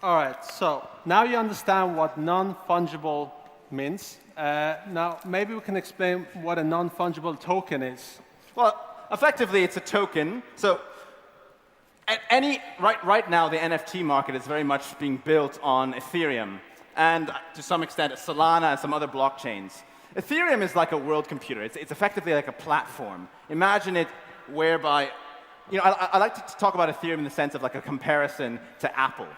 All right, so now you understand what non-fungible means. Now, maybe we can explain what a non-fungible token is. Well, effectively, it's a token. So right now, the NFT market is very much being built on Ethereum and, to some extent, Solana and some other blockchains. Ethereum is like a world computer. It's effectively like a platform. Imagine it whereby, I like to talk about Ethereum in the sense of like a comparison to Apple.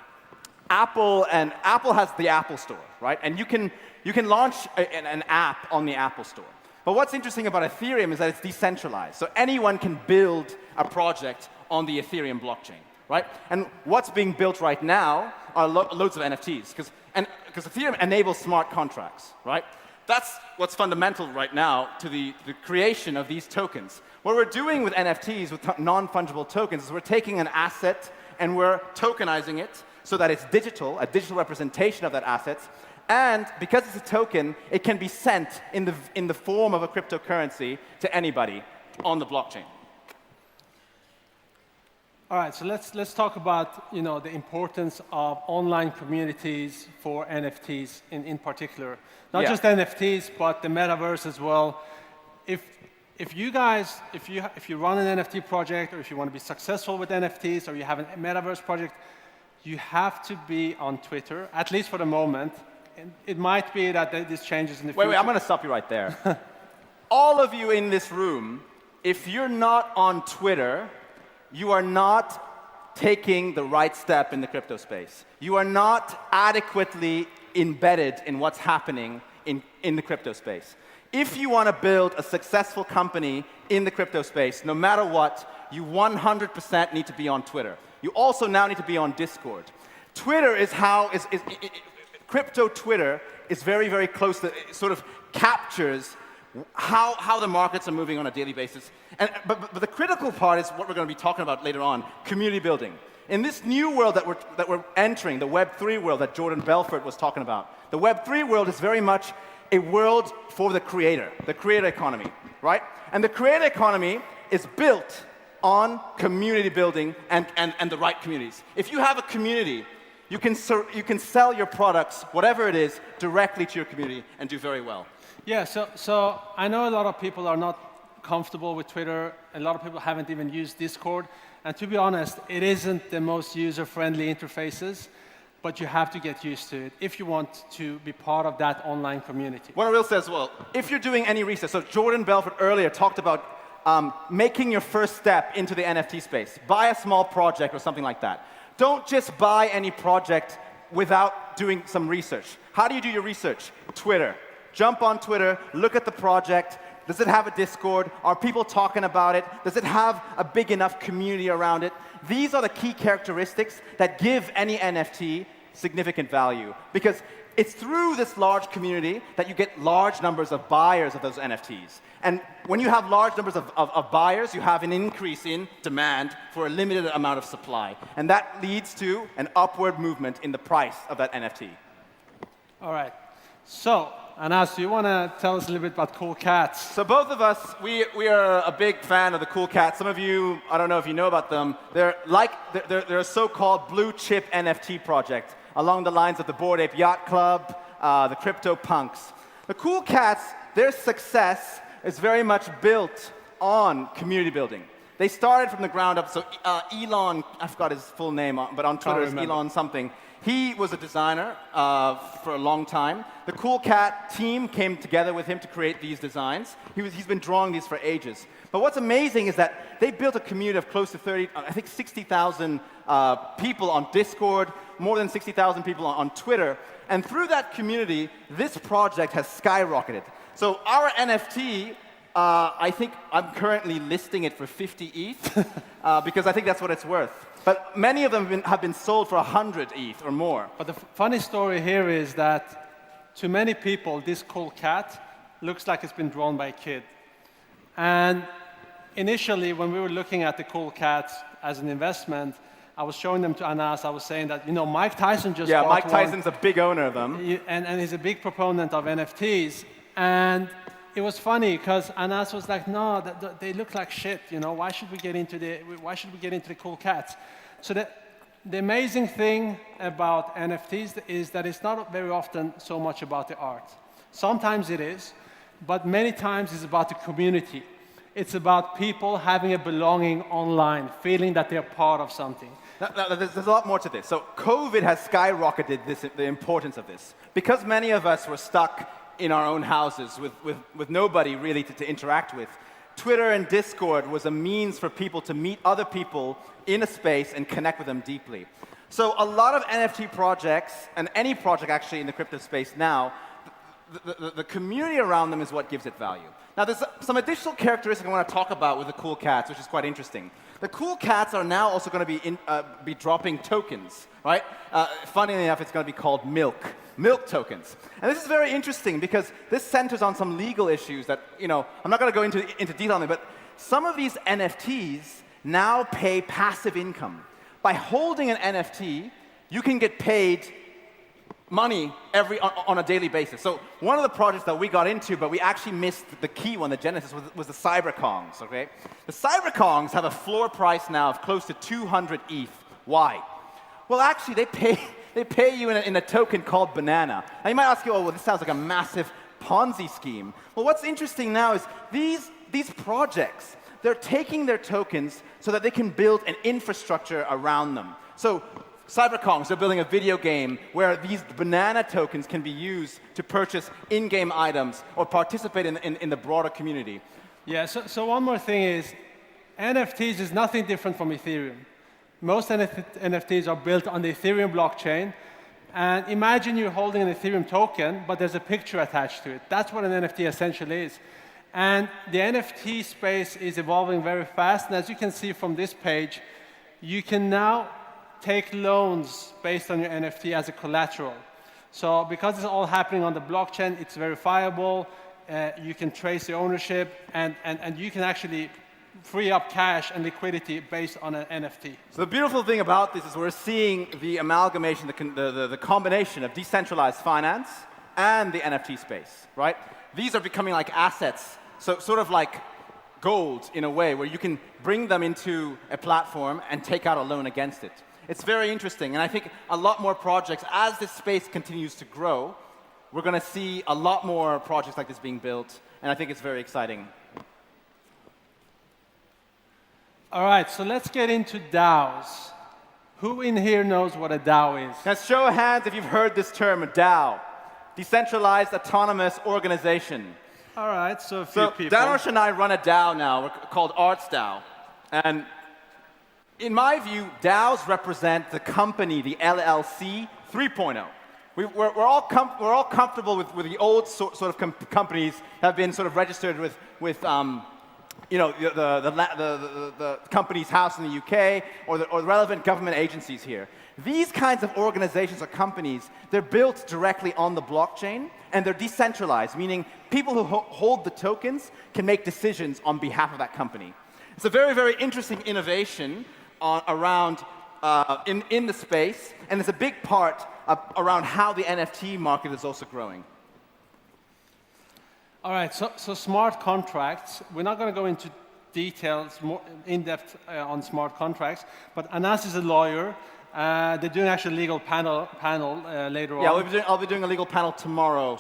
Apple has the Apple Store, right? And you can launch an app on the Apple Store. But what's interesting about Ethereum is that it's decentralized. So anyone can build a project on the Ethereum blockchain, right? And what's being built right now are loads of NFTs, because Ethereum enables smart contracts, right? That's what's fundamental right now to the creation of these tokens. What we're doing with NFTs, with non-fungible tokens, is we're taking an asset and we're tokenizing it so that it's digital, a digital representation of that asset. And because it's a token, it can be sent in the form of a cryptocurrency to anybody on the blockchain. All right, so let's talk about the importance of online communities for NFTs in particular. Not just NFTs, but the metaverse as well. If you run an NFT project, or if you want to be successful with NFTs, or you have a metaverse project, you have to be on Twitter, at least for the moment. And it might be that this changes in the future. Wait, I'm going to stop you right there. All of you in this room, if you're not on Twitter, you are not taking the right step in the crypto space. You are not adequately embedded in what's happening in the crypto space. If you want to build a successful company in the crypto space, no matter what, you 100% need to be on Twitter. You also now need to be on Discord. Twitter is crypto Twitter is very, very close to, it sort of captures how the markets are moving on a daily basis. But the critical part is what we're going to be talking about later on, community building. In this new world that we're entering, the Web3 world that Jordan Belfort was talking about, the Web3 world is very much a world for the creator economy, right? And the creator economy is built on community building and the right communities. If you have a community, you can sell your products, whatever it is, directly to your community and do very well. Yeah, so I know a lot of people are not comfortable with Twitter. A lot of people haven't even used Discord. And to be honest, it isn't the most user-friendly interfaces, but you have to get used to it if you want to be part of that online community. What I will say as well, if you're doing any research, so Jordan Belfort earlier talked about making your first step into the NFT space. Buy a small project or something like that. Don't just buy any project without doing some research. How do you do your research? Twitter. Jump on Twitter, look at the project. Does it have a Discord? Are people talking about it? Does it have a big enough community around it? These are the key characteristics that give any NFT significant value, because it's through this large community that you get large numbers of buyers of those NFTs. And when you have large numbers of buyers, you have an increase in demand for a limited amount of supply. And that leads to an upward movement in the price of that NFT. All right. So, Anas, do you want to tell us a little bit about Cool Cats? So both of us, we are a big fan of the Cool Cats. Some of you, I don't know if you know about them, they're a so-called blue chip NFT project along the lines of the Bored Ape Yacht Club, the Crypto Punks. The Cool Cats, their success is very much built on community building. They started from the ground up. So Elon, I forgot his full name, but on Twitter it's Elon something. He was a designer for a long time. The Cool Cat team came together with him to create these designs. He's been drawing these for ages. But what's amazing is that they built a community of close to 60,000 people on Discord, more than 60,000 people on Twitter. And through that community, this project has skyrocketed. So our NFT, I think I'm currently listing it for 50 ETH, because I think that's what it's worth. But many of them have been sold for 100 ETH or more. But the funny story here is that to many people, this Cool Cat looks like it's been drawn by a kid. And initially, when we were looking at the Cool Cats as an investment, I was showing them to Anas. I was saying that, Mike Tyson just bought Mike one. Tyson's a big owner of them. And he's a big proponent of NFTs. And it was funny because Anas was like, no, they look like shit. Why should we get into the Cool Cats? So the amazing thing about NFTs is that it's not very often so much about the art. Sometimes it is, but many times it's about the community. It's about people having a belonging online, feeling that they're part of something. Now, there's a lot more to this. So COVID has skyrocketed the importance of this. Because many of us were stuck in our own houses with nobody really to interact with, Twitter and Discord was a means for people to meet other people in a space and connect with them deeply. So a lot of NFT projects, and any project actually in the crypto space now, the community around them is what gives it value. Now there's some additional characteristics I want to talk about with the Cool Cats, which is quite interesting. The Cool Cats are now also going to be dropping tokens, right? Funnily enough, it's going to be called Milk. milk tokens. And this is very interesting because this centers on some legal issues that, I'm not going to go into detail on it, but some of these NFTs now pay passive income. By holding an NFT, you can get paid money on a daily basis. So one of the projects that we got into, but we actually missed the key one, the genesis, was the CyberKongs, okay? The CyberKongs have a floor price now of close to 200 ETH. Why? Well, actually, they pay you in a token called Banana. Now, you might ask, well, this sounds like a massive Ponzi scheme. Well, what's interesting now is these projects, they're taking their tokens so that they can build an infrastructure around them. So CyberKongs, they're building a video game where these banana tokens can be used to purchase in-game items or participate in the broader community. Yeah, so one more thing is, NFTs is nothing different from Ethereum. Most NFTs are built on the Ethereum blockchain. And imagine you're holding an Ethereum token, but there's a picture attached to it. That's what an NFT essentially is. And the NFT space is evolving very fast. And as you can see from this page, you can now take loans based on your NFT as a collateral. So because it's all happening on the blockchain, it's verifiable. You can trace the ownership, and you can actually free up cash and liquidity based on an NFT. So the beautiful thing about this is we're seeing the amalgamation, the combination of decentralized finance and the NFT space, right? These are becoming like assets, so sort of like gold in a way, where you can bring them into a platform and take out a loan against it. It's very interesting, and I think a lot more projects, as this space continues to grow, we're going to see a lot more projects like this being built, and I think it's very exciting. All right, so let's get into DAOs. Who in here knows what a DAO is? Now, show of hands if you've heard this term, a DAO. Decentralized Autonomous Organization. All right, so a few people. Danosh and I run a DAO now called Arts DAO. And in my view, DAOs represent the company, the LLC 3.0. We're all comfortable with the old sort of companies that have been sort of registered with the company's house in the UK or the relevant government agencies here. These kinds of organizations or companies, they're built directly on the blockchain, and they're decentralized, meaning people who hold the tokens can make decisions on behalf of that company. It's a very, very interesting innovation in the space, and it's a big part around how the NFT market is also growing. All right, so smart contracts. We're not going to go into details, more in-depth on smart contracts, but Anas is a lawyer. They're doing actually a legal panel later on. Yeah, I'll be doing a legal panel tomorrow.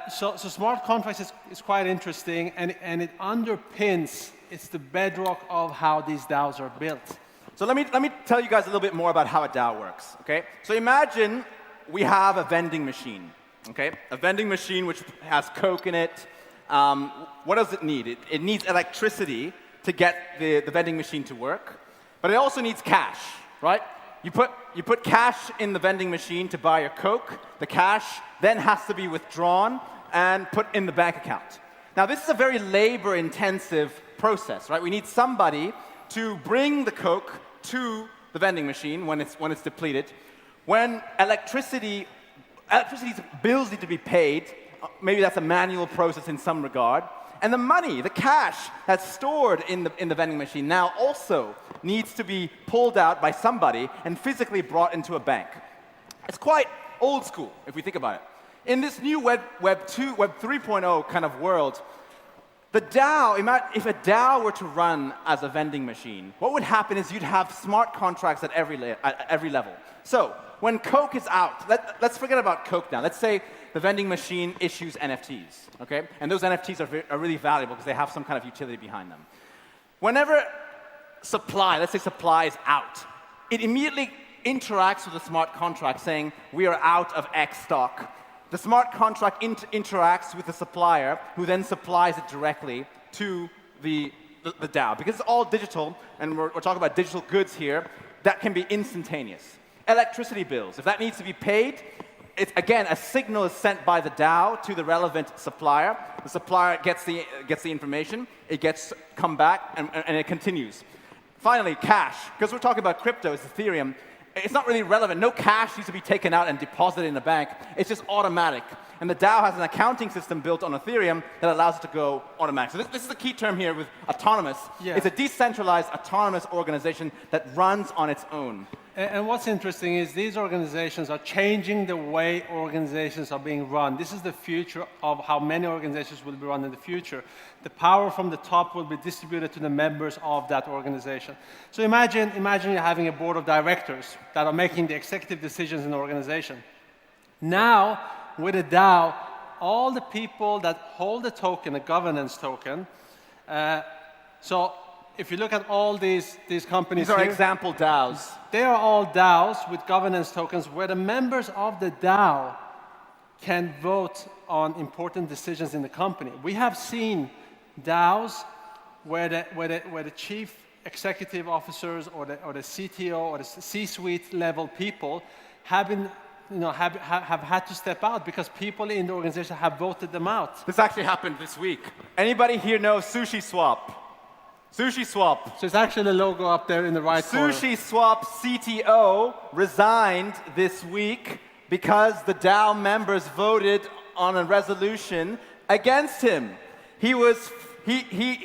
So smart contracts is quite interesting, and it underpins, it's the bedrock of how these DAOs are built. So let me tell you guys a little bit more about how a DAO works, okay? So imagine we have a vending machine, okay? A vending machine which has Coke in it. What does it need? It needs electricity to get the vending machine to work, but it also needs cash, right? You put cash in the vending machine to buy your Coke. The cash then has to be withdrawn and put in the bank account. Now, this is a very labor-intensive process, right? We need somebody to bring the Coke to the vending machine when it's depleted. When electricity bills need to be paid, maybe that's a manual process in some regard. And the money, the cash that's stored in the vending machine now also needs to be pulled out by somebody and physically brought into a bank. It's quite old school, if we think about it. In this new Web 3.0 kind of world, the DAO, if a DAO were to run as a vending machine, what would happen is you'd have smart contracts at every level. So when Coke is out, let's forget about Coke now. Let's say the vending machine issues NFTs, okay? And those NFTs are really valuable because they have some kind of utility behind them. Whenever supply, let's say supply is out, it immediately interacts with the smart contract saying, we are out of X stock. The smart contract interacts with the supplier, who then supplies it directly to the DAO. Because it's all digital, and we're talking about digital goods here, that can be instantaneous. Electricity bills, if that needs to be paid, it's, again, a signal is sent by the DAO to the relevant supplier. The supplier gets the information, it gets come back, and it continues. Finally, cash, because we're talking about crypto, it's Ethereum. it's not really relevant. No cash needs to be taken out and deposited in a bank. It's just automatic. And the DAO has an accounting system built on Ethereum that allows it to go automatic. So this is the key term here with autonomous. Yeah. It's a decentralized, autonomous organization that runs on its own. And what's interesting is these organizations are changing the way organizations are being run. This is the future of how many organizations will be run in the future. The power from the top will be distributed to the members of that organization. So imagine you're having a board of directors that are making the executive decisions in the organization. Now, with a DAO, all the people that hold a token, a governance token, so if you look at all these companies These are here, example DAOs. they are all DAOs with governance tokens where the members of the DAO can vote on important decisions in the company. We have seen DAOs where the chief executive officers or the CTO or the C-suite level people have been, have had to step out because people in the organization have voted them out. This actually happened this week. Anybody here know Sushi Swap? Sushi Swap. So it's actually the logo up there in the right corner. Sushi Swap CTO resigned this week because the DAO members voted on a resolution against him. He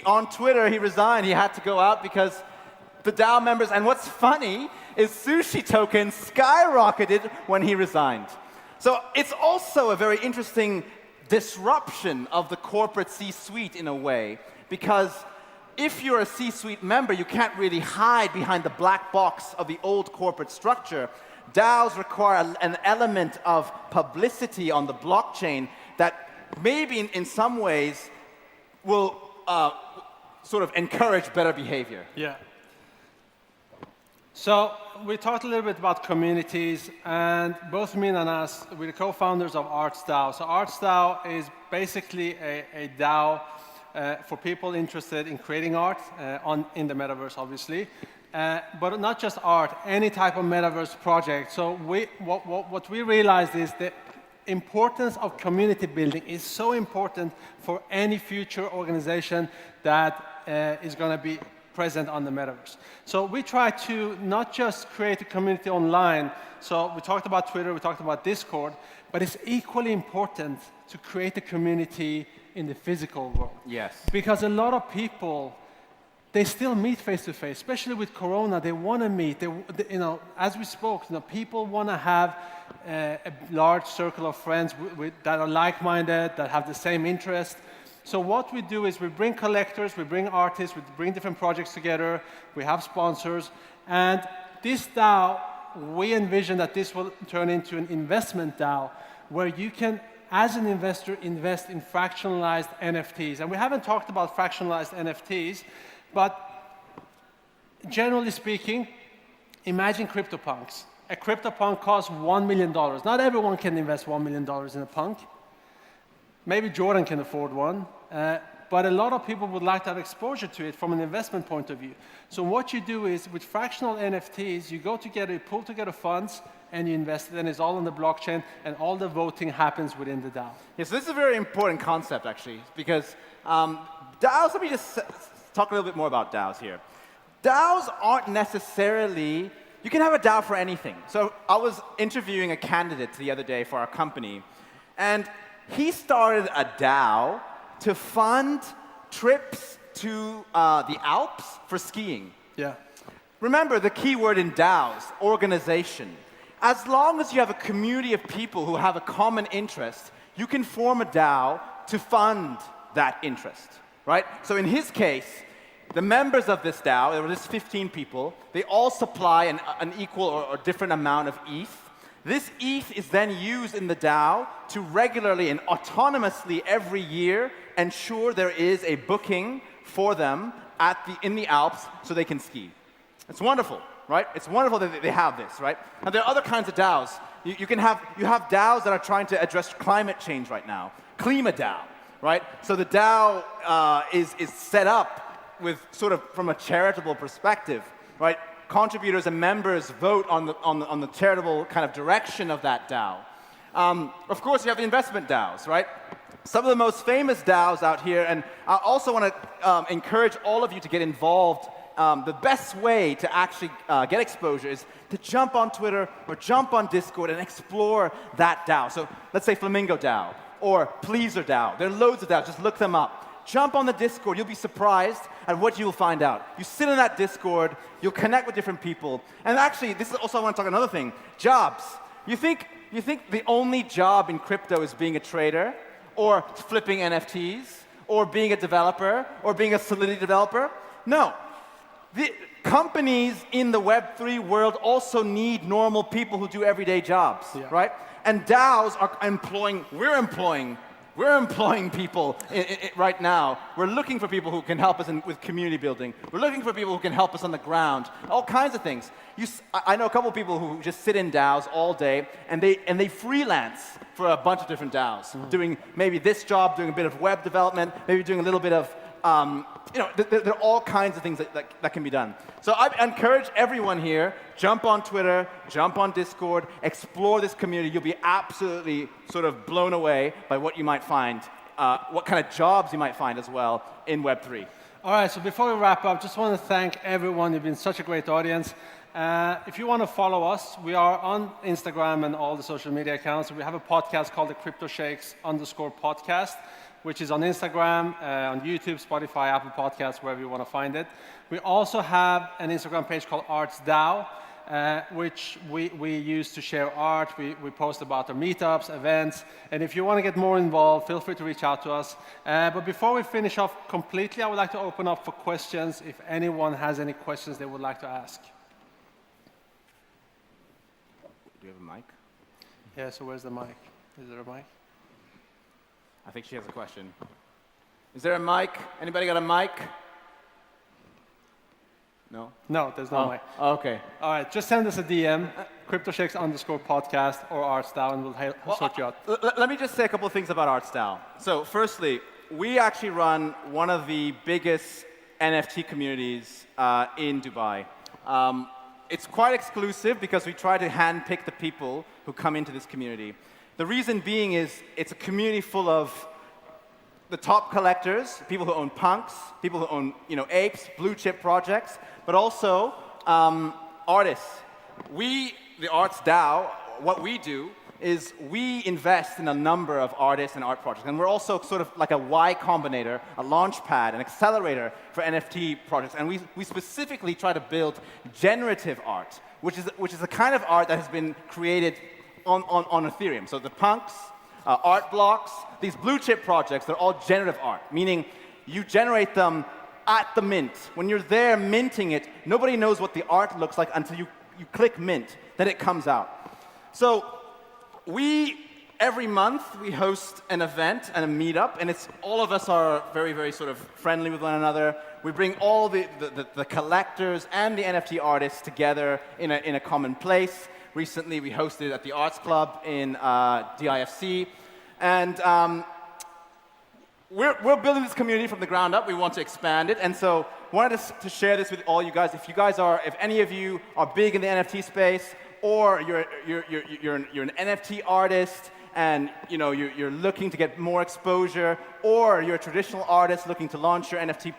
on Twitter, he resigned. He had to go out because the DAO members, and what's funny is Sushi token skyrocketed when he resigned. So it's also a very interesting disruption of the corporate C-suite in a way, because if you're a C-suite member, you can't really hide behind the black box of the old corporate structure. DAOs require an element of publicity on the blockchain that maybe in some ways will sort of encourage better behavior. Yeah. So we talked a little bit about communities, and both me and Anas, we're the co-founders of ArtsDAO. So ArtsDAO is basically a DAO for people interested in creating art in the metaverse, obviously, but not just art, any type of metaverse project. So what we realized is the importance of community building is so important for any future organization that is going to be present on the metaverse. So we try to not just create a community online. So we talked about Twitter, we talked about Discord, but it's equally important to create a community in the physical world. Yes. Because a lot of people, they still meet face to face, especially with Corona. They want to meet. As we spoke, people want to have a large circle of friends that are like-minded, that have the same interest. So what we do is we bring collectors, we bring artists, we bring different projects together, we have sponsors, and this DAO, we envision that this will turn into an investment DAO, where you can, as an investor, invest in fractionalized NFTs. And we haven't talked about fractionalized NFTs, but generally speaking, imagine CryptoPunks. A CryptoPunk costs $1 million. Not everyone can invest $1 million in a punk. Maybe Jordan can afford one, but a lot of people would like to have exposure to it from an investment point of view. So what you do is, with fractional NFTs, you go together, you pull together funds, and you invest it, and it's all on the blockchain, and all the voting happens within the DAO. Yes, so this is a very important concept, actually, because DAOs, let me just talk a little bit more about DAOs here. DAOs aren't necessarily, you can have a DAO for anything. So I was interviewing a candidate the other day for our company, and he started a DAO to fund trips to the Alps for skiing. Yeah. Remember the key word in DAOs, organization. As long as you have a community of people who have a common interest, you can form a DAO to fund that interest, right? So in his case, the members of this DAO, there were just 15 people, they all supply an equal or different amount of ETH. This ETH is then used in the DAO to regularly and autonomously every year ensure there is a booking for them in the Alps so they can ski. It's wonderful, right? It's wonderful that they have this, right? And there are other kinds of DAOs. You have DAOs that are trying to address climate change right now. KlimaDAO, right? So the DAO is set up with sort of from a charitable perspective, right? Contributors and members vote on the charitable kind of direction of that DAO. Of course, you have the investment DAOs, right? Some of the most famous DAOs out here, and I also want to encourage all of you to get involved the best way to actually get exposure is to jump on Twitter or jump on Discord and explore that DAO. So let's say Flamingo DAO or Pleaser DAO. There are loads of DAOs. Just look them up. Jump on the Discord. You'll be surprised at what you'll find out. You sit in that Discord. You'll connect with different people. And actually, this is also I want to talk another thing. Jobs. You think the only job in crypto is being a trader or flipping NFTs or being a developer or being a Solidity developer? No. The companies in the Web3 world also need normal people who do everyday jobs, right? And DAOs are employing, we're employing people right now. We're looking for people who can help us with community building. We're looking for people who can help us on the ground, all kinds of things. I know a couple of people who just sit in DAOs all day, and they freelance for a bunch of different DAOs, doing maybe this job, doing a bit of web development, maybe doing a little bit of, there are all kinds of things that can be done. So I encourage everyone here, jump on Twitter, jump on Discord, explore this community. You'll be absolutely sort of blown away by what you might find, what kind of jobs you might find as well in Web3. All right, so before we wrap up, just want to thank everyone. You've been such a great audience. If you want to follow us, we are on Instagram and all the social media accounts. We have a podcast called the CryptoShakes_podcast, which is on Instagram, on YouTube, Spotify, Apple Podcasts, wherever you want to find it. We also have an Instagram page called ArtsDAO, which we use to share art. We post about our meetups, events, and if you want to get more involved, feel free to reach out to us. But before we finish off completely, I would like to open up for questions if anyone has any questions they would like to ask. Do you have a mic? Yeah, so where's the mic? Is there a mic? I think she has a question. Is there a mic? Anybody got a mic? No? No, there's no mic. Okay. All right, just send us a DM, CryptoShakes_podcast or ArtsDAO, and we'll sort you out. Let me just say a couple of things about ArtsDAO. So firstly, we actually run one of the biggest NFT communities in Dubai. It's quite exclusive because we try to handpick the people who come into this community. The reason being is it's a community full of the top collectors, people who own punks, people who own apes, blue chip projects, but also artists. We, the ArtsDAO, what we do is we invest in a number of artists and art projects. And we're also sort of like a Y Combinator, a launch pad, an accelerator for NFT projects. And we specifically try to build generative art, which is the kind of art that has been created on Ethereum. So the punks, art blocks, these blue chip projects, they're all generative art, meaning you generate them at the mint. When you're there minting it, nobody knows what the art looks like until you click mint, then it comes out. So every month, we host an event and a meetup, and all of us are very, very sort of friendly with one another. We bring all the collectors and the NFT artists together in a common place. Recently, we hosted at the Arts Club in DIFC, and we're building this community from the ground up. We want to expand it, and so wanted to share this with all you guys. If any of you are big in the NFT space, or you're an NFT artist and you're looking to get more exposure, or you're a traditional artist looking to launch your NFT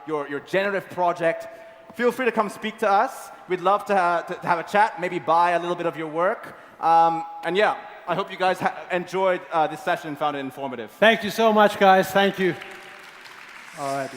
your generative project, feel free to come speak to us. We'd love to have a chat, maybe buy a little bit of your work. And yeah, I hope you guys enjoyed this session and found it informative. Thank you so much, guys. Thank you. All right.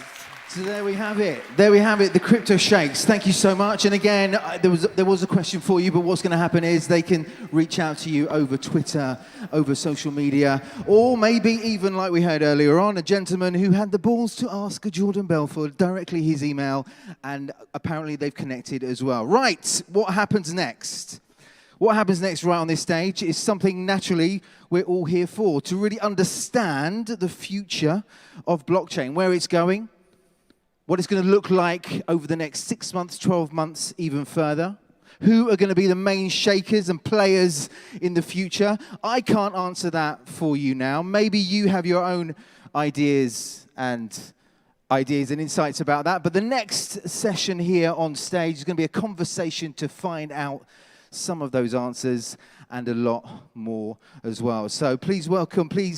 So there we have it. There we have it, the Crypto Shakes. Thank you so much. And again, there was a question for you, but what's going to happen is they can reach out to you over Twitter, over social media, or maybe even, like we heard earlier on, a gentleman who had the balls to ask Jordan Belfort directly his email, and apparently they've connected as well. Right, what happens next? What happens next right on this stage is something naturally we're all here for, to really understand the future of blockchain, where it's going, what it's going to look like over the next 6 months, 12 months, even further. Who are going to be the main shakers and players in the future? I can't answer that for you now. Maybe you have your own ideas and insights about that. But the next session here on stage is going to be a conversation to find out some of those answers and a lot more as well. So please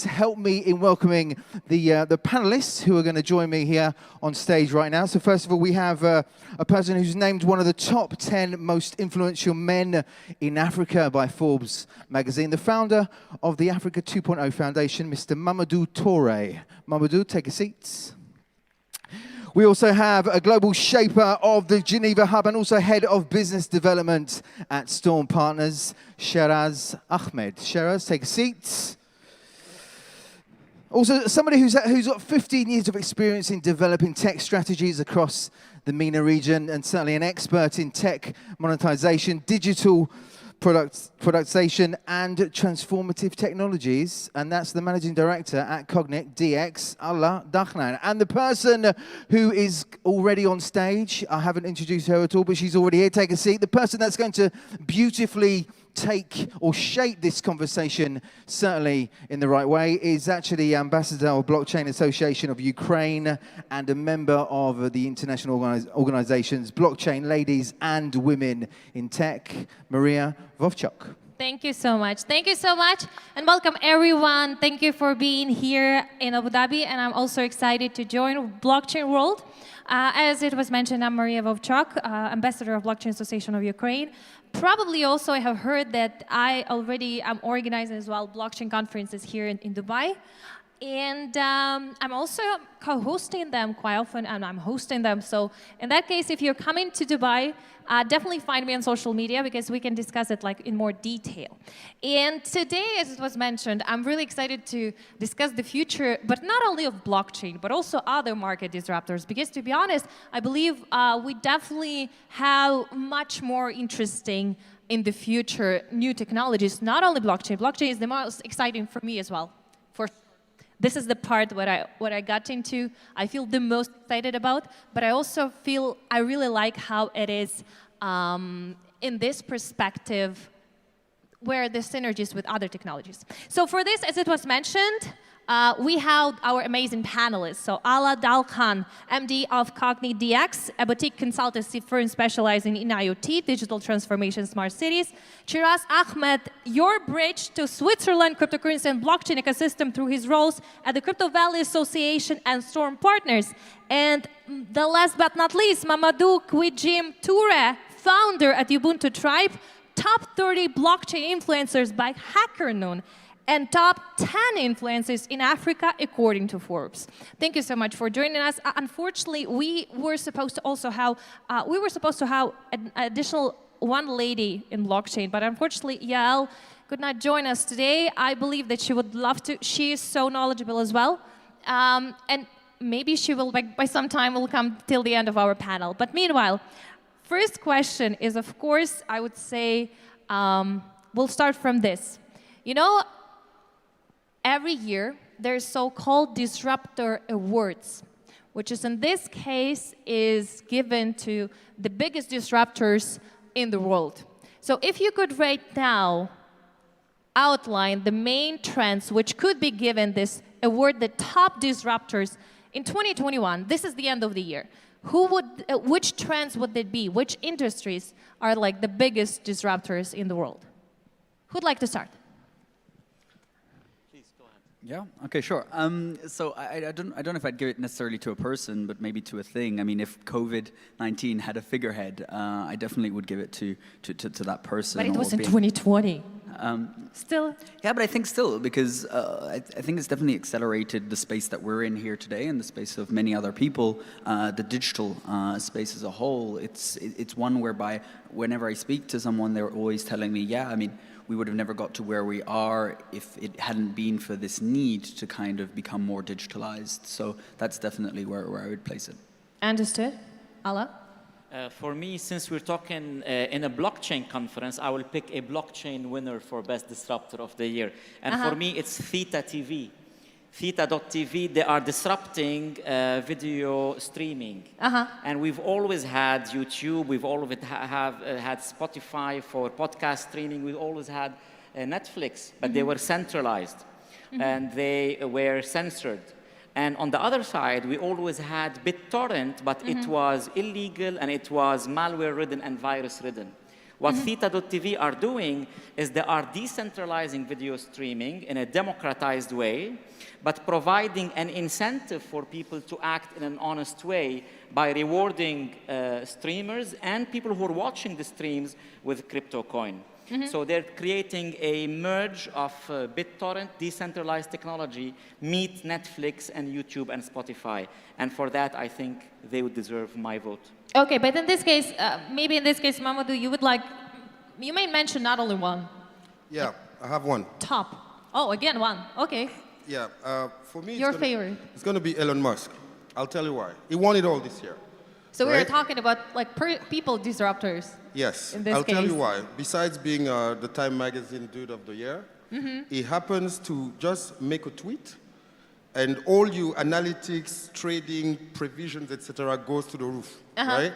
help me in welcoming the panelists who are going to join me here on stage right now. So first of all, we have a person who's named one of the top 10 most influential men in Africa by Forbes magazine, the founder of the Africa 2.0 Foundation, Mr. Mamadou Touré. Mamadou, take a seat. We also have a global shaper of the Geneva Hub and also head of business development at Storm Partners, Sheraz Ahmed. Sheraz, take a seat. Also, somebody who's got 15 years of experience in developing tech strategies across the MENA region and certainly an expert in tech monetization, digital productization and transformative technologies, and that's the managing director at Cognic DX, Allah Dakhnan. And the person who is already on stage, I haven't introduced her at all, but she's already here. Take a seat. The person that's going to beautifully take or shape this conversation, certainly in the right way, is actually Ambassador of Blockchain Association of Ukraine and a member of the international organizations Blockchain Ladies and Women in Tech, Maria Vovchuk. Thank you so much. Thank you so much. And welcome, everyone. Thank you for being here in Abu Dhabi. And I'm also excited to join Blockchain World. As it was mentioned, I'm Maria Vovchuk, Ambassador of Blockchain Association of Ukraine. Probably also I have heard that I already am organizing as well blockchain conferences here in Dubai. And I'm also co-hosting them quite often, and I'm hosting them. So in that case, if you're coming to Dubai, definitely find me on social media because we can discuss it like in more detail. And today, as it was mentioned, I'm really excited to discuss the future, but not only of blockchain, but also other market disruptors. Because to be honest, I believe we definitely have much more interesting in the future new technologies, not only blockchain. Blockchain is the most exciting for me as well. This is the part what I got into, I feel the most excited about, but I also feel I really like how it is in this perspective where the synergies with other technologies. So for this, as it was mentioned, we have our amazing panelists. So Ala Dalkhan, MD of Cognic DX, a boutique consultancy firm specializing in IoT, digital transformation, smart cities. Shiraz Ahmed, your bridge to Switzerland cryptocurrency and blockchain ecosystem through his roles at the Crypto Valley Association and Storm Partners. And the last but not least, Mamadou Touré, founder at Ubuntu Tribe, top 30 blockchain influencers by HackerNoon, and top 10 influencers in Africa, according to Forbes. Thank you so much for joining us. Unfortunately, we were supposed to have an additional one lady in blockchain, but unfortunately, Yael could not join us today. I believe that she would love to. She is so knowledgeable as well, and maybe she will, by some time, will come till the end of our panel. But meanwhile, first question is, of course, I would say, we'll start from this. You know, every year, there's so-called Disruptor Awards, which is in this case is given to the biggest disruptors in the world. So if you could right now outline the main trends which could be given this award, the top disruptors in 2021, this is the end of the year. Which trends would they be? Which industries are like the biggest disruptors in the world? Who'd like to start? Yeah. Okay. Sure. So I don't know if I'd give it necessarily to a person, but maybe to a thing. I mean, if COVID-19 had a figurehead, I definitely would give it to that person. But it was in 2020. Still. Yeah, but I think still because I think it's definitely accelerated the space that we're in here today and the space of many other people. The digital space as a whole. It's one whereby whenever I speak to someone, they're always telling me, yeah, I mean, we would have never got to where we are if it hadn't been for this need to kind of become more digitalized. So that's definitely where I would place it. Understood. Allah? For me, since we're talking in a blockchain conference, I will pick a blockchain winner for Best Disruptor of the Year. And for me, it's Theta TV. Theta.tv, they are disrupting video streaming. And we've always had YouTube, we've always had Spotify for podcast streaming, we've always had Netflix, but they were centralized and they were censored. And on the other side, we always had BitTorrent, but it was illegal and it was malware-ridden and virus-ridden. What Theta.tv are doing is they are decentralizing video streaming in a democratized way, but providing an incentive for people to act in an honest way by rewarding streamers and people who are watching the streams with crypto coin. So they're creating a merge of BitTorrent, decentralized technology, meet Netflix and YouTube and Spotify. And for that, I think they would deserve my vote. Okay, but in this case, maybe in this case, Mamadou, you may mention not only one. Yeah, I have one. Top. Oh, again, one. Okay. Yeah, for me, Your favorite. It's going to be Elon Musk. I'll tell you why. He won it all this year. So right? we're talking about like people disruptors. Yes, in this I'll case. tell you why. Besides being the Time Magazine Dude of the Year, he happens to just make a tweet, and all your analytics, trading, provisions, etc., goes to the roof, right?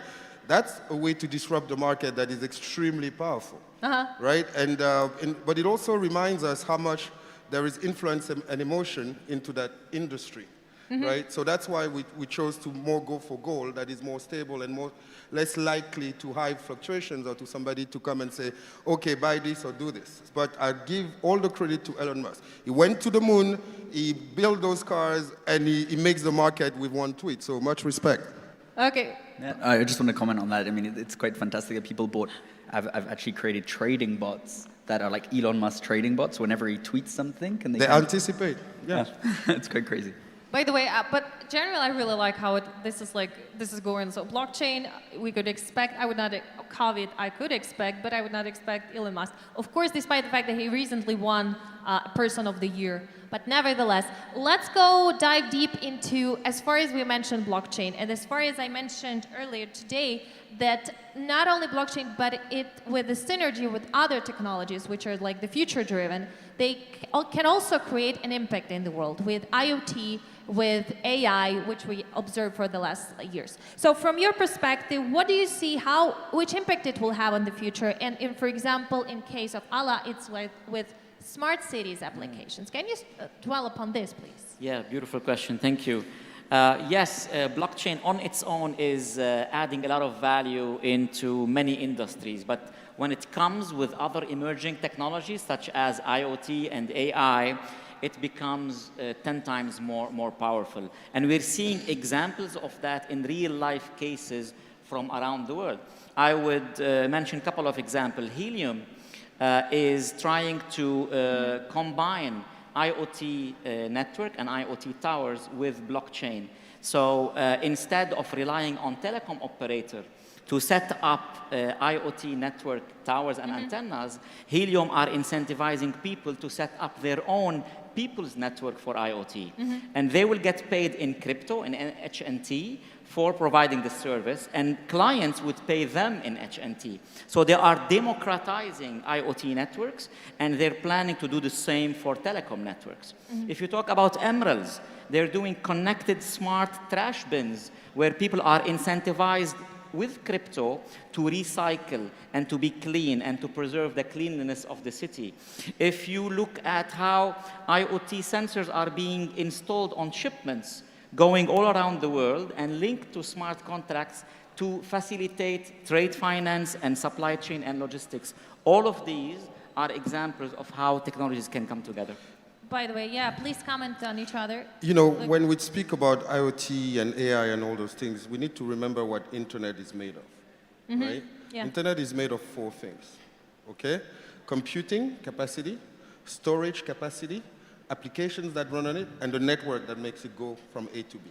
That's a way to disrupt the market that is extremely powerful, right? And but it also reminds us how much there is influence and emotion into that industry. Right? So that's why we chose to more go for gold that is more stable and less likely to high fluctuations or to somebody to come and say, okay, buy this or do this. But I give all the credit to Elon Musk. He went to the moon, he built those cars, and he makes the market with one tweet. So much respect. Okay. Yeah, I just want to comment on that. I mean, it's quite fantastic that people I've actually created trading bots that are like Elon Musk trading bots. Whenever he tweets something, can they anticipate? Yeah. It's quite crazy. By the way, but generally I really like how this is going. So blockchain, we could expect, I would not, COVID, I could expect, but I would not expect Elon Musk. Of course, despite the fact that he recently won Person of the Year. But nevertheless, let's go dive deep into, as far as we mentioned blockchain, and as far as I mentioned earlier today, that not only blockchain, but with the synergy with other technologies, which are like the future-driven, they can also create an impact in the world with IoT, with AI, which we observed for the last years. So from your perspective, what do you see, which impact it will have on the future? And for example, in case of Allah, it's with smart cities applications. Can you dwell upon this, please? Yeah, beautiful question. Thank you. Yes, blockchain on its own is adding a lot of value into many industries, but when it comes with other emerging technologies such as IoT and AI, it becomes 10 times more powerful. And we're seeing examples of that in real-life cases from around the world. I would mention a couple of examples. Helium is trying to combine IoT network and IoT towers with blockchain. So instead of relying on telecom operator to set up IoT network towers and antennas, Helium are incentivizing people to set up their own people's network for IoT. And they will get paid in crypto, in HNT, for providing the service, and clients would pay them in HNT. So they are democratizing IoT networks, and they're planning to do the same for telecom networks. If you talk about Emeralds, they're doing connected smart trash bins where people are incentivized with crypto to recycle and to be clean and to preserve the cleanliness of the city. If you look at how IoT sensors are being installed on shipments going all around the world and linked to smart contracts to facilitate trade finance and supply chain and logistics. All of these are examples of how technologies can come together. By the way, yeah, please comment on each other. You know, when we speak about IoT and AI and all those things, we need to remember what internet is made of, right? Yeah. Internet is made of 4 things, okay? Computing capacity, storage capacity, applications that run on it, and the network that makes it go from A to B,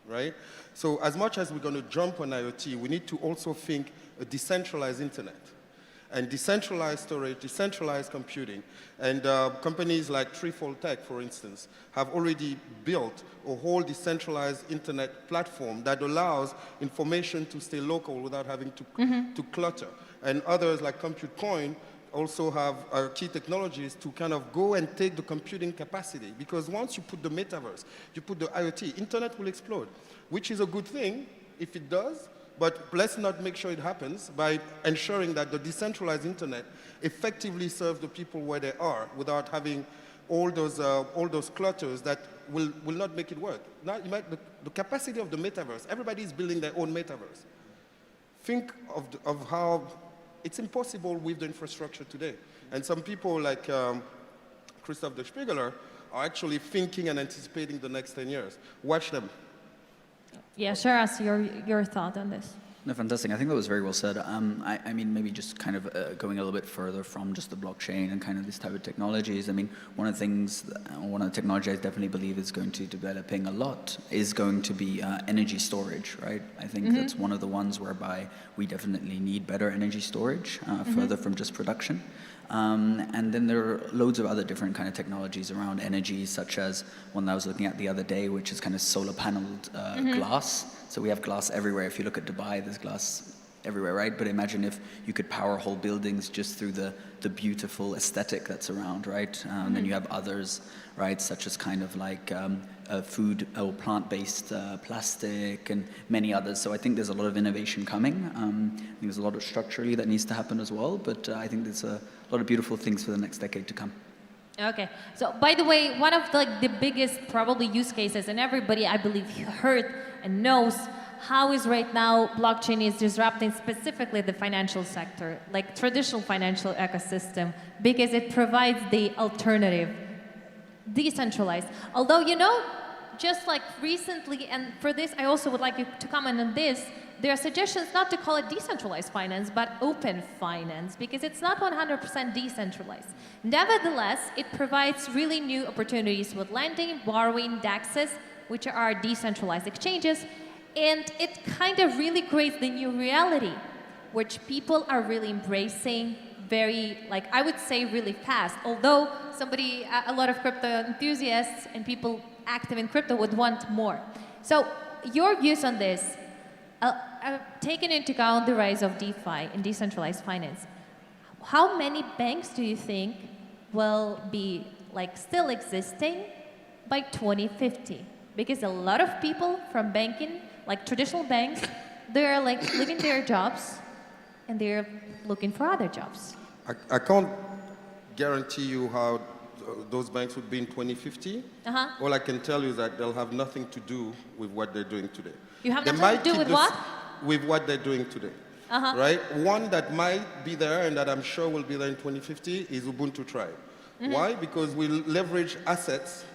right? So as much as we're going to jump on IoT, we need to also think a decentralized internet. And decentralized storage, decentralized computing. And companies like Threefold Tech, for instance, have already built a whole decentralized internet platform that allows information to stay local without having to clutter. And others like Compute Coin also have key technologies to kind of go and take the computing capacity. Because once you put the metaverse, you put the IoT, internet will explode, which is a good thing if it does. But let's not make sure it happens by ensuring that the decentralized internet effectively serves the people where they are without having all those clutters that will not make it work. Now, the capacity of the metaverse, everybody is building their own metaverse. Think of how it's impossible with the infrastructure today. And some people like Christoph the Spiegeler are actually thinking and anticipating the next 10 years. Watch them. Yeah, share us your thought on this. No, fantastic. I think that was very well said. I mean, maybe just kind of going a little bit further from just the blockchain and kind of this type of technologies. I mean, one of the things, one of the technologies I definitely believe is going to developing a lot is going to be energy storage, right? I think that's one of the ones whereby we definitely need better energy storage, further from just production. And then there are loads of other different kind of technologies around energy, such as one that I was looking at the other day, which is kind of solar paneled glass. So we have glass everywhere. If you look at Dubai, there's glass everywhere, right? But imagine if you could power whole buildings just through the beautiful aesthetic that's around, right? Then you have others, right, such as kind of like food or plant-based plastic and many others. So I think there's a lot of innovation coming. I think there's a lot of structurally that needs to happen as well. But I think there's a lot of beautiful things for the next decade to come. Okay, so by the way, one of the biggest probably use cases, and everybody I believe heard and knows how is right now blockchain is disrupting specifically the financial sector, like traditional financial ecosystem, because it provides the alternative, decentralized. Although, you know, just like recently, and for this I also would like you to comment on this, there are suggestions not to call it decentralized finance, but open finance, because it's not 100% decentralized. Nevertheless, it provides really new opportunities with lending, borrowing, DEXs, which are decentralized exchanges, and it kind of really creates the new reality, which people are really embracing very, like, I would say really fast, although a lot of crypto enthusiasts and people active in crypto would want more. So your views on this, taking into account the rise of DeFi and decentralized finance, how many banks do you think will be like still existing by 2050? Because a lot of people from banking, like traditional banks, they're like leaving their jobs and they're looking for other jobs. I can't guarantee you how those banks would be in 2050. All I can tell you is that they'll have nothing to do with what they're doing today. You have nothing to do with what? With what they're doing today. Right? One that might be there and that I'm sure will be there in 2050 is Ubuntu Tribe. Why? Because we leverage assets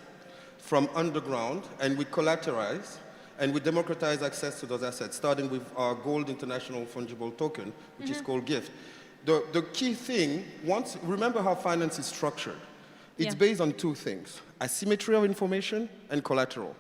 from underground and we collateralize and we democratize access to those assets, starting with our gold international fungible token, which is called GIFT. The key thing, remember how finance is structured. It's based on two things: asymmetry of information and collateral,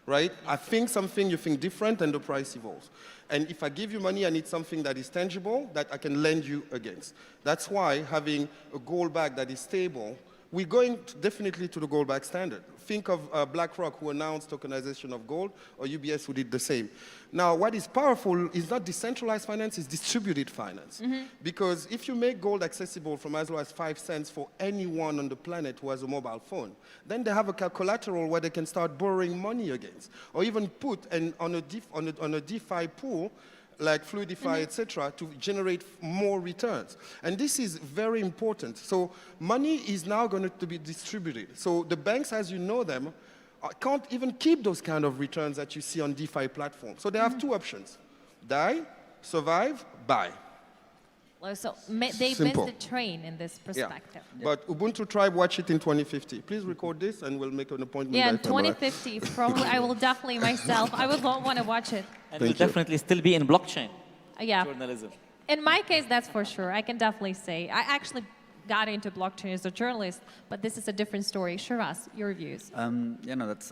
right? I think something, you think different, and the price evolves. And if I give you money, I need something that is tangible, that I can lend you against. That's why having a gold bag that is stable, we're going definitely to the gold bag standard. Think of BlackRock, who announced tokenization of gold, or UBS, who did the same. Now, what is powerful is not decentralized finance, it's distributed finance. Because if you make gold accessible from as low as 5 cents for anyone on the planet who has a mobile phone, then they have a collateral where they can start borrowing money against, or even put on a DeFi pool, like Fluidify, etc., to generate more returns. And this is very important. So money is now going to be distributed. So the banks, as you know them, can't even keep those kind of returns that you see on DeFi platforms. So they have two options: die, survive, buy. So they missed the train in this perspective. Yeah. But Ubuntu Tribe, watch it in 2050. Please record this and we'll make an appointment. Yeah, in 2050, probably I will definitely myself, I would want to watch it. And we'll definitely still be in blockchain journalism. In my case, that's for sure. I can definitely say. I actually got into blockchain as a journalist, but this is a different story. Shiraz, your views. Yeah, no, that's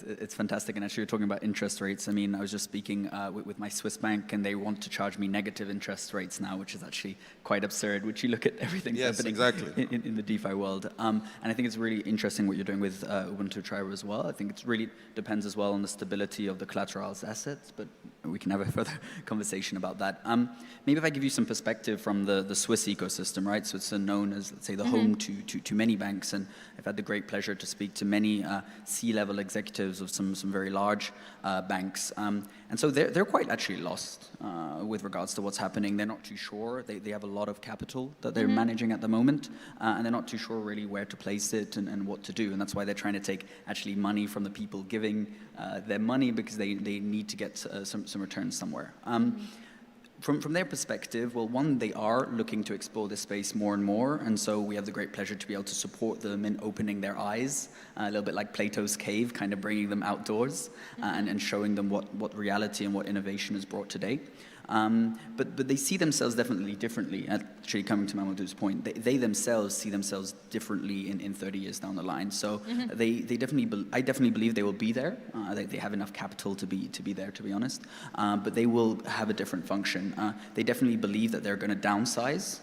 it's fantastic. And actually, you're talking about interest rates. I mean, I was just speaking with my Swiss bank, and they want to charge me negative interest rates now, which is actually quite absurd. Which you look at everything happening in the DeFi world. And I think it's really interesting what you're doing with Ubuntu Tribe as well. I think it really depends as well on the stability of the collateral's assets, but we can have a further conversation about that. Maybe if I give you some perspective from the Swiss ecosystem, right? So it's known as, let's say, the home to many banks, and I've had the great pleasure to speak to many C-level executives of some very large banks, and so they're quite actually lost with regards to what's happening. They're not too sure. They have a lot of capital that they're managing at the moment, and they're not too sure really where to place it and what to do, and that's why they're trying to take actually money from the people giving their money, because they need to get some returns somewhere. from their perspective, well, one, they are looking to explore this space more and more, and so we have the great pleasure to be able to support them in opening their eyes, a little bit like Plato's cave, kind of bringing them outdoors and showing them what reality and what innovation has brought today. But they see themselves definitely differently. Actually, coming to Mamadou's point, they themselves see themselves differently in 30 years down the line. So I definitely believe they will be there. They have enough capital to be there, to be honest. But they will have a different function. They definitely believe that they're going to downsize,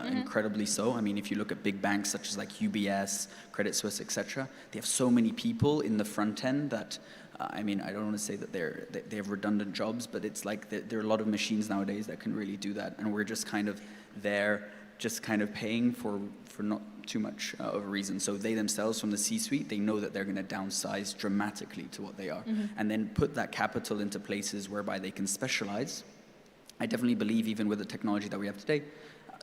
incredibly so. I mean, if you look at big banks such as like UBS, Credit Suisse, etc., they have so many people in the front end that. I mean, I don't want to say that they have redundant jobs, but it's like there are a lot of machines nowadays that can really do that, and we're just kind of there, just kind of paying for not too much of a reason. So they themselves, from the C-suite, they know that they're going to downsize dramatically to what they are, and then put that capital into places whereby they can specialize. I definitely believe, even with the technology that we have today,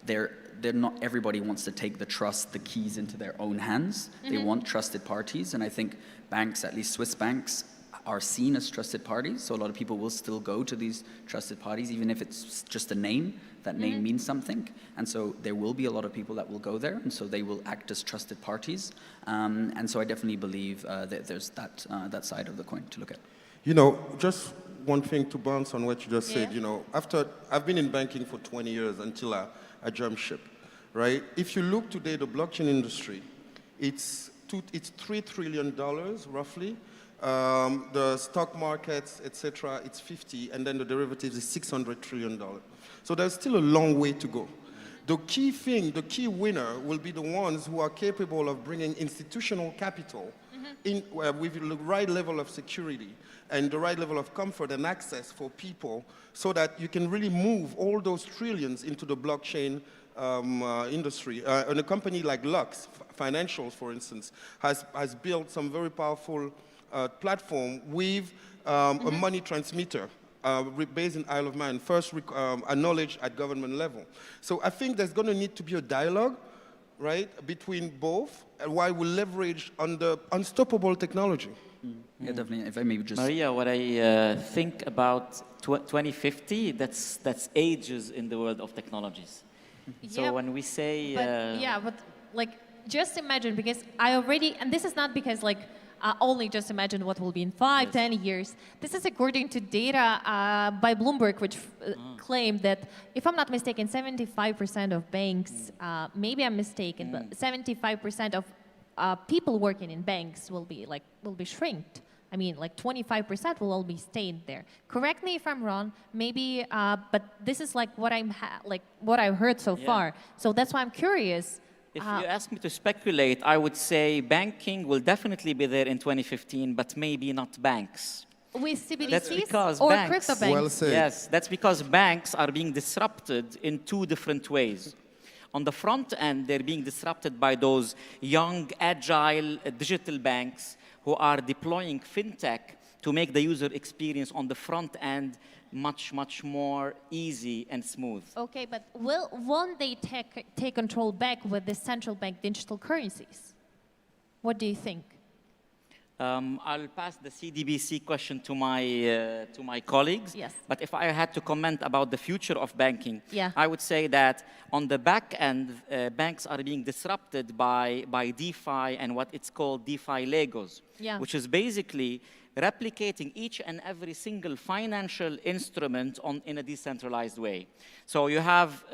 they're not everybody wants to take the trust, the keys into their own hands. They want trusted parties, and I think banks, at least Swiss banks, are seen as trusted parties, so a lot of people will still go to these trusted parties, even if it's just a name. That name means something, and so there will be a lot of people that will go there, and so they will act as trusted parties. And so I definitely believe that there's that side of the coin to look at. You know, just one thing to bounce on what you just said. You know, after I've been in banking for 20 years until I jumped ship, right? If you look today, the blockchain industry, it's $3 trillion roughly. The stock markets, etc., it's 50, and then the derivatives is $600 trillion. So there's still a long way to go. The key thing, the key winner will be the ones who are capable of bringing institutional capital in with the right level of security and the right level of comfort and access for people, so that you can really move all those trillions into the blockchain industry. And a company like Lux Financials, for instance, has built some very powerful platform with a money transmitter based in Isle of Man, first acknowledged at government level. So I think there's going to need to be a dialogue, right, between both, while we leverage on the unstoppable technology. Yeah, definitely. If I may just... Maria, what I think about 2050, that's ages in the world of technologies. So when we say... but like, just imagine, because I already, and this is not because like, only just imagine what will be in 5, 10 years. This is according to data by Bloomberg, which claimed that, if I'm not mistaken, 75% of banks, maybe I'm mistaken, but 75% of people working in banks will be shrinked. I mean, like 25% will all be staying there. Correct me if I'm wrong, maybe, but this is like what what I've heard so far. So that's why I'm curious. If you ask me to speculate, I would say banking will definitely be there in 2015, but maybe not banks. With CBDCs that's because or banks, crypto banks? Well said. Yes, that's because banks are being disrupted in 2 different ways. On the front end, they're being disrupted by those young, agile digital banks who are deploying fintech to make the user experience on the front end much, much more easy and smooth. Okay, but won't they take control back with the central bank digital currencies? What do you think? I'll pass the CDBC question to my colleagues. Yes. But if I had to comment about the future of banking, Yeah. I would say that on the back end, banks are being disrupted by DeFi and what it's called DeFi Legos, which is basically replicating each and every single financial instrument in a decentralized way. So you have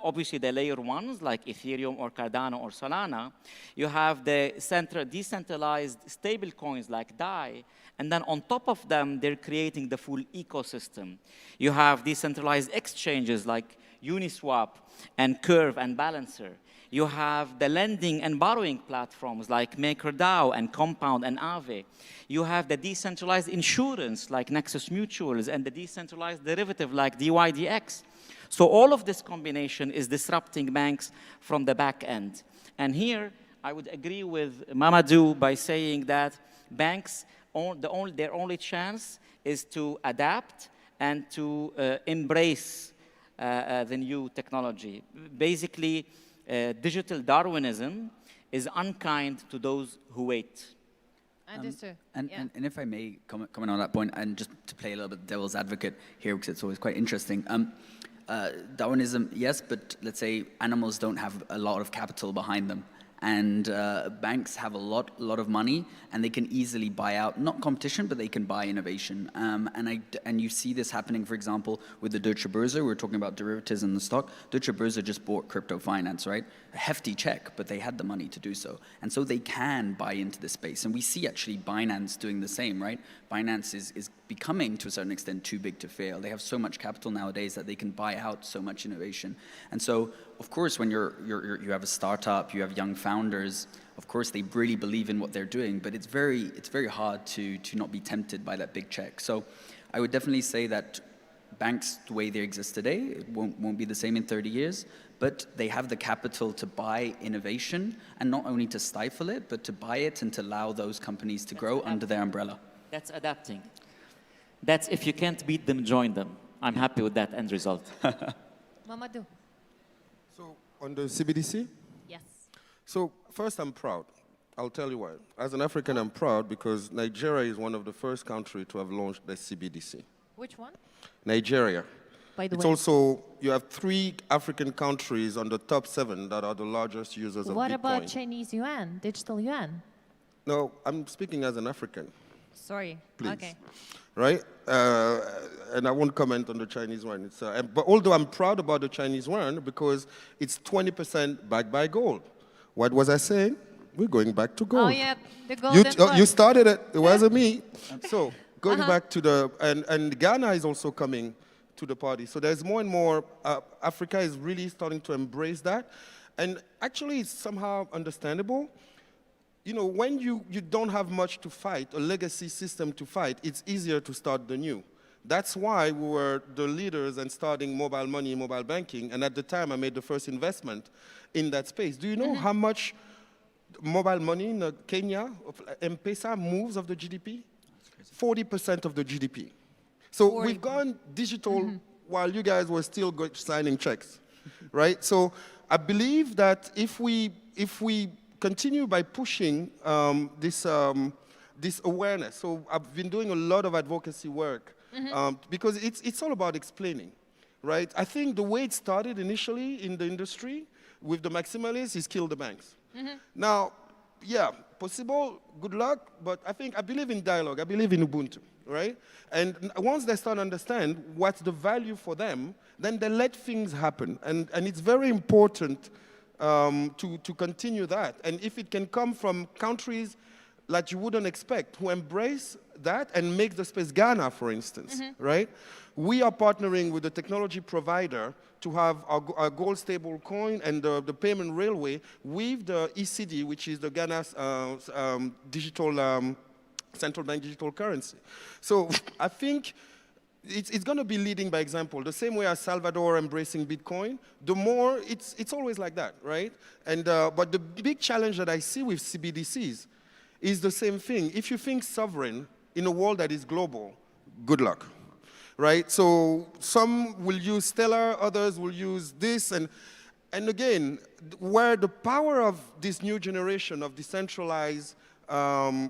obviously the layer ones like Ethereum or Cardano or Solana. You have the decentralized stable coins like DAI. And then on top of them, they're creating the full ecosystem. You have decentralized exchanges like Uniswap and Curve and Balancer. You have the lending and borrowing platforms like MakerDAO and Compound and Aave. You have the decentralized insurance like Nexus Mutuals and the decentralized derivative like DYDX. So all of this combination is disrupting banks from the back end. And here, I would agree with Mamadou by saying that banks, their only chance is to adapt and to embrace the new technology. Basically, digital Darwinism is unkind to those who wait. Understood. And if I may comment on that point, and just to play a little bit devil's advocate here, because it's always quite interesting. Darwinism, yes, but let's say animals don't have a lot of capital behind them. And banks have a lot of money, and they can easily buy out, not competition, but they can buy innovation. And you see this happening, for example, with the Deutsche Börse. We were talking about derivatives in the stock. Deutsche Börse just bought crypto finance, right? A hefty check, but they had the money to do so. And so they can buy into this space. And we see actually Binance doing the same, right? Binance is becoming, to a certain extent, too big to fail. They have so much capital nowadays that they can buy out so much innovation. And so, of course, when you have a startup, you have young founders, of course, they really believe in what they're doing, but it's very hard to not be tempted by that big check. So I would definitely say that banks, the way they exist today, it won't be the same in 30 years, but they have the capital to buy innovation, and not only to stifle it, but to buy it and to allow those companies to grow under their umbrella. That's adapting. That's if you can't beat them, join them. I'm happy with that end result. Mamadou. So on the CBDC? Yes. So first, I'm proud. I'll tell you why. As an African, I'm proud because Nigeria is one of the first countries to have launched the CBDC. Which one? Nigeria. By the It's way. also, you have 3 African countries on the top 7 that are the largest users of What Bitcoin. about Chinese yuan, digital yuan? No, I'm speaking as an African. Sorry. Please. Okay. Right? And I won't comment on the Chinese one. It's, but although I'm proud about the Chinese one because it's 20% backed by gold. What was I saying? We're going back to gold. Oh, yeah, the golden You started it. It wasn't me. So going Uh-huh. back to the, and Ghana is also coming to the party. So there's more and more, Africa is really starting to embrace that. And actually it's somehow understandable. You know, when you don't have much to fight, a legacy system to fight, it's easier to start the new. That's why we were the leaders in starting mobile money, mobile banking, and at the time I made the first investment in that space. Do you know how much mobile money in Kenya, M-Pesa, moves of the GDP? 40% of the GDP. So we've gone digital while you guys were still signing checks, right? So I believe that if we continue by pushing this awareness. So I've been doing a lot of advocacy work because it's all about explaining, right? I think the way it started initially in the industry with the maximalists is kill the banks. Now, yeah, possible, good luck, but I believe in dialogue. I believe in Ubuntu, right? And once they start to understand what's the value for them, then they let things happen. And it's very important to continue that. And if it can come from countries that you wouldn't expect, who embrace that and make the space, Ghana, for instance, right? We are partnering with the technology provider to have our gold stable coin and the payment railway with the ECD, which is the Ghana's digital, central bank digital currency. So I think it's going to be leading by example. The same way as Salvador embracing Bitcoin, the more, it's always like that, right? And, but the big challenge that I see with CBDCs is the same thing. If you think sovereign in a world that is global, good luck, right? So some will use Stellar, others will use this, and again, where the power of this new generation of decentralized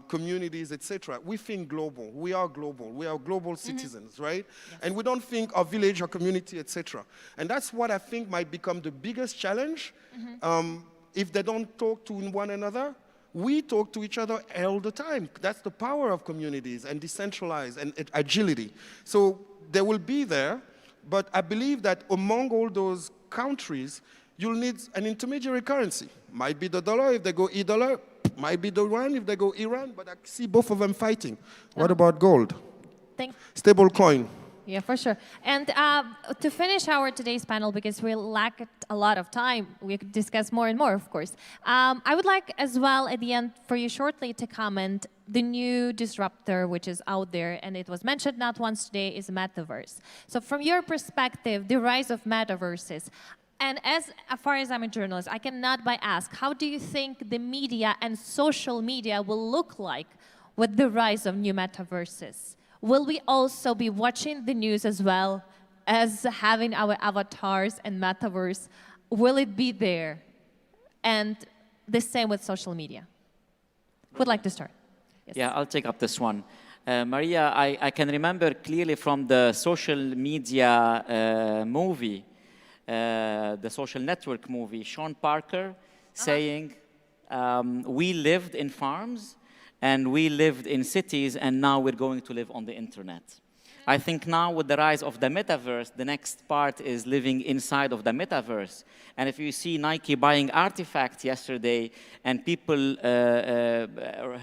communities, etc. We think global. We are global. We are global citizens, right? Yes. And we don't think of village or community, etc. And that's what I think might become the biggest challenge. If they don't talk to one another, we talk to each other all the time. That's the power of communities and decentralized and agility. So they will be there, but I believe that among all those countries, you'll need an intermediary currency. Might be the dollar if they go e-dollar, might be the yuan if they go Iran, but I see both of them fighting. What about gold? Stable coin. Yeah, for sure. And to finish our today's panel, because we lack a lot of time, we could discuss more and more, of course. I would like as well at the end for you shortly to comment the new disruptor which is out there, and it was mentioned not once today, is metaverse. So from your perspective, the rise of metaverses, and as far as I'm a journalist, I cannot but ask, how do you think the media and social media will look like with the rise of new metaverses? Will we also be watching the news as well as having our avatars and metaverse? Will it be there? And the same with social media. Who would like to start? Yes. Yeah, I'll take up this one. Maria, I can remember clearly from the social media movie the Social Network movie, Sean Parker saying, we lived in farms and we lived in cities and now we're going to live on the internet. I think now with the rise of the metaverse, the next part is living inside of the metaverse. And if you see Nike buying artifacts yesterday and people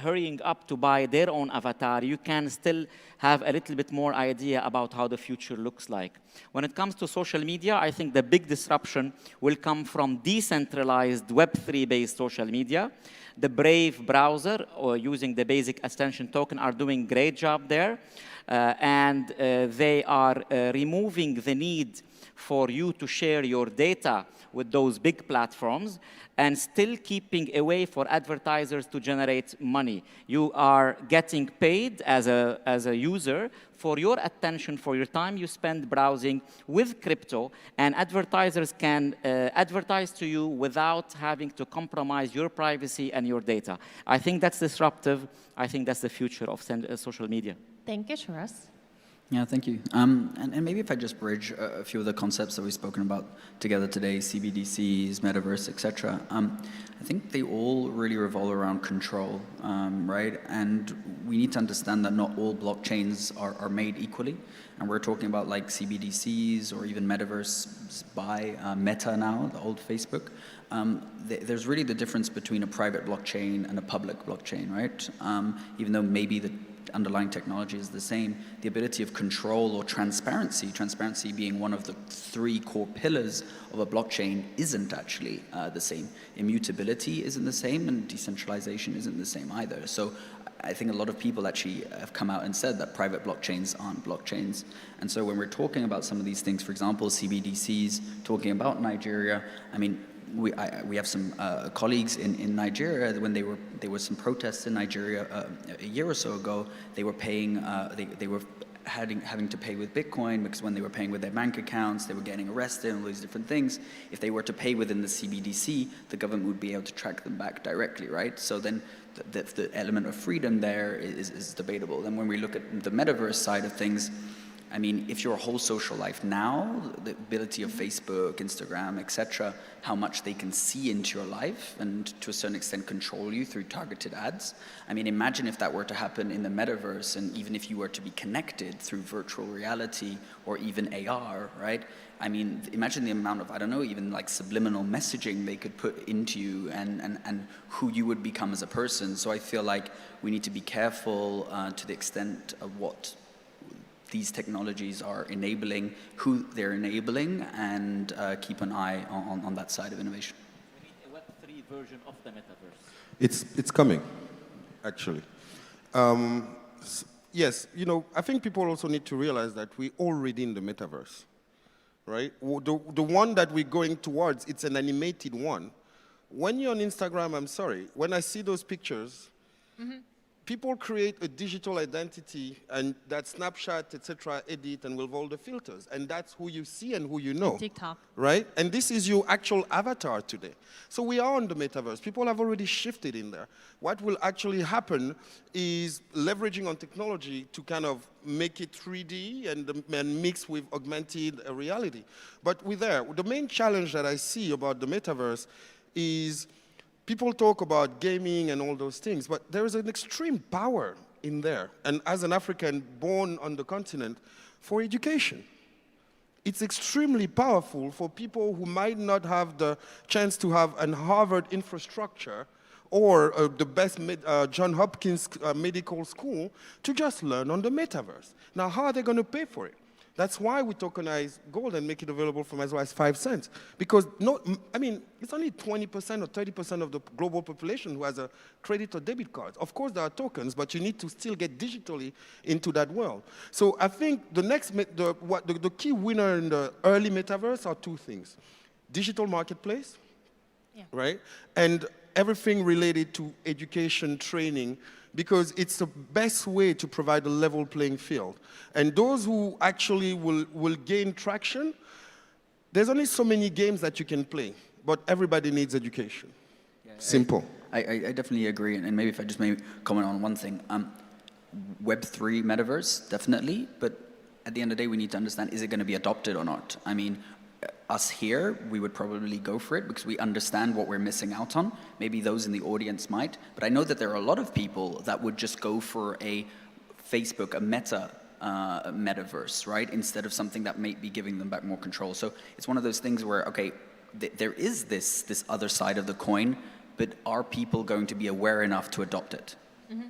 hurrying up to buy their own avatar, you can still have a little bit more idea about how the future looks like. When it comes to social media, I think the big disruption will come from decentralized Web3-based social media. The Brave browser, or using the basic extension token, are doing a great job there. And they are removing the need for you to share your data with those big platforms and still keeping a way for advertisers to generate money. You are getting paid as a user for your attention, for your time you spend browsing with crypto, and advertisers can advertise to you without having to compromise your privacy and your data. I think that's disruptive. I think that's the future of social media. Thank you, Shiraz. Yeah, thank you. And maybe if I just bridge a few of the concepts that we've spoken about together today, CBDCs, metaverse, etc. I think they all really revolve around control, right? And we need to understand that not all blockchains are made equally. And we're talking about like CBDCs or even metaverse by Meta now, the old Facebook. There's really the difference between a private blockchain and a public blockchain, right? Even though maybe the underlying technology is the same, the ability of control or transparency being one of the three core pillars of a blockchain, isn't actually the same. Immutability isn't the same, and decentralization isn't the same either. So I think a lot of people actually have come out and said that private blockchains aren't blockchains. And so when we're talking about some of these things, for example, CBDCs, talking about Nigeria, I mean, we have some colleagues in Nigeria. When there were some protests in Nigeria a year or so ago, they were paying, they were having to pay with Bitcoin, because when they were paying with their bank accounts, they were getting arrested and all these different things. If they were to pay within the CBDC, the government would be able to track them back directly, right? So then the element of freedom there is debatable. Then when we look at the metaverse side of things, I mean, if your whole social life now, the ability of Facebook, Instagram, etc., how much they can see into your life and to a certain extent control you through targeted ads. I mean, imagine if that were to happen in the metaverse, and even if you were to be connected through virtual reality or even AR, right? I mean, imagine the amount of, I don't know, even like subliminal messaging they could put into you and who you would become as a person. So I feel like we need to be careful to the extent of what these technologies are enabling, who they're enabling, and keep an eye on that side of innovation. We need a Web3 version of the metaverse. It's coming, actually. Yes, you know, I think people also need to realize that we're already in the metaverse, right? The one that we're going towards, it's an animated one. When you're on Instagram, I'm sorry, when I see those pictures, people create a digital identity, and that Snapchat, etc., edit, and with all the filters. And that's who you see and who you know. TikTok. Right? And this is your actual avatar today. So we are on the metaverse. People have already shifted in there. What will actually happen is leveraging on technology to kind of make it 3D and mix with augmented reality. But we're there. The main challenge that I see about the metaverse is people talk about gaming and all those things, but there is an extreme power in there. And as an African born on the continent, for education. It's extremely powerful for people who might not have the chance to have an Harvard infrastructure or the best Johns Hopkins medical school to just learn on the metaverse. Now, how are they going to pay for it? That's why we tokenize gold and make it available from as low as 5 cents. Because, I mean, it's only 20% or 30% of the global population who has a credit or debit card. Of course, there are tokens, but you need to still get digitally into that world. So I think the key winner in the early metaverse are two things. Digital marketplace, right? And everything related to education, training, because it's the best way to provide a level playing field. And those who actually will gain traction, there's only so many games that you can play, but everybody needs education. Yeah, simple. I definitely agree, and maybe if I just maybe comment on one thing. Web3 metaverse, definitely, but at the end of the day, we need to understand, is it going to be adopted or not? I mean, us here, we would probably go for it because we understand what we're missing out on. Maybe those in the audience might, but I know that there are a lot of people that would just go for a Facebook, a metaverse, right? Instead of something that may be giving them back more control. So it's one of those things where, okay, there is this other side of the coin, but are people going to be aware enough to adopt it? Mm-hmm.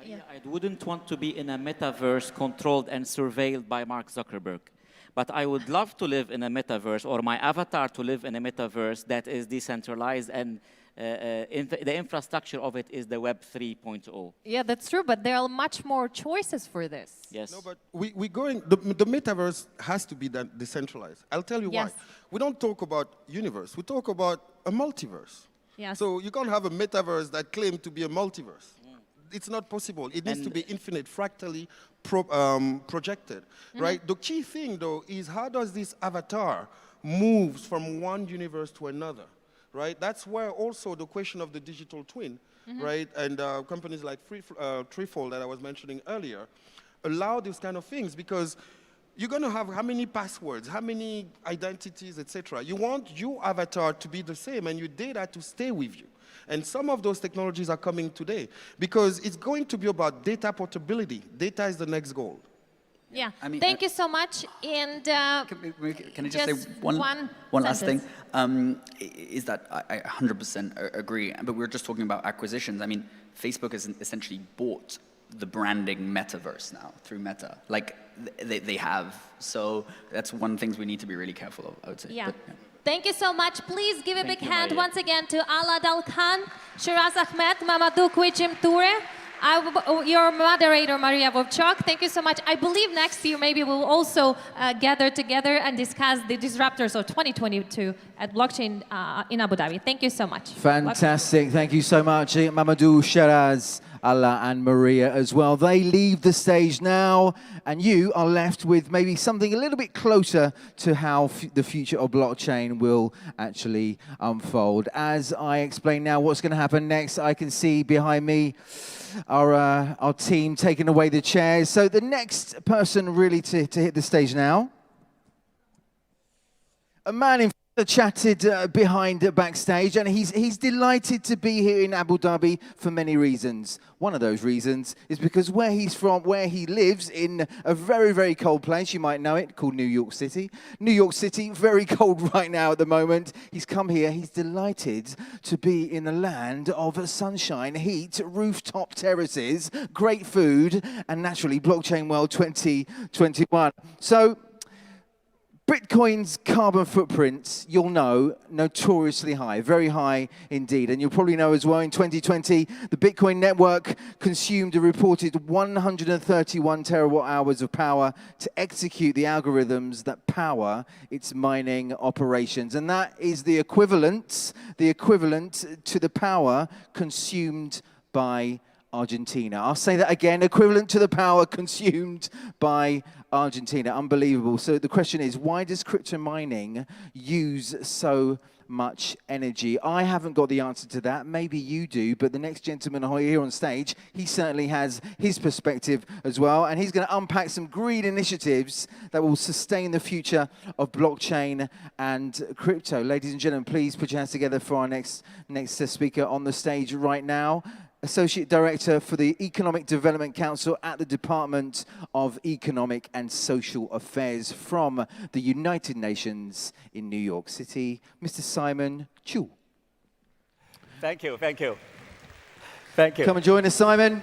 Yeah. I wouldn't want to be in a metaverse controlled and surveilled by Mark Zuckerberg. But I would love to live in a metaverse, or my avatar to live in a metaverse that is decentralized, and the infrastructure of it is the Web 3.0. Yeah, that's true, but there are much more choices for this. Yes. No, but the metaverse has to be decentralized. I'll tell you why. We don't talk about universe. We talk about a multiverse. Yes. So you can't have a metaverse that claims to be a multiverse. It's not possible. It needs to be infinite, fractally projected, right? The key thing, though, is how does this avatar moves from one universe to another, right? That's where also the question of the digital twin, right? And companies like Threefold that I was mentioning earlier allow these kind of things because you're going to have how many passwords, how many identities, etc. You want your avatar to be the same and your data to stay with you. And some of those technologies are coming today because it's going to be about data portability. Data is the next goal. Yeah. I mean, thank you so much. And can I just say one last thing? Is that I 100% agree, but we're just talking about acquisitions. I mean, Facebook has essentially bought the branding metaverse now through Meta. Like, they have. So that's one of the things we need to be really careful of, I would say. Yeah. But, Thank you so much. Please give a big hand once again to Ala Dal Khan, Shiraz Ahmed, Mamadou Kouichim Toure, your moderator, Maria Vovchok. Thank you so much. I believe next year maybe we'll also gather together and discuss the Disruptors of 2022 at Blockchain in Abu Dhabi. Thank you so much. Fantastic. Thank you so much, Mamadou, Shiraz, Allah and Maria as well. They leave the stage now, and you are left with maybe something a little bit closer to how the future of blockchain will actually unfold. As I explain now what's going to happen next, I can see behind me our team taking away the chairs. So the next person really to hit the stage now, a man in chatted behind backstage, and he's delighted to be here in Abu Dhabi for many reasons. One of those reasons is because where he's from, where he lives in a very, very cold place, you might know it, called New York City. New York City, very cold right now at the moment. He's come here, he's delighted to be in the land of sunshine, heat, rooftop terraces, great food, and naturally Blockchain World 2021. So, Bitcoin's carbon footprint, you'll know, notoriously high, very high indeed. And you'll probably know as well, in 2020, the Bitcoin network consumed a reported 131 terawatt hours of power to execute the algorithms that power its mining operations. And that is the equivalent to the power consumed by Argentina. I'll say that again, equivalent to the power consumed by Argentina. Unbelievable. So the question is, why does crypto mining use so much energy? I haven't got the answer to that. Maybe you do, but the next gentleman here on stage, he certainly has his perspective as well, and he's going to unpack some green initiatives that will sustain the future of blockchain and crypto. Ladies and gentlemen, please put your hands together for our next speaker on the stage right now. Associate Director for the Economic Development Council at the Department of Economic and Social Affairs from the United Nations in New York City, Mr. Simon Chu. Thank you, thank you. Thank you. Come and join us, Simon.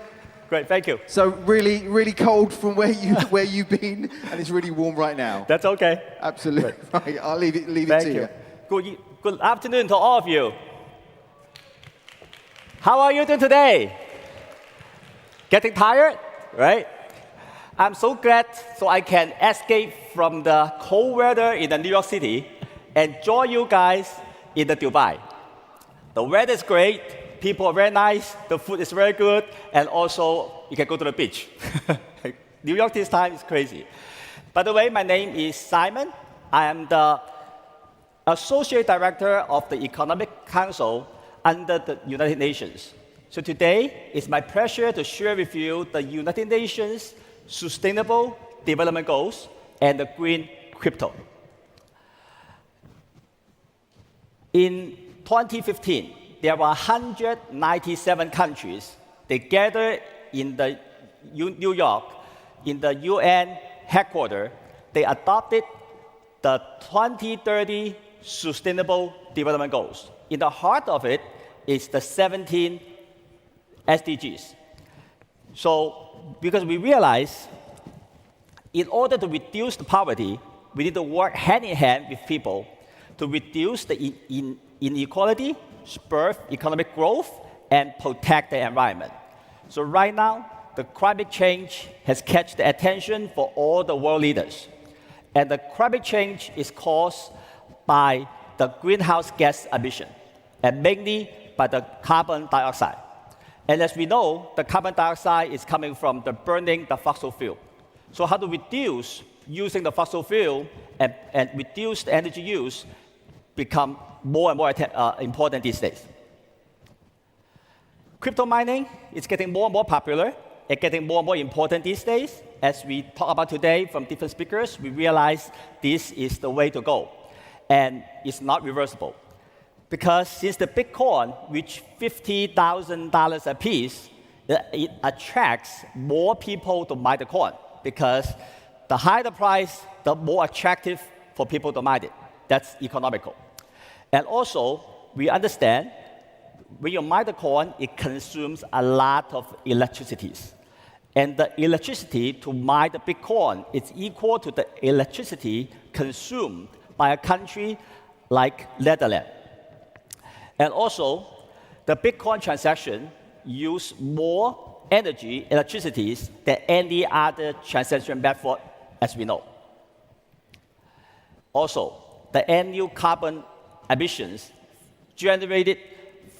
Great, thank you. So really, really cold from where you've been, and it's really warm right now. That's okay. Absolutely. Right, I'll leave it to you. Good afternoon to all of you. How are you doing today? Getting tired, right? I'm so glad so I can escape from the cold weather in the New York City and join you guys in the Dubai. The weather is great, people are very nice, the food is very good, and also you can go to the beach. New York this time is crazy. By the way, my name is Simon. I am the Associate Director of the Economic Council under the United Nations. So today, it's my pleasure to share with you the United Nations Sustainable Development Goals and the green crypto. In 2015, there were 197 countries. They gathered in the New York, in the UN headquarters. They adopted the 2030 Sustainable Development Goals. In the heart of it is the 17 SDGs. So, because we realize in order to reduce the poverty, we need to work hand in hand with people to reduce the inequality, spur economic growth, and protect the environment. So right now, the climate change has catch the attention for all the world leaders. And the climate change is caused by the greenhouse gas emission, and mainly by the carbon dioxide. And as we know, the carbon dioxide is coming from the burning the fossil fuel. So how to reduce using the fossil fuel and reduce the energy use become more and more important these days. Crypto mining is getting more and more popular and getting more and more important these days. As we talk about today from different speakers, we realize this is the way to go. And it's not reversible. Because since the Bitcoin reached $50,000 a piece, it attracts more people to mine the coin. Because the higher the price, the more attractive for people to mine it. That's economical. And also, we understand when you mine the coin, it consumes a lot of electricity. And the electricity to mine the Bitcoin is equal to the electricity consumed by a country like Netherlands. And also, the Bitcoin transaction use more energy, electricity, than any other transaction method, as we know. Also, the annual carbon emissions generated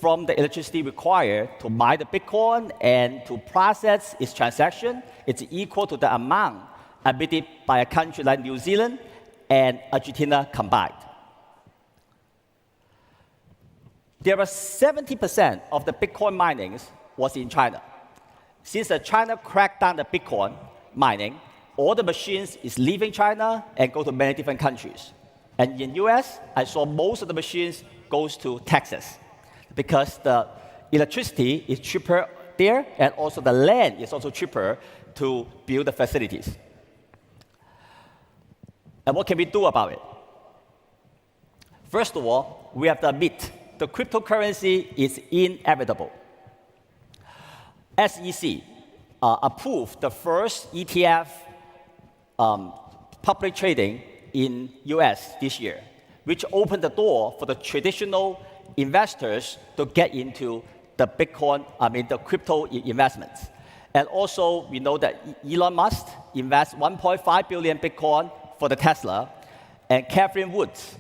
from the electricity required to mine the Bitcoin and to process its transaction, it's equal to the amount emitted by a country like New Zealand and Argentina combined. There was 70% of the Bitcoin mining was in China. Since China cracked down the Bitcoin mining, all the machines is leaving China and go to many different countries. And in US, I saw most of the machines goes to Texas because the electricity is cheaper there, and also the land is also cheaper to build the facilities. And what can we do about it? First of all, we have to admit the cryptocurrency is inevitable. SEC approved the first ETF public trading in US this year, which opened the door for the traditional investors to get into the Bitcoin, the crypto investments. And also, we know that Elon Musk invests 1.5 billion Bitcoin for the Tesla, and Catherine Woods,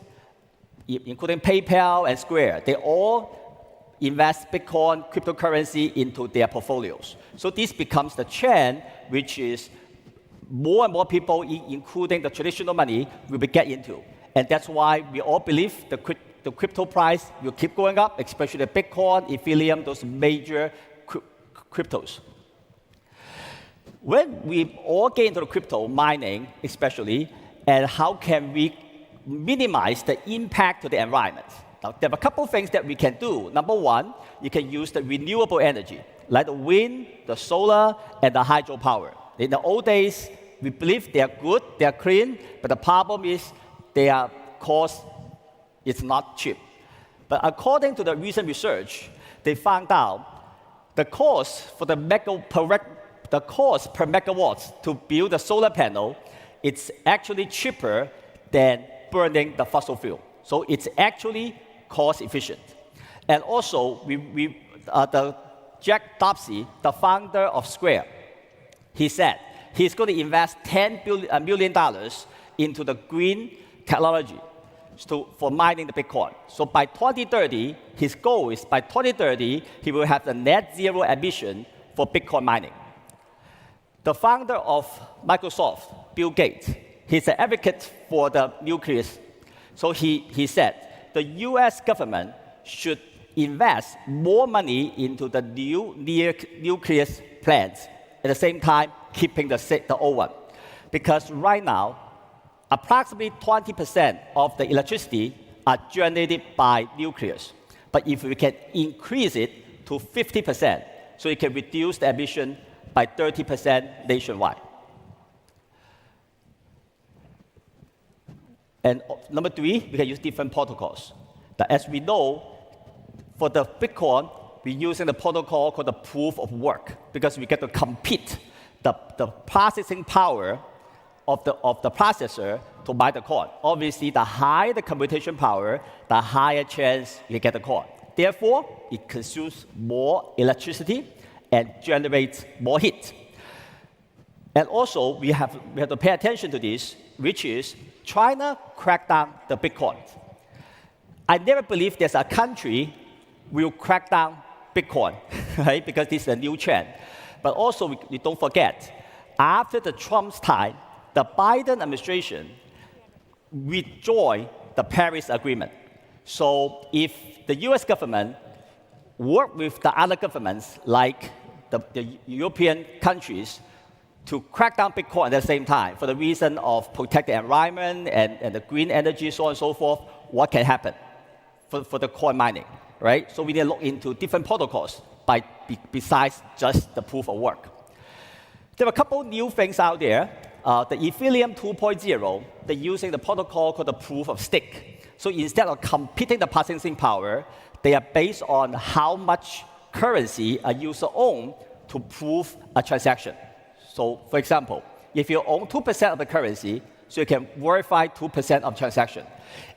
including PayPal and Square, they all invest Bitcoin cryptocurrency into their portfolios. So this becomes the trend, which is more and more people, including the traditional money, will be get into. And that's why we all believe the crypto price will keep going up, especially Bitcoin, Ethereum, those major cryptos. When we all get into the crypto mining, especially, and how can we minimize the impact to the environment? Now, there are a couple of things that we can do. Number one, you can use the renewable energy, like the wind, the solar, and the hydropower. In the old days, we believe they are good, they are clean, but the problem is their cost is not cheap. But according to the recent research, they found out the cost for the cost per megawatt to build a solar panel, it's actually cheaper than burning the fossil fuel. So it's actually cost efficient. And also, the Jack Dorsey, the founder of Square, he said he's going to invest $10 million into the green technology for mining the Bitcoin. So by 2030, his goal is by 2030, he will have the net zero emission for Bitcoin mining. The founder of Microsoft, Bill Gates, he's an advocate for the nuclear. So he said the US government should invest more money into the new nuclear plants, at the same time keeping the old one. Because right now, approximately 20% of the electricity are generated by nucleus. But if we can increase it to 50%, so it can reduce the emission by 30% nationwide. And number 3, we can use different protocols. As we know, for the Bitcoin, we're using the protocol called the proof of work because we get to compete the processing power of the processor to buy the coin. Obviously, the higher the computation power, the higher chance you get the coin. Therefore, it consumes more electricity and generates more heat. And also, we have to pay attention to this, which is China cracked down the Bitcoin. I never believe there's a country will crack down Bitcoin, right? Because this is a new trend. But also, we don't forget, after the Trump's time, the Biden administration withdrew the Paris Agreement. So if the US government work with the other governments, like the European countries, to crack down Bitcoin at the same time for the reason of protect the environment and the green energy, so on and so forth, what can happen for the coin mining, right? So we need to look into different protocols besides just the proof of work. There are a couple new things out there. The Ethereum 2.0, they're using the protocol called the proof of stake. So instead of competing the processing power, they are based on how much currency a user owns to prove a transaction. So, for example, if you own 2% of the currency, so you can verify 2% of transaction.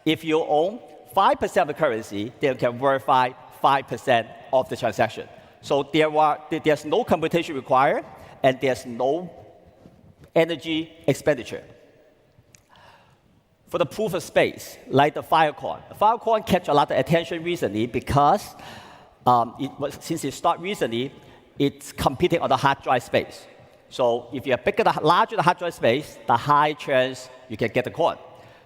If you own 5% of the currency, then you can verify 5% of the transaction. So there's no computation required, and there's no energy expenditure. For the proof of space, like the Filecoin. The Filecoin catch a lot of attention recently because since it started recently, it's competing on the hard drive space. So if you're larger the hard drive space, the high chance you can get the coin.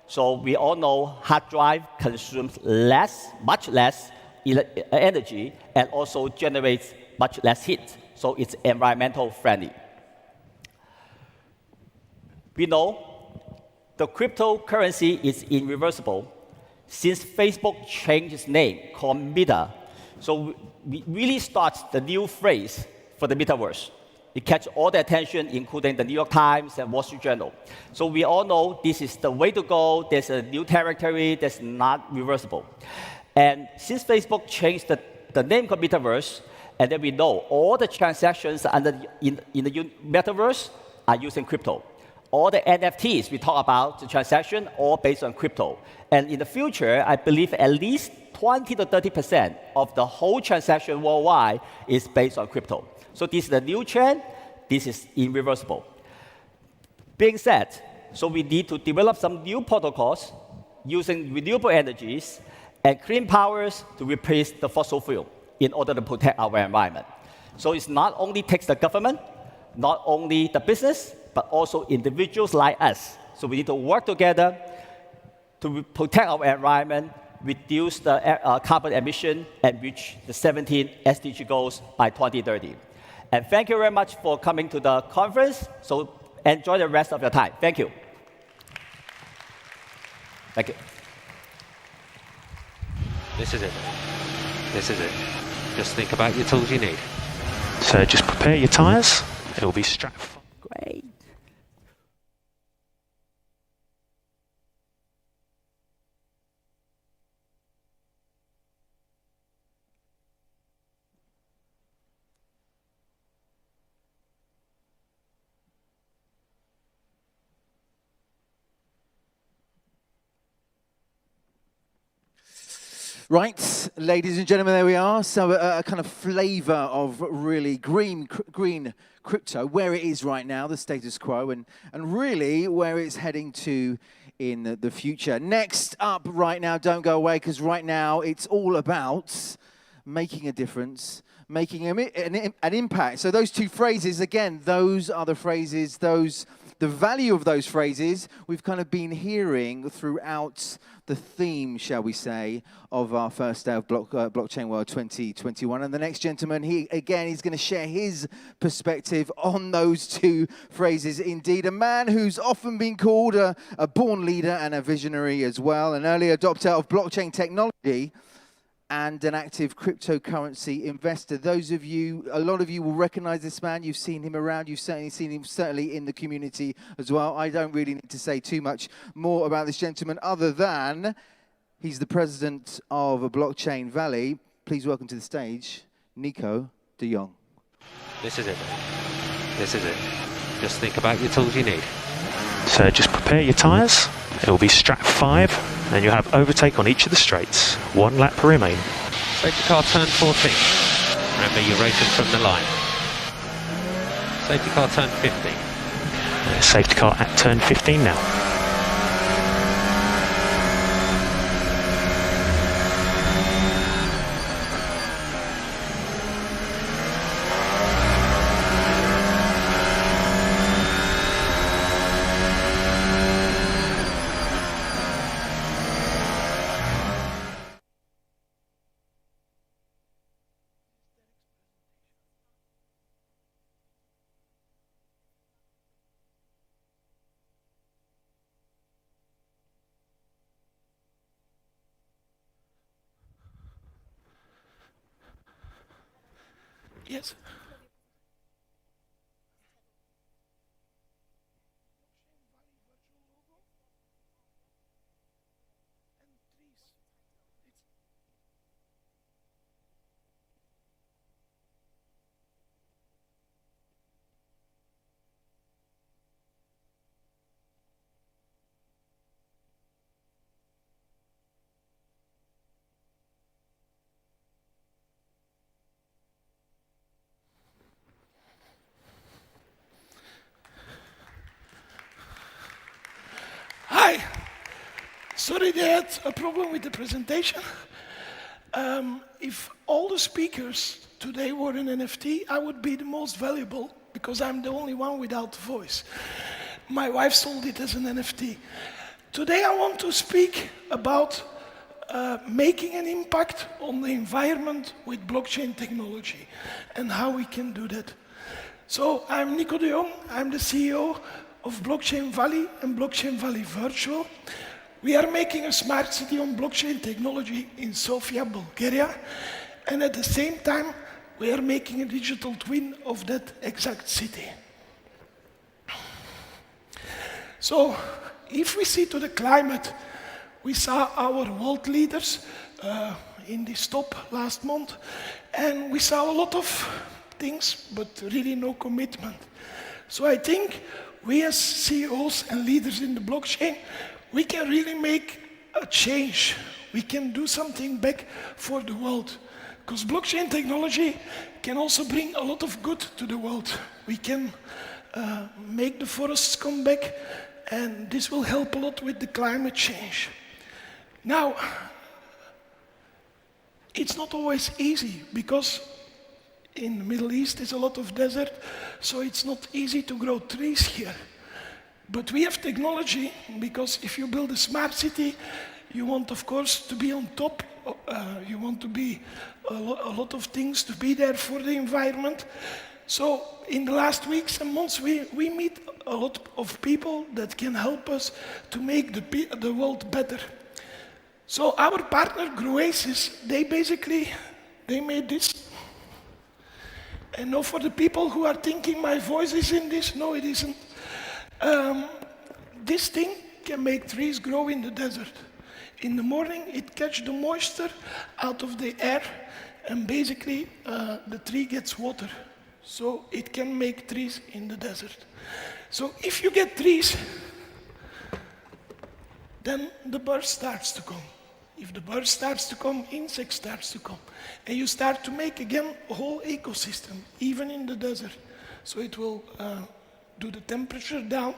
So we all know hard drive consumes much less energy and also generates much less heat. So it's environmental friendly. We know the cryptocurrency is irreversible since Facebook changed its name called Meta. So we really starts the new phrase for the metaverse. It catch all the attention, including the New York Times and Wall Street Journal. So we all know this is the way to go. There's a new territory that's not reversible. And since Facebook changed the name called metaverse, and then we know all the transactions in the metaverse are using crypto. All the NFTs we talk about, the transaction, all based on crypto. And in the future, I believe at least 20 to 30% of the whole transaction worldwide is based on crypto. So this is the new trend. This is irreversible. Being said, so we need to develop some new protocols using renewable energies and clean powers to replace the fossil fuel in order to protect our environment. So it's not only takes the government, not only the business, but also individuals like us. So we need to work together to protect our environment, reduce the carbon emission, and reach the 17 SDG goals by 2030. And thank you very much for coming to the conference. So enjoy the rest of your time. Thank you. Thank you. This is it. This is it. Just think about your tools you need. So just prepare your tyres. It'll be strapped. Great. Right, ladies and gentlemen, there we are. So a kind of flavor of really green crypto, where it is right now, the status quo, and really where it's heading to in the future. Next up right now, don't go away, because right now it's all about making a difference, making an impact. So those two phrases, again, those are the phrases, those the value of those phrases we've kind of been hearing throughout the theme, shall we say, of our first day of Blockchain World 2021. And the next gentleman, he's going to share his perspective on those two phrases. Indeed, a man who's often been called a born leader and a visionary as well, an early adopter of blockchain technology, and an active cryptocurrency investor. A lot of you will recognize this man. You've seen him around. You've certainly seen him in the community as well. I don't really need to say too much more about this gentleman other than he's the president of Blockchain Valley. Please welcome to the stage, Nico de Jong. This is it. This is it. Just think about your tools you need. So just prepare your tyres. It will be strap 5. And you have overtake on each of the straights. 1 lap remain. Safety car turn 14. Remember, you're racing from the line. Safety car turn 15. Safety car at turn 15 now. Yes. Hi. Sorry, they had a problem with the presentation. If all the speakers today were an NFT, I would be the most valuable because I'm the only one without voice. My wife sold it as an NFT. Today I want to speak about making an impact on the environment with blockchain technology and how we can do that. So I'm Nico de Jong, I'm the CEO of Blockchain Valley and Blockchain Valley Virtual. We are making a smart city on blockchain technology in Sofia, Bulgaria, and at the same time we are making a digital twin of that exact city. So if we see to the climate, we saw our world leaders in this talk last month, and we saw a lot of things, but really no commitment. So I think we as CEOs and leaders in the blockchain, we can really make a change. We can do something back for the world. Because blockchain technology can also bring a lot of good to the world. We can make the forests come back, and this will help a lot with the climate change. Now, it's not always easy, because in the Middle East there's a lot of desert, so it's not easy to grow trees here. But we have technology, because if you build a smart city, you want, of course, to be on top. You want to be a lot of things to be there for the environment. So in the last weeks and months, we meet a lot of people that can help us to make the world better. So our partner, Gruasis, they made this. And now for the people who are thinking my voice is in this, no, it isn't. This thing can make trees grow in the desert. In the morning, it catches the moisture out of the air, and basically the tree gets water. So it can make trees in the desert. So if you get trees, then the bird starts to come. If the bird starts to come, insects starts to come. And you start to make, again, a whole ecosystem, even in the desert. So it will do the temperature down.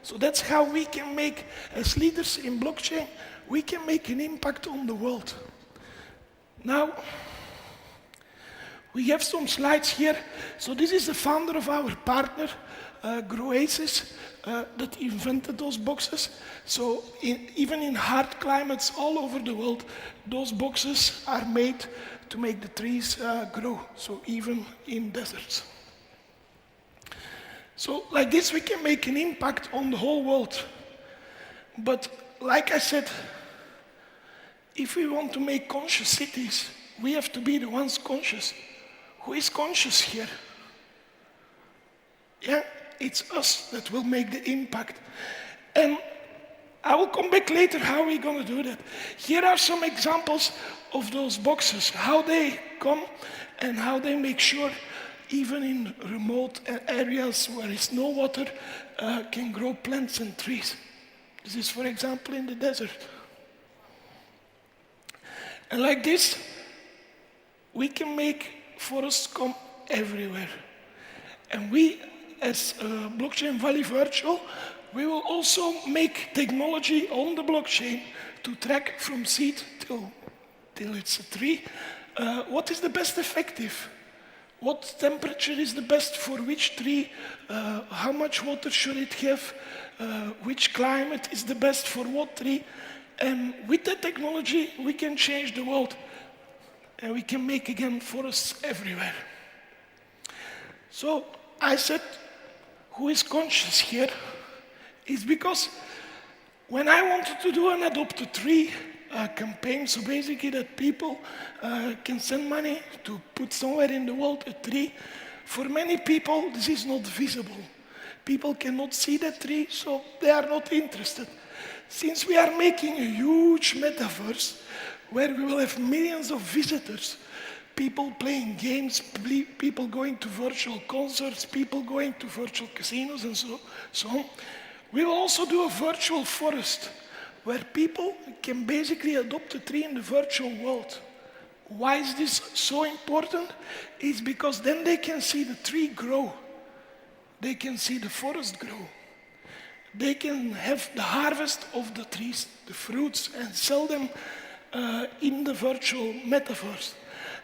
So that's how we can make, as leaders in blockchain, we can make an impact on the world. Now, We have some slides here. So this is the founder of our partner, Groasis, that invented those boxes. So even in hard climates all over the world, those boxes are made to make the trees grow, so even in deserts. So like this, we can make an impact on the whole world. But like I said, if we want to make conscious cities, we have to be the ones conscious. Who is conscious here? Yeah, it's us that will make the impact. And I will come back later how we're going to do that. Here are some examples of those boxes, how they come and how they make sure even in remote areas where there's no water can grow plants and trees. This is, for example, in the desert. And like this, we can make forests come everywhere. And we, as Blockchain Valley Virtual, we will also make technology on the blockchain to track from seed till it's a tree. What is the best effective? What temperature is the best for which tree? How much water should it have? Which climate is the best for what tree? And with that technology, we can change the world. And we can make, again, forests everywhere. So I said, who is conscious here? It's because when I wanted to do an Adopt a Tree campaign, so basically that people can send money to put somewhere in the world a tree, for many people this is not visible. People cannot see that tree, so they are not interested. Since we are making a huge metaverse, where we will have millions of visitors, people playing games, people going to virtual concerts, people going to virtual casinos and so on, we will also do a virtual forest, where people can basically adopt a tree in the virtual world. Why is this so important? It's because then they can see the tree grow. They can see the forest grow. They can have the harvest of the trees, the fruits, and sell them in the virtual metaverse.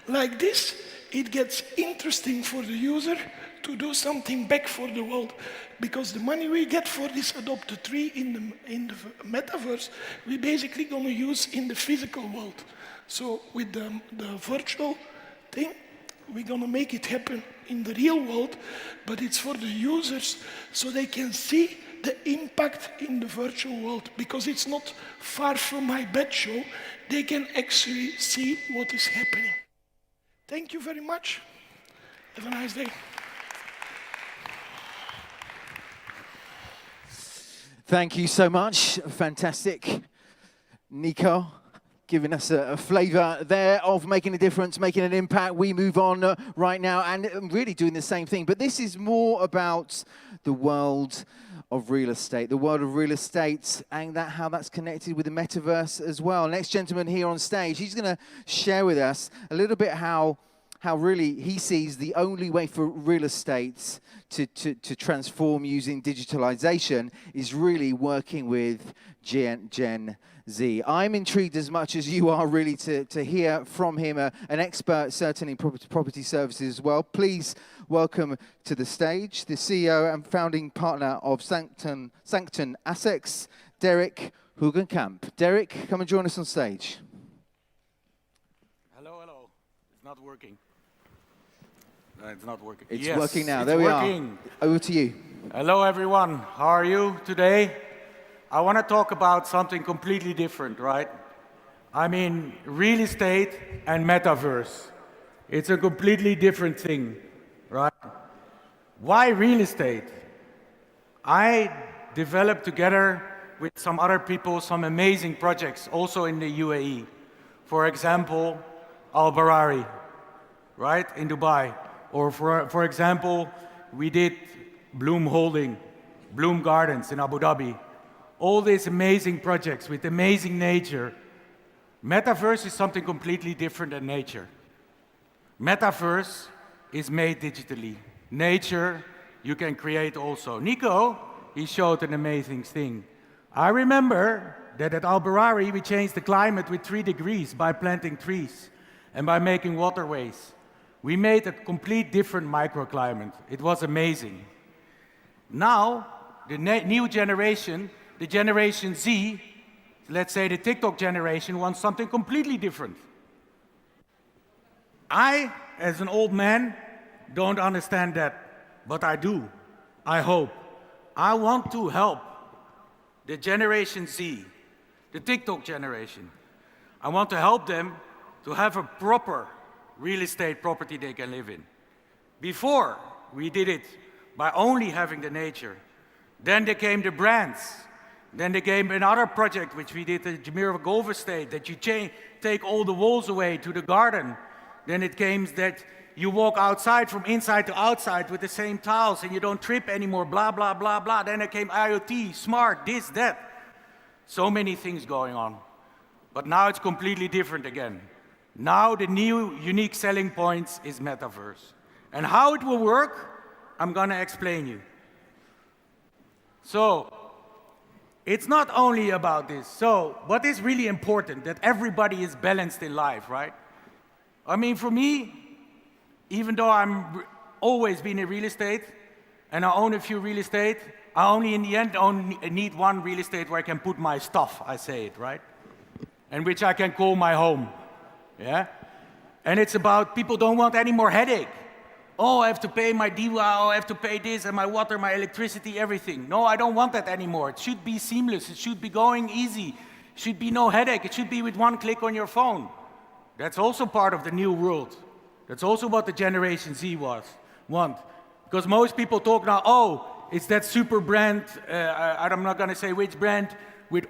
Like this, it gets interesting for the user to do something back for the world, because the money we get for this Adopt a Tree in the metaverse, we basically going to use in the physical world. So with the virtual thing, we're going to make it happen in the real world, but it's for the users so they can see the impact in the virtual world, because it's not far from my bed show. They can actually see what is happening. Thank you very much. Have a nice day. Thank you so much. Fantastic. Nico, giving us a flavor there of making a difference, making an impact. We move on right now and really doing the same thing. But this is more about the world of real estate, and how that's connected with the metaverse as well. Next gentleman here on stage, he's going to share with us a little bit how really he sees the only way for real estate to transform using digitalization is really working with Gen Z. I'm intrigued as much as you are really to hear from him, an expert certainly in property services as well. Please welcome to the stage the CEO and founding partner of Sanctum Assets, Derek Hugenkamp. Derek, come and join us on stage. Hello. It's not working. It's not working. It's yes, working now. It's there we working. are. Over to you. Hello, everyone. How are you today? I want to talk about something completely different, right? I mean, real estate and metaverse. It's a completely different thing, right? Why real estate? I developed together with some other people some amazing projects, also in the UAE. For example, Al Barari, right, in Dubai. Or for example, we did Bloom Holding, Bloom Gardens in Abu Dhabi. All these amazing projects with amazing nature. Metaverse is something completely different than nature. Metaverse is made digitally. Nature, you can create also. Nico, he showed an amazing thing. I remember that at Al Barari, we changed the climate with 3 degrees by planting trees and by making waterways. We made a complete different microclimate. It was amazing. Now, the new generation, the Generation Z, let's say the TikTok generation, wants something completely different. I, as an old man, don't understand that, but I do. I hope. I want to help the Generation Z, the TikTok generation. I want to help them to have a proper real estate property they can live in. Before, we did it by only having the nature. Then there came the brands. Then there came another project which we did at Jumeirah Golf Estate, that you take all the walls away to the garden. Then it came that you walk outside from inside to outside with the same tiles and you don't trip anymore, blah, blah, blah, blah. Then there came IoT, smart, this, that. So many things going on. But now it's completely different again. Now the new unique selling points is metaverse. And how it will work, I'm gonna explain you. So, it's not only about this. So, what is really important, that everybody is balanced in life, right? I mean, for me, even though I'm always been in real estate, and I own a few real estate, I only in the end only need one real estate where I can put my stuff, I say it, right? And which I can call my home, yeah? And it's about people don't want any more headache. Oh, I have to pay my DIWA, oh, I have to pay this, and my water, my electricity, everything. No, I don't want that anymore. It should be seamless, it should be going easy. It should be no headache, it should be with one click on your phone. That's also part of the new world. That's also what the Generation Z want. Because most people talk now, oh, it's that super brand, I'm not gonna say which brand, with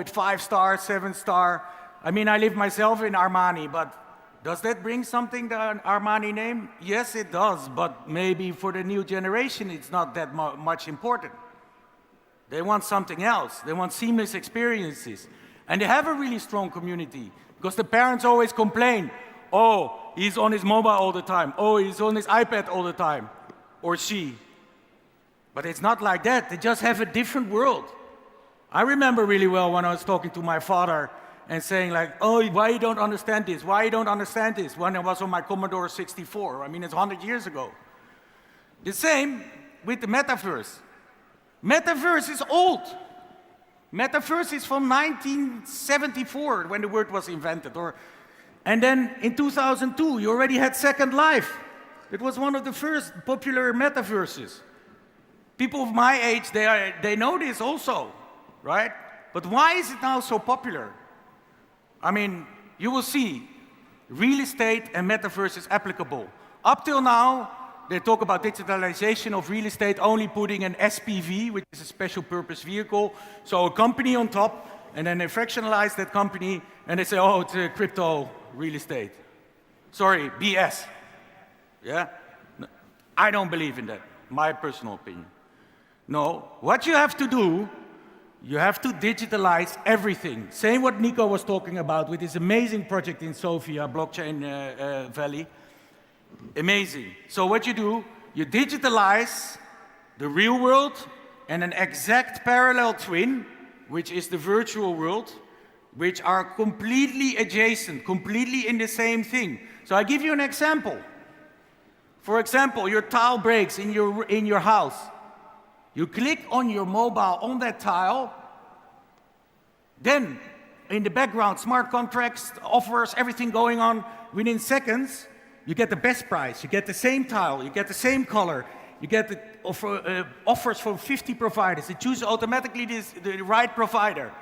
5 stars, 7 star. I mean, I live myself in Armani, but does that bring something, the Armani name? Yes, it does, but maybe for the new generation, it's not that much important. They want something else. They want seamless experiences. And they have a really strong community, because the parents always complain, oh, he's on his mobile all the time. Oh, he's on his iPad all the time, or she. But it's not like that. They just have a different world. I remember really well when I was talking to my father and saying like, oh, why you don't understand this? Why you don't understand this? When I was on my Commodore 64. I mean, it's 100 years ago. The same with the metaverse. Metaverse is old. Metaverse is from 1974 when the word was invented. And then in 2002, you already had Second Life. It was one of the first popular metaverses. People of my age, they know this also, right? But why is it now so popular? I mean, you will see, real estate and metaverse is applicable. Up till now, they talk about digitalization of real estate, only putting an SPV, which is a special purpose vehicle, so a company on top, and then they fractionalize that company, and they say, oh, it's a crypto real estate. Sorry, BS. Yeah? No, I don't believe in that, my personal opinion. No, what you have to do, you have to digitalize everything. Same what Nico was talking about with this amazing project in Sofia, Blockchain Valley. Amazing. So what you do, you digitalize the real world and an exact parallel twin, which is the virtual world, which are completely adjacent, completely in the same thing. So I give you an example. For example, your tile breaks in your house. You click on your mobile on that tile, then in the background, smart contracts, offers, everything going on. Within seconds, you get the best price, you get the same tile, you get the same color, you get the offers from 50 providers. It chooses automatically the right provider.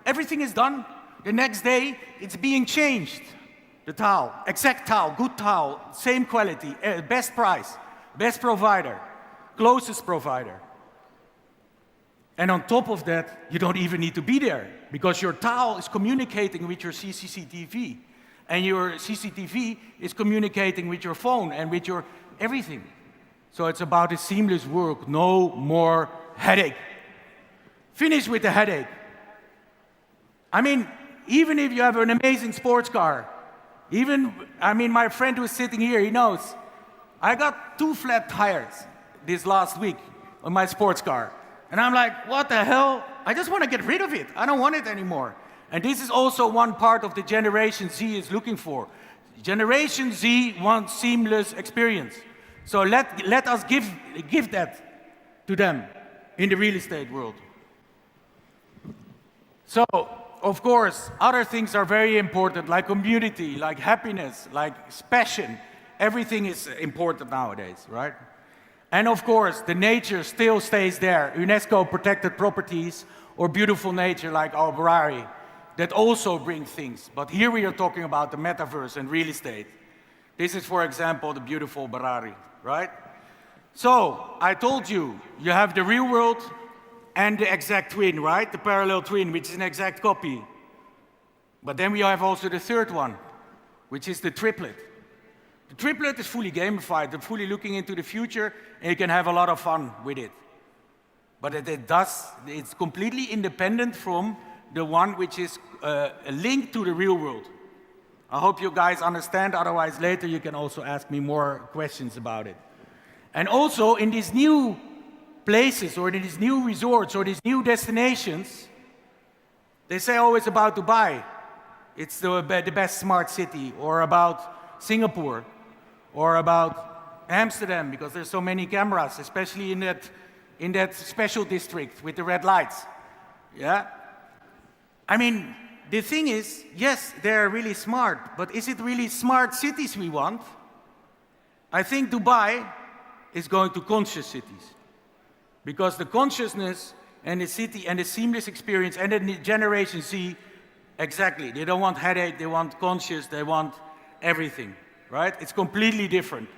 Everything is done. The next day, it's being changed. The tile, exact tile, good tile, same quality, best price, best provider, closest provider. And on top of that, you don't even need to be there, because your tile is communicating with your CCTV, and your CCTV is communicating with your phone and with your everything. So it's about a seamless work, no more headache. Finish with the headache. I mean, even if you have an amazing sports car, my friend who's sitting here, he knows, I got 2 flat tires this last week on my sports car. And I'm like, what the hell? I just want to get rid of it. I don't want it anymore. And this is also one part of the Generation Z is looking for. Generation Z wants seamless experience. So let us give that to them in the real estate world. So, of course, other things are very important, like community, like happiness, like passion. Everything is important nowadays, right? And of course, the nature still stays there. UNESCO protected properties or beautiful nature like our Barari that also bring things. But here we are talking about the metaverse and real estate. This is, for example, the beautiful Barari, right? So, I told you, you have the real world and the exact twin, right? The parallel twin, which is an exact copy. But then we have also the third one, which is the triplet. The triplet is fully gamified, they're fully looking into the future, and you can have a lot of fun with it. But it's completely independent from the one which is linked to the real world. I hope you guys understand, otherwise later you can also ask me more questions about it. And also in these new places, or in these new resorts, or these new destinations, they say, oh, it's about Dubai. It's the best smart city, or about Singapore, or about Amsterdam, because there's so many cameras, especially in that special district with the red lights. Yeah? I mean, the thing is, yes, they're really smart, but is it really smart cities we want? I think Dubai is going to conscious cities, because the consciousness and the city and the seamless experience and the Generation Z, exactly, they don't want headache, they want conscious, they want everything, right? It's completely different.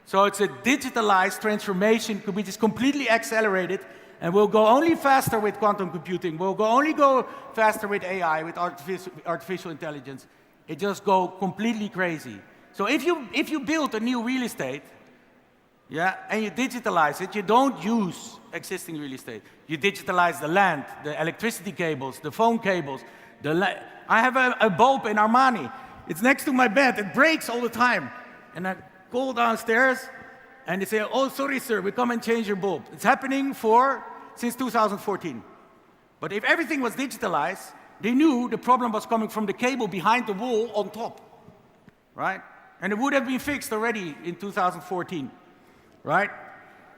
So it's a digitalized transformation which is completely accelerated, and will go only faster with quantum computing, will only go faster with AI, with artificial intelligence. It just go completely crazy. So if you build a new real estate, yeah, and you digitalize it, you don't use existing real estate. You digitalize the land, the electricity cables, the phone cables. I have a bulb in Armani. It's next to my bed. It breaks all the time. And I go downstairs, and they say, oh, sorry, sir, we come and change your bulb. It's happening since 2014. But if everything was digitalized, they knew the problem was coming from the cable behind the wall on top, right? And it would have been fixed already in 2014. Right?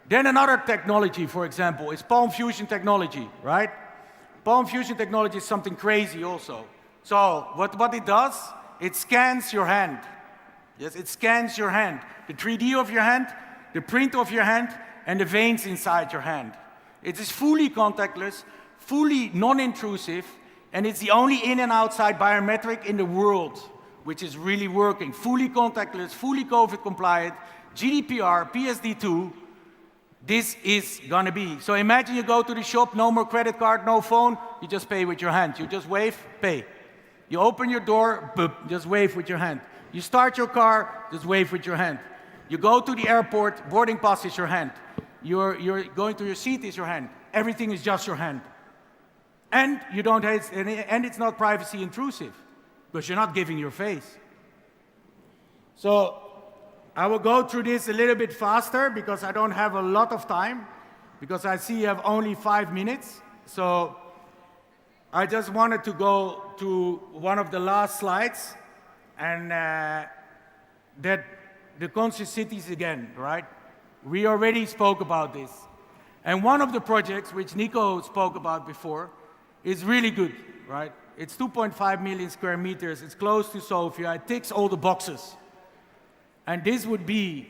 Then another technology, for example, is palm fusion technology, right? Palm fusion technology is something crazy also. So what it does, it scans your hand. Yes, it scans your hand. The 3D of your hand, the print of your hand, and the veins inside your hand. It is fully contactless, fully non-intrusive, and it's the only in and outside biometric in the world, which is really working. Fully contactless, fully COVID compliant, GDPR, PSD2, this is gonna be. So imagine you go to the shop, no more credit card, no phone, you just pay with your hand. You just wave, pay. You open your door, boop, just wave with your hand. You start your car, just wave with your hand. You go to the airport, boarding pass is your hand. You're going to your seat is your hand. Everything is just your hand. And you don't have, and it's not privacy intrusive, because you're not giving your face. So I will go through this a little bit faster because I don't have a lot of time, because I see you have only 5 minutes. So I just wanted to go to one of the last slides, and that the conscious cities again, right? We already spoke about this. And one of the projects, which Nico spoke about before, is really good, right? It's 2.5 million square meters, it's close to Sofia, it ticks all the boxes. And this would be,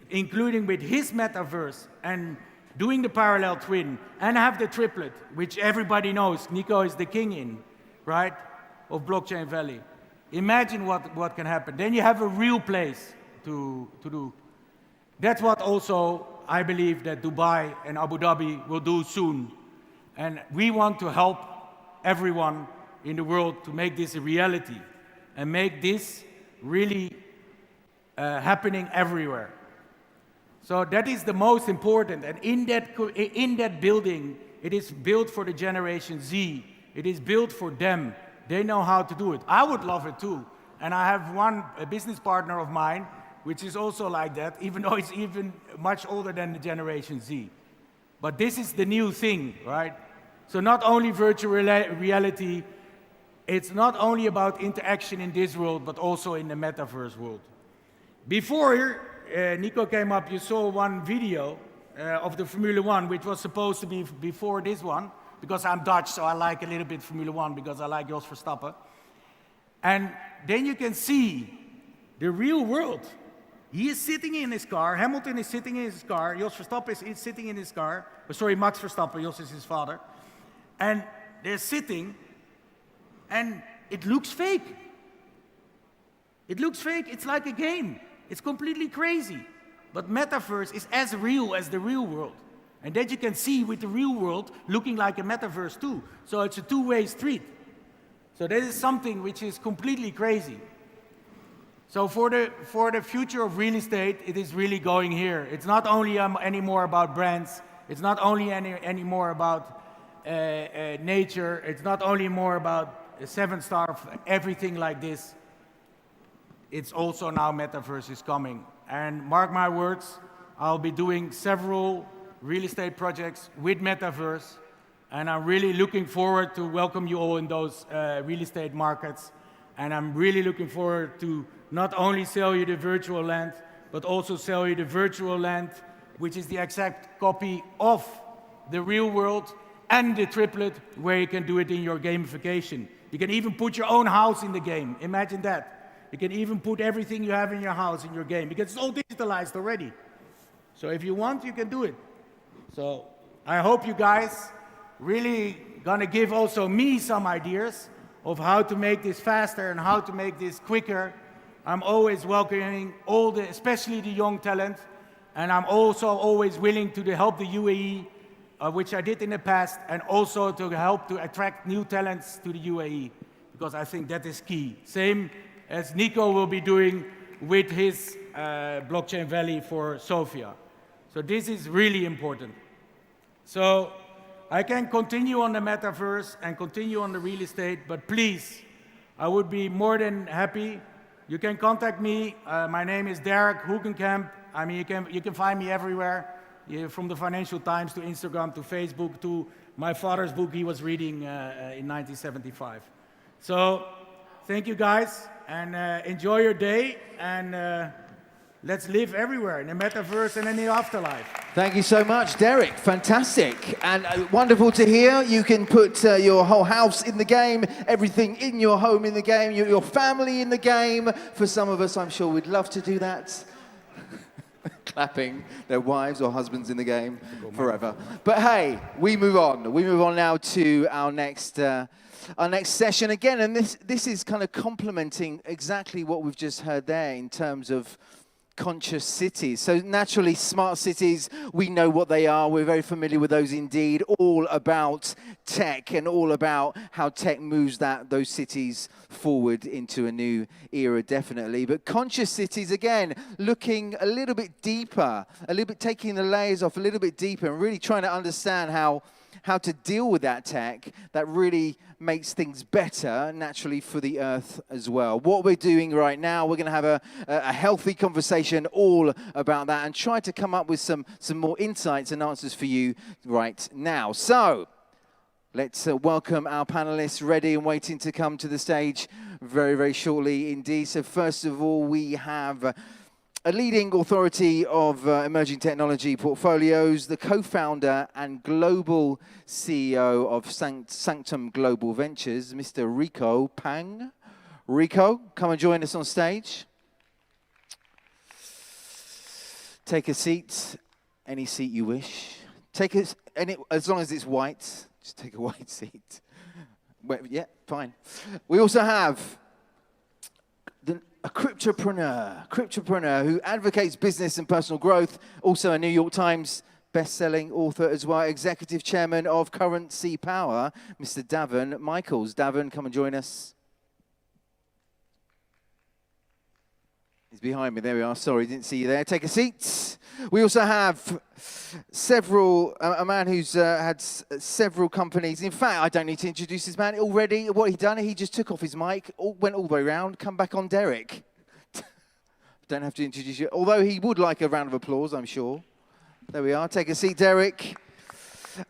including with his metaverse and doing the parallel twin, and have the triplet, which everybody knows Nico is the king in, right, of Blockchain Valley. Imagine what can happen. Then you have a real place to do. That's what also I believe that Dubai and Abu Dhabi will do soon. And we want to help everyone in the world to make this a reality and make this really happening everywhere. So that is the most important. And in that building, it is built for the Generation Z. It is built for them. They know how to do it. I would love it too. And I have a business partner of mine, which is also like that, even though he's even much older than the Generation Z. But this is the new thing, right? So not only virtual reality, it's not only about interaction in this world, but also in the metaverse world. Before Nico came up, you saw one video of the Formula One, which was supposed to be before this one, because I'm Dutch, so I like a little bit Formula One, because I like Jos Verstappen. And then you can see the real world. He is sitting in his car, Hamilton is sitting in his car, Jos Verstappen is sitting in his car, sorry, Max Verstappen, Jos is his father, and they're sitting, and it looks fake. It looks fake, it's like a game. It's completely crazy. But metaverse is as real as the real world. And that you can see with the real world looking like a metaverse too. So it's a two-way street. So that is something which is completely crazy. So for the future of real estate, it is really going here. It's not only anymore about brands. It's not only anymore about nature. It's not only more about a 7-star, everything like this. It's also now metaverse is coming. And mark my words, I'll be doing several real estate projects with metaverse. And I'm really looking forward to welcome you all in those real estate markets. And I'm really looking forward to not only sell you the virtual land, but also sell you the virtual land, which is the exact copy of the real world and the triplet, where you can do it in your gamification. You can even put your own house in the game. Imagine that. You can even put everything you have in your house in your game, because it's all digitalized already. So if you want, you can do it. So I hope you guys really gonna give also me some ideas of how to make this faster and how to make this quicker. I'm always welcoming all especially the young talent, and I'm also always willing to help the UAE, which I did in the past, and also to help to attract new talents to the UAE, because I think that is key. Same as Nico will be doing with his blockchain valley for Sofia. So this is really important. So I can continue on the metaverse and continue on the real estate, but please, I would be more than happy. You can contact me. My name is Derek Hoekenkamp. I mean, you can find me everywhere, from the Financial Times to Instagram to Facebook to my father's book he was reading in 1975. So thank you guys, and enjoy your day, and let's live everywhere in the metaverse and in the afterlife. Thank you so much, Derek. Fantastic. And wonderful to hear. You can put your whole house in the game, everything in your home in the game, your family in the game. For some of us, I'm sure we'd love to do that. Clapping their wives or husbands in the game forever. But hey, we move on. We move on now to our next session again. And this is kind of complementing exactly what we've just heard there in terms of conscious cities. So naturally, smart cities, we know what they are. We're very familiar with those indeed. All about tech and all about how tech moves those cities forward into a new era, definitely. But conscious cities, again, looking a little bit deeper, a little bit taking the layers off a little bit deeper and really trying to understand how to deal with that tech that really makes things better naturally for the earth as well. What we're doing right now, we're going to have a healthy conversation all about that and try to come up with some more insights and answers for you right now. So let's welcome our panelists ready and waiting to come to the stage very, very shortly indeed. So first of all, we have a leading authority of emerging technology portfolios, the co-founder and global CEO of Sanctum Global Ventures, Mr. Rico Pang. Rico, come and join us on stage. Take a seat, any seat you wish. As long as it's white, just take a white seat. Yeah, fine. We also have a cryptopreneur who advocates business and personal growth, also a New York Times best-selling author as well, executive chairman of Currency Power, Mr. Davin Michaels. Davin, come and join us. He's behind me. There we are. Sorry, didn't see you there. Take a seat. We also have a man who's had several companies. In fact, I don't need to introduce this man already. What he's done, he just took off his mic, went all the way around, come back on Derek. Don't have to introduce you, although he would like a round of applause, I'm sure. There we are. Take a seat, Derek.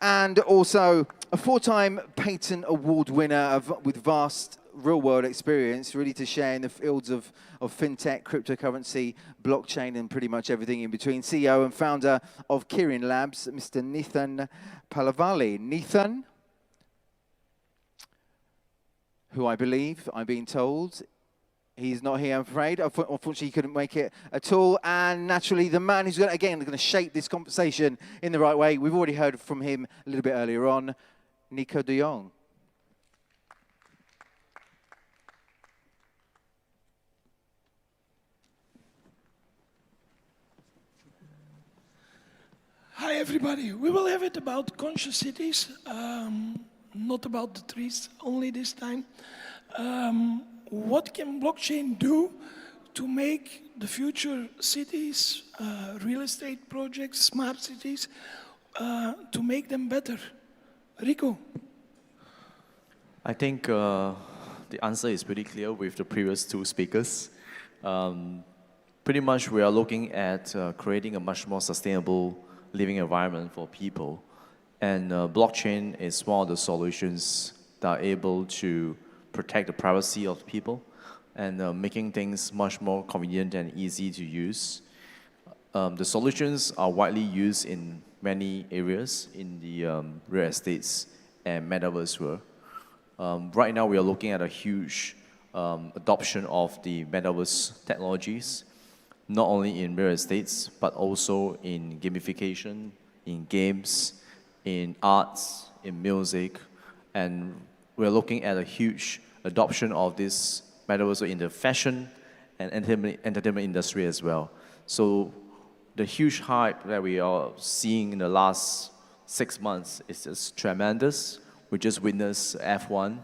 And also a 4-time Patent Award winner with vast real-world experience, really to share in the fields of fintech, cryptocurrency, blockchain, and pretty much everything in between. CEO and founder of Kirin Labs, Mr. Nithan Palavali. Nithan, who I believe, I'm being told, he's not here, I'm afraid. Unfortunately, he couldn't make it at all. And naturally, the man who's going to shape this conversation in the right way. We've already heard from him a little bit earlier on, Nico de Jong. Hi, everybody. We will have it about conscious cities, not about the trees only this time. What can blockchain do to make the future cities, real estate projects, smart cities, to make them better? Rico? I think the answer is pretty clear with the previous two speakers. Pretty much we are looking at creating a much more sustainable living environment for people. And blockchain is one of the solutions that are able to protect the privacy of people and making things much more convenient and easy to use. The solutions are widely used in many areas in the real estates and metaverse world. Right now, we are looking at a huge adoption of the metaverse technologies, not only in real estates, but also in gamification, in games, in arts, in music, and we're looking at a huge adoption of this metaverse in the fashion and entertainment industry as well. So the huge hype that we are seeing in the last 6 months is just tremendous. We just witnessed F1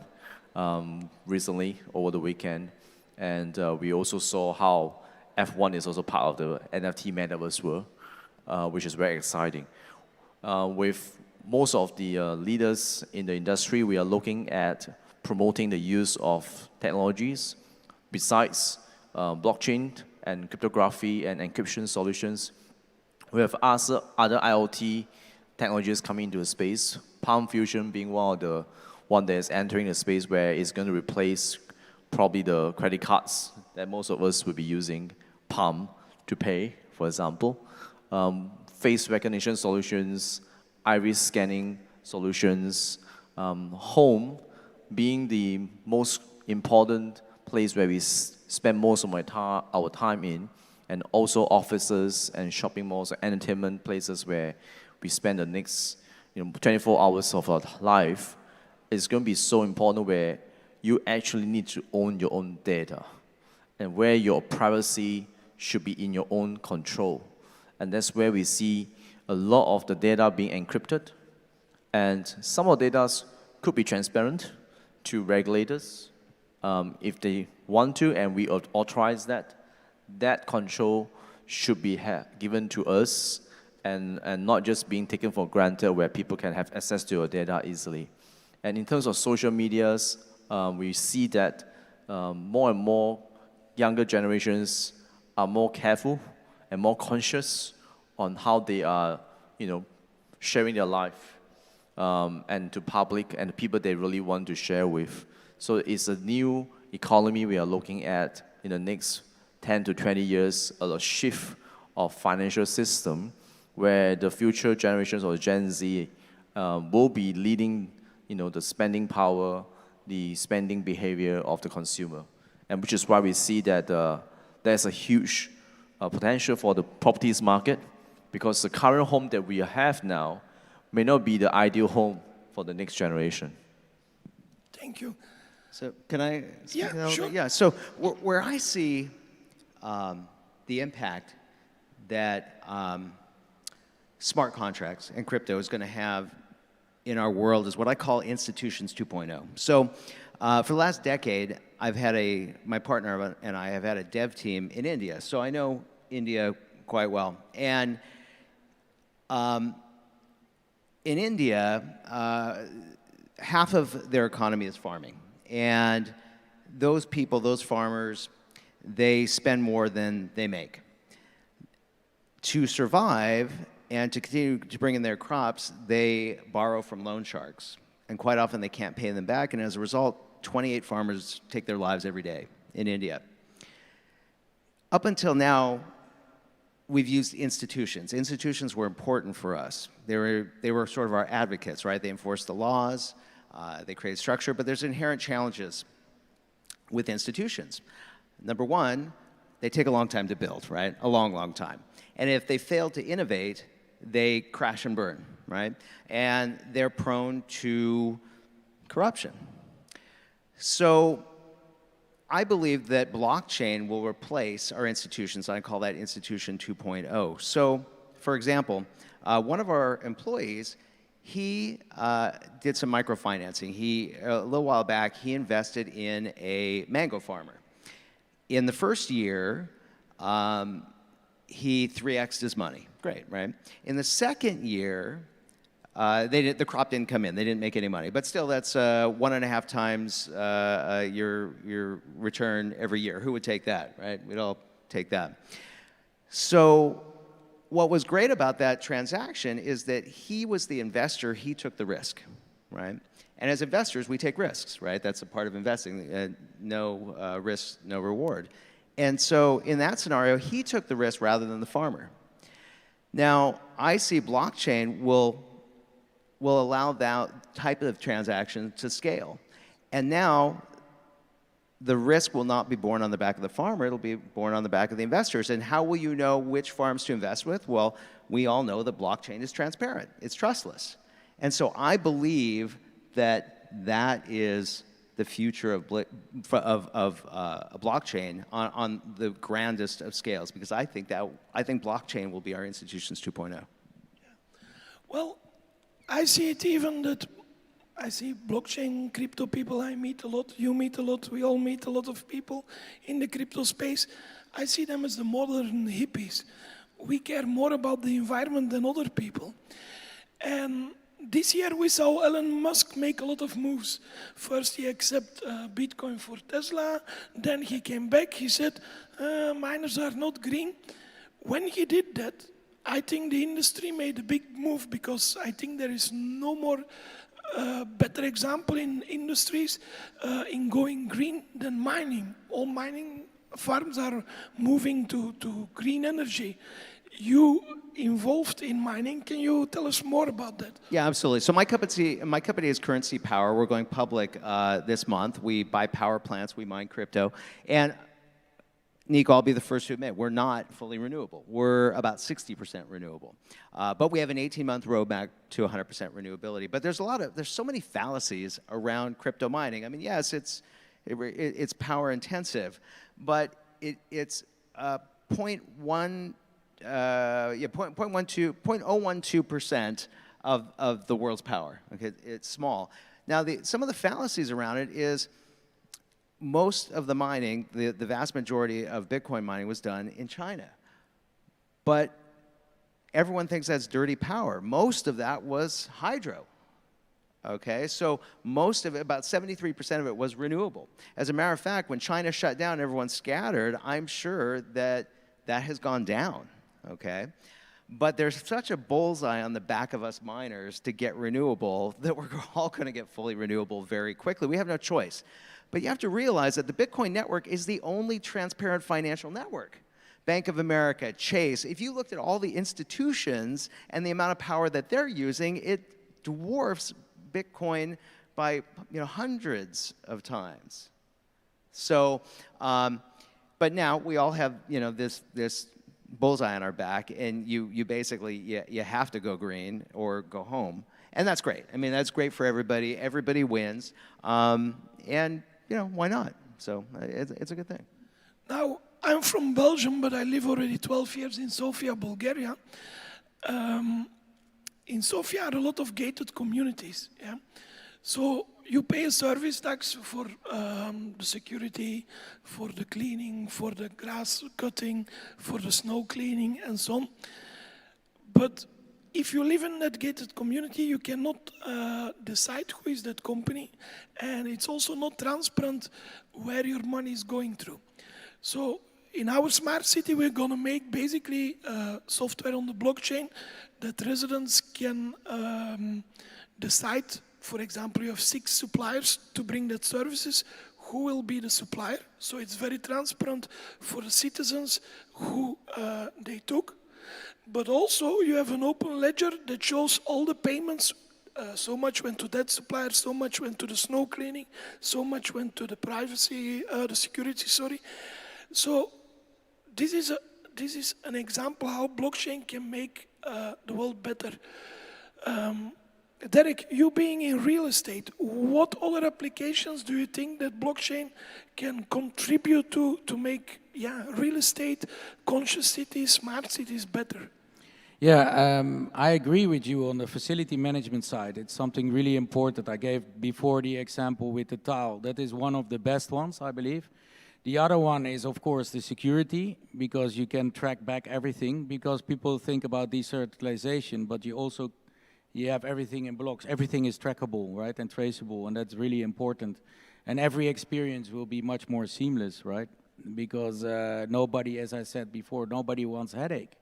recently over the weekend, and we also saw how F1 is also part of the NFT metaverse world, which is very exciting. With most of the leaders in the industry, we are looking at promoting the use of technologies besides blockchain and cryptography and encryption solutions. We have other IoT technologies coming into the space, Palm Fusion being one that is entering the space where it's going to replace probably the credit cards that most of us will be using Palm to pay, for example. Face recognition solutions, iris scanning solutions, home being the most important place where we spend most of our time in, and also offices and shopping malls and entertainment places where we spend the next 24 hours of our life. It's going to be so important where you actually need to own your own data and where your privacy should be in your own control. And that's where we see a lot of the data being encrypted. And some of the data could be transparent to regulators if they want to, and we authorize that. That control should be given to us and not just being taken for granted where people can have access to your data easily. And in terms of social medias, we see that more and more younger generations are more careful and more conscious on how they are, sharing their life and to public and the people they really want to share with. So it's a new economy we are looking at in the next 10 to 20 years, a shift of financial system where the future generations of Gen Z will be leading, the spending power, the spending behavior of the consumer. And which is why we see that there's a huge potential for the properties market, because the current home that we have now may not be the ideal home for the next generation. Thank you. So can I? Yeah, sure. Yeah. So where I see the impact that smart contracts and crypto is going to have in our world is what I call institutions 2.0. So for the last decade, my partner and I have had a dev team in India. So I know India quite well. And in India, half of their economy is farming. And those people, those farmers, they spend more than they make. To survive and to continue to bring in their crops, they borrow from loan sharks. And quite often they can't pay them back, and as a result, 28 farmers take their lives every day in India. Up until now, we've used institutions. Institutions were important for us. They were sort of our advocates, right? They enforced the laws, they created structure, but there's inherent challenges with institutions. Number one, they take a long time to build, right? A long, long time. And if they fail to innovate, they crash and burn, right? And they're prone to corruption. So I believe that blockchain will replace our institutions. I call that Institution 2.0. So, for example, one of our employees, he did some microfinancing. A little while back, he invested in a mango farmer. In the first year, he 3x'd his money. Great, right? In the second year, the crop didn't come in. They didn't make any money. But still, that's 1.5 times your return every year. Who would take that, right? We'd all take that. So what was great about that transaction is that he was the investor. He took the risk, right? And as investors, we take risks, right? That's a part of investing. No risk, no reward. And so in that scenario, he took the risk rather than the farmer. Now, I see blockchain will allow that type of transaction to scale. And now, the risk will not be borne on the back of the farmer, it'll be borne on the back of the investors. And how will you know which farms to invest with? Well, we all know that blockchain is transparent, it's trustless. And so I believe that is the future of blockchain on the grandest of scales, because I think blockchain will be our institutions 2.0. Well, I see it even that I see blockchain, crypto people I meet a lot, you meet a lot, we all meet a lot of people in the crypto space. I see them as the modern hippies. We care more about the environment than other people. And this year we saw Elon Musk make a lot of moves. First he accepted Bitcoin for Tesla, then he came back, he said, miners are not green. When he did that, I think the industry made a big move, because I think there is no more better example in industries in going green than mining. All mining farms are moving to green energy. You involved in mining, can you tell us more about that? Yeah, absolutely. So my company is Currency Power. We're going public this month. We buy power plants, we mine crypto. And Nico, I'll be the first to admit, we're not fully renewable. We're about 60% renewable. But we have an 18-month roadmap to 100% renewability. But there's so many fallacies around crypto mining. I mean, yes, it's power intensive, but it's 0.012% of the world's power. Okay, it's small. Now, some of the fallacies around it is, most of the mining, the vast majority of Bitcoin mining was done in China. But everyone thinks that's dirty power. Most of that was hydro. Okay, so most of it, about 73% of it, was renewable. As a matter of fact, when China shut down, everyone scattered, I'm sure that has gone down, okay? But there's such a bullseye on the back of us miners to get renewable that we're all going to get fully renewable very quickly. We have no choice. But you have to realize that the Bitcoin network is the only transparent financial network. Bank of America, Chase, if you looked at all the institutions and the amount of power that they're using, it dwarfs Bitcoin by hundreds of times. So, but now we all have this bullseye on our back, and you basically you have to go green or go home, and that's great. I mean, that's great for everybody. Everybody wins, and why not? So it's a good thing. Now, I'm from Belgium, but I live already 12 years in Sofia, Bulgaria. In Sofia are a lot of gated communities. Yeah? So you pay a service tax for the security, for the cleaning, for the grass cutting, for the snow cleaning, and so on. But if you live in that gated community, you cannot decide who is that company, and it's also not transparent where your money is going through. So in our smart city, we're going to make basically software on the blockchain that residents can decide for example, you have 6 suppliers to bring that services. Who will be the supplier? So it's very transparent for the citizens who they took. But also you have an open ledger that shows all the payments. So much went to that supplier, so much went to the snow cleaning, so much went to the privacy, the security, sorry. So this is an example how blockchain can make the world better. Derek, you being in real estate, what other applications do you think that blockchain can contribute to make real estate, conscious cities, smart cities better? Yeah, I agree with you on the facility management side. It's something really important. I gave before the example with the tile. That is one of the best ones, I believe. The other one is, of course, the security, because you can track back everything, because people think about decentralization, but you have everything in blocks. Everything is trackable, right, and traceable, and that's really important. And every experience will be much more seamless, right? Because nobody, as I said before, nobody wants headache.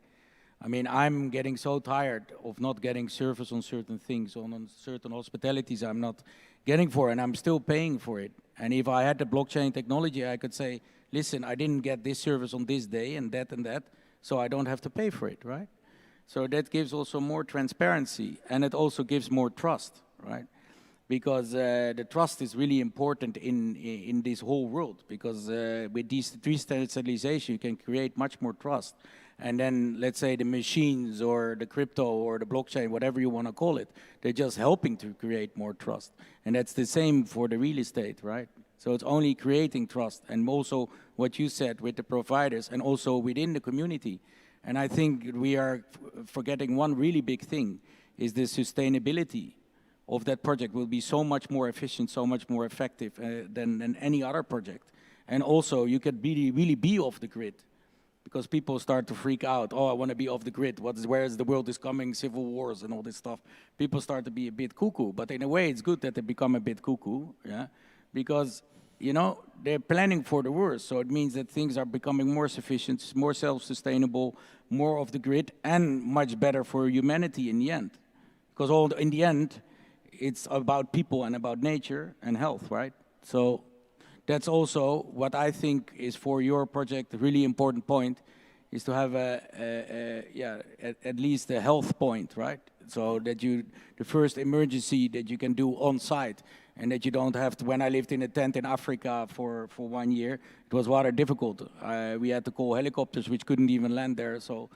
I mean, I'm getting so tired of not getting service on certain things, on certain hospitalities I'm not getting for, and I'm still paying for it. And if I had the blockchain technology, I could say, listen, I didn't get this service on this day and that, so I don't have to pay for it, right? So that gives also more transparency, and it also gives more trust, right? Because the trust is really important in this whole world, because with decentralization, you can create much more trust. And then, let's say, the machines or the crypto or the blockchain, whatever you want to call it, they're just helping to create more trust. And that's the same for the real estate, right? So it's only creating trust, and also what you said with the providers, and also within the community. And I think we are forgetting one really big thing, is the sustainability of that project will be so much more efficient, so much more effective than any other project. And also, you could really be off the grid, because people start to freak out. Oh, I want to be off the grid. Where is the world is coming, civil wars and all this stuff. People start to be a bit cuckoo. But in a way, it's good that they become a bit cuckoo, yeah? Because, you know, they're planning for the worst. So it means that things are becoming more sufficient, more self-sustainable, more off the grid, and much better for humanity in the end. Because in the end, it's about people and about nature and health, right? So that's also what I think is for your project a really important point, is to have at least a health point, right? So that the first emergency that you can do on site, and that you don't have to. When I lived in a tent in Africa for 1 year, it was rather difficult. We had to call helicopters, which couldn't even land there. So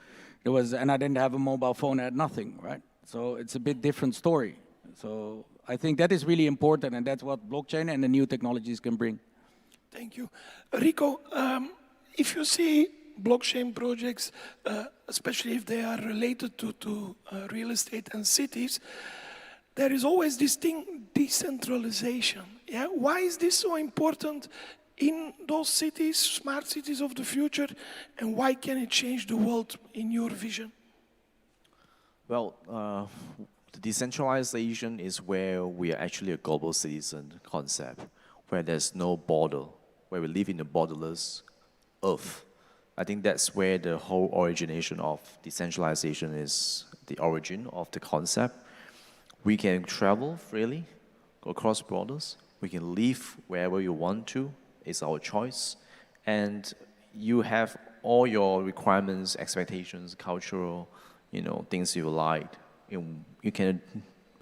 there was, and I didn't have a mobile phone, I had nothing, right? So it's a bit different story. So I think that is really important, and that's what blockchain and the new technologies can bring. Thank you. Rico, if you see blockchain projects, especially if they are related to real estate and cities, there is always this thing, decentralization. Yeah? Why is this so important in those cities, smart cities of the future, and why can it change the world in your vision? Well, the decentralization is where we are actually a global citizen concept, where there's no border, where we live in a borderless earth. I think that's where the whole origination of decentralization is, the origin of the concept. We can travel freely, go across borders. We can live wherever you want to. It's our choice. And you have all your requirements, expectations, cultural, things you like. You can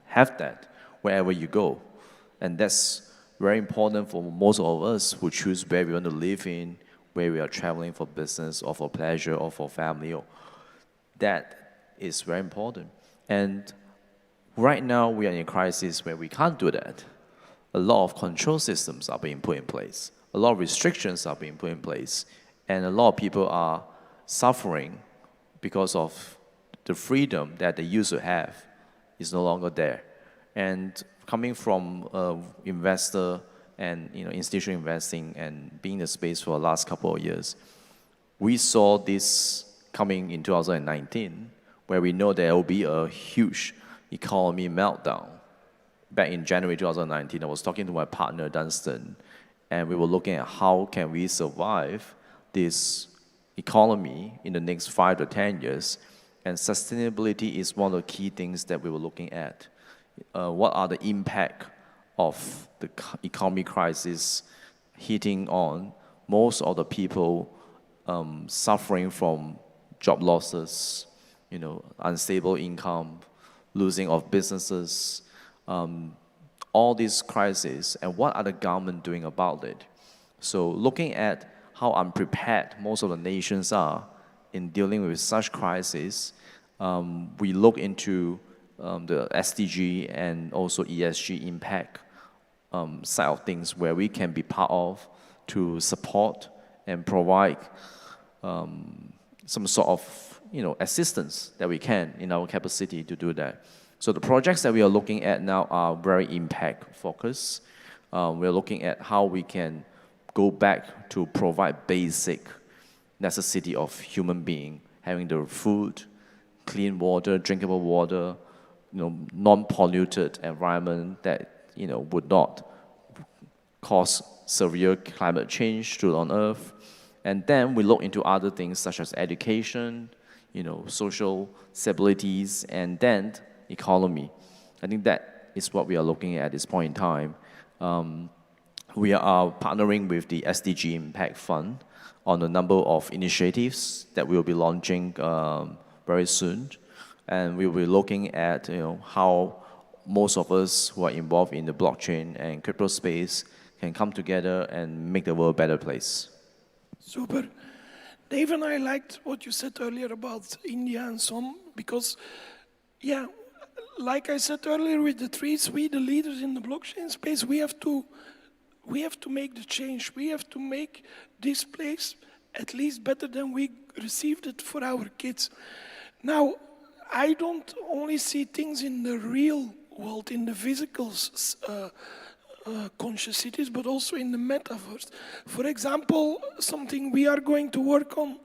have that wherever you go. And that's very important for most of us who choose where we want to live in, where we are traveling for business or for pleasure or for family. That is very important. And right now, we are in a crisis where we can't do that. A lot of control systems are being put in place. A lot of restrictions are being put in place. And a lot of people are suffering because of the freedom that they used to have is no longer there. And coming from investor and institutional investing and being in the space for the last couple of years, we saw this coming in 2019, where we know there will be a huge economy meltdown. Back in January 2019, I was talking to my partner, Dunstan, and we were looking at how can we survive this economy in the next 5 to 10 years. And sustainability is one of the key things that we were looking at. what are the impact of the economic crisis hitting on most of the people suffering from job losses, unstable income, losing of businesses, all these crises, and what are the government doing about it? So looking at how unprepared most of the nations are in dealing with such crises, we look into the SDG and also ESG impact side of things where we can be part of to support and provide some sort of assistance that we can in our capacity to do that. So the projects that we are looking at now are very impact focused. We're looking at how we can go back to provide basic necessity of human being, having the food, clean water, drinkable water, non-polluted environment that would not cause severe climate change on Earth. And then we look into other things such as education, social stabilities, and then economy. I think that is what we are looking at this point in time. We are partnering with the SDG Impact Fund on a number of initiatives that we will be launching very soon. And we will be looking at how most of us who are involved in the blockchain and crypto space can come together and make the world a better place. Super. Dave and I liked what you said earlier about India and so on, because, yeah, like I said earlier with the trees, we, the leaders in the blockchain space, we have to make the change. We have to make this place at least better than we received it for our kids. Now, I don't only see things in the real world, in the physical conscious cities, but also in the metaverse. For example, something we are going to work on,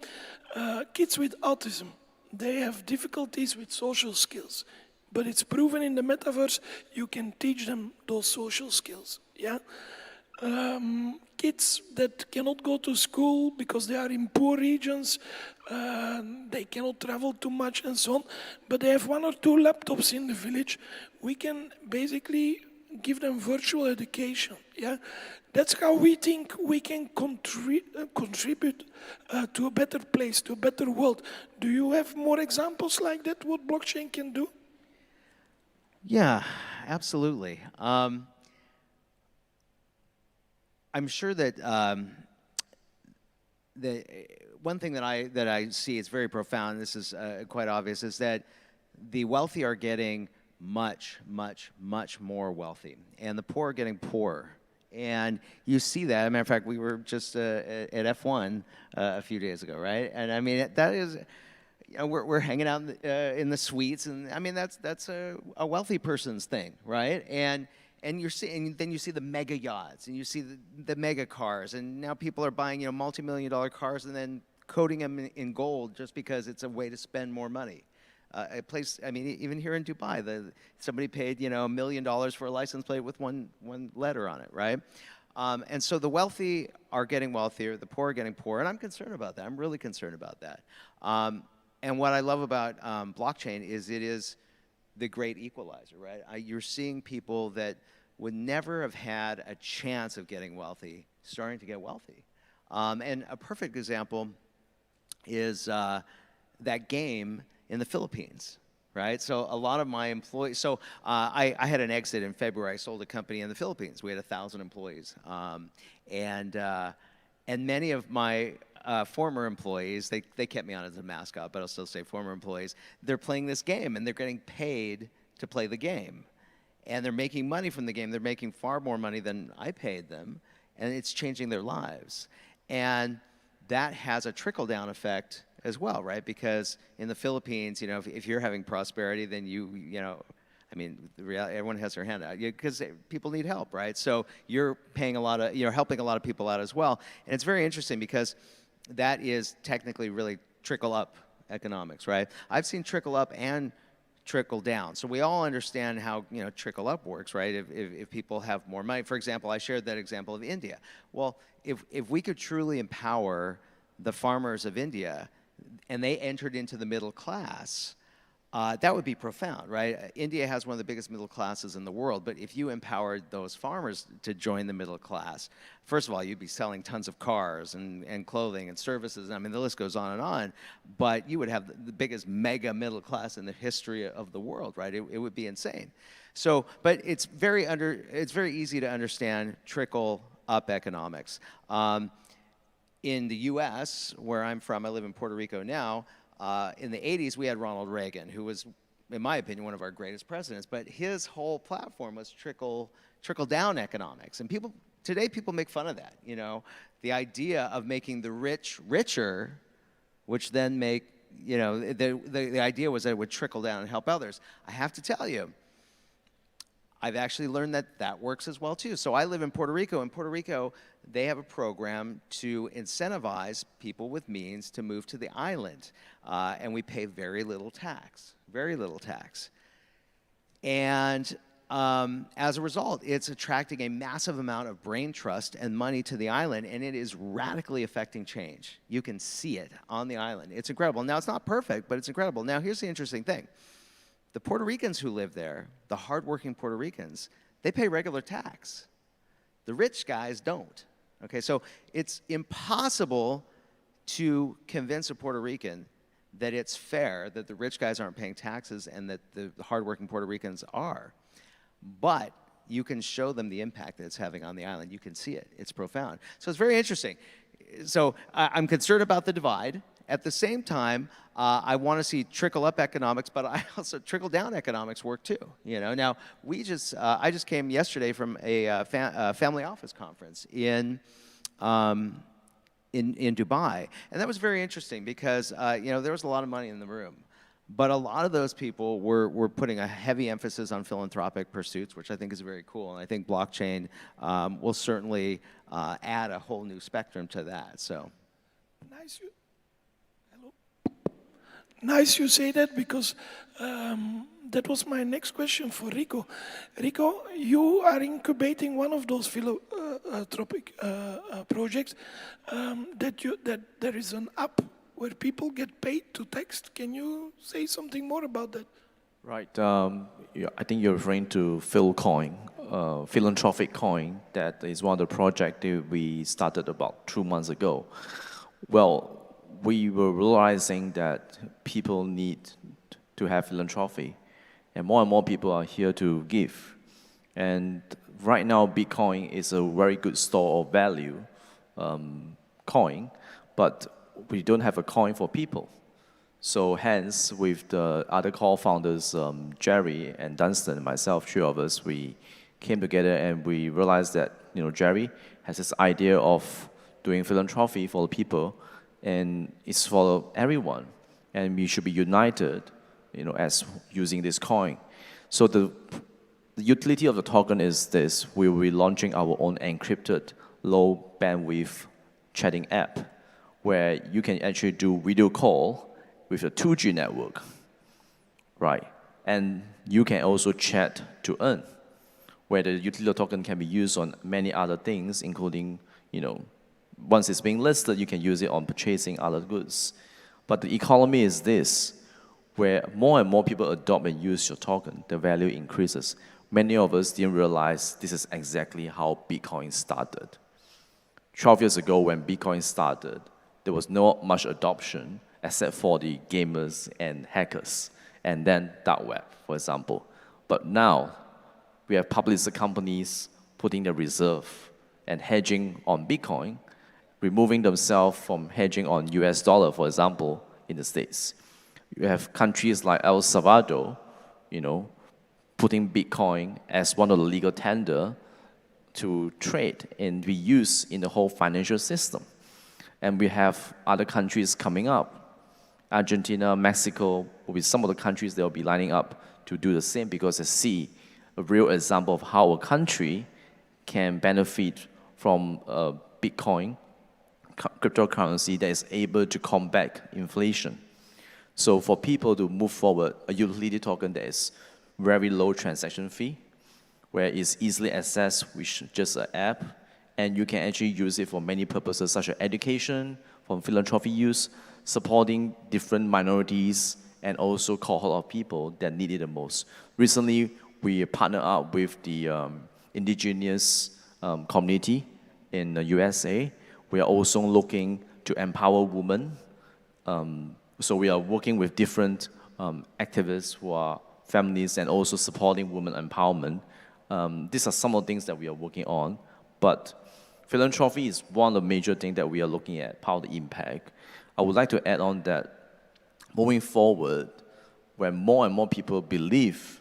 kids with autism. They have difficulties with social skills, but it's proven in the metaverse you can teach them those social skills. Yeah. Kids that cannot go to school because they are in poor regions, they cannot travel too much and so on, but they have 1 or 2 laptops in the village. We can basically give them virtual education. Yeah, that's how we think we can contribute to a better place, to a better world. Do you have more examples like that, what blockchain can do? Yeah, absolutely. I'm sure that the one thing that I see is very profound, this is quite obvious, is that the wealthy are getting much, much, much more wealthy, and the poor are getting poorer. And you see that. As a matter of fact, we were just at F1 a few days ago, right? And I mean, that is, we're hanging out in the suites, and I mean, that's a wealthy person's thing, right? And then you see the mega yachts, and you see the mega cars, and now people are buying multi-million-dollar cars and then coating them in gold just because it's a way to spend more money. A place, I mean, even here in Dubai, somebody paid $1 million for a license plate with one letter on it, right? And so the wealthy are getting wealthier, the poor are getting poorer, and I'm concerned about that. I'm really concerned about that. And what I love about blockchain is it is the great equalizer, right? You're seeing people that would never have had a chance of getting wealthy starting to get wealthy. And a perfect example is that game in the Philippines, right? So a lot of my employees, I had an exit in February. I sold a company in the Philippines. We had 1,000 employees. And many of my former employees, they kept me on as a mascot, but I'll still say former employees, they're playing this game and they're getting paid to play the game. And they're making money from the game. They're making far more money than I paid them, and it's changing their lives. And that has a trickle-down effect as well, right? Because in the Philippines, if you're having prosperity, then I mean, the reality, everyone has their hand out because people need help, right? So you're paying you're helping a lot of people out as well. And it's very interesting because that is technically really trickle-up economics, right? I've seen trickle-up and trickle down. So we all understand how trickle up works, right? If people have more money. For example, I shared that example of India. Well, if we could truly empower the farmers of India and they entered into the middle class, that would be profound, right? India has one of the biggest middle classes in the world, but if you empowered those farmers to join the middle class, first of all, you'd be selling tons of cars and clothing and services. I mean, the list goes on, but you would have the biggest mega middle class in the history of the world, right? It would be insane. So, but it's very easy to understand trickle-up economics. In the U.S., where I'm from, I live in Puerto Rico now. In the 80s, we had Ronald Reagan, who was, in my opinion, one of our greatest presidents. But his whole platform was trickle-down economics, and today people make fun of that. You know, the idea of making the rich richer, which then the idea was that it would trickle down and help others. I have to tell you, I've actually learned that works as well too. So I live in Puerto Rico. In Puerto Rico, they have a program to incentivize people with means to move to the island. And we pay very little tax. And as a result, it's attracting a massive amount of brain trust and money to the island, and it is radically affecting change. You can see it on the island. It's incredible. Now, it's not perfect, but it's incredible. Now, here's the interesting thing. The Puerto Ricans who live there, the hardworking Puerto Ricans, they pay regular tax. The rich guys don't. Okay, so it's impossible to convince a Puerto Rican that it's fair that the rich guys aren't paying taxes and that the hardworking Puerto Ricans are. But you can show them the impact that it's having on the island. You can see it. It's profound. So it's very interesting. So I'm concerned about the divide. At the same time, I want to see trickle-up economics, but I also trickle-down economics work too. You know, now I just came yesterday from a family office conference in Dubai, and that was very interesting because there was a lot of money in the room, but a lot of those people were putting a heavy emphasis on philanthropic pursuits, which I think is very cool, and I think blockchain will certainly add a whole new spectrum to that. So. Nice you say that, because that was my next question for Rico. Rico, you are incubating one of those philanthropic projects that there is an app where people get paid to text. Can you say something more about that? Right. I think you're referring to Helicon, philanthropic coin. That is one of the projects that we started about 2 months ago. Well, we were realizing that people need to have philanthropy, and more people are here to give. And right now, Bitcoin is a very good store of value coin, but we don't have a coin for people. So hence, with the other co-founders, Jerry and Dunstan and myself, 3 of us, we came together and we realized that Jerry has this idea of doing philanthropy for the people, and it's for everyone, and we should be united, as using this coin. So the utility of the token is this: we will be launching our own encrypted, low bandwidth chatting app, where you can actually do video call with a 2G network, right? And you can also chat to earn, where the utility token can be used on many other things, including, once it's being listed, you can use it on purchasing other goods. But the economy is this, where more and more people adopt and use your token, the value increases. Many of us didn't realize this is exactly how Bitcoin started. 12 years ago, when Bitcoin started, there was not much adoption except for the gamers and hackers, and then dark web, for example. But now, we have public companies putting their reserve and hedging on Bitcoin, removing themselves from hedging on US dollar, for example, in the States. You have countries like El Salvador, putting Bitcoin as one of the legal tender to trade and be used in the whole financial system. And we have other countries coming up. Argentina, Mexico will be some of the countries that will be lining up to do the same, because they see a real example of how a country can benefit from Bitcoin, cryptocurrency that is able to combat inflation. So for people to move forward, a utility token that is very low transaction fee, where it's easily accessed with just an app, and you can actually use it for many purposes, such as education, for philanthropy use, supporting different minorities and also cohort of people that need it the most. Recently, we partnered up with the indigenous community in the USA. We are also looking to empower women. So we are working with different activists who are feminists and also supporting women empowerment. These are some of the things that we are working on, but philanthropy is one of the major things that we are looking at, part of the impact. I would like to add on that moving forward, when more and more people believe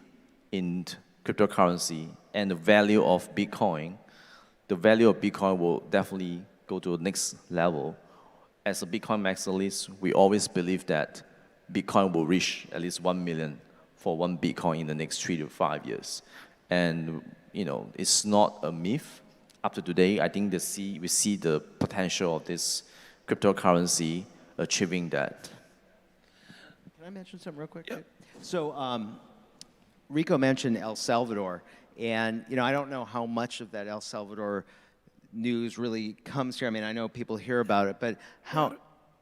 in cryptocurrency and the value of Bitcoin, the value of Bitcoin will definitely go to the next level. As a Bitcoin maximalist, we always believe that Bitcoin will reach at least 1 million for one Bitcoin in the next 3 to 5 years. And it's not a myth. Up to today, I think we see the potential of this cryptocurrency achieving that. Can I mention something real quick? Yeah. So Rico mentioned El Salvador, and I don't know how much of that El Salvador news really comes here. I mean, I know people hear about it, but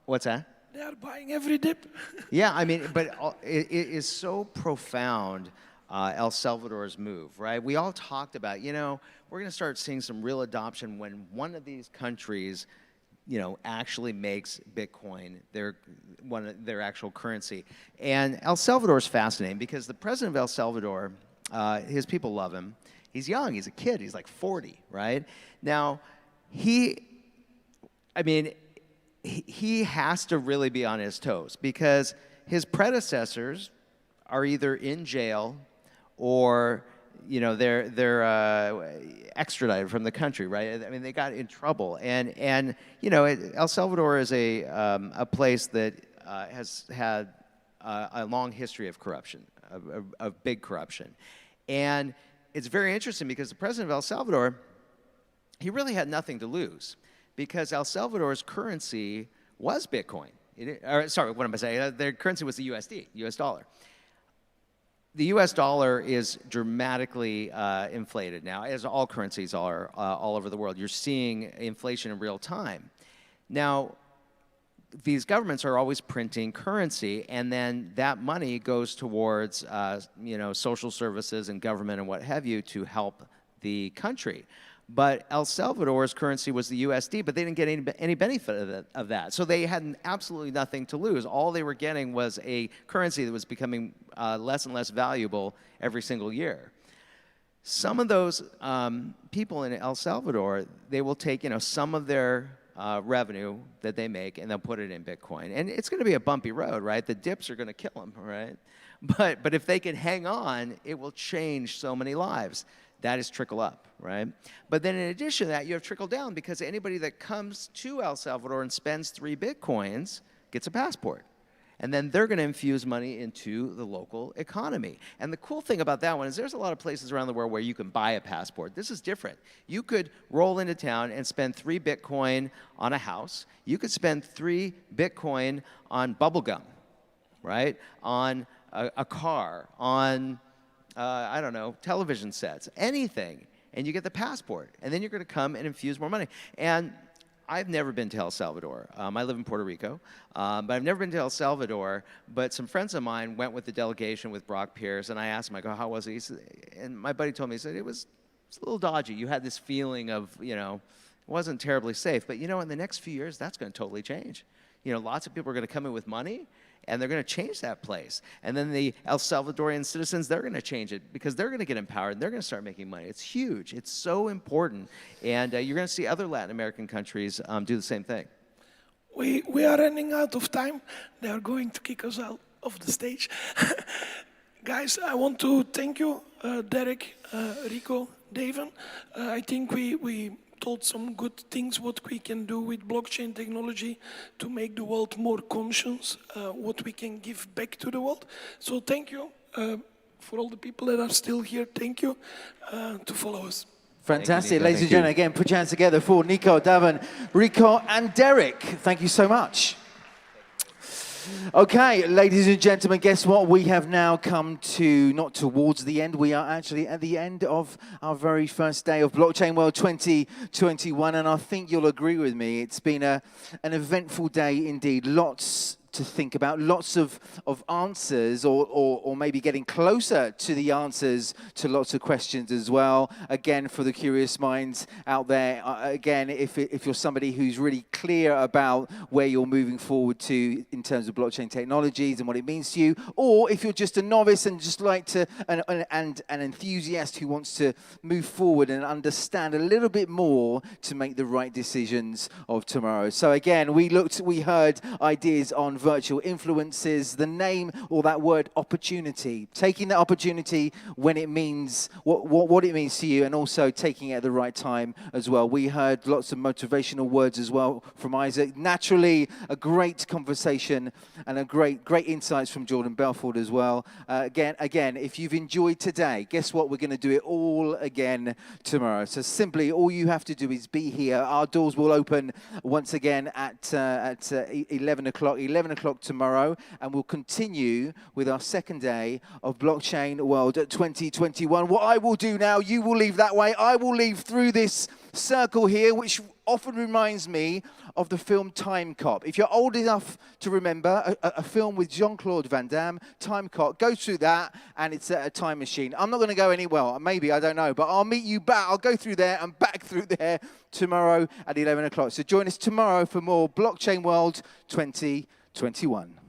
what's that? They are buying every dip. Yeah, I mean, but it is so profound, El Salvador's move, right? We all talked about, we're going to start seeing some real adoption when one of these countries, actually makes Bitcoin their actual currency. And El Salvador is fascinating because the president of El Salvador, his people love him. He's young, he's a kid, he's like 40, right? Now, he has to really be on his toes because his predecessors are either in jail or they're extradited from the country, right? I mean, they got in trouble, and El Salvador is a place that has had a long history of corruption, of big corruption, and it's very interesting because the president of El Salvador, he really had nothing to lose because El Salvador's currency was Bitcoin. Sorry, what am I saying? Their currency was the USD, US dollar. The US dollar is dramatically inflated now, as all currencies are all over the world. You're seeing inflation in real time. Now, these governments are always printing currency, and then that money goes towards social services and government and what have you to help the country. But El Salvador's currency was the USD, but they didn't get any benefit of that. So they had absolutely nothing to lose. All they were getting was a currency that was becoming less and less valuable every single year. Some of those people in El Salvador, they will take some of their revenue that they make and they'll put it in Bitcoin. And it's going to be a bumpy road, right? The dips are going to kill them, right? But if they can hang on, it will change so many lives. That is trickle up, right? But then in addition to that, you have trickle down because anybody that comes to El Salvador and spends 3 Bitcoins gets a passport. And then they're going to infuse money into the local economy. And the cool thing about that one is there's a lot of places around the world where you can buy a passport. This is different. You could roll into town and spend 3 Bitcoin on a house. You could spend 3 Bitcoin on bubble gum, right? On a car, on I don't know, television sets, anything, and you get the passport. And then you're going to come and infuse more money. And I've never been to El Salvador. I live in Puerto Rico, but I've never been to El Salvador. But some friends of mine went with the delegation with Brock Pierce, and I asked him, I go, how was he? And my buddy told me, he said, it was a little dodgy. You had this feeling of, it wasn't terribly safe. But, in the next few years, that's going to totally change. Lots of people are going to come in with money, and they're going to change that place. And then the El Salvadorian citizens, they're going to change it because they're going to get empowered and they're going to start making money. It's huge. It's so important. And you're going to see other Latin American countries do the same thing. We are running out of time. They are going to kick us out of the stage. Guys, I want to thank you, Derek, Rico, David. I think we told some good things what we can do with blockchain technology to make the world more conscious, what we can give back to the world. So thank you for all the people that are still here. Thank you to follow us. Fantastic. Ladies and gentlemen, again, put your hands together for Nico, Davin, Rico, and Derek. Thank you so much. Okay, ladies and gentlemen, guess what? We have now come to, not towards the end, we are actually at the end of our very first day of Blockchain World 2021, and I think you'll agree with me, it's been an eventful day indeed. Lots to think about, lots of answers, or maybe getting closer to the answers to lots of questions as well. Again, for the curious minds out there, again, if you're somebody who's really clear about where you're moving forward to in terms of blockchain technologies and what it means to you, or if you're just a novice and just like to, and an enthusiast who wants to move forward and understand a little bit more to make the right decisions of tomorrow. So again, we heard ideas on virtual influences, the name or that word opportunity, taking that opportunity when it means, what it means to you, and also taking it at the right time as well. We heard lots of motivational words as well from Isaac. Naturally, a great conversation and a great insights from Jordan Belford as well. Again, if you've enjoyed today, guess what? We're going to do it all again tomorrow. So simply, all you have to do is be here. Our doors will open once again at 11 o'clock tomorrow, and we'll continue with our second day of Blockchain World 2021. What I will do now, you will leave that way. I will leave through this circle here, which often reminds me of the film Time Cop. If you're old enough to remember a film with Jean-Claude Van Damme, Time Cop, go through that, and it's a time machine. I'm not going to go anywhere, maybe, I don't know, but I'll meet you back. I'll go through there and back through there tomorrow at 11 o'clock. So join us tomorrow for more Blockchain World 2021.